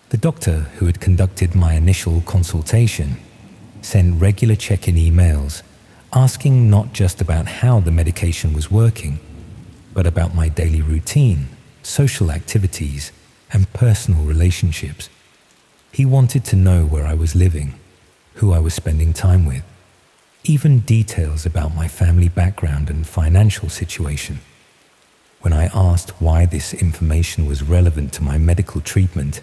The doctor who had conducted my initial consultation sent regular check-in emails asking not just about how the medication was working, but about my daily routine, social activities, and personal relationships. He wanted to know where I was living, who I was spending time with, even details about my family background and financial situation. When I asked why this information was relevant to my medical treatment,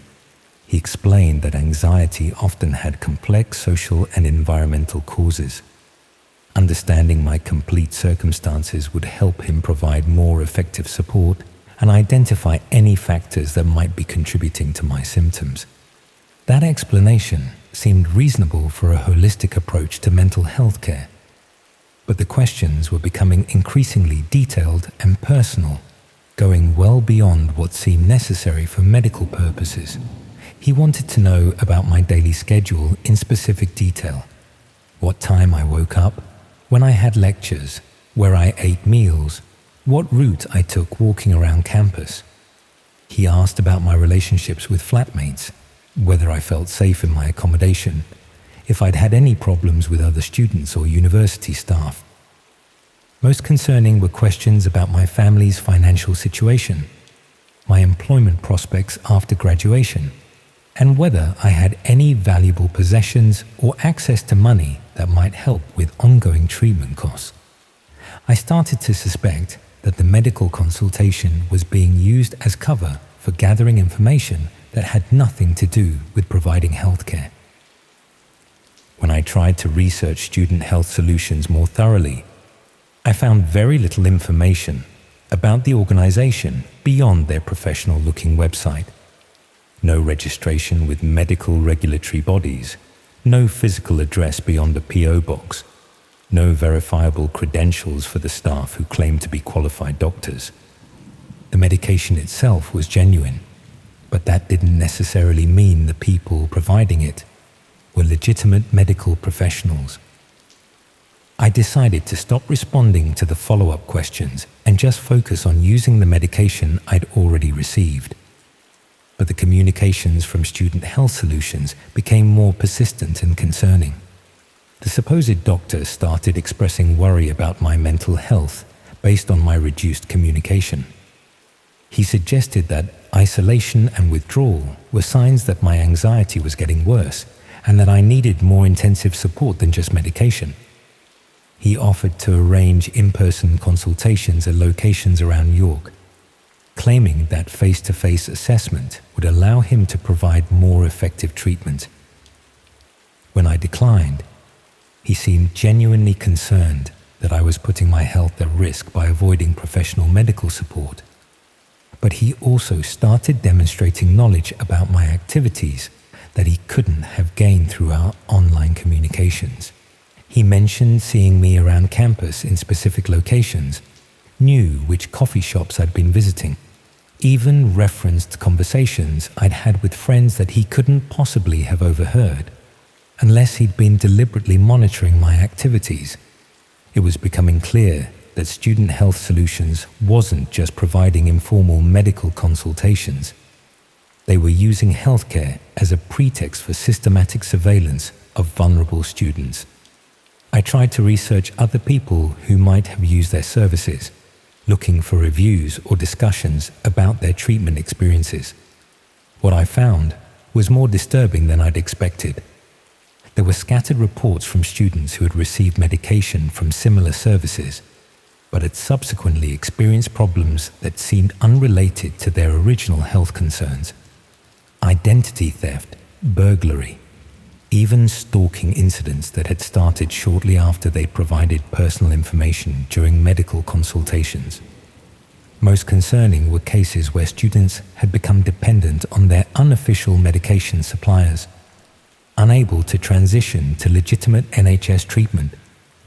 he explained that anxiety often had complex social and environmental causes. Understanding my complete circumstances would help him provide more effective support and identify any factors that might be contributing to my symptoms. That explanation seemed reasonable for a holistic approach to mental health care, but the questions were becoming increasingly detailed and personal, going well beyond what seemed necessary for medical purposes. He wanted to know about my daily schedule in specific detail, what time I woke up, when I had lectures, where I ate meals, what route I took walking around campus. He asked about my relationships with flatmates, whether I felt safe in my accommodation, if I'd had any problems with other students or university staff. Most concerning were questions about my family's financial situation, my employment prospects after graduation, and whether I had any valuable possessions or access to money that might help with ongoing treatment costs. I started to suspect that the medical consultation was being used as cover for gathering information that had nothing to do with providing healthcare. When I tried to research Student Health Solutions more thoroughly, I found very little information about the organization beyond their professional-looking website. No registration with medical regulatory bodies, no physical address beyond a PO box, no verifiable credentials for the staff who claimed to be qualified doctors. The medication itself was genuine, but that didn't necessarily mean the people providing it were legitimate medical professionals. I decided to stop responding to the follow-up questions and just focus on using the medication I'd already received. But the communications from Student Health Solutions became more persistent and concerning. The supposed doctor started expressing worry about my mental health based on my reduced communication. He suggested that isolation and withdrawal were signs that my anxiety was getting worse and that I needed more intensive support than just medication. He offered to arrange in-person consultations at locations around York, claiming that face-to-face assessment would allow him to provide more effective treatment. When I declined, he seemed genuinely concerned that I was putting my health at risk by avoiding professional medical support. But he also started demonstrating knowledge about my activities that he couldn't have gained through our online communications. He mentioned seeing me around campus in specific locations, knew which coffee shops I'd been visiting, even referenced conversations I'd had with friends that he couldn't possibly have overheard, unless he'd been deliberately monitoring my activities. It was becoming clear that Student Health Solutions wasn't just providing informal medical consultations. They were using healthcare as a pretext for systematic surveillance of vulnerable students. I tried to research other people who might have used their services, looking for reviews or discussions about their treatment experiences. What I found was more disturbing than I'd expected. There were scattered reports from students who had received medication from similar services, but had subsequently experienced problems that seemed unrelated to their original health concerns. Identity theft, burglary, even stalking incidents that had started shortly after they provided personal information during medical consultations. Most concerning were cases where students had become dependent on their unofficial medication suppliers, unable to transition to legitimate NHS treatment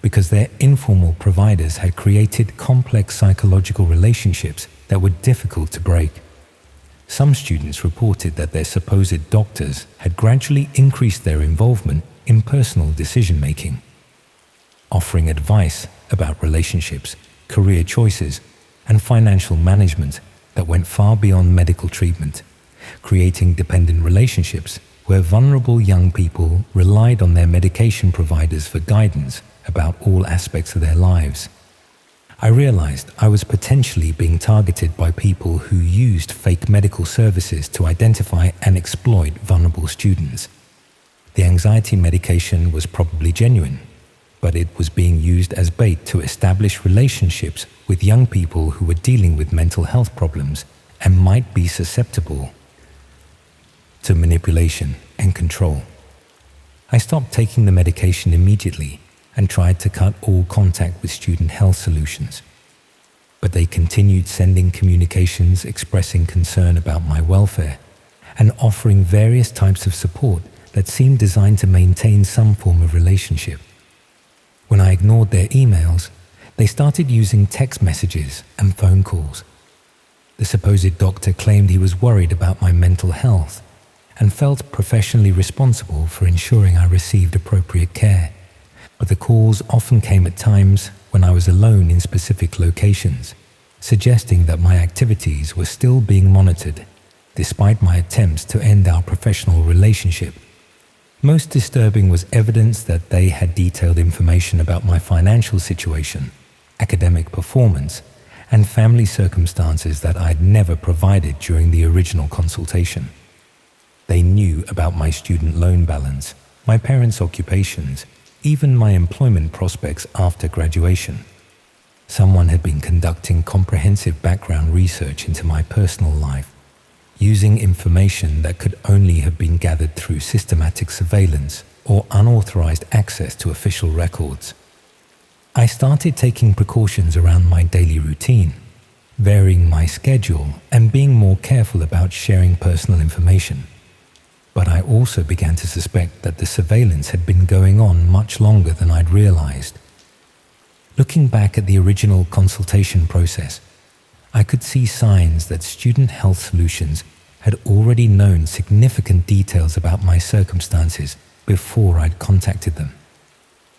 because their informal providers had created complex psychological relationships that were difficult to break. Some students reported that their supposed doctors had gradually increased their involvement in personal decision-making, offering advice about relationships, career choices, and financial management that went far beyond medical treatment, creating dependent relationships where vulnerable young people relied on their medication providers for guidance about all aspects of their lives. I realized I was potentially being targeted by people who used fake medical services to identify and exploit vulnerable students. The anxiety medication was probably genuine, but it was being used as bait to establish relationships with young people who were dealing with mental health problems and might be susceptible to manipulation and control. I stopped taking the medication immediately and tried to cut all contact with Student Health Solutions. But they continued sending communications expressing concern about my welfare and offering various types of support that seemed designed to maintain some form of relationship. When I ignored their emails, they started using text messages and phone calls. The supposed doctor claimed he was worried about my mental health and felt professionally responsible for ensuring I received appropriate care. But the calls often came at times when I was alone in specific locations, suggesting that my activities were still being monitored, despite my attempts to end our professional relationship. Most disturbing was evidence that they had detailed information about my financial situation, academic performance, and family circumstances that I had never provided during the original consultation. They knew about my student loan balance, my parents' occupations, even my employment prospects after graduation. Someone had been conducting comprehensive background research into my personal life, using information that could only have been gathered through systematic surveillance or unauthorized access to official records. I started taking precautions around my daily routine, varying my schedule and being more careful about sharing personal information. But I also began to suspect that the surveillance had been going on much longer than I'd realized. Looking back at the original consultation process, I could see signs that Student Health Solutions had already known significant details about my circumstances before I'd contacted them.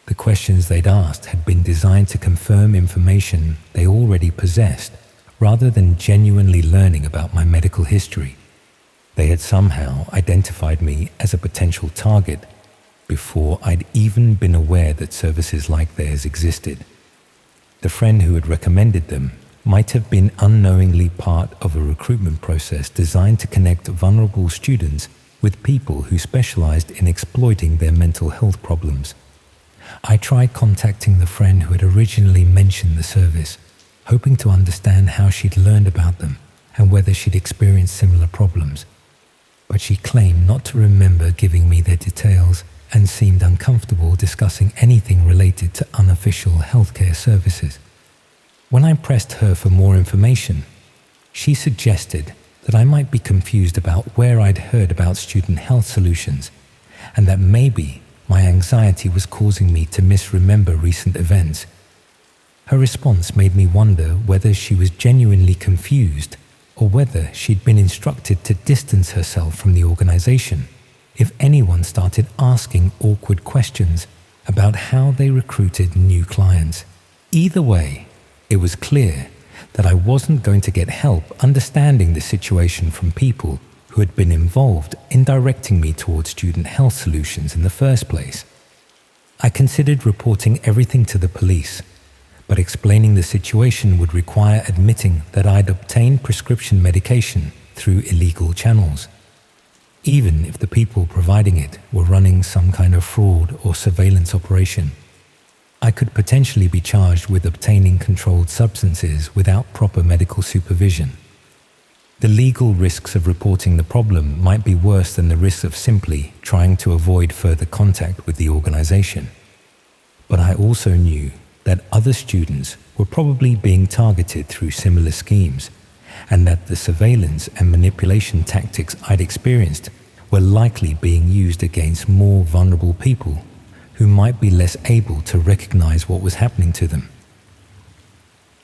The questions they'd asked had been designed to confirm information they already possessed, rather than genuinely learning about my medical history. They had somehow identified me as a potential target before I'd even been aware that services like theirs existed. The friend who had recommended them might have been unknowingly part of a recruitment process designed to connect vulnerable students with people who specialized in exploiting their mental health problems. I tried contacting the friend who had originally mentioned the service, hoping to understand how she'd learned about them and whether she'd experienced similar problems. But she claimed not to remember giving me their details and seemed uncomfortable discussing anything related to unofficial healthcare services. When I pressed her for more information, she suggested that I might be confused about where I'd heard about student health solutions, and that maybe my anxiety was causing me to misremember recent events. Her response made me wonder whether she was genuinely confused or whether she'd been instructed to distance herself from the organization if anyone started asking awkward questions about how they recruited new clients. Either way, it was clear that I wasn't going to get help understanding the situation from people who had been involved in directing me towards student health solutions in the first place. I considered reporting everything to the police, but explaining the situation would require admitting that I'd obtained prescription medication through illegal channels. Even if the people providing it were running some kind of fraud or surveillance operation, I could potentially be charged with obtaining controlled substances without proper medical supervision. The legal risks of reporting the problem might be worse than the risks of simply trying to avoid further contact with the organization. But I also knew that other students were probably being targeted through similar schemes, and that the surveillance and manipulation tactics I'd experienced were likely being used against more vulnerable people who might be less able to recognize what was happening to them.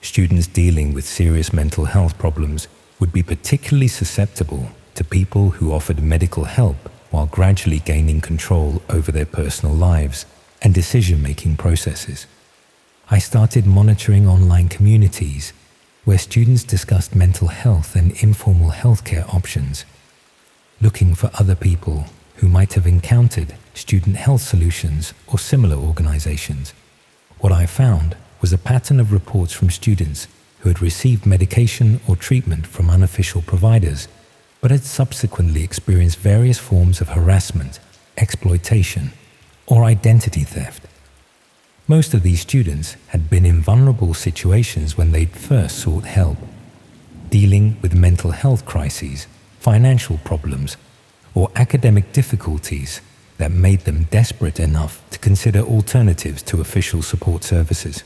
Students dealing with serious mental health problems would be particularly susceptible to people who offered medical help while gradually gaining control over their personal lives and decision-making processes. I started monitoring online communities where students discussed mental health and informal healthcare options, looking for other people who might have encountered student health solutions or similar organizations. What I found was a pattern of reports from students who had received medication or treatment from unofficial providers, but had subsequently experienced various forms of harassment, exploitation, or identity theft. Most of these students had been in vulnerable situations when they'd first sought help, dealing with mental health crises, financial problems, or academic difficulties that made them desperate enough to consider alternatives to official support services.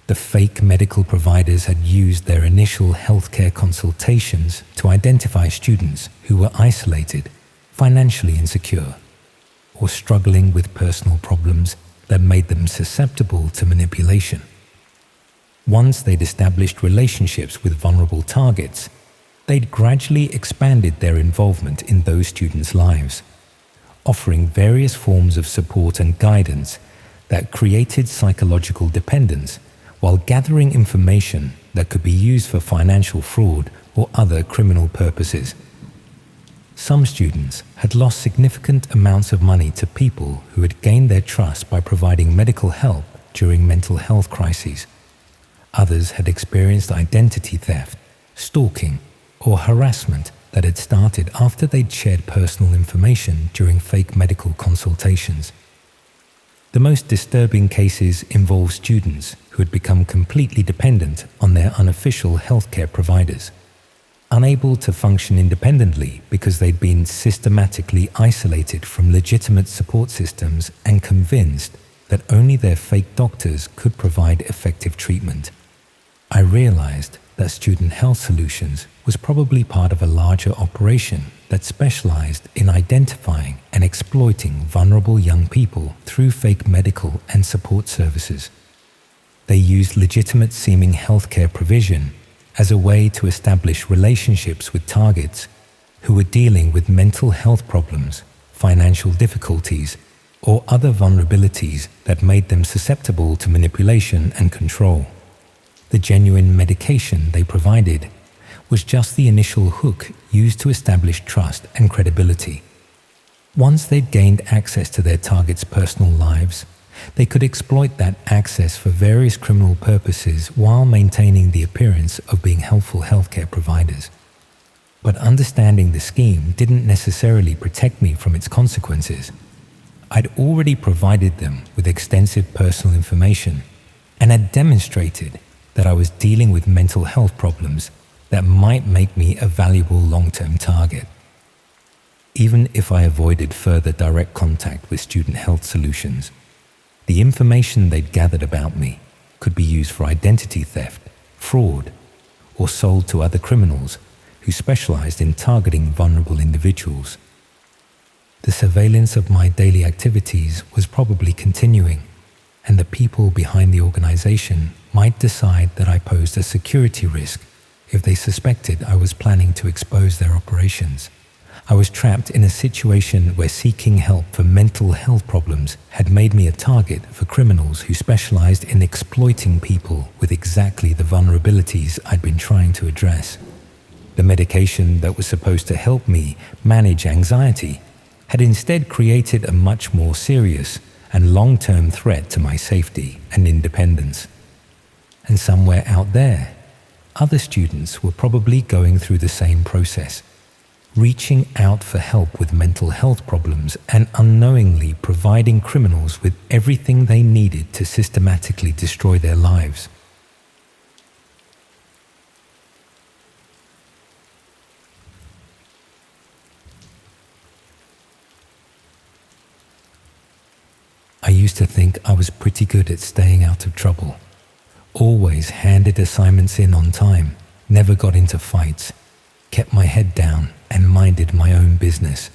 The fake medical providers had used their initial healthcare consultations to identify students who were isolated, financially insecure, or struggling with personal problems that made them susceptible to manipulation. Once they'd established relationships with vulnerable targets, they'd gradually expanded their involvement in those students' lives, offering various forms of support and guidance that created psychological dependence while gathering information that could be used for financial fraud or other criminal purposes. Some students had lost significant amounts of money to people who had gained their trust by providing medical help during mental health crises. Others had experienced identity theft, stalking, or harassment that had started after they'd shared personal information during fake medical consultations. The most disturbing cases involve students who had become completely dependent on their unofficial healthcare providers, unable to function independently because they'd been systematically isolated from legitimate support systems and convinced that only their fake doctors could provide effective treatment. I realized that Student Health Solutions was probably part of a larger operation that specialized in identifying and exploiting vulnerable young people through fake medical and support services. They used legitimate-seeming healthcare provision as a way to establish relationships with targets who were dealing with mental health problems, financial difficulties, or other vulnerabilities that made them susceptible to manipulation and control. The genuine medication they provided was just the initial hook used to establish trust and credibility. Once they'd gained access to their targets' personal lives, they could exploit that access for various criminal purposes while maintaining the appearance of being helpful healthcare providers. But understanding the scheme didn't necessarily protect me from its consequences. I'd already provided them with extensive personal information and had demonstrated that I was dealing with mental health problems that might make me a valuable long-term target. even if I avoided further direct contact with Student Health Solutions. The information they'd gathered about me could be used for identity theft, fraud, or sold to other criminals who specialized in targeting vulnerable individuals. The surveillance of my daily activities was probably continuing, and the people behind the organization might decide that I posed a security risk if they suspected I was planning to expose their operations. I was trapped in a situation where seeking help for mental health problems had made me a target for criminals who specialized in exploiting people with exactly the vulnerabilities I'd been trying to address. The medication that was supposed to help me manage anxiety had instead created a much more serious and long-term threat to my safety and independence. And somewhere out there, other students were probably going through the same process, reaching out for help with mental health problems and unknowingly providing criminals with everything they needed to systematically destroy their lives. I used to think I was pretty good at staying out of trouble. Always handed assignments in on time, never got into fights, kept my head down and minded my own business.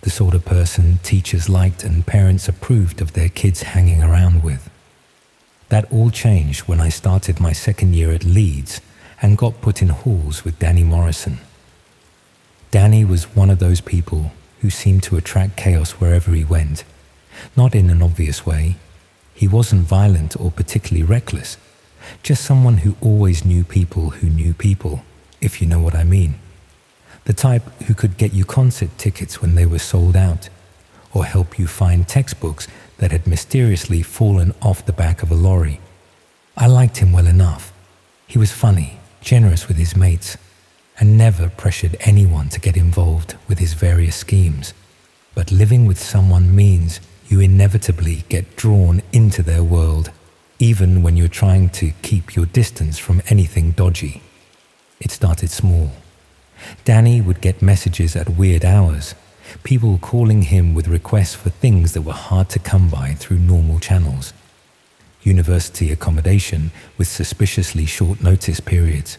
The sort of person teachers liked and parents approved of their kids hanging around with. That all changed when I started my second year at Leeds and got put in halls with Danny Morrison. Danny was one of those people who seemed to attract chaos wherever he went. Not in an obvious way. He wasn't violent or particularly reckless, just someone who always knew people who knew people, if you know what I mean. The type who could get you concert tickets when they were sold out, or help you find textbooks that had mysteriously fallen off the back of a lorry. I liked him well enough. He was funny, generous with his mates, and never pressured anyone to get involved with his various schemes. But living with someone means you inevitably get drawn into their world, even when you're trying to keep your distance from anything dodgy. It started small. Danny would get messages at weird hours, people calling him with requests for things that were hard to come by through normal channels. University accommodation with suspiciously short notice periods.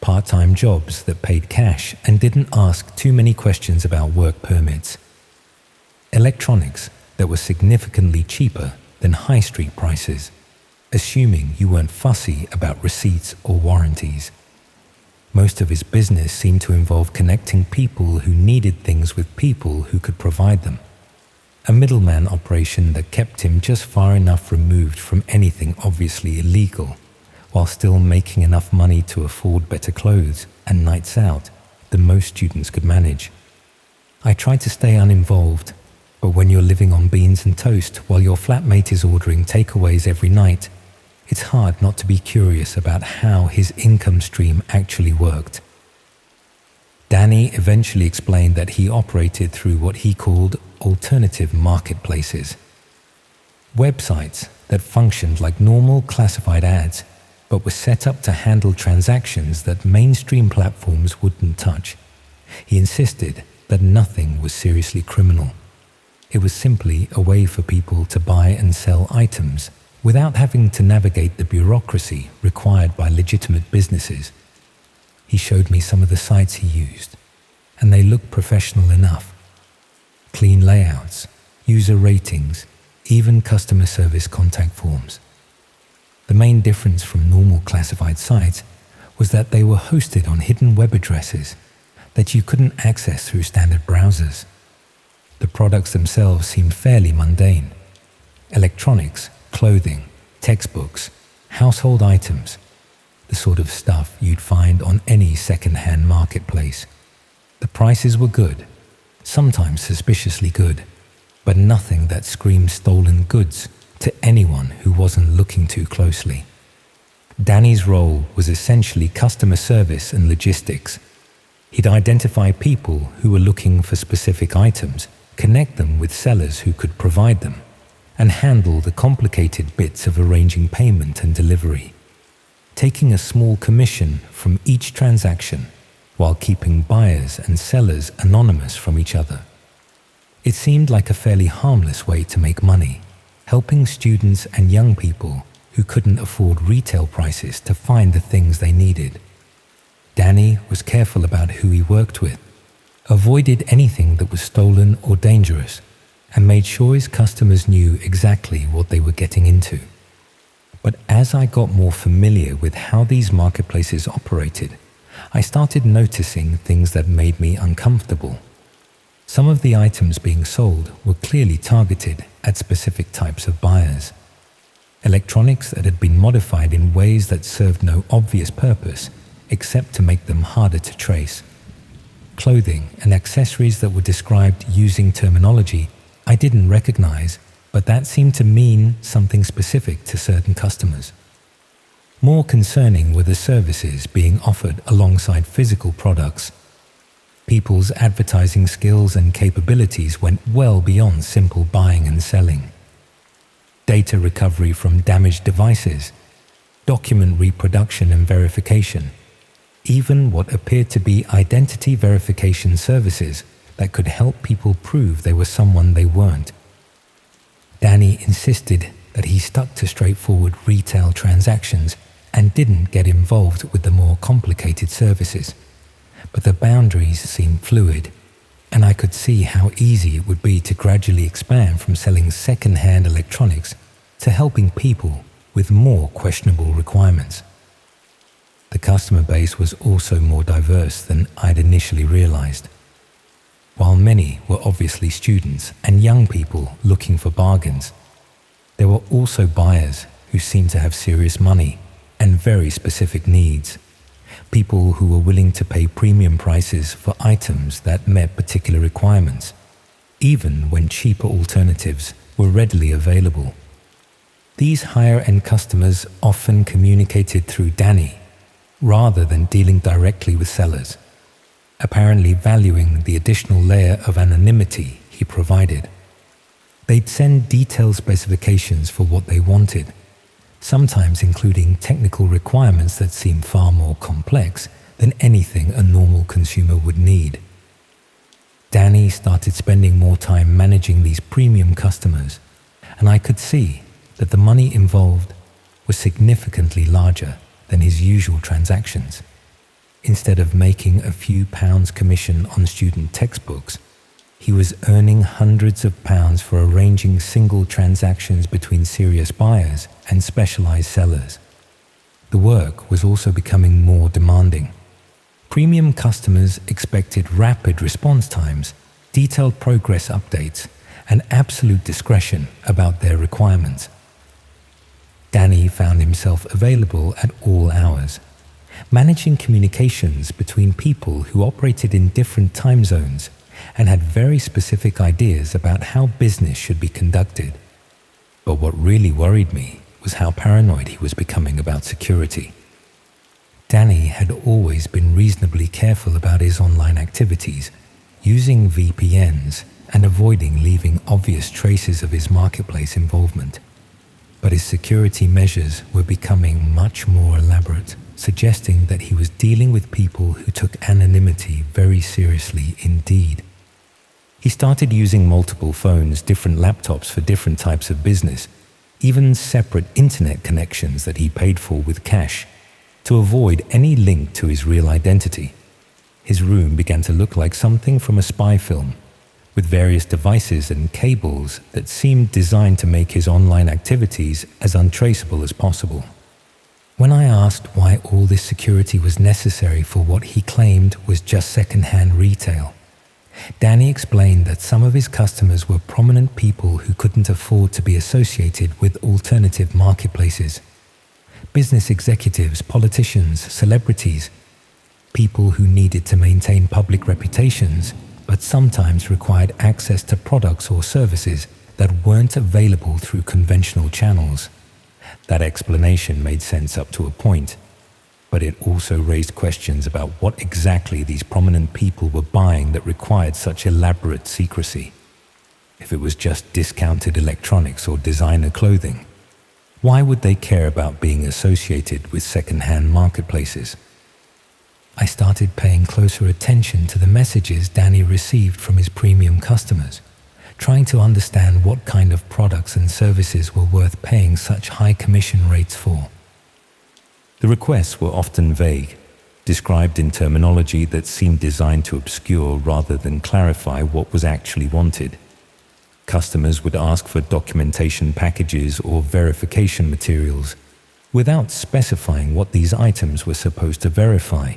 Part-time jobs that paid cash and didn't ask too many questions about work permits. Electronics that were significantly cheaper than high street prices, assuming you weren't fussy about receipts or warranties. Most of his business seemed to involve connecting people who needed things with people who could provide them. A middleman operation that kept him just far enough removed from anything obviously illegal, while still making enough money to afford better clothes and nights out than most students could manage. I tried to stay uninvolved, but when you're living on beans and toast while your flatmate is ordering takeaways every night, it's hard not to be curious about how his income stream actually worked. Danny eventually explained that he operated through what he called alternative marketplaces. Websites that functioned like normal classified ads, but were set up to handle transactions that mainstream platforms wouldn't touch. He insisted that nothing was seriously criminal. It was simply a way for people to buy and sell items without having to navigate the bureaucracy required by legitimate businesses. He showed me some of the sites he used, and they looked professional enough. Clean layouts, user ratings, even customer service contact forms. The main difference from normal classified sites was that they were hosted on hidden web addresses that you couldn't access through standard browsers. The products themselves seemed fairly mundane. Electronics, clothing, textbooks, household items, the sort of stuff you'd find on any second-hand marketplace. The prices were good, sometimes suspiciously good, but nothing that screamed stolen goods to anyone who wasn't looking too closely. Danny's role was essentially customer service and logistics. He'd identify people who were looking for specific items, connect them with sellers who could provide them, and handle the complicated bits of arranging payment and delivery. Taking a small commission from each transaction, while keeping buyers and sellers anonymous from each other. It seemed like a fairly harmless way to make money, helping students and young people who couldn't afford retail prices to find the things they needed. Danny was careful about who he worked with, avoided anything that was stolen or dangerous, and made sure his customers knew exactly what they were getting into. But as I got more familiar with how these marketplaces operated, I started noticing things that made me uncomfortable. Some of the items being sold were clearly targeted at specific types of buyers. Electronics that had been modified in ways that served no obvious purpose except to make them harder to trace. Clothing and accessories that were described using terminology I didn't recognize, but that seemed to mean something specific to certain customers. More concerning were the services being offered alongside physical products. People's advertising skills and capabilities went well beyond simple buying and selling. Data recovery from damaged devices, document reproduction and verification, even what appeared to be identity verification services that could help people prove they were someone they weren't. Danny insisted that he stuck to straightforward retail transactions and didn't get involved with the more complicated services. But the boundaries seemed fluid, and I could see how easy it would be to gradually expand from selling second-hand electronics to helping people with more questionable requirements. The customer base was also more diverse than I'd initially realized. While many were obviously students and young people looking for bargains, there were also buyers who seemed to have serious money and very specific needs. People who were willing to pay premium prices for items that met particular requirements, even when cheaper alternatives were readily available. These higher-end customers often communicated through Danny, rather than dealing directly with sellers, apparently valuing the additional layer of anonymity he provided. They'd send detailed specifications for what they wanted, sometimes including technical requirements that seemed far more complex than anything a normal consumer would need. Danny started spending more time managing these premium customers, and I could see that the money involved was significantly larger than his usual transactions. Instead of making a few pounds commission on student textbooks, he was earning hundreds of pounds for arranging single transactions between serious buyers and specialized sellers. The work was also becoming more demanding. Premium customers expected rapid response times, detailed progress updates, and absolute discretion about their requirements. Danny found himself available at all hours, managing communications between people who operated in different time zones and had very specific ideas about how business should be conducted. But what really worried me was how paranoid he was becoming about security. Danny had always been reasonably careful about his online activities, using VPNs and avoiding leaving obvious traces of his marketplace involvement. But his security measures were becoming much more elaborate, suggesting that he was dealing with people who took anonymity very seriously indeed. He started using multiple phones, different laptops for different types of business, even separate internet connections that he paid for with cash, to avoid any link to his real identity. His room began to look like something from a spy film, with various devices and cables that seemed designed to make his online activities as untraceable as possible. When I asked why all this security was necessary for what he claimed was just second-hand retail, Danny explained that some of his customers were prominent people who couldn't afford to be associated with alternative marketplaces. Business executives, politicians, celebrities, people who needed to maintain public reputations but sometimes required access to products or services that weren't available through conventional channels. That explanation made sense up to a point, but it also raised questions about what exactly these prominent people were buying that required such elaborate secrecy. If it was just discounted electronics or designer clothing, why would they care about being associated with second-hand marketplaces? I started paying closer attention to the messages Danny received from his premium customers, trying to understand what kind of products and services were worth paying such high commission rates for. The requests were often vague, described in terminology that seemed designed to obscure rather than clarify what was actually wanted. Customers would ask for documentation packages or verification materials without specifying what these items were supposed to verify.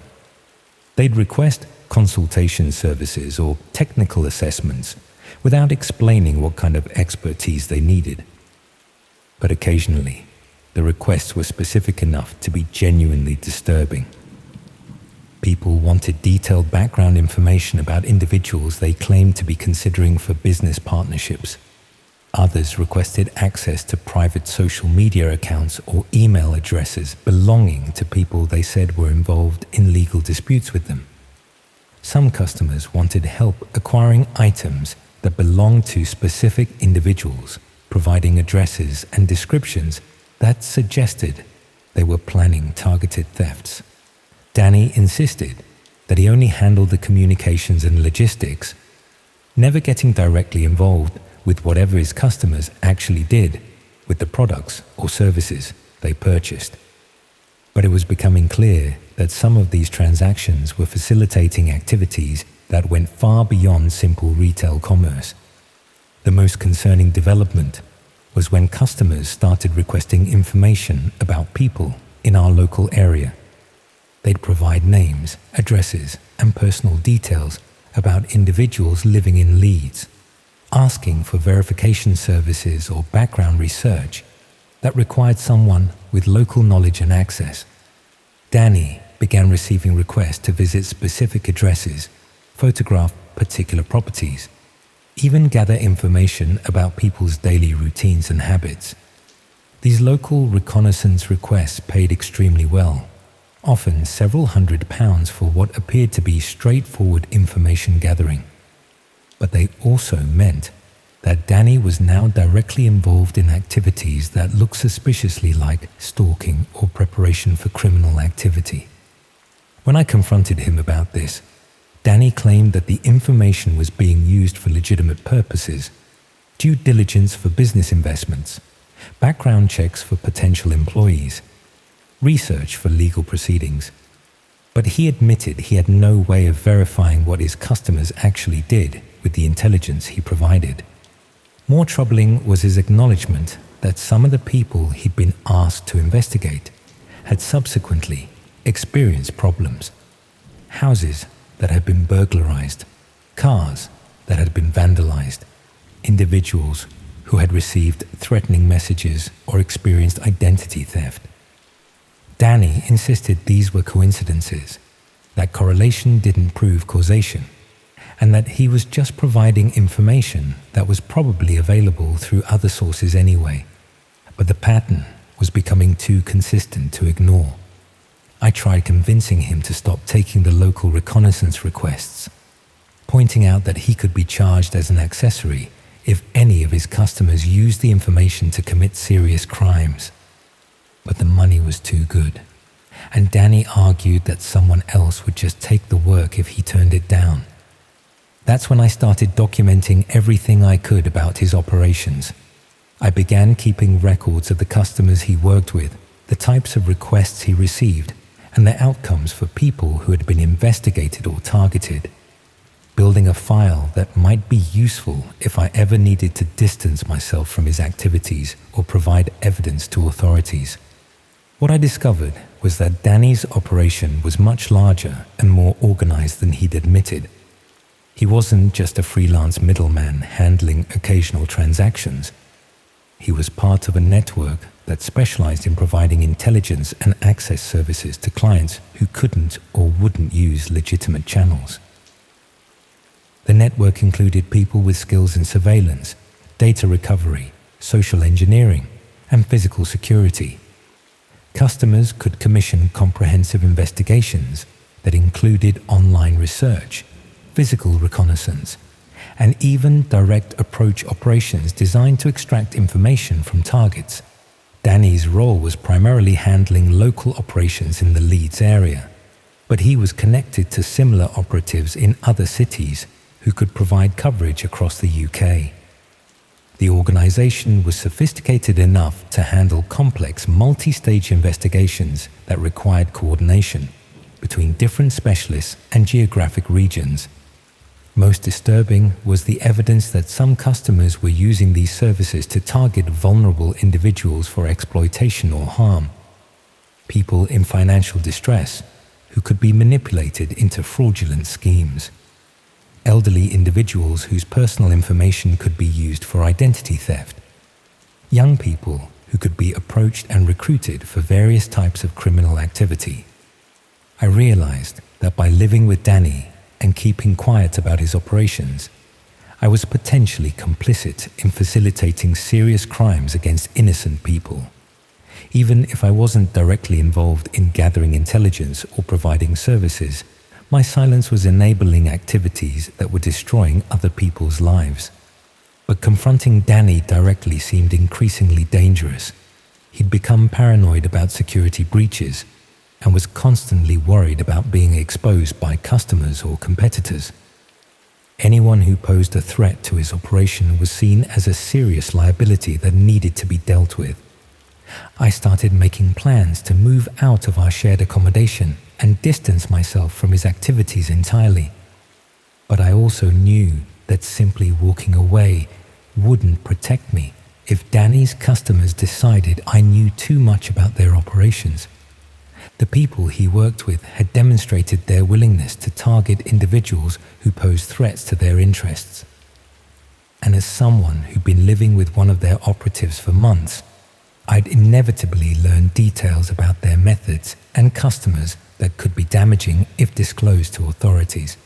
They'd request consultation services or technical assessments without explaining what kind of expertise they needed. But occasionally, the requests were specific enough to be genuinely disturbing. People wanted detailed background information about individuals they claimed to be considering for business partnerships. Others requested access to private social media accounts or email addresses belonging to people they said were involved in legal disputes with them. Some customers wanted help acquiring items that belonged to specific individuals, providing addresses and descriptions that suggested they were planning targeted thefts. Danny insisted that he only handled the communications and logistics, never getting directly involved with whatever his customers actually did with the products or services they purchased. But it was becoming clear that some of these transactions were facilitating activities that went far beyond simple retail commerce. The most concerning development was when customers started requesting information about people in our local area. They'd provide names, addresses, and personal details about individuals living in Leeds, asking for verification services or background research that required someone with local knowledge and access. Danny began receiving requests to visit specific addresses, photograph particular properties, even gather information about people's daily routines and habits. These local reconnaissance requests paid extremely well, often several £100s for what appeared to be straightforward information gathering. But they also meant that Danny was now directly involved in activities that looked suspiciously like stalking or preparation for criminal activity. When I confronted him about this, Danny claimed that the information was being used for legitimate purposes: due diligence for business investments, background checks for potential employees, research for legal proceedings. But he admitted he had no way of verifying what his customers actually did with the intelligence he provided. More troubling was his acknowledgement that some of the people he'd been asked to investigate had subsequently experienced problems. Houses that had been burglarized, cars that had been vandalized, individuals who had received threatening messages or experienced identity theft. Danny insisted these were coincidences, that correlation didn't prove causation, and that he was just providing information that was probably available through other sources anyway. But the pattern was becoming too consistent to ignore. I tried convincing him to stop taking the local reconnaissance requests, pointing out that he could be charged as an accessory if any of his customers used the information to commit serious crimes. But the money was too good, and Danny argued that someone else would just take the work if he turned it down. That's when I started documenting everything I could about his operations. I began keeping records of the customers he worked with, the types of requests he received, and their outcomes for people who had been investigated or targeted, building a file that might be useful if I ever needed to distance myself from his activities or provide evidence to authorities. What I discovered was that Danny's operation was much larger and more organized than he'd admitted. He wasn't just a freelance middleman handling occasional transactions. He was part of a network that specialized in providing intelligence and access services to clients who couldn't or wouldn't use legitimate channels. The network included people with skills in surveillance, data recovery, social engineering, and physical security. Customers could commission comprehensive investigations that included online research, physical reconnaissance, and even direct approach operations designed to extract information from targets. Danny's role was primarily handling local operations in the Leeds area. but he was connected to similar operatives in other cities who could provide coverage across the UK. The organization was sophisticated enough to handle complex multi-stage investigations that required coordination between different specialists and geographic regions. Most disturbing was the evidence that some customers were using these services to target vulnerable individuals for exploitation or harm. People in financial distress who could be manipulated into fraudulent schemes. Elderly individuals whose personal information could be used for identity theft. Young people who could be approached and recruited for various types of criminal activity. I realized that by living with Danny and keeping quiet about his operations, I was potentially complicit in facilitating serious crimes against innocent people. Even if I wasn't directly involved in gathering intelligence or providing services, my silence was enabling activities that were destroying other people's lives. But confronting Danny directly seemed increasingly dangerous. He'd become paranoid about security breaches and was constantly worried about being exposed by customers or competitors. Anyone who posed a threat to his operation was seen as a serious liability that needed to be dealt with. I started making plans to move out of our shared accommodation and distance myself from his activities entirely. But I also knew that simply walking away wouldn't protect me if Danny's customers decided I knew too much about their operations. The people he worked with had demonstrated their willingness to target individuals who posed threats to their interests. And as someone who'd been living with one of their operatives for months, I'd inevitably learn details about their methods and customers that could be damaging if disclosed to authorities.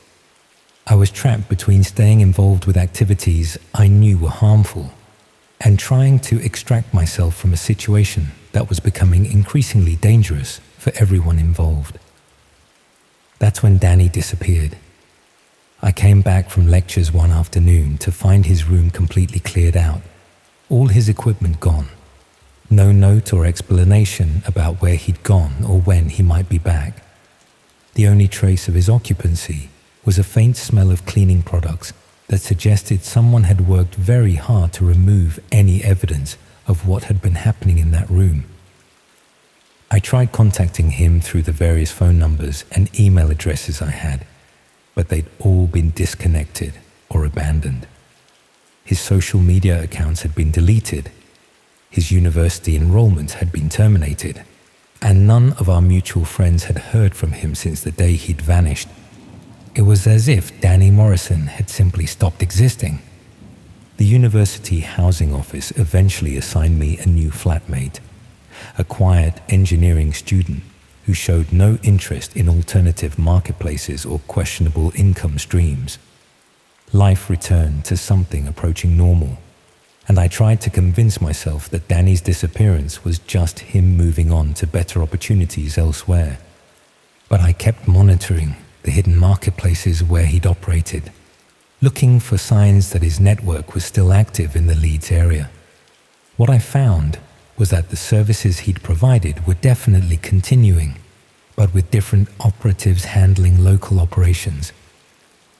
I was trapped between staying involved with activities I knew were harmful and trying to extract myself from a situation that was becoming increasingly dangerous for everyone involved. That's when Danny disappeared. I came back from lectures one afternoon to find his room completely cleared out, all his equipment gone. No note or explanation about where he'd gone or when he might be back. The only trace of his occupancy was a faint smell of cleaning products that suggested someone had worked very hard to remove any evidence of what had been happening in that room. I tried contacting him through the various phone numbers and email addresses I had, but they'd all been disconnected or abandoned. His social media accounts had been deleted. His university enrollment had been terminated, and none of our mutual friends had heard from him since the day he'd vanished. It was as if Danny Morrison had simply stopped existing. The university housing office eventually assigned me a new flatmate, a quiet engineering student who showed no interest in alternative marketplaces or questionable income streams. Life returned to something approaching normal, and I tried to convince myself that Danny's disappearance was just him moving on to better opportunities elsewhere. But I kept monitoring the hidden marketplaces where he'd operated, looking for signs that his network was still active in the Leeds area. What I found was that the services he'd provided were definitely continuing, but with different operatives handling local operations.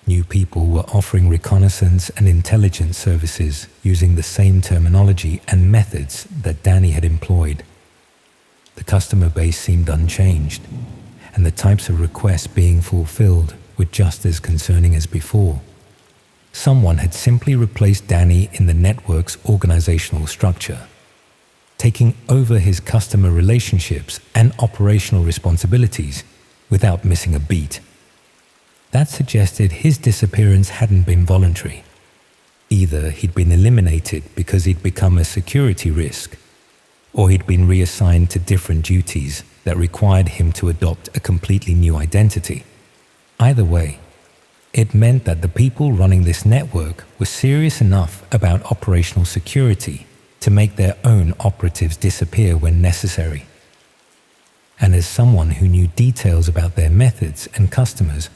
New people were offering reconnaissance and intelligence services using the same terminology and methods that Danny had employed. The customer base seemed unchanged, and the types of requests being fulfilled were just as concerning as before. Someone had simply replaced Danny in the network's organizational structure, taking over his customer relationships and operational responsibilities without missing a beat. That suggested his disappearance hadn't been voluntary. Either he'd been eliminated because he'd become a security risk, or he'd been reassigned to different duties that required him to adopt a completely new identity. Either way, it meant that the people running this network were serious enough about operational security to make their own operatives disappear when necessary. And as someone who knew details about their methods and customers,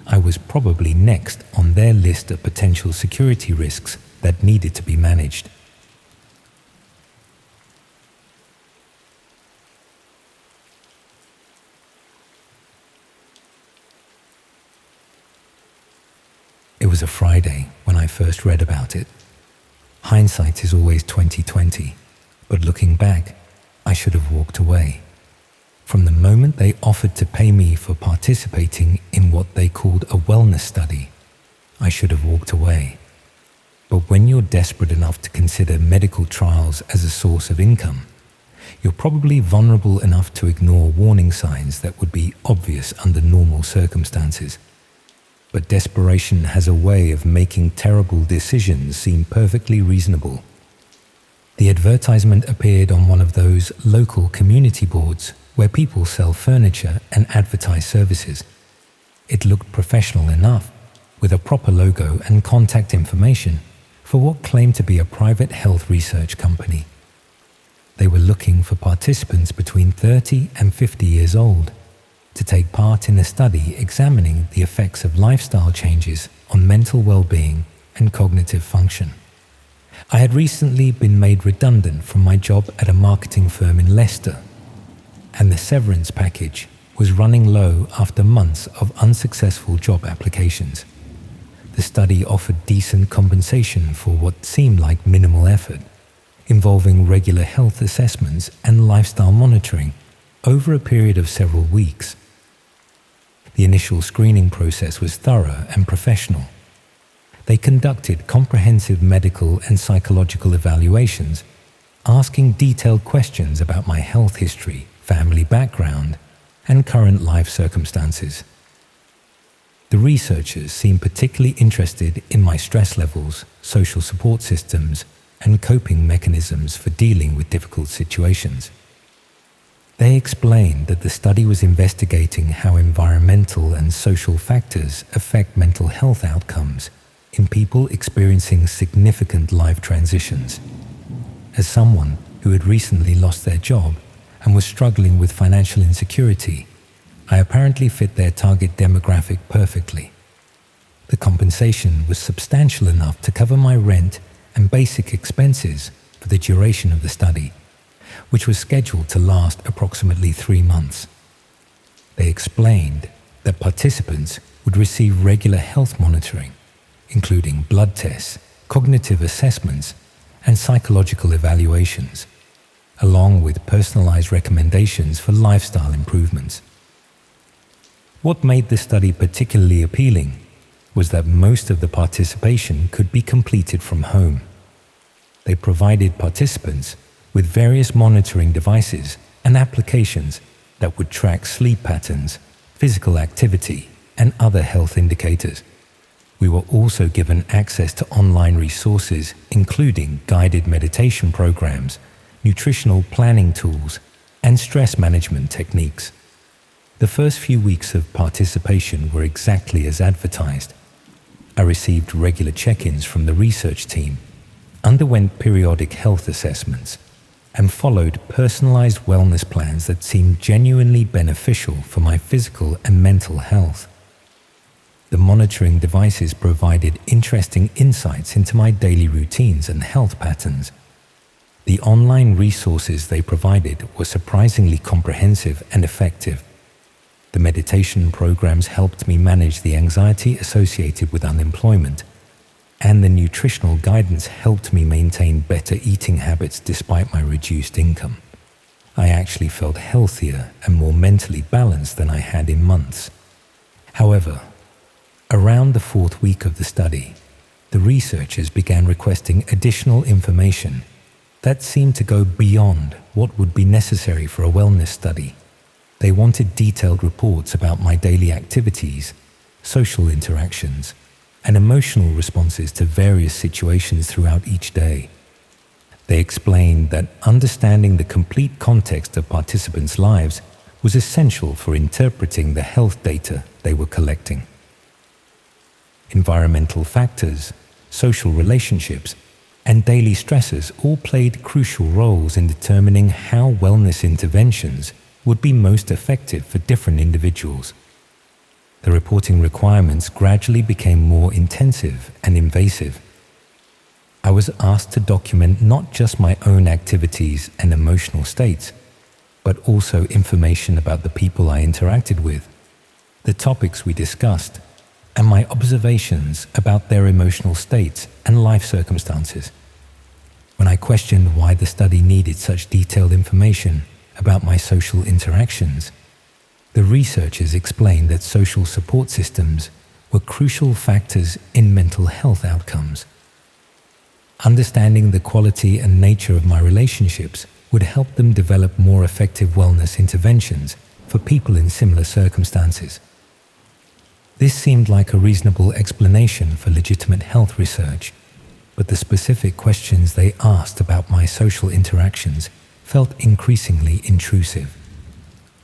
I was probably next on their list of potential security risks that needed to be managed. a Friday when I first read about it. Hindsight is always 20/20, but looking back, I should have walked away. From the moment they offered to pay me for participating in what they called a wellness study, I should have walked away. But when you're desperate enough to consider medical trials as a source of income, you're probably vulnerable enough to ignore warning signs that would be obvious under normal circumstances. But desperation has a way of making terrible decisions seem perfectly reasonable. The advertisement appeared on one of those local community boards where people sell furniture and advertise services. It looked professional enough, with a proper logo and contact information for what claimed to be a private health research company. They were looking for participants between 30 and 50 years old to take part in a study examining the effects of lifestyle changes on mental well-being and cognitive function. I had recently been made redundant from my job at a marketing firm in Leicester, and the severance package was running low after months of unsuccessful job applications. The study offered decent compensation for what seemed like minimal effort, involving regular health assessments and lifestyle monitoring over a period of several weeks. The initial screening process was thorough and professional. They conducted comprehensive medical and psychological evaluations, asking detailed questions about my health history, family background, and current life circumstances. The researchers seemed particularly interested in my stress levels, social support systems, and coping mechanisms for dealing with difficult situations. They explained that the study was investigating how environmental and social factors affect mental health outcomes in people experiencing significant life transitions. As someone who had recently lost their job and was struggling with financial insecurity, I apparently fit their target demographic perfectly. The compensation was substantial enough to cover my rent and basic expenses for the duration of the study, which was scheduled to last approximately 3 months. They explained that participants would receive regular health monitoring, including blood tests, cognitive assessments, and psychological evaluations, along with personalized recommendations for lifestyle improvements. What made the study particularly appealing was that most of the participation could be completed from home. They provided participants with various monitoring devices and applications that would track sleep patterns, physical activity, and other health indicators. We were also given access to online resources, including guided meditation programs, nutritional planning tools, and stress management techniques. The first few weeks of participation were exactly as advertised. I received regular check-ins from the research team, underwent periodic health assessments, and followed personalized wellness plans that seemed genuinely beneficial for my physical and mental health. The monitoring devices provided interesting insights into my daily routines and health patterns. The online resources they provided were surprisingly comprehensive and effective. The meditation programs helped me manage the anxiety associated with unemployment, and the nutritional guidance helped me maintain better eating habits despite my reduced income. I actually felt healthier and more mentally balanced than I had in months. However, around the 4th week of the study, the researchers began requesting additional information that seemed to go beyond what would be necessary for a wellness study. They wanted detailed reports about my daily activities, social interactions, and emotional responses to various situations throughout each day. They explained that understanding the complete context of participants' lives was essential for interpreting the health data they were collecting. Environmental factors, social relationships, and daily stressors all played crucial roles in determining how wellness interventions would be most effective for different individuals. The reporting requirements gradually became more intensive and invasive. I was asked to document not just my own activities and emotional states, but also information about the people I interacted with, the topics we discussed, and my observations about their emotional states and life circumstances. When I questioned why the study needed such detailed information about my social interactions, the researchers explained that social support systems were crucial factors in mental health outcomes. Understanding the quality and nature of my relationships would help them develop more effective wellness interventions for people in similar circumstances. This seemed like a reasonable explanation for legitimate health research, but the specific questions they asked about my social interactions felt increasingly intrusive.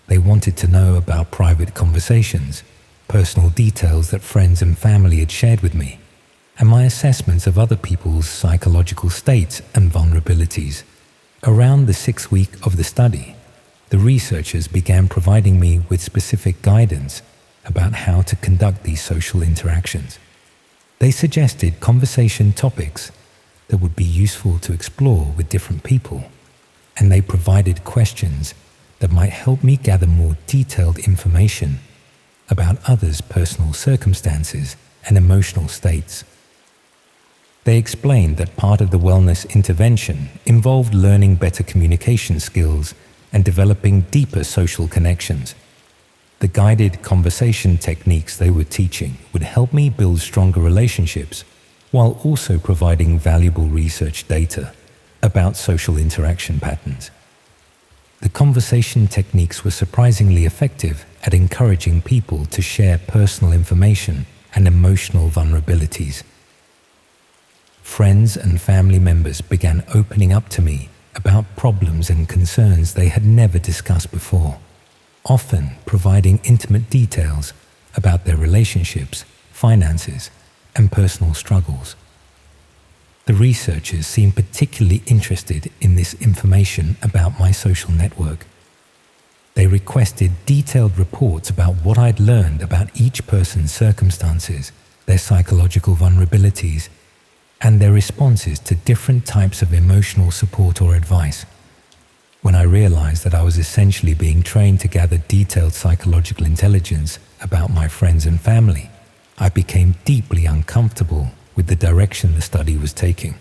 They wanted to know about private conversations, personal details that friends and family had shared with me, and my assessments of other people's psychological states and vulnerabilities. Around the 6th week of the study, the researchers began providing me with specific guidance about how to conduct these social interactions. They suggested conversation topics that would be useful to explore with different people, and they provided questions that might help me gather more detailed information about others' personal circumstances and emotional states. They explained that part of the wellness intervention involved learning better communication skills and developing deeper social connections. The guided conversation techniques they were teaching would help me build stronger relationships while also providing valuable research data about social interaction patterns. The conversation techniques were surprisingly effective at encouraging people to share personal information and emotional vulnerabilities. Friends and family members began opening up to me about problems and concerns they had never discussed before, often providing intimate details about their relationships, finances, and personal struggles. The researchers seemed particularly interested in this information about my social network. They requested detailed reports about what I'd learned about each person's circumstances, their psychological vulnerabilities, and their responses to different types of emotional support or advice. When I realized that I was essentially being trained to gather detailed psychological intelligence about my friends and family, I became deeply uncomfortable with the direction the study was taking.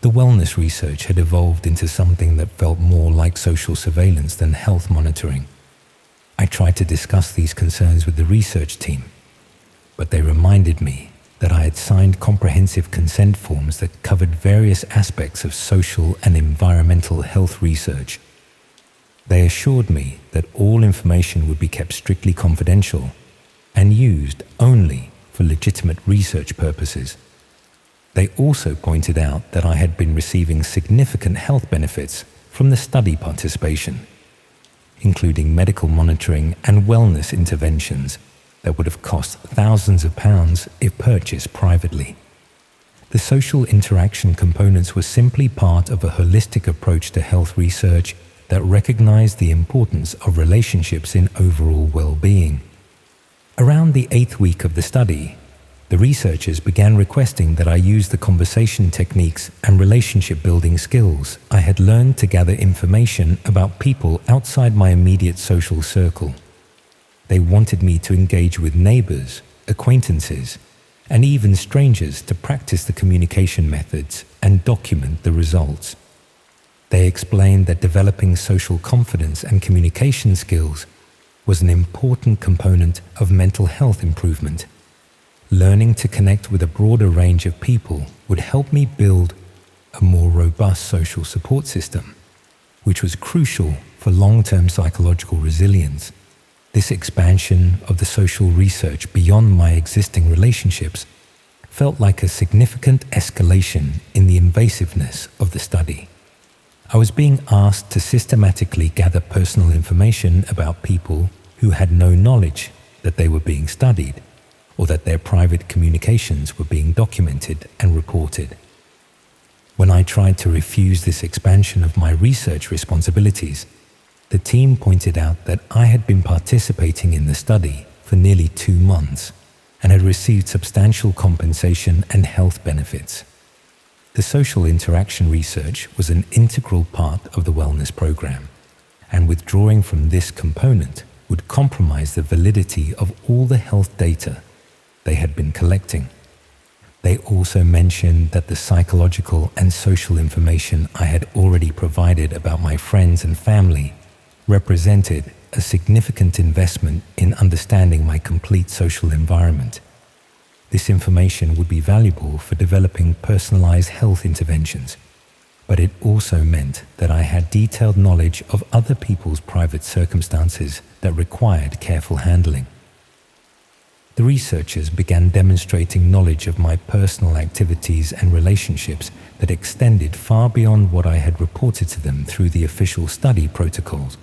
The wellness research had evolved into something that felt more like social surveillance than health monitoring. I tried to discuss these concerns with the research team, but they reminded me that I had signed comprehensive consent forms that covered various aspects of social and environmental health research. They assured me that all information would be kept strictly confidential and used only for legitimate research purposes. They also pointed out that I had been receiving significant health benefits from the study participation, including medical monitoring and wellness interventions that would have cost thousands of pounds if purchased privately. The social interaction components were simply part of a holistic approach to health research that recognized the importance of relationships in overall well-being. Around the 8th week of the study, the researchers began requesting that I use the conversation techniques and relationship-building skills I had learned to gather information about people outside my immediate social circle. They wanted me to engage with neighbors, acquaintances, and even strangers to practice the communication methods and document the results. They explained that developing social confidence and communication skills was an important component of mental health improvement. Learning to connect with a broader range of people would help me build a more robust social support system, which was crucial for long-term psychological resilience. This expansion of the social research beyond my existing relationships felt like a significant escalation in the invasiveness of the study. I was being asked to systematically gather personal information about people who had no knowledge that they were being studied or that their private communications were being documented and reported. When I tried to refuse this expansion of my research responsibilities, the team pointed out that I had been participating in the study for nearly 2 months and had received substantial compensation and health benefits. The social interaction research was an integral part of the wellness program, and withdrawing from this component would compromise the validity of all the health data they had been collecting. They also mentioned that the psychological and social information I had already provided about my friends and family represented a significant investment in understanding my complete social environment. This information would be valuable for developing personalized health interventions, but it also meant that I had detailed knowledge of other people's private circumstances that required careful handling. The researchers began demonstrating knowledge of my personal activities and relationships that extended far beyond what I had reported to them through the official study protocols.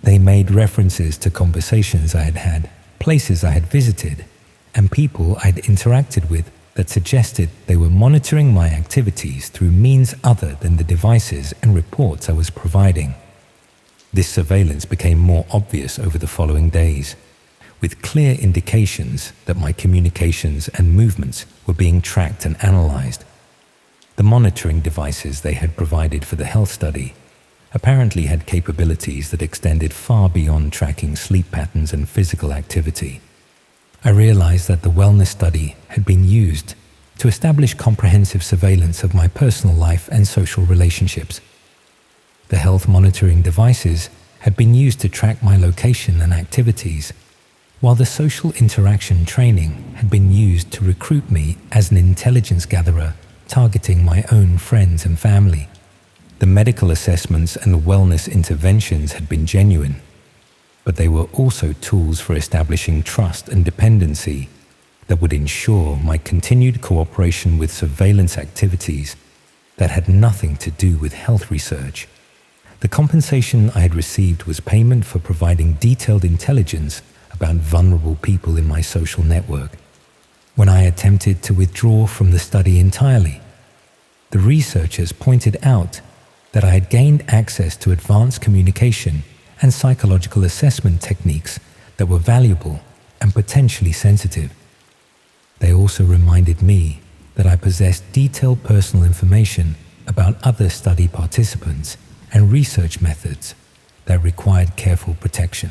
They made references to conversations I had had, places I had visited, and people I'd interacted with that suggested they were monitoring my activities through means other than the devices and reports I was providing. This surveillance became more obvious over the following days, with clear indications that my communications and movements were being tracked and analyzed. The monitoring devices they had provided for the health study apparently had capabilities that extended far beyond tracking sleep patterns and physical activity. I realized that the wellness study had been used to establish comprehensive surveillance of my personal life and social relationships. The health monitoring devices had been used to track my location and activities, while the social interaction training had been used to recruit me as an intelligence gatherer targeting my own friends and family. The medical assessments and wellness interventions had been genuine, but they were also tools for establishing trust and dependency that would ensure my continued cooperation with surveillance activities that had nothing to do with health research. The compensation I had received was payment for providing detailed intelligence about vulnerable people in my social network. When I attempted to withdraw from the study entirely, the researchers pointed out that I had gained access to advanced communication and psychological assessment techniques that were valuable and potentially sensitive. They also reminded me that I possessed detailed personal information about other study participants and research methods that required careful protection.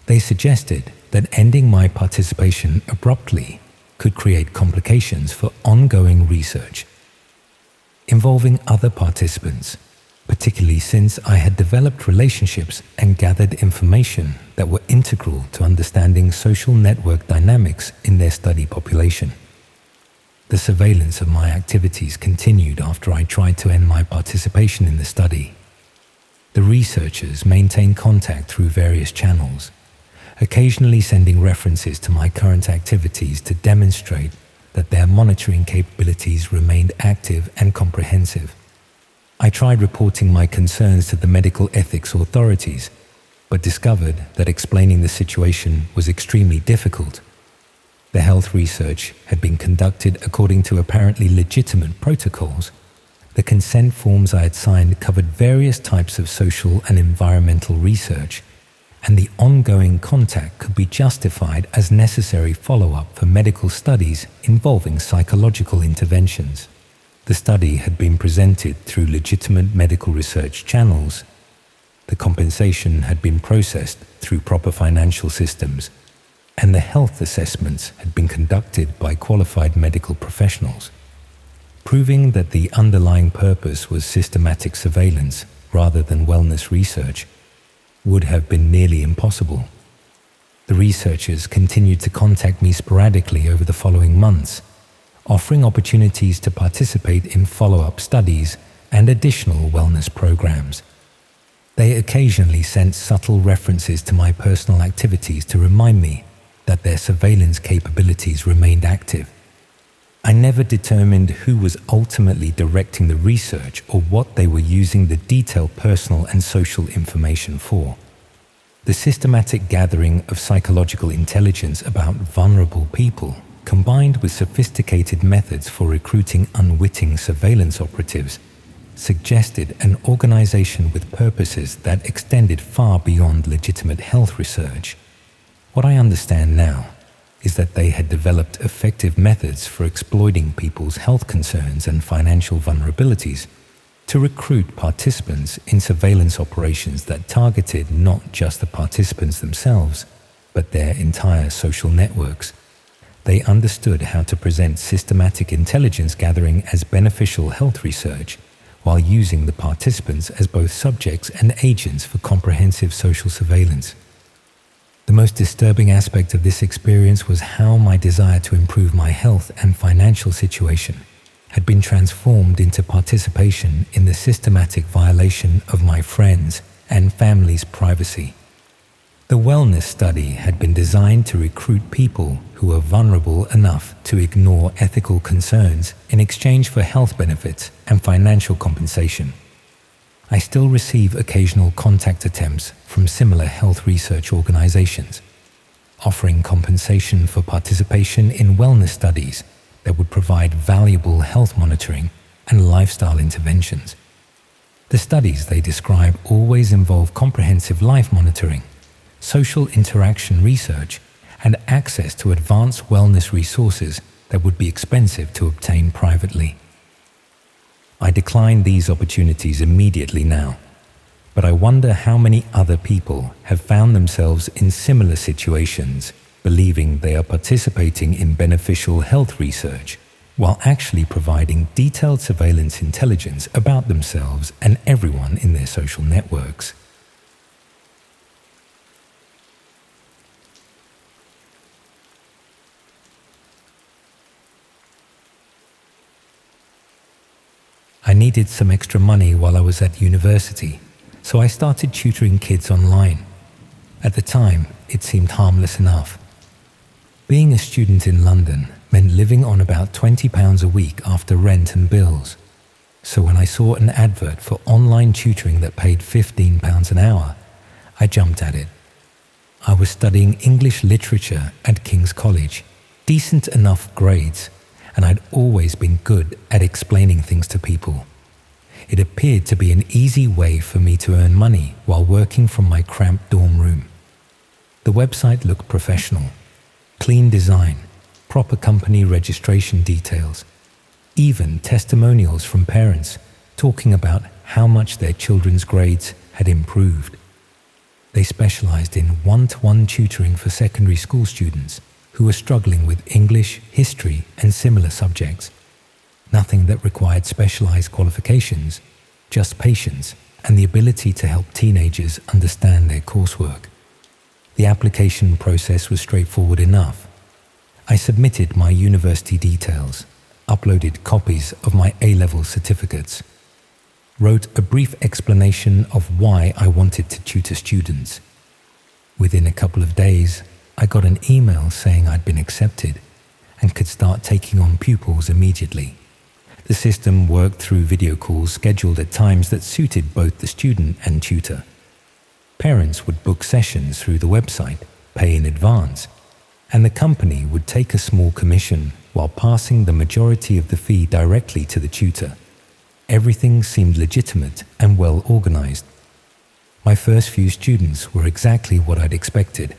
They suggested that ending my participation abruptly could create complications for ongoing research involving other participants, particularly since I had developed relationships and gathered information that were integral to understanding social network dynamics in their study population. The surveillance of my activities continued after I tried to end my participation in the study. The researchers maintained contact through various channels, occasionally sending references to my current activities to demonstrate that their monitoring capabilities remained active and comprehensive. I tried reporting my concerns to the medical ethics authorities, but discovered that explaining the situation was extremely difficult. The health research had been conducted according to apparently legitimate protocols. The consent forms I had signed covered various types of social and environmental research, and the ongoing contact could be justified as necessary follow-up for medical studies involving psychological interventions. The study had been presented through legitimate medical research channels. The compensation had been processed through proper financial systems, and the health assessments had been conducted by qualified medical professionals. Proving that the underlying purpose was systematic surveillance rather than wellness research would have been nearly impossible. The researchers continued to contact me sporadically over the following months, offering opportunities to participate in follow-up studies and additional wellness programs. They occasionally sent subtle references to my personal activities to remind me that their surveillance capabilities remained active. I never determined who was ultimately directing the research or what they were using the detailed personal and social information for. The systematic gathering of psychological intelligence about vulnerable people, combined with sophisticated methods for recruiting unwitting surveillance operatives, suggested an organization with purposes that extended far beyond legitimate health research. What I understand now is that they had developed effective methods for exploiting people's health concerns and financial vulnerabilities to recruit participants in surveillance operations that targeted not just the participants themselves, but their entire social networks. They understood how to present systematic intelligence gathering as beneficial health research while using the participants as both subjects and agents for comprehensive social surveillance. The most disturbing aspect of this experience was how my desire to improve my health and financial situation had been transformed into participation in the systematic violation of my friends' and family's privacy. The wellness study had been designed to recruit people who were vulnerable enough to ignore ethical concerns in exchange for health benefits and financial compensation. I still receive occasional contact attempts from similar health research organizations, offering compensation for participation in wellness studies that would provide valuable health monitoring and lifestyle interventions. The studies they describe always involve comprehensive life monitoring, social interaction research, and access to advanced wellness resources that would be expensive to obtain privately. I decline these opportunities immediately now, but I wonder how many other people have found themselves in similar situations, believing they are participating in beneficial health research, while actually providing detailed surveillance intelligence about themselves and everyone in their social networks. I needed some extra money while I was at university, so I started tutoring kids online. At the time, it seemed harmless enough. Being a student in London meant living on about £20 a week after rent and bills. So when I saw an advert for online tutoring that paid £15 an hour, I jumped at it. I was studying English literature at King's College, decent enough grades, and I'd always been good at explaining things to people. It appeared to be an easy way for me to earn money while working from my cramped dorm room. The website looked professional. Clean design, proper company registration details, even testimonials from parents talking about how much their children's grades had improved. They specialized in one-to-one tutoring for secondary school students who were struggling with English, history, and similar subjects. Nothing that required specialized qualifications, just patience and the ability to help teenagers understand their coursework. The application process was straightforward enough. I submitted my university details, uploaded copies of my A-level certificates, wrote a brief explanation of why I wanted to tutor students. Within a couple of days, I got an email saying I'd been accepted and could start taking on pupils immediately. The system worked through video calls scheduled at times that suited both the student and tutor. Parents would book sessions through the website, pay in advance, and the company would take a small commission while passing the majority of the fee directly to the tutor. Everything seemed legitimate and well organized. My first few students were exactly what I'd expected.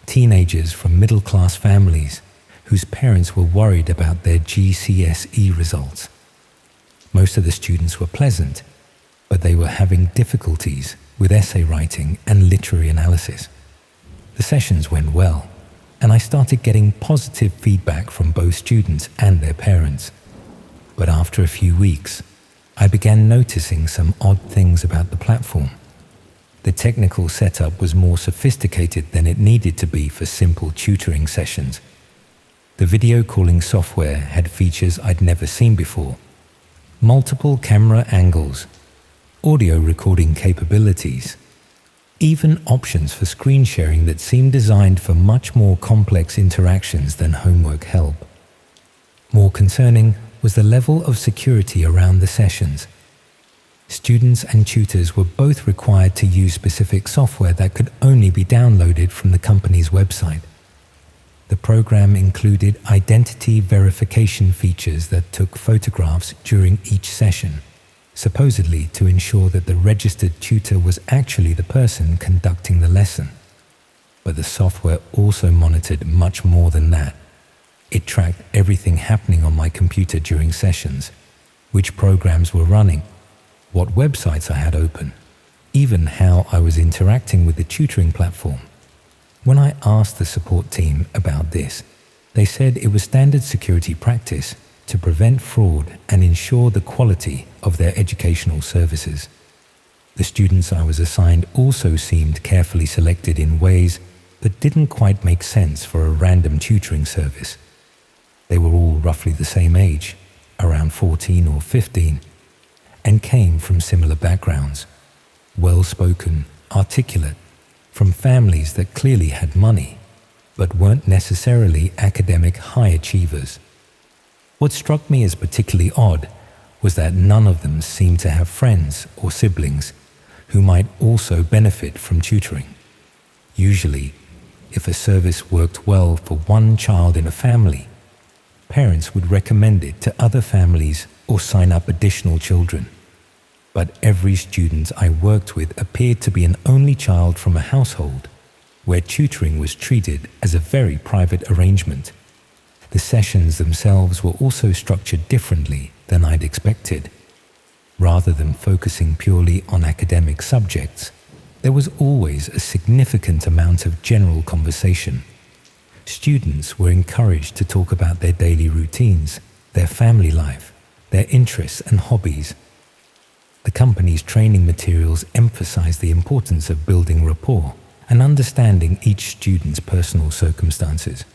Teenagers from middle-class families whose parents were worried about their GCSE results. Most of the students were pleasant, but they were having difficulties with essay writing and literary analysis. The sessions went well, and I started getting positive feedback from both students and their parents. But after a few weeks, I began noticing some odd things about the platform. The technical setup was more sophisticated than it needed to be for simple tutoring sessions. The video calling software had features I'd never seen before. Multiple camera angles, audio recording capabilities, even options for screen sharing that seemed designed for much more complex interactions than homework help. More concerning was the level of security around the sessions. Students and tutors were both required to use specific software that could only be downloaded from the company's website. The program included identity verification features that took photographs during each session, supposedly to ensure that the registered tutor was actually the person conducting the lesson. But the software also monitored much more than that. It tracked everything happening on my computer during sessions, which programs were running, what websites I had open, even how I was interacting with the tutoring platform. When I asked the support team about this, They said it was standard security practice to prevent fraud and ensure the quality of their educational services. The students I was assigned also seemed carefully selected in ways that didn't quite make sense for a random tutoring service. They were all roughly the same age, around 14 or 15, and came from similar backgrounds, well-spoken, articulate, from families that clearly had money, but weren't necessarily academic high achievers. What struck me as particularly odd was that none of them seemed to have friends or siblings who might also benefit from tutoring. Usually, if a service worked well for one child in a family, parents would recommend it to other families or sign up additional children. But every student I worked with appeared to be an only child from a household where tutoring was treated as a very private arrangement. The sessions themselves were also structured differently than I'd expected. Rather than focusing purely on academic subjects, there was always a significant amount of general conversation. Students were encouraged to talk about their daily routines, their family life, their interests and hobbies. The company's training materials emphasized the importance of building rapport and understanding each student's personal circumstances.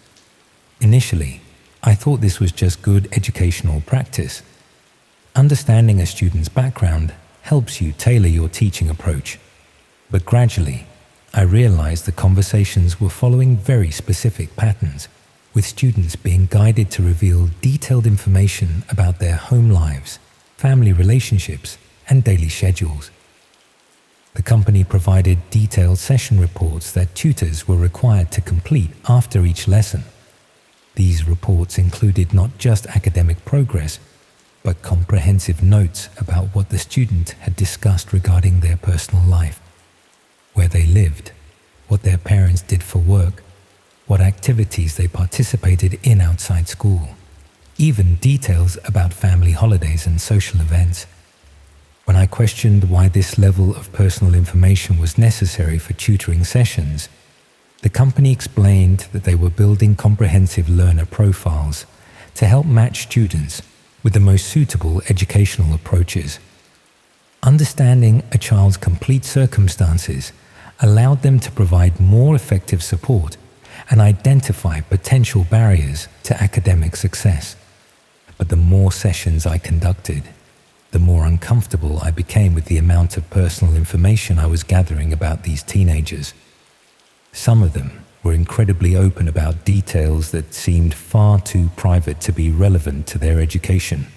Initially, I thought this was just good educational practice. Understanding a student's background helps you tailor your teaching approach. But gradually, I realized the conversations were following very specific patterns, with students being guided to reveal detailed information about their home lives, family relationships, and daily schedules. The company provided detailed session reports that tutors were required to complete after each lesson. These reports included not just academic progress, but comprehensive notes about what the student had discussed regarding their personal life, where they lived, what their parents did for work, what activities they participated in outside school, even details about family holidays and social events. When I questioned why this level of personal information was necessary for tutoring sessions, the company explained that they were building comprehensive learner profiles to help match students with the most suitable educational approaches. Understanding a child's complete circumstances allowed them to provide more effective support and identify potential barriers to academic success. But the more sessions I conducted, the more uncomfortable I became with the amount of personal information I was gathering about these teenagers. Some of them were incredibly open about details that seemed far too private to be relevant to their education.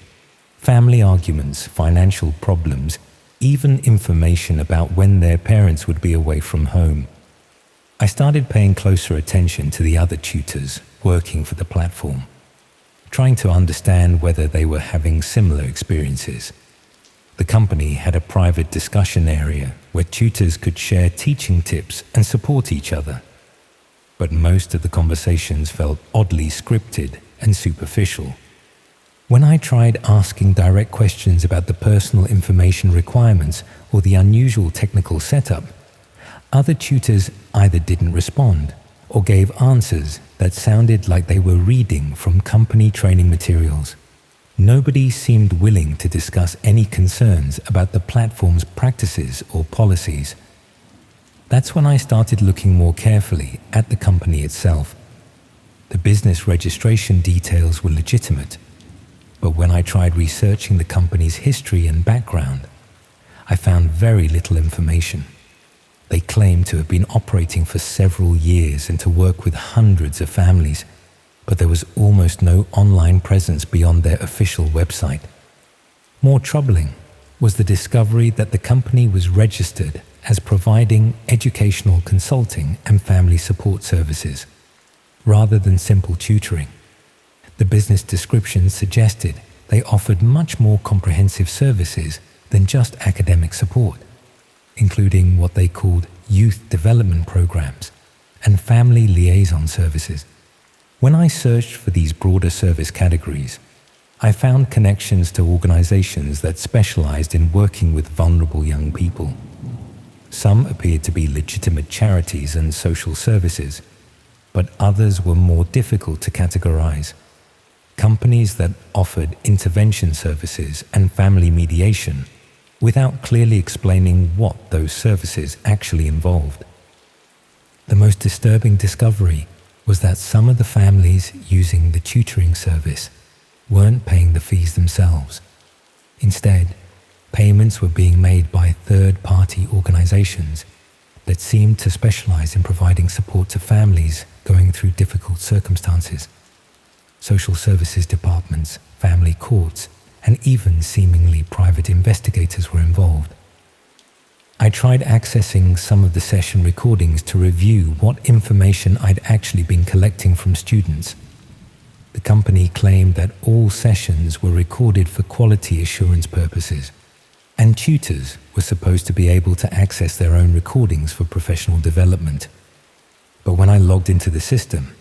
Family arguments, financial problems, even information about when their parents would be away from home. I started paying closer attention to the other tutors working for the platform, trying to understand whether they were having similar experiences. The company had a private discussion area where tutors could share teaching tips and support each other. But most of the conversations felt oddly scripted and superficial. When I tried asking direct questions about the personal information requirements or the unusual technical setup, other tutors either didn't respond or gave answers that sounded like they were reading from company training materials. Nobody seemed willing to discuss any concerns about the platform's practices or policies. That's when I started looking more carefully at the company itself. The business registration details were legitimate, but when I tried researching the company's history and background, I found very little information. They claimed to have been operating for several years and to work with hundreds of families, but there was almost no online presence beyond their official website. More troubling was the discovery that the company was registered as providing educational consulting and family support services, rather than simple tutoring. The business description suggested they offered much more comprehensive services than just academic support, including what they called youth development programs and family liaison services. When I searched for these broader service categories, I found connections to organizations that specialized in working with vulnerable young people. Some appeared to be legitimate charities and social services, but others were more difficult to categorize. Companies that offered intervention services and family mediation without clearly explaining what those services actually involved. The most disturbing discovery was that some of the families using the tutoring service weren't paying the fees themselves. Instead, payments were being made by third-party organizations that seemed to specialize in providing support to families going through difficult circumstances. Social services departments, family courts, and even seemingly private investigators were involved. I tried accessing some of the session recordings to review what information I'd actually been collecting from students. The company claimed that all sessions were recorded for quality assurance purposes, and tutors were supposed to be able to access their own recordings for professional development. But when I logged into the system,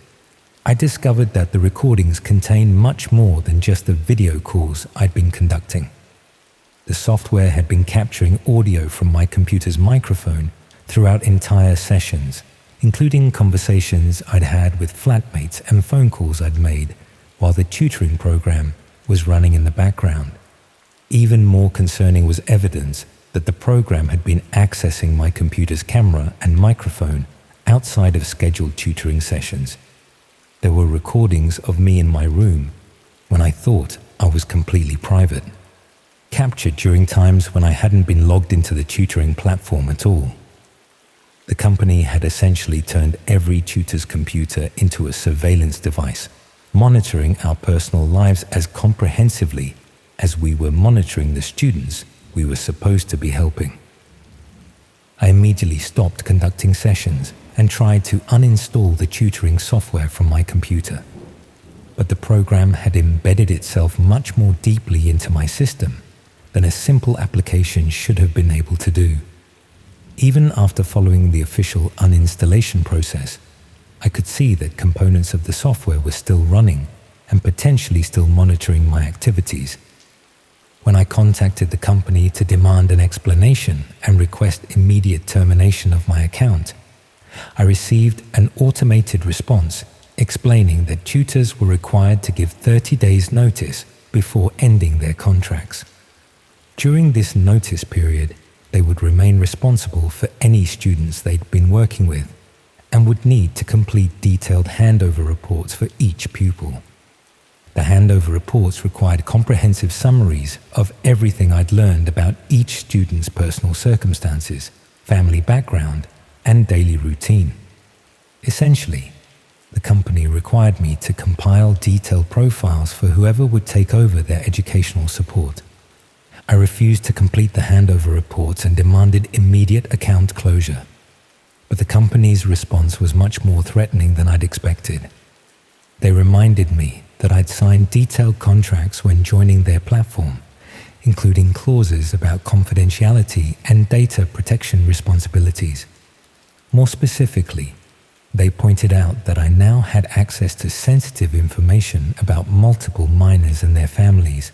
I discovered that the recordings contained much more than just the video calls I'd been conducting. The software had been capturing audio from my computer's microphone throughout entire sessions, including conversations I'd had with flatmates and phone calls I'd made while the tutoring program was running in the background. Even more concerning was evidence that the program had been accessing my computer's camera and microphone outside of scheduled tutoring sessions. There were recordings of me in my room when I thought I was completely private, captured during times when I hadn't been logged into the tutoring platform at all. The company had essentially turned every tutor's computer into a surveillance device, monitoring our personal lives as comprehensively as we were monitoring the students we were supposed to be helping. I immediately stopped conducting sessions and tried to uninstall the tutoring software from my computer. But the program had embedded itself much more deeply into my system than a simple application should have been able to do. Even after following the official uninstallation process, I could see that components of the software were still running and potentially still monitoring my activities. When I contacted the company to demand an explanation and request immediate termination of my account, I received an automated response explaining that tutors were required to give 30 days notice before ending their contracts. During this notice period, they would remain responsible for any students they'd been working with and would need to complete detailed handover reports for each pupil. The handover reports required comprehensive summaries of everything I'd learned about each student's personal circumstances, family background, and daily routine. Essentially, the company required me to compile detailed profiles for whoever would take over their educational support. I refused to complete the handover reports and demanded immediate account closure. But the company's response was much more threatening than I'd expected. They reminded me that I'd signed detailed contracts when joining their platform, including clauses about confidentiality and data protection responsibilities. More specifically, they pointed out that I now had access to sensitive information about multiple minors and their families.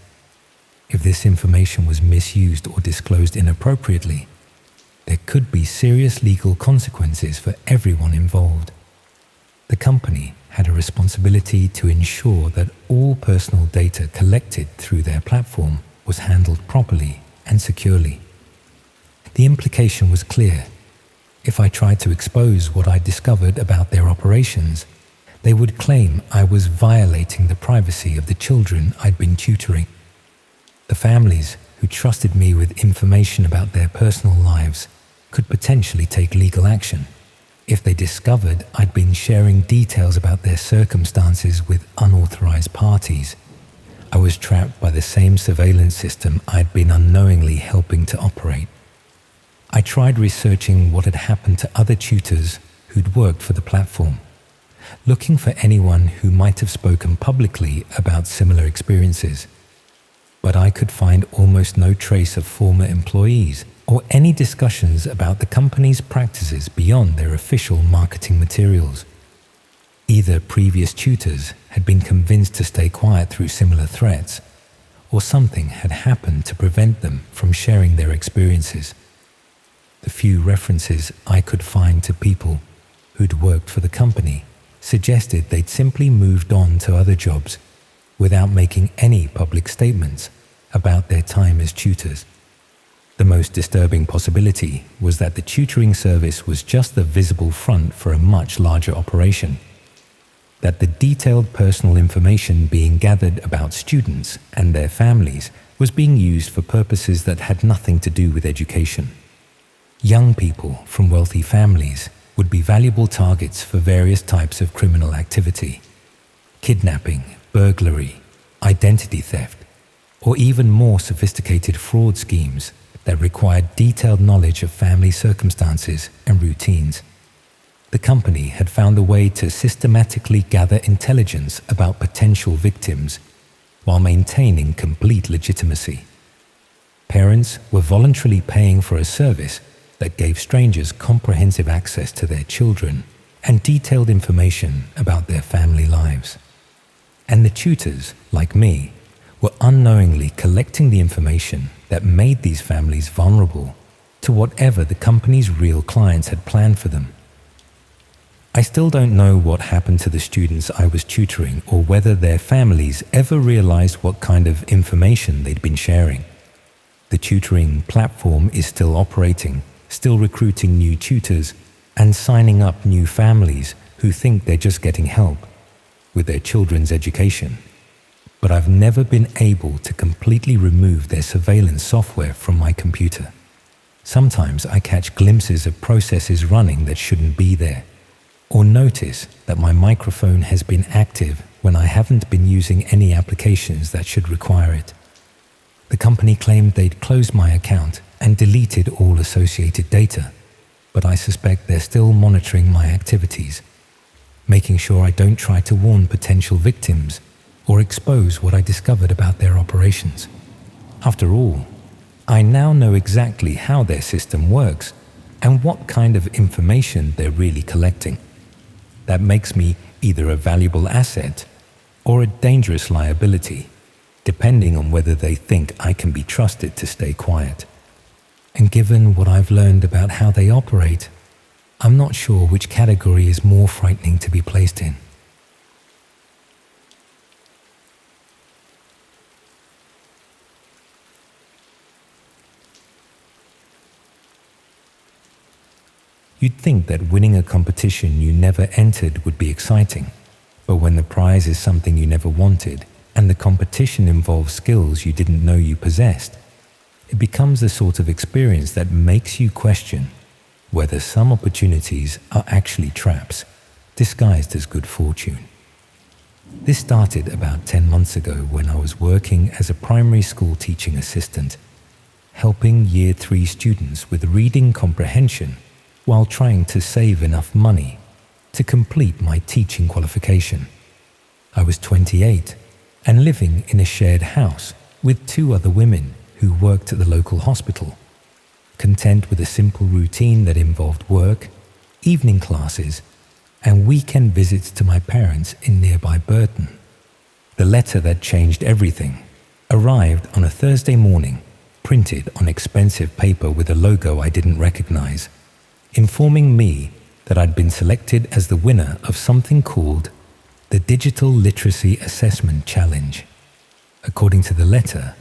If this information was misused or disclosed inappropriately, there could be serious legal consequences for everyone involved. The company had a responsibility to ensure that all personal data collected through their platform was handled properly and securely. The implication was clear. If I tried to expose what I discovered about their operations, they would claim I was violating the privacy of the children I'd been tutoring. The families who trusted me with information about their personal lives could potentially take legal action if they discovered I'd been sharing details about their circumstances with unauthorized parties. I was trapped by the same surveillance system I'd been unknowingly helping to operate. I tried researching what had happened to other tutors who'd worked for the platform, looking for anyone who might have spoken publicly about similar experiences. But I could find almost no trace of former employees or any discussions about the company's practices beyond their official marketing materials. Either previous tutors had been convinced to stay quiet through similar threats, or something had happened to prevent them from sharing their experiences. The few references I could find to people who'd worked for the company suggested they'd simply moved on to other jobs without making any public statements about their time as tutors. The most disturbing possibility was that the tutoring service was just the visible front for a much larger operation, that the detailed personal information being gathered about students and their families was being used for purposes that had nothing to do with education. Young people from wealthy families would be valuable targets for various types of criminal activity: kidnapping, burglary, identity theft, or even more sophisticated fraud schemes that required detailed knowledge of family circumstances and routines. The company had found a way to systematically gather intelligence about potential victims while maintaining complete legitimacy. Parents were voluntarily paying for a service that gave strangers comprehensive access to their children and detailed information about their family lives. And the tutors, like me, were unknowingly collecting the information that made these families vulnerable to whatever the company's real clients had planned for them. I still don't know what happened to the students I was tutoring or whether their families ever realized what kind of information they'd been sharing. The tutoring platform is still operating, still recruiting new tutors and signing up new families who think they're just getting help with their children's education. But I've never been able to completely remove their surveillance software from my computer. Sometimes I catch glimpses of processes running that shouldn't be there, or notice that my microphone has been active when I haven't been using any applications that should require it. The company claimed they'd closed my account and deleted all associated data, but I suspect they're still monitoring my activities, making sure I don't try to warn potential victims or expose what I discovered about their operations. After all, I now know exactly how their system works and what kind of information they're really collecting. That makes me either a valuable asset or a dangerous liability, depending on whether they think I can be trusted to stay quiet. And given what I've learned about how they operate, I'm not sure which category is more frightening to be placed in. You'd think that winning a competition you never entered would be exciting, but when the prize is something you never wanted and the competition involves skills you didn't know you possessed, it becomes the sort of experience that makes you question whether some opportunities are actually traps disguised as good fortune. This started about 10 months ago when I was working as a primary school teaching assistant, helping Year 3 students with reading comprehension while trying to save enough money to complete my teaching qualification. I was 28 and living in a shared house with 2 other women who worked at the local hospital, content with a simple routine that involved work, evening classes, and weekend visits to my parents in nearby Burton. The letter that changed everything arrived on a Thursday morning, printed on expensive paper with a logo I didn't recognize, informing me that I'd been selected as the winner of something called the Digital Literacy Assessment Challenge. According to the letter,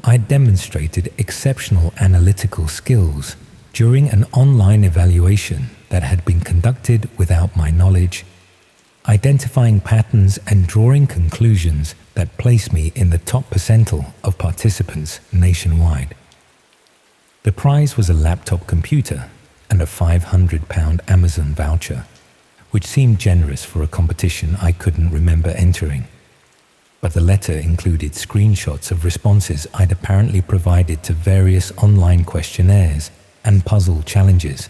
I'd demonstrated exceptional analytical skills during an online evaluation that had been conducted without my knowledge, identifying patterns and drawing conclusions that place me in the top percentile of participants nationwide. The prize was a laptop computer and a £500 Amazon voucher, which seemed generous for a competition I couldn't remember entering. But the letter included screenshots of responses I'd apparently provided to various online questionnaires and puzzle challenges,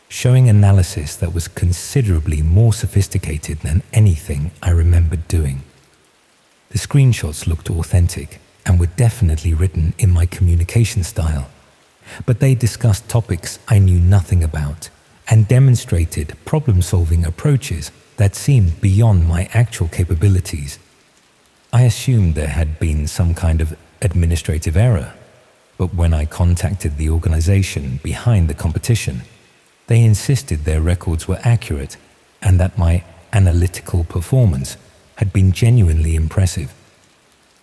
showing analysis that was considerably more sophisticated than anything I remembered doing. The screenshots looked authentic and were definitely written in my communication style, but they discussed topics I knew nothing about and demonstrated problem-solving approaches that seemed beyond my actual capabilities. I assumed there had been some kind of administrative error, but when I contacted the organization behind the competition, they insisted their records were accurate and that my analytical performance had been genuinely impressive.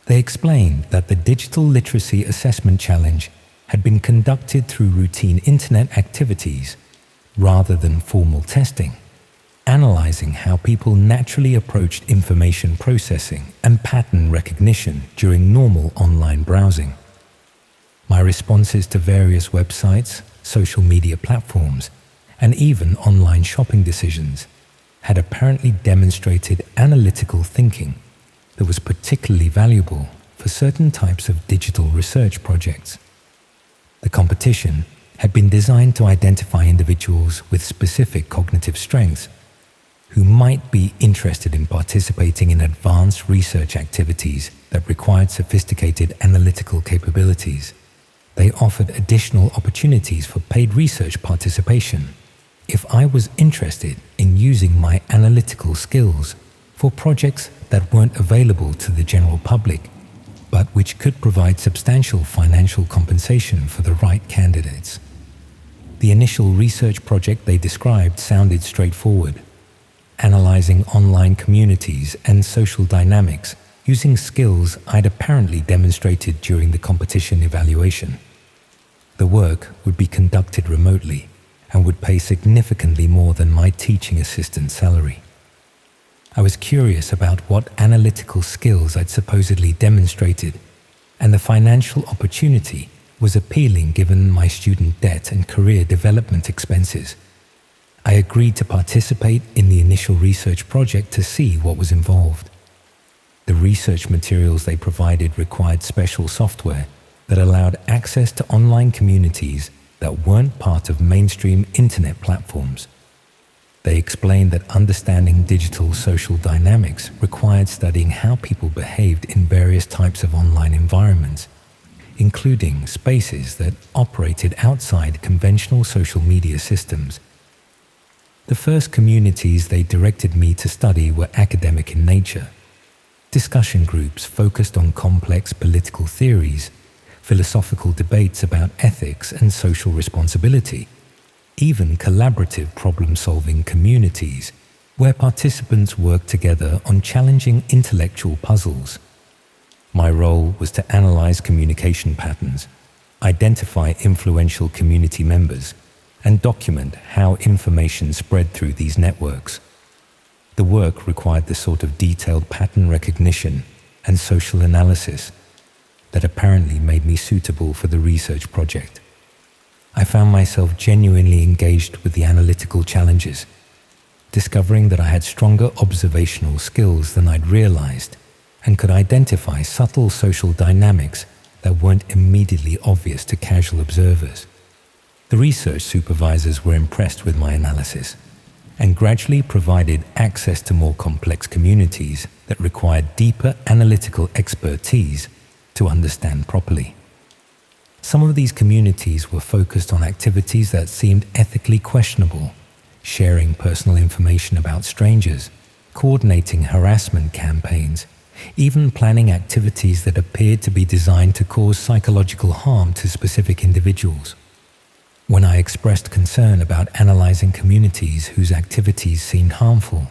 They explained that the Digital Literacy Assessment Challenge had been conducted through routine internet activities rather than formal testing, analyzing how people naturally approached information processing and pattern recognition during normal online browsing. My responses to various websites, social media platforms, and even online shopping decisions had apparently demonstrated analytical thinking that was particularly valuable for certain types of digital research projects. The competition had been designed to identify individuals with specific cognitive strengths who might be interested in participating in advanced research activities that required sophisticated analytical capabilities. They offered additional opportunities for paid research participation if I was interested in using my analytical skills for projects that weren't available to the general public, but which could provide substantial financial compensation for the right candidates. The initial research project they described sounded straightforward, analyzing online communities and social dynamics using skills I'd apparently demonstrated during the competition evaluation. The work would be conducted remotely and would pay significantly more than my teaching assistant salary. I was curious about what analytical skills I'd supposedly demonstrated, and the financial opportunity was appealing given my student debt and career development expenses. I agreed to participate in the initial research project to see what was involved. The research materials they provided required special software that allowed access to online communities that weren't part of mainstream internet platforms. They explained that understanding digital social dynamics required studying how people behaved in various types of online environments, including spaces that operated outside conventional social media systems. The first communities they directed me to study were academic in nature. Discussion groups focused on complex political theories, philosophical debates about ethics and social responsibility, even collaborative problem-solving communities where participants worked together on challenging intellectual puzzles. My role was to analyze communication patterns, identify influential community members, and document how information spread through these networks. The work required the sort of detailed pattern recognition and social analysis that apparently made me suitable for the research project. I found myself genuinely engaged with the analytical challenges, discovering that I had stronger observational skills than I'd realized and could identify subtle social dynamics that weren't immediately obvious to casual observers. The research supervisors were impressed with my analysis and gradually provided access to more complex communities that required deeper analytical expertise to understand properly. Some of these communities were focused on activities that seemed ethically questionable, sharing personal information about strangers, coordinating harassment campaigns, even planning activities that appeared to be designed to cause psychological harm to specific individuals. When I expressed concern about analyzing communities whose activities seemed harmful,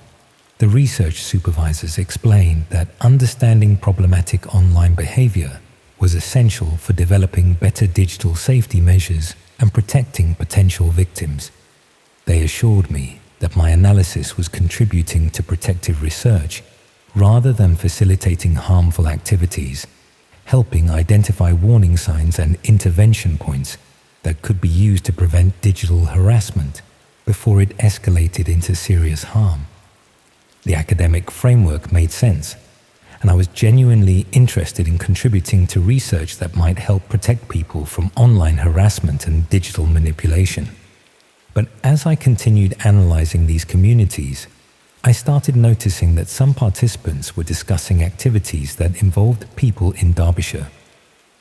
the research supervisors explained that understanding problematic online behavior was essential for developing better digital safety measures and protecting potential victims. They assured me that my analysis was contributing to protective research rather than facilitating harmful activities, helping identify warning signs and intervention points that could be used to prevent digital harassment before it escalated into serious harm. The academic framework made sense, and I was genuinely interested in contributing to research that might help protect people from online harassment and digital manipulation. But as I continued analyzing these communities, I started noticing that some participants were discussing activities that involved people in Derbyshire,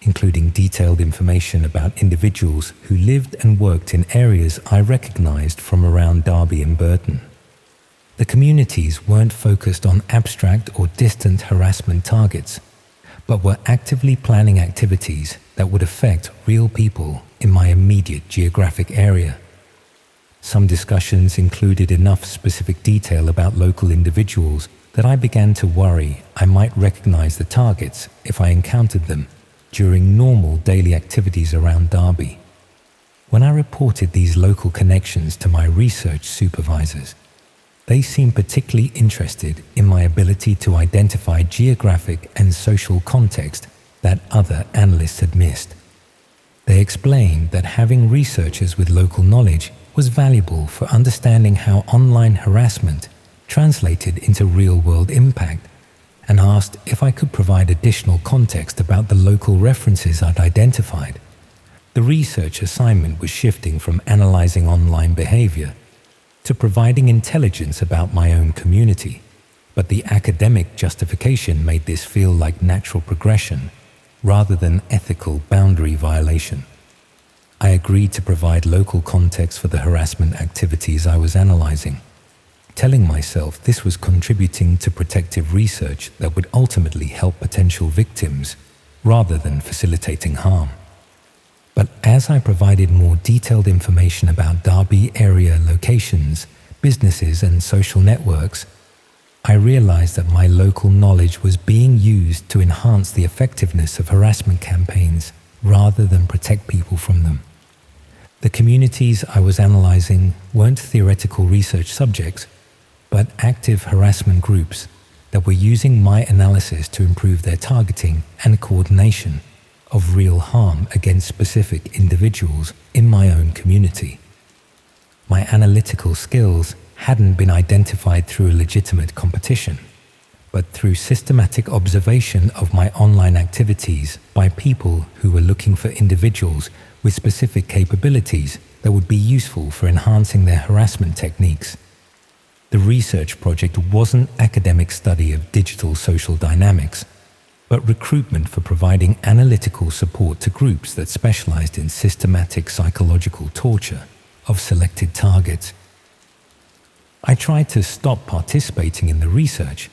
including detailed information about individuals who lived and worked in areas I recognized from around Derby and Burton. The communities weren't focused on abstract or distant harassment targets, but were actively planning activities that would affect real people in my immediate geographic area. Some discussions included enough specific detail about local individuals that I began to worry I might recognize the targets if I encountered them during normal daily activities around Derby. When I reported these local connections to my research supervisors, they seemed particularly interested in my ability to identify geographic and social context that other analysts had missed. They explained that having researchers with local knowledge was valuable for understanding how online harassment translated into real-world impact, and asked if I could provide additional context about the local references I'd identified. The research assignment was shifting from analyzing online behavior to providing intelligence about my own community, but the academic justification made this feel like natural progression rather than ethical boundary violation. I agreed to provide local context for the harassment activities I was analyzing, telling myself this was contributing to protective research that would ultimately help potential victims rather than facilitating harm. But as I provided more detailed information about Derby area locations, businesses, and social networks, I realized that my local knowledge was being used to enhance the effectiveness of harassment campaigns rather than protect people from them. The communities I was analyzing weren't theoretical research subjects, but active harassment groups that were using my analysis to improve their targeting and coordination of real harm against specific individuals in my own community. My analytical skills hadn't been identified through a legitimate competition, but through systematic observation of my online activities by people who were looking for individuals with specific capabilities that would be useful for enhancing their harassment techniques. The research project wasn't academic study of digital social dynamics, but recruitment for providing analytical support to groups that specialized in systematic psychological torture of selected targets. I tried to stop participating in the research,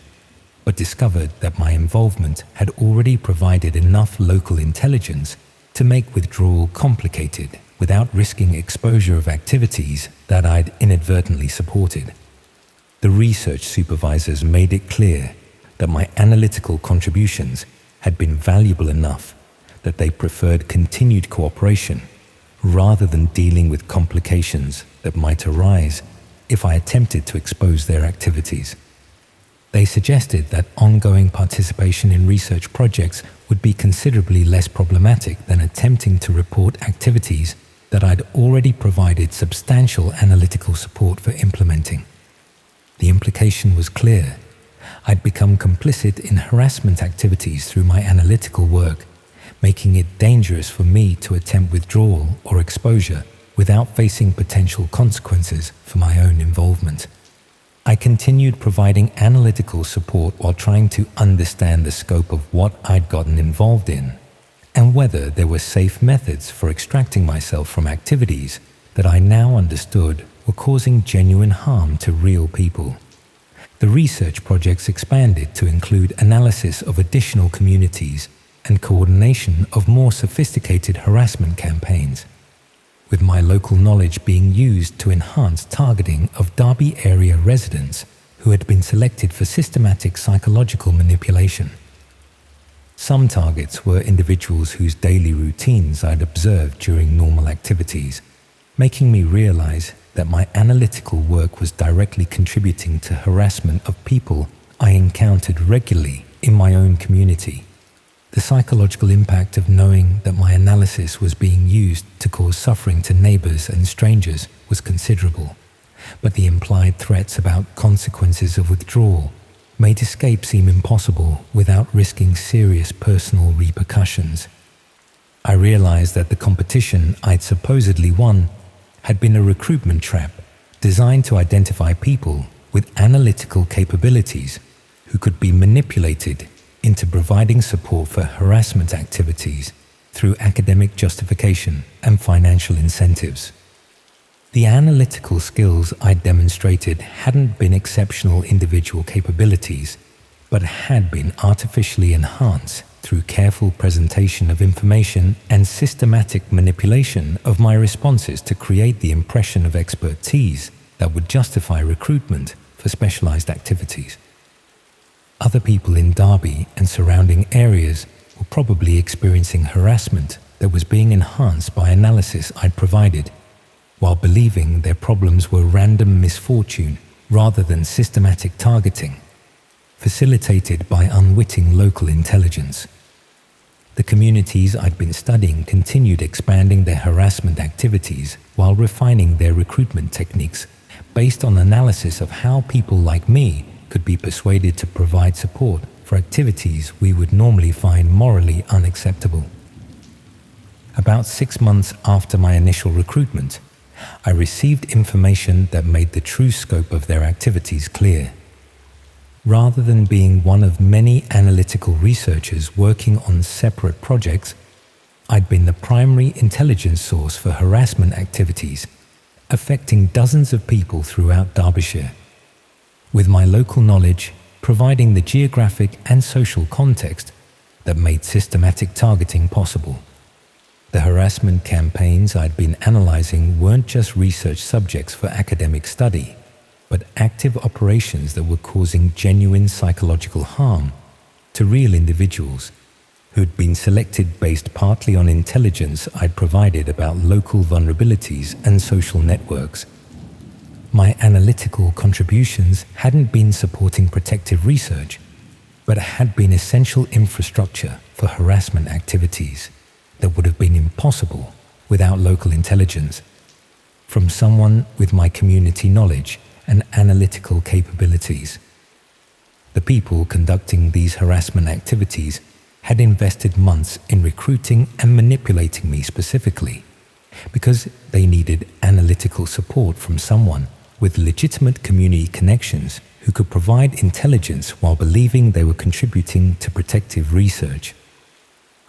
but discovered that my involvement had already provided enough local intelligence to make withdrawal complicated without risking exposure of activities that I'd inadvertently supported. The research supervisors made it clear that my analytical contributions had been valuable enough that they preferred continued cooperation rather than dealing with complications that might arise if I attempted to expose their activities. They suggested that ongoing participation in research projects would be considerably less problematic than attempting to report activities that I'd already provided substantial analytical support for implementing. The implication was clear. I'd become complicit in harassment activities through my analytical work, making it dangerous for me to attempt withdrawal or exposure without facing potential consequences for my own involvement. I continued providing analytical support while trying to understand the scope of what I'd gotten involved in and whether there were safe methods for extracting myself from activities that I now understood were causing genuine harm to real people. The research projects expanded to include analysis of additional communities and coordination of more sophisticated harassment campaigns, with my local knowledge being used to enhance targeting of Derby area residents who had been selected for systematic psychological manipulation. Some targets were individuals whose daily routines I'd observed during normal activities, making me realize that my analytical work was directly contributing to harassment of people I encountered regularly in my own community. The psychological impact of knowing that my analysis was being used to cause suffering to neighbors and strangers was considerable, but the implied threats about consequences of withdrawal made escape seem impossible without risking serious personal repercussions. I realized that the competition I'd supposedly won had been a recruitment trap designed to identify people with analytical capabilities who could be manipulated into providing support for harassment activities through academic justification and financial incentives. The analytical skills I'd demonstrated hadn't been exceptional individual capabilities, but had been artificially enhanced through careful presentation of information and systematic manipulation of my responses to create the impression of expertise that would justify recruitment for specialized activities. Other people in Derby and surrounding areas were probably experiencing harassment that was being enhanced by analysis I'd provided, while believing their problems were random misfortune rather than systematic targeting, facilitated by unwitting local intelligence. The communities I'd been studying continued expanding their harassment activities while refining their recruitment techniques based on analysis of how people like me could be persuaded to provide support for activities we would normally find morally unacceptable. About 6 months after my initial recruitment, I received information that made the true scope of their activities clear. Rather than being one of many analytical researchers working on separate projects, I'd been the primary intelligence source for harassment activities affecting dozens of people throughout Derbyshire, with my local knowledge providing the geographic and social context that made systematic targeting possible. The harassment campaigns I'd been analyzing weren't just research subjects for academic study, but active operations that were causing genuine psychological harm to real individuals who'd been selected based partly on intelligence I'd provided about local vulnerabilities and social networks. My analytical contributions hadn't been supporting protective research, but had been essential infrastructure for harassment activities that would have been impossible without local intelligence. From someone with my community knowledge and analytical capabilities. The people conducting these harassment activities had invested months in recruiting and manipulating me specifically because they needed analytical support from someone with legitimate community connections who could provide intelligence while believing they were contributing to protective research.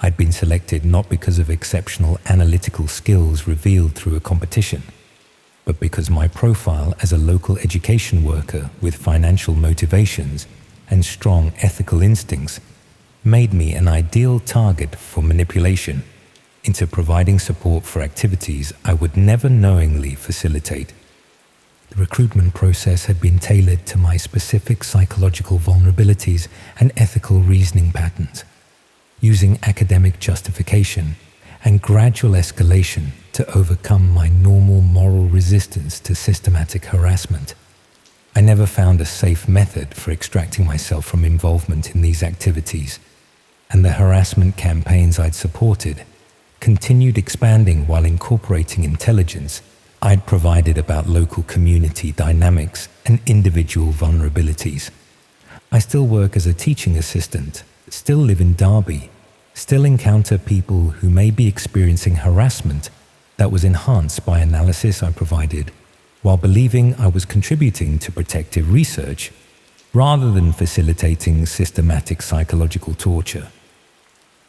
I'd been selected not because of exceptional analytical skills revealed through a competition, but because my profile as a local education worker with financial motivations and strong ethical instincts made me an ideal target for manipulation into providing support for activities I would never knowingly facilitate. The recruitment process had been tailored to my specific psychological vulnerabilities and ethical reasoning patterns, using academic justification and gradual escalation to overcome my normal moral resistance to systematic harassment. I never found a safe method for extracting myself from involvement in these activities, and the harassment campaigns I'd supported continued expanding while incorporating intelligence I'd provided about local community dynamics and individual vulnerabilities. I still work as a teaching assistant, still live in Derby, still encounter people who may be experiencing harassment that was enhanced by analysis I provided, while believing I was contributing to protective research rather than facilitating systematic psychological torture.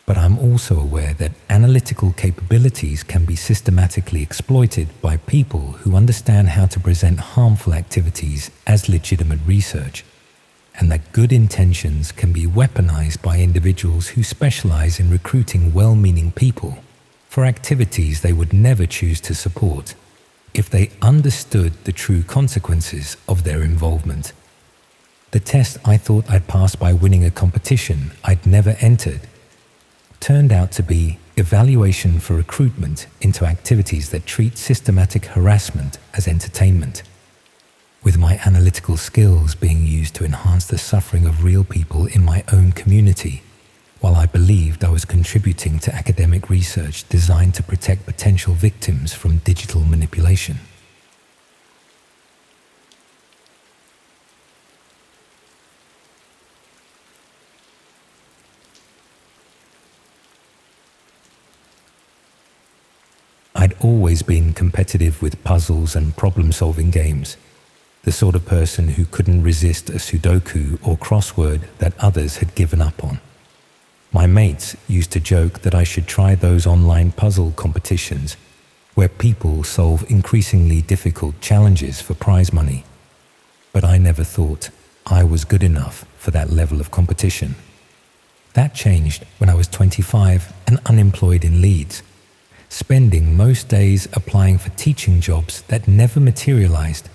But I'm also aware that analytical capabilities can be systematically exploited by people who understand how to present harmful activities as legitimate research, and that good intentions can be weaponized by individuals who specialize in recruiting well-meaning people for activities they would never choose to support if they understood the true consequences of their involvement. The test I thought I'd passed by winning a competition I'd never entered turned out to be evaluation for recruitment into activities that treat systematic harassment as entertainment, with my analytical skills being used to enhance the suffering of real people in my own community, while I believed I was contributing to academic research designed to protect potential victims from digital manipulation. I'd always been competitive with puzzles and problem-solving games, the sort of person who couldn't resist a Sudoku or crossword that others had given up on. My mates used to joke that I should try those online puzzle competitions where people solve increasingly difficult challenges for prize money, but I never thought I was good enough for that level of competition. That changed when I was 25 and unemployed in Leeds, spending most days applying for teaching jobs that never materialized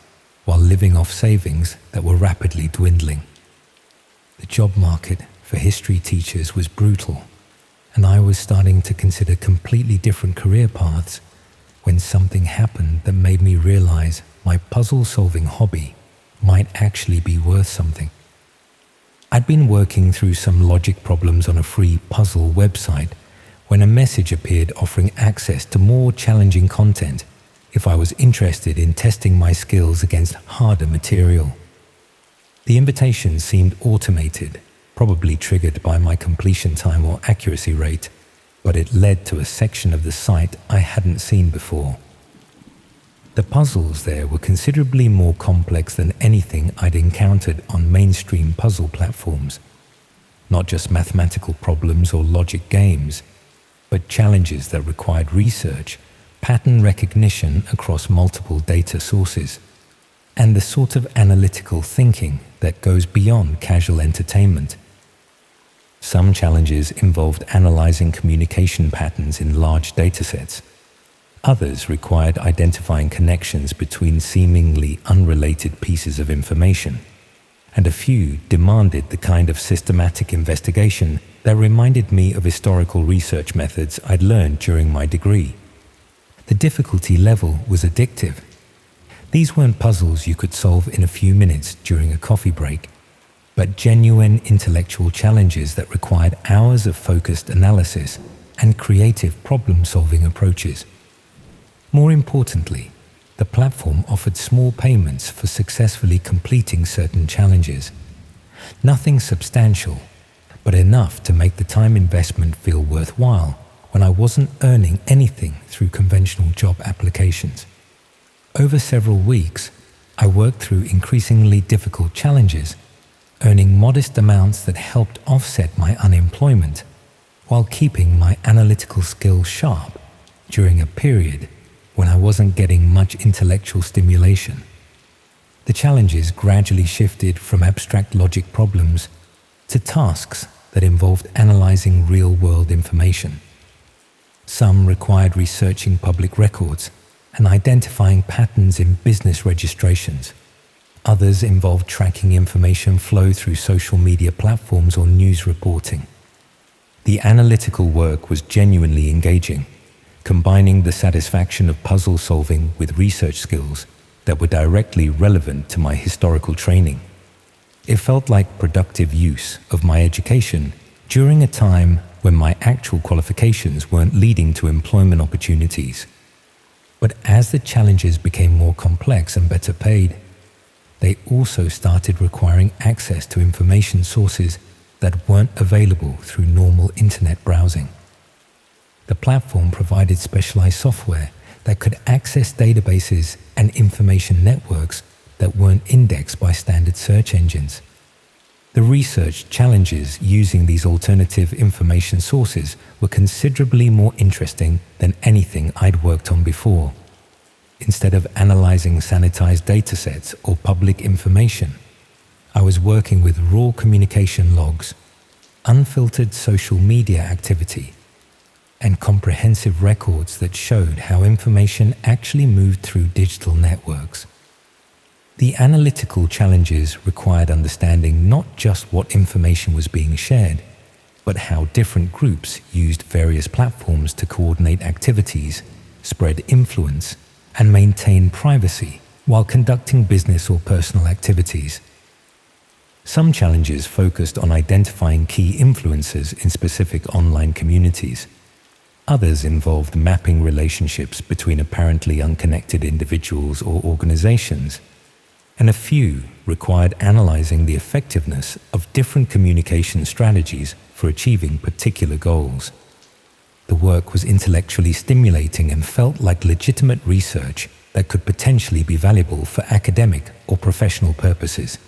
while living off savings that were rapidly dwindling. The job market for history teachers was brutal, and I was starting to consider completely different career paths when something happened that made me realize my puzzle-solving hobby might actually be worth something. I'd been working through some logic problems on a free puzzle website when a message appeared offering access to more challenging content if I was interested in testing my skills against harder material. The invitation seemed automated, probably triggered by my completion time or accuracy rate, but it led to a section of the site I hadn't seen before. The puzzles there were considerably more complex than anything I'd encountered on mainstream puzzle platforms. Not just mathematical problems or logic games, but challenges that required research, pattern recognition across multiple data sources, and the sort of analytical thinking that goes beyond casual entertainment. Some challenges involved analyzing communication patterns in large datasets. Others required identifying connections between seemingly unrelated pieces of information, and a few demanded the kind of systematic investigation that reminded me of historical research methods I'd learned during my degree. The difficulty level was addictive. These weren't puzzles you could solve in a few minutes during a coffee break, but genuine intellectual challenges that required hours of focused analysis and creative problem-solving approaches. More importantly, the platform offered small payments for successfully completing certain challenges. Nothing substantial, but enough to make the time investment feel worthwhile when I wasn't earning anything through conventional job applications. Over several weeks, I worked through increasingly difficult challenges, earning modest amounts that helped offset my unemployment, while keeping my analytical skills sharp during a period when I wasn't getting much intellectual stimulation. The challenges gradually shifted from abstract logic problems to tasks that involved analyzing real-world information. Some required researching public records and identifying patterns in business registrations. Others involved tracking information flow through social media platforms or news reporting. The analytical work was genuinely engaging, combining the satisfaction of puzzle solving with research skills that were directly relevant to my historical training. It felt like productive use of my education during a time when my actual qualifications weren't leading to employment opportunities. But as the challenges became more complex and better paid, they also started requiring access to information sources that weren't available through normal internet browsing. The platform provided specialized software that could access databases and information networks that weren't indexed by standard search engines. The research challenges using these alternative information sources were considerably more interesting than anything I'd worked on before. Instead of analyzing sanitized datasets or public information, I was working with raw communication logs, unfiltered social media activity, and comprehensive records that showed how information actually moved through digital networks. The analytical challenges required understanding not just what information was being shared, but how different groups used various platforms to coordinate activities, spread influence, and maintain privacy while conducting business or personal activities. Some challenges focused on identifying key influencers in specific online communities. Others involved mapping relationships between apparently unconnected individuals or organizations, and a few required analyzing the effectiveness of different communication strategies for achieving particular goals. The work was intellectually stimulating and felt like legitimate research that could potentially be valuable for academic or professional purposes.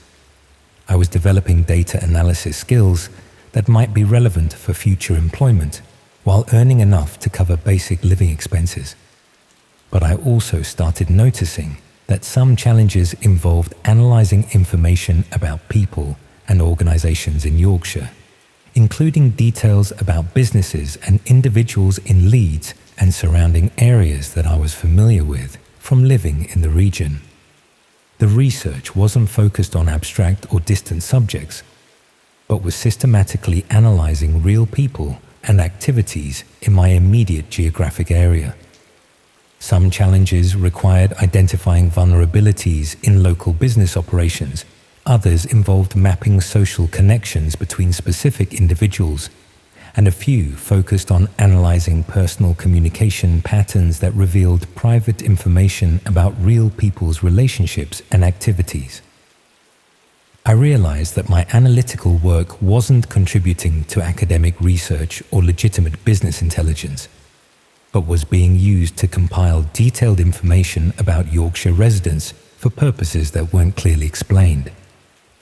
I was developing data analysis skills that might be relevant for future employment, while earning enough to cover basic living expenses. But I also started noticing that some challenges involved analyzing information about people and organizations in Yorkshire, including details about businesses and individuals in Leeds and surrounding areas that I was familiar with from living in the region. The research wasn't focused on abstract or distant subjects, but was systematically analyzing real people and activities in my immediate geographic area. Some challenges required identifying vulnerabilities in local business operations. Others involved mapping social connections between specific individuals, and a few focused on analyzing personal communication patterns that revealed private information about real people's relationships and activities. I realized that my analytical work wasn't contributing to academic research or legitimate business intelligence, but was being used to compile detailed information about Yorkshire residents for purposes that weren't clearly explained.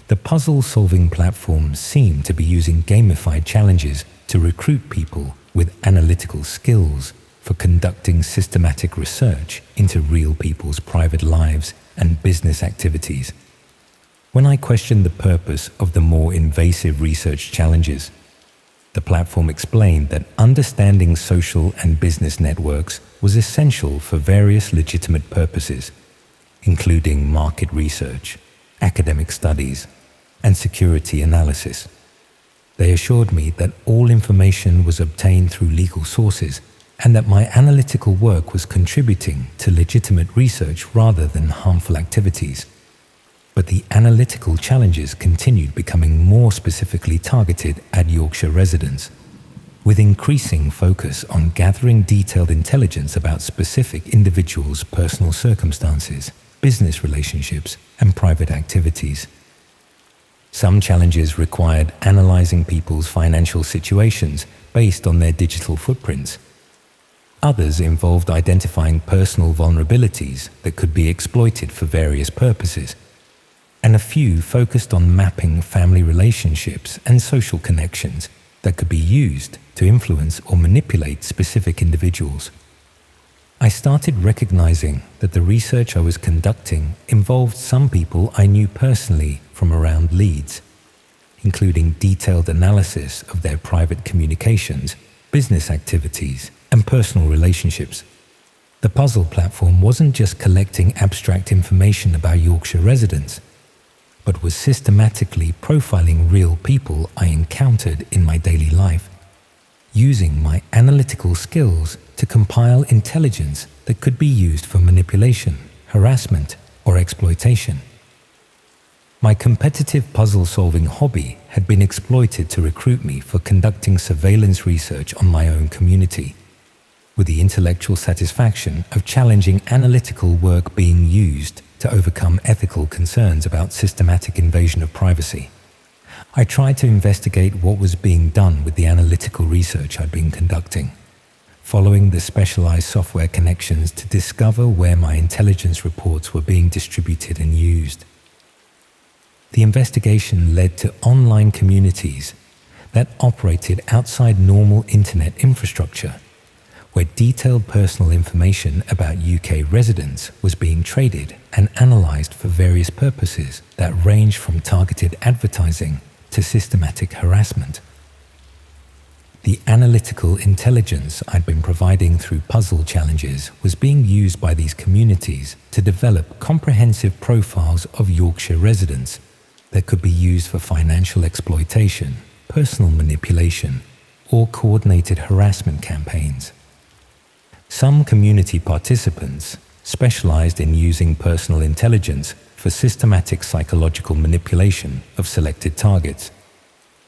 The puzzle-solving platform seemed to be using gamified challenges to recruit people with analytical skills for conducting systematic research into real people's private lives and business activities. When I questioned the purpose of the more invasive research challenges, the platform explained that understanding social and business networks was essential for various legitimate purposes, including market research, academic studies, and security analysis. They assured me that all information was obtained through legal sources and that my analytical work was contributing to legitimate research rather than harmful activities. But the analytical challenges continued becoming more specifically targeted at Yorkshire residents, with increasing focus on gathering detailed intelligence about specific individuals' personal circumstances, business relationships, and private activities. Some challenges required analyzing people's financial situations based on their digital footprints. Others involved identifying personal vulnerabilities that could be exploited for various purposes, and a few focused on mapping family relationships and social connections that could be used to influence or manipulate specific individuals. I started recognizing that the research I was conducting involved some people I knew personally from around Leeds, including detailed analysis of their private communications, business activities, and personal relationships. The puzzle platform wasn't just collecting abstract information about Yorkshire residents, but was systematically profiling real people I encountered in my daily life, using my analytical skills to compile intelligence that could be used for manipulation, harassment, or exploitation. My competitive puzzle-solving hobby had been exploited to recruit me for conducting surveillance research on my own community, with the intellectual satisfaction of challenging analytical work being used to overcome ethical concerns about systematic invasion of privacy. I tried to investigate what was being done with the analytical research I'd been conducting, following the specialized software connections to discover where my intelligence reports were being distributed and used. The investigation led to online communities that operated outside normal internet infrastructure, where detailed personal information about UK residents was being traded and analysed for various purposes that range from targeted advertising to systematic harassment. The analytical intelligence I'd been providing through puzzle challenges was being used by these communities to develop comprehensive profiles of Yorkshire residents that could be used for financial exploitation, personal manipulation, or coordinated harassment campaigns. Some community participants specialized in using personal intelligence for systematic psychological manipulation of selected targets,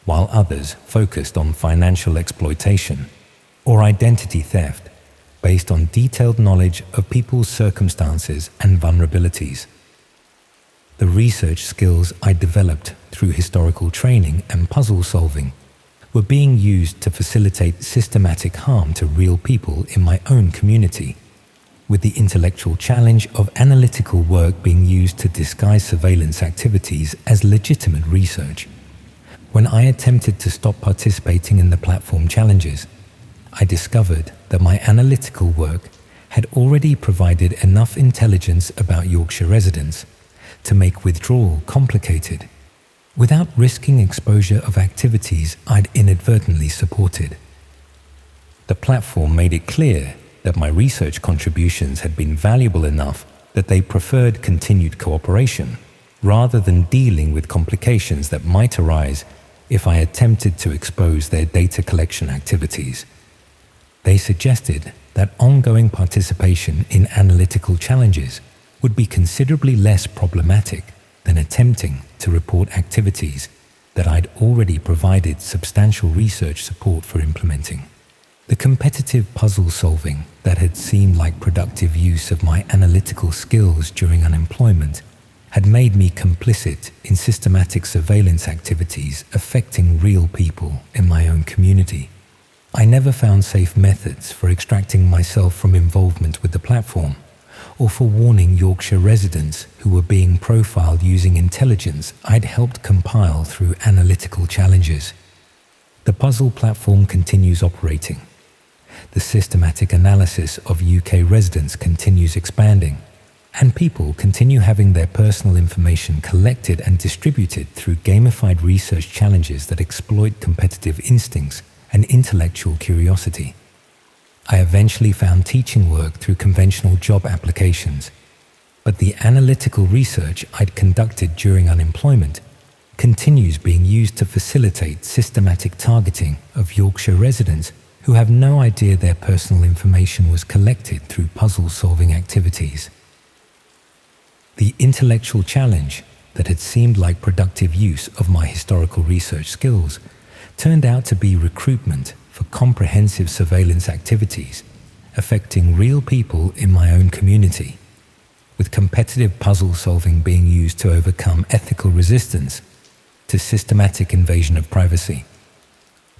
while others focused on financial exploitation or identity theft based on detailed knowledge of people's circumstances and vulnerabilities. The research skills I developed through historical training and puzzle solving were being used to facilitate systematic harm to real people in my own community, with the intellectual challenge of analytical work being used to disguise surveillance activities as legitimate research. When I attempted to stop participating in the platform challenges, I discovered that my analytical work had already provided enough intelligence about Yorkshire residents to make withdrawal complicated, without risking exposure of activities I'd inadvertently supported. The platform made it clear that my research contributions had been valuable enough that they preferred continued cooperation, rather than dealing with complications that might arise if I attempted to expose their data collection activities. They suggested that ongoing participation in analytical challenges would be considerably less problematic than attempting to report activities that I'd already provided substantial research support for implementing. The competitive puzzle solving that had seemed like productive use of my analytical skills during unemployment had made me complicit in systematic surveillance activities affecting real people in my own community. I never found safe methods for extracting myself from involvement with the platform, or for warning Yorkshire residents who were being profiled using intelligence I'd helped compile through analytical challenges. The puzzle platform continues operating. The systematic analysis of UK residents continues expanding, and people continue having their personal information collected and distributed through gamified research challenges that exploit competitive instincts and intellectual curiosity. I eventually found teaching work through conventional job applications, but the analytical research I'd conducted during unemployment continues being used to facilitate systematic targeting of Yorkshire residents who have no idea their personal information was collected through puzzle-solving activities. The intellectual challenge that had seemed like productive use of my historical research skills turned out to be recruitment for comprehensive surveillance activities affecting real people in my own community, with competitive puzzle solving being used to overcome ethical resistance to systematic invasion of privacy.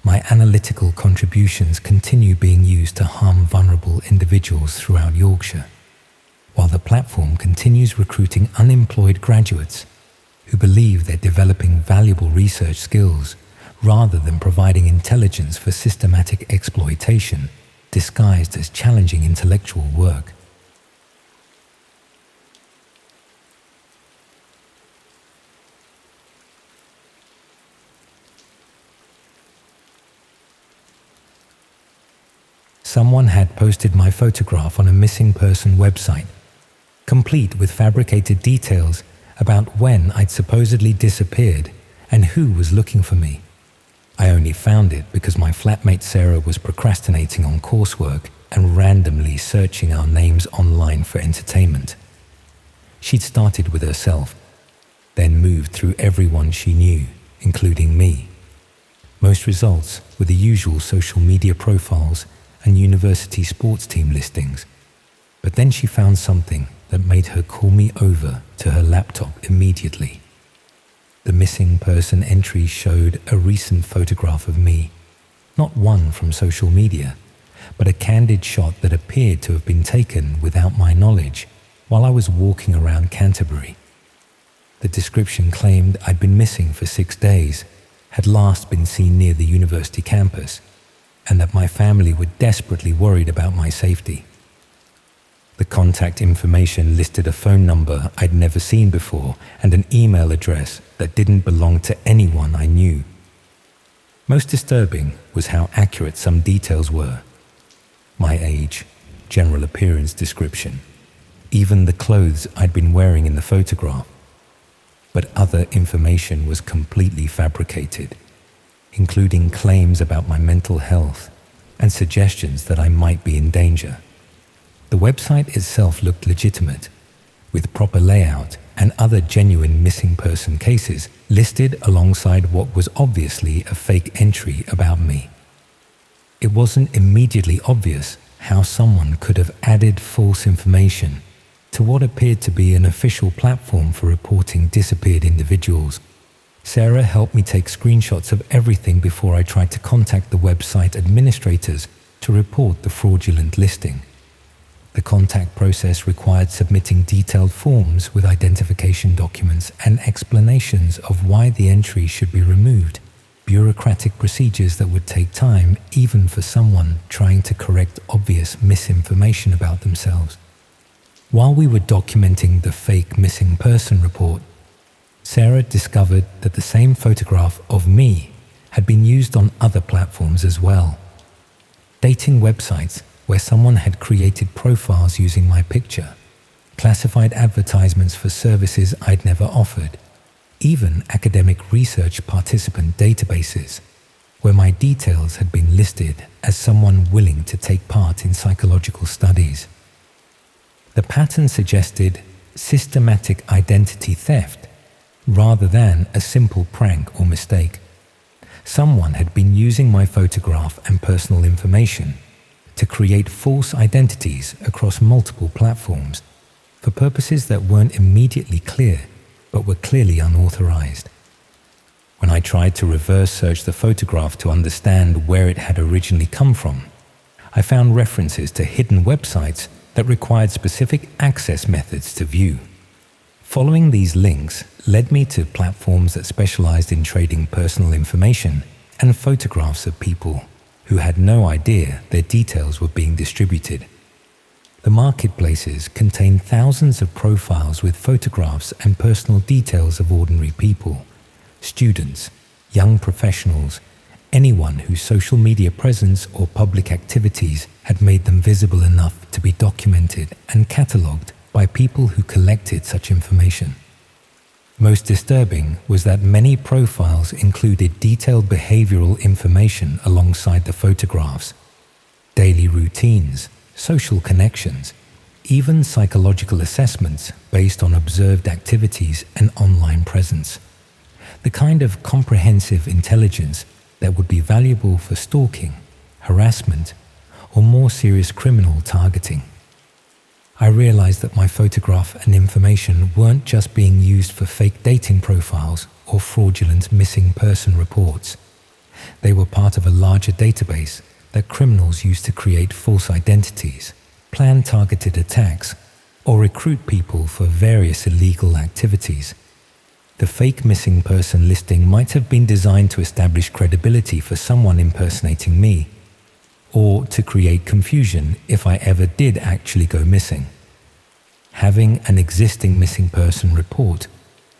My analytical contributions continue being used to harm vulnerable individuals throughout Yorkshire, while the platform continues recruiting unemployed graduates who believe they're developing valuable research skills rather than providing intelligence for systematic exploitation disguised as challenging intellectual work. Someone had posted my photograph on a missing person website, complete with fabricated details about when I'd supposedly disappeared and who was looking for me. I only found it because my flatmate Sarah was procrastinating on coursework and randomly searching our names online for entertainment. She'd started with herself, then moved through everyone she knew, including me. Most results were the usual social media profiles and university sports team listings, but then she found something that made her call me over to her laptop immediately. The missing person entry showed a recent photograph of me, not one from social media, but a candid shot that appeared to have been taken without my knowledge while I was walking around Canterbury. The description claimed I'd been missing for 6 days, had last been seen near the university campus, and that my family were desperately worried about my safety. The contact information listed a phone number I'd never seen before and an email address that didn't belong to anyone I knew. Most disturbing was how accurate some details were. My age, general appearance description, even the clothes I'd been wearing in the photograph. But other information was completely fabricated, including claims about my mental health and suggestions that I might be in danger. The website itself looked legitimate, with proper layout and other genuine missing person cases listed alongside what was obviously a fake entry about me. It wasn't immediately obvious how someone could have added false information to what appeared to be an official platform for reporting disappeared individuals. Sarah helped me take screenshots of everything before I tried to contact the website administrators to report the fraudulent listing. The contact process required submitting detailed forms with identification documents and explanations of why the entry should be removed, bureaucratic procedures that would take time even for someone trying to correct obvious misinformation about themselves. While we were documenting the fake missing person report, Sarah discovered that the same photograph of me had been used on other platforms as well. Dating websites where someone had created profiles using my picture, classified advertisements for services I'd never offered, even academic research participant databases where my details had been listed as someone willing to take part in psychological studies. The pattern suggested systematic identity theft rather than a simple prank or mistake. Someone had been using my photograph and personal information to create false identities across multiple platforms for purposes that weren't immediately clear but were clearly unauthorized. When I tried to reverse search the photograph to understand where it had originally come from, I found references to hidden websites that required specific access methods to view. Following these links led me to platforms that specialized in trading personal information and photographs of people who had no idea their details were being distributed. The marketplaces contained thousands of profiles with photographs and personal details of ordinary people, students, young professionals, anyone whose social media presence or public activities had made them visible enough to be documented and catalogued by people who collected such information. Most disturbing was that many profiles included detailed behavioral information alongside the photographs, daily routines, social connections, even psychological assessments based on observed activities and online presence. The kind of comprehensive intelligence that would be valuable for stalking, harassment, or more serious criminal targeting. I realized that my photograph and information weren't just being used for fake dating profiles or fraudulent missing person reports. They were part of a larger database that criminals use to create false identities, plan targeted attacks, or recruit people for various illegal activities. The fake missing person listing might have been designed to establish credibility for someone impersonating me, or to create confusion if I ever did actually go missing. Having an existing missing person report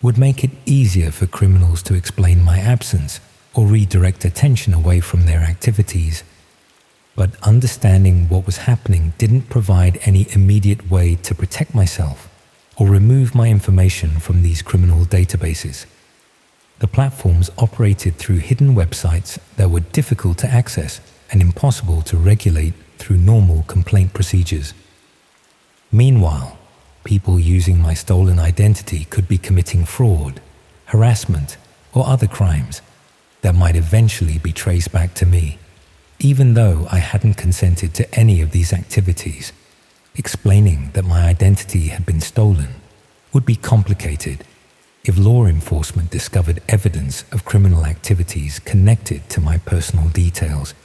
would make it easier for criminals to explain my absence or redirect attention away from their activities. But understanding what was happening didn't provide any immediate way to protect myself or remove my information from these criminal databases. The platforms operated through hidden websites that were difficult to access and impossible to regulate through normal complaint procedures. Meanwhile, people using my stolen identity could be committing fraud, harassment, or other crimes that might eventually be traced back to me, even though I hadn't consented to any of these activities. Explaining that my identity had been stolen would be complicated if law enforcement discovered evidence of criminal activities connected to my personal details.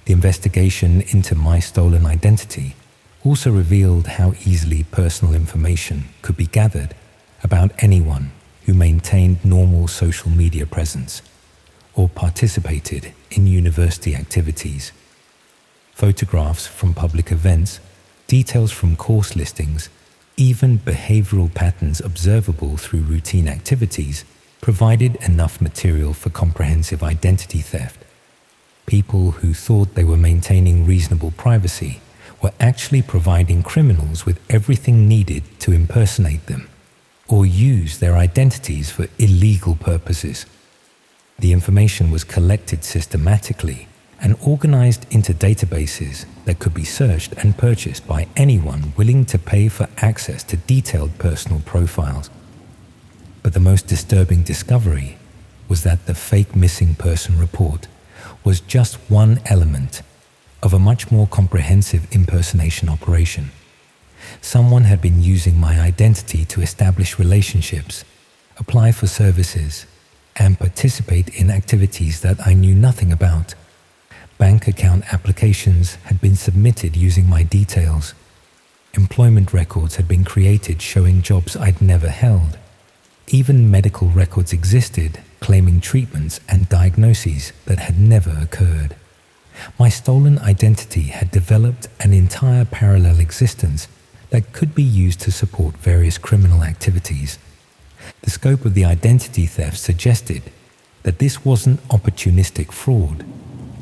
The investigation into my stolen identity also revealed how easily personal information could be gathered about anyone who maintained normal social media presence or participated in university activities. Photographs from public events, details from course listings, even behavioral patterns observable through routine activities provided enough material for comprehensive identity theft. People who thought they were maintaining reasonable privacy were actually providing criminals with everything needed to impersonate them or use their identities for illegal purposes. The information was collected systematically and organized into databases that could be searched and purchased by anyone willing to pay for access to detailed personal profiles. But the most disturbing discovery was that the fake missing person report was just one element of a much more comprehensive impersonation operation. Someone had been using my identity to establish relationships, apply for services, and participate in activities that I knew nothing about. Bank account applications had been submitted using my details. Employment records had been created showing jobs I'd never held. Even medical records existed claiming treatments and diagnoses that had never occurred. My stolen identity had developed an entire parallel existence that could be used to support various criminal activities. The scope of the identity theft suggested that this wasn't opportunistic fraud,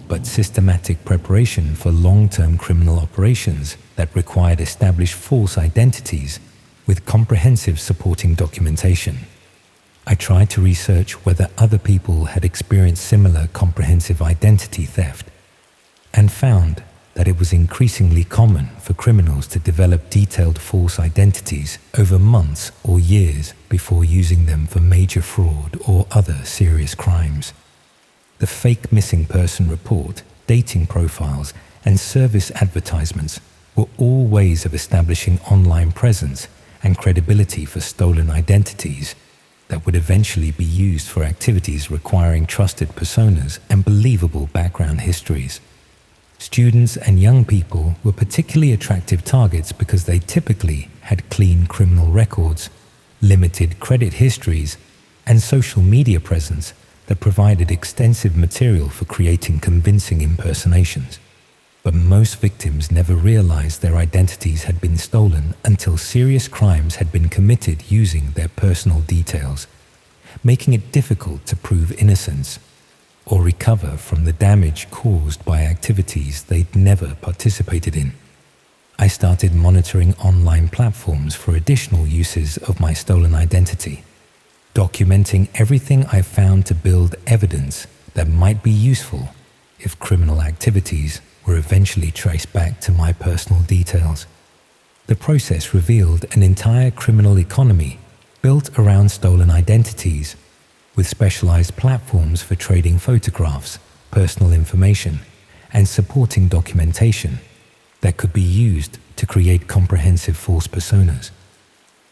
but systematic preparation for long-term criminal operations that required established false identities with comprehensive supporting documentation. I tried to research whether other people had experienced similar comprehensive identity theft and found that it was increasingly common for criminals to develop detailed false identities over months or years before using them for major fraud or other serious crimes. The fake missing person report, dating profiles, and service advertisements were all ways of establishing online presence and credibility for stolen identities that would eventually be used for activities requiring trusted personas and believable background histories. Students and young people were particularly attractive targets because they typically had clean criminal records, limited credit histories, and social media presence that provided extensive material for creating convincing impersonations. But most victims never realized their identities had been stolen until serious crimes had been committed using their personal details, making it difficult to prove innocence or recover from the damage caused by activities they'd never participated in. I started monitoring online platforms for additional uses of my stolen identity, documenting everything I found to build evidence that might be useful if criminal activities were eventually traced back to my personal details. The process revealed an entire criminal economy built around stolen identities, with specialized platforms for trading photographs, personal information, and supporting documentation that could be used to create comprehensive false personas.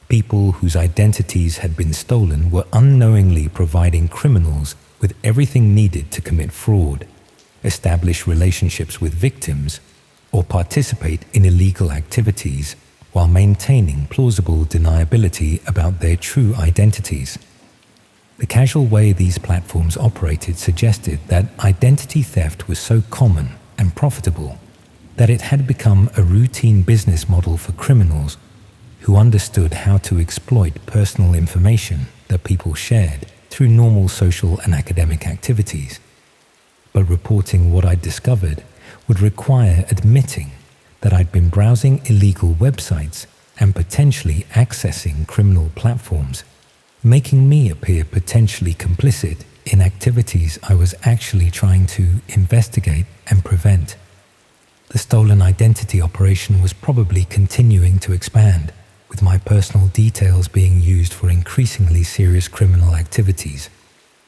People whose identities had been stolen were unknowingly providing criminals with everything needed to commit fraud, establish relationships with victims, or participate in illegal activities while maintaining plausible deniability about their true identities. The casual way these platforms operated suggested that identity theft was so common and profitable that it had become a routine business model for criminals who understood how to exploit personal information that people shared through normal social and academic activities. But reporting what I'd discovered would require admitting that I'd been browsing illegal websites and potentially accessing criminal platforms, making me appear potentially complicit in activities I was actually trying to investigate and prevent. The stolen identity operation was probably continuing to expand, with my personal details being used for increasingly serious criminal activities,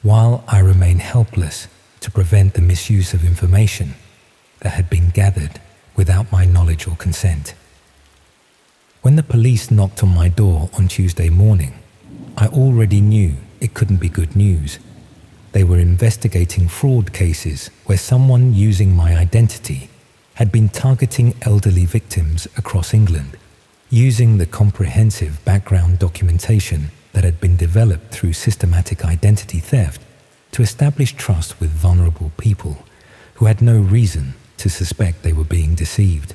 while I remain helpless to prevent the misuse of information that had been gathered without my knowledge or consent. When the police knocked on my door on Tuesday morning, I already knew it couldn't be good news. They were investigating fraud cases where someone using my identity had been targeting elderly victims across England, using the comprehensive background documentation that had been developed through systematic identity theft to establish trust with vulnerable people who had no reason to suspect they were being deceived.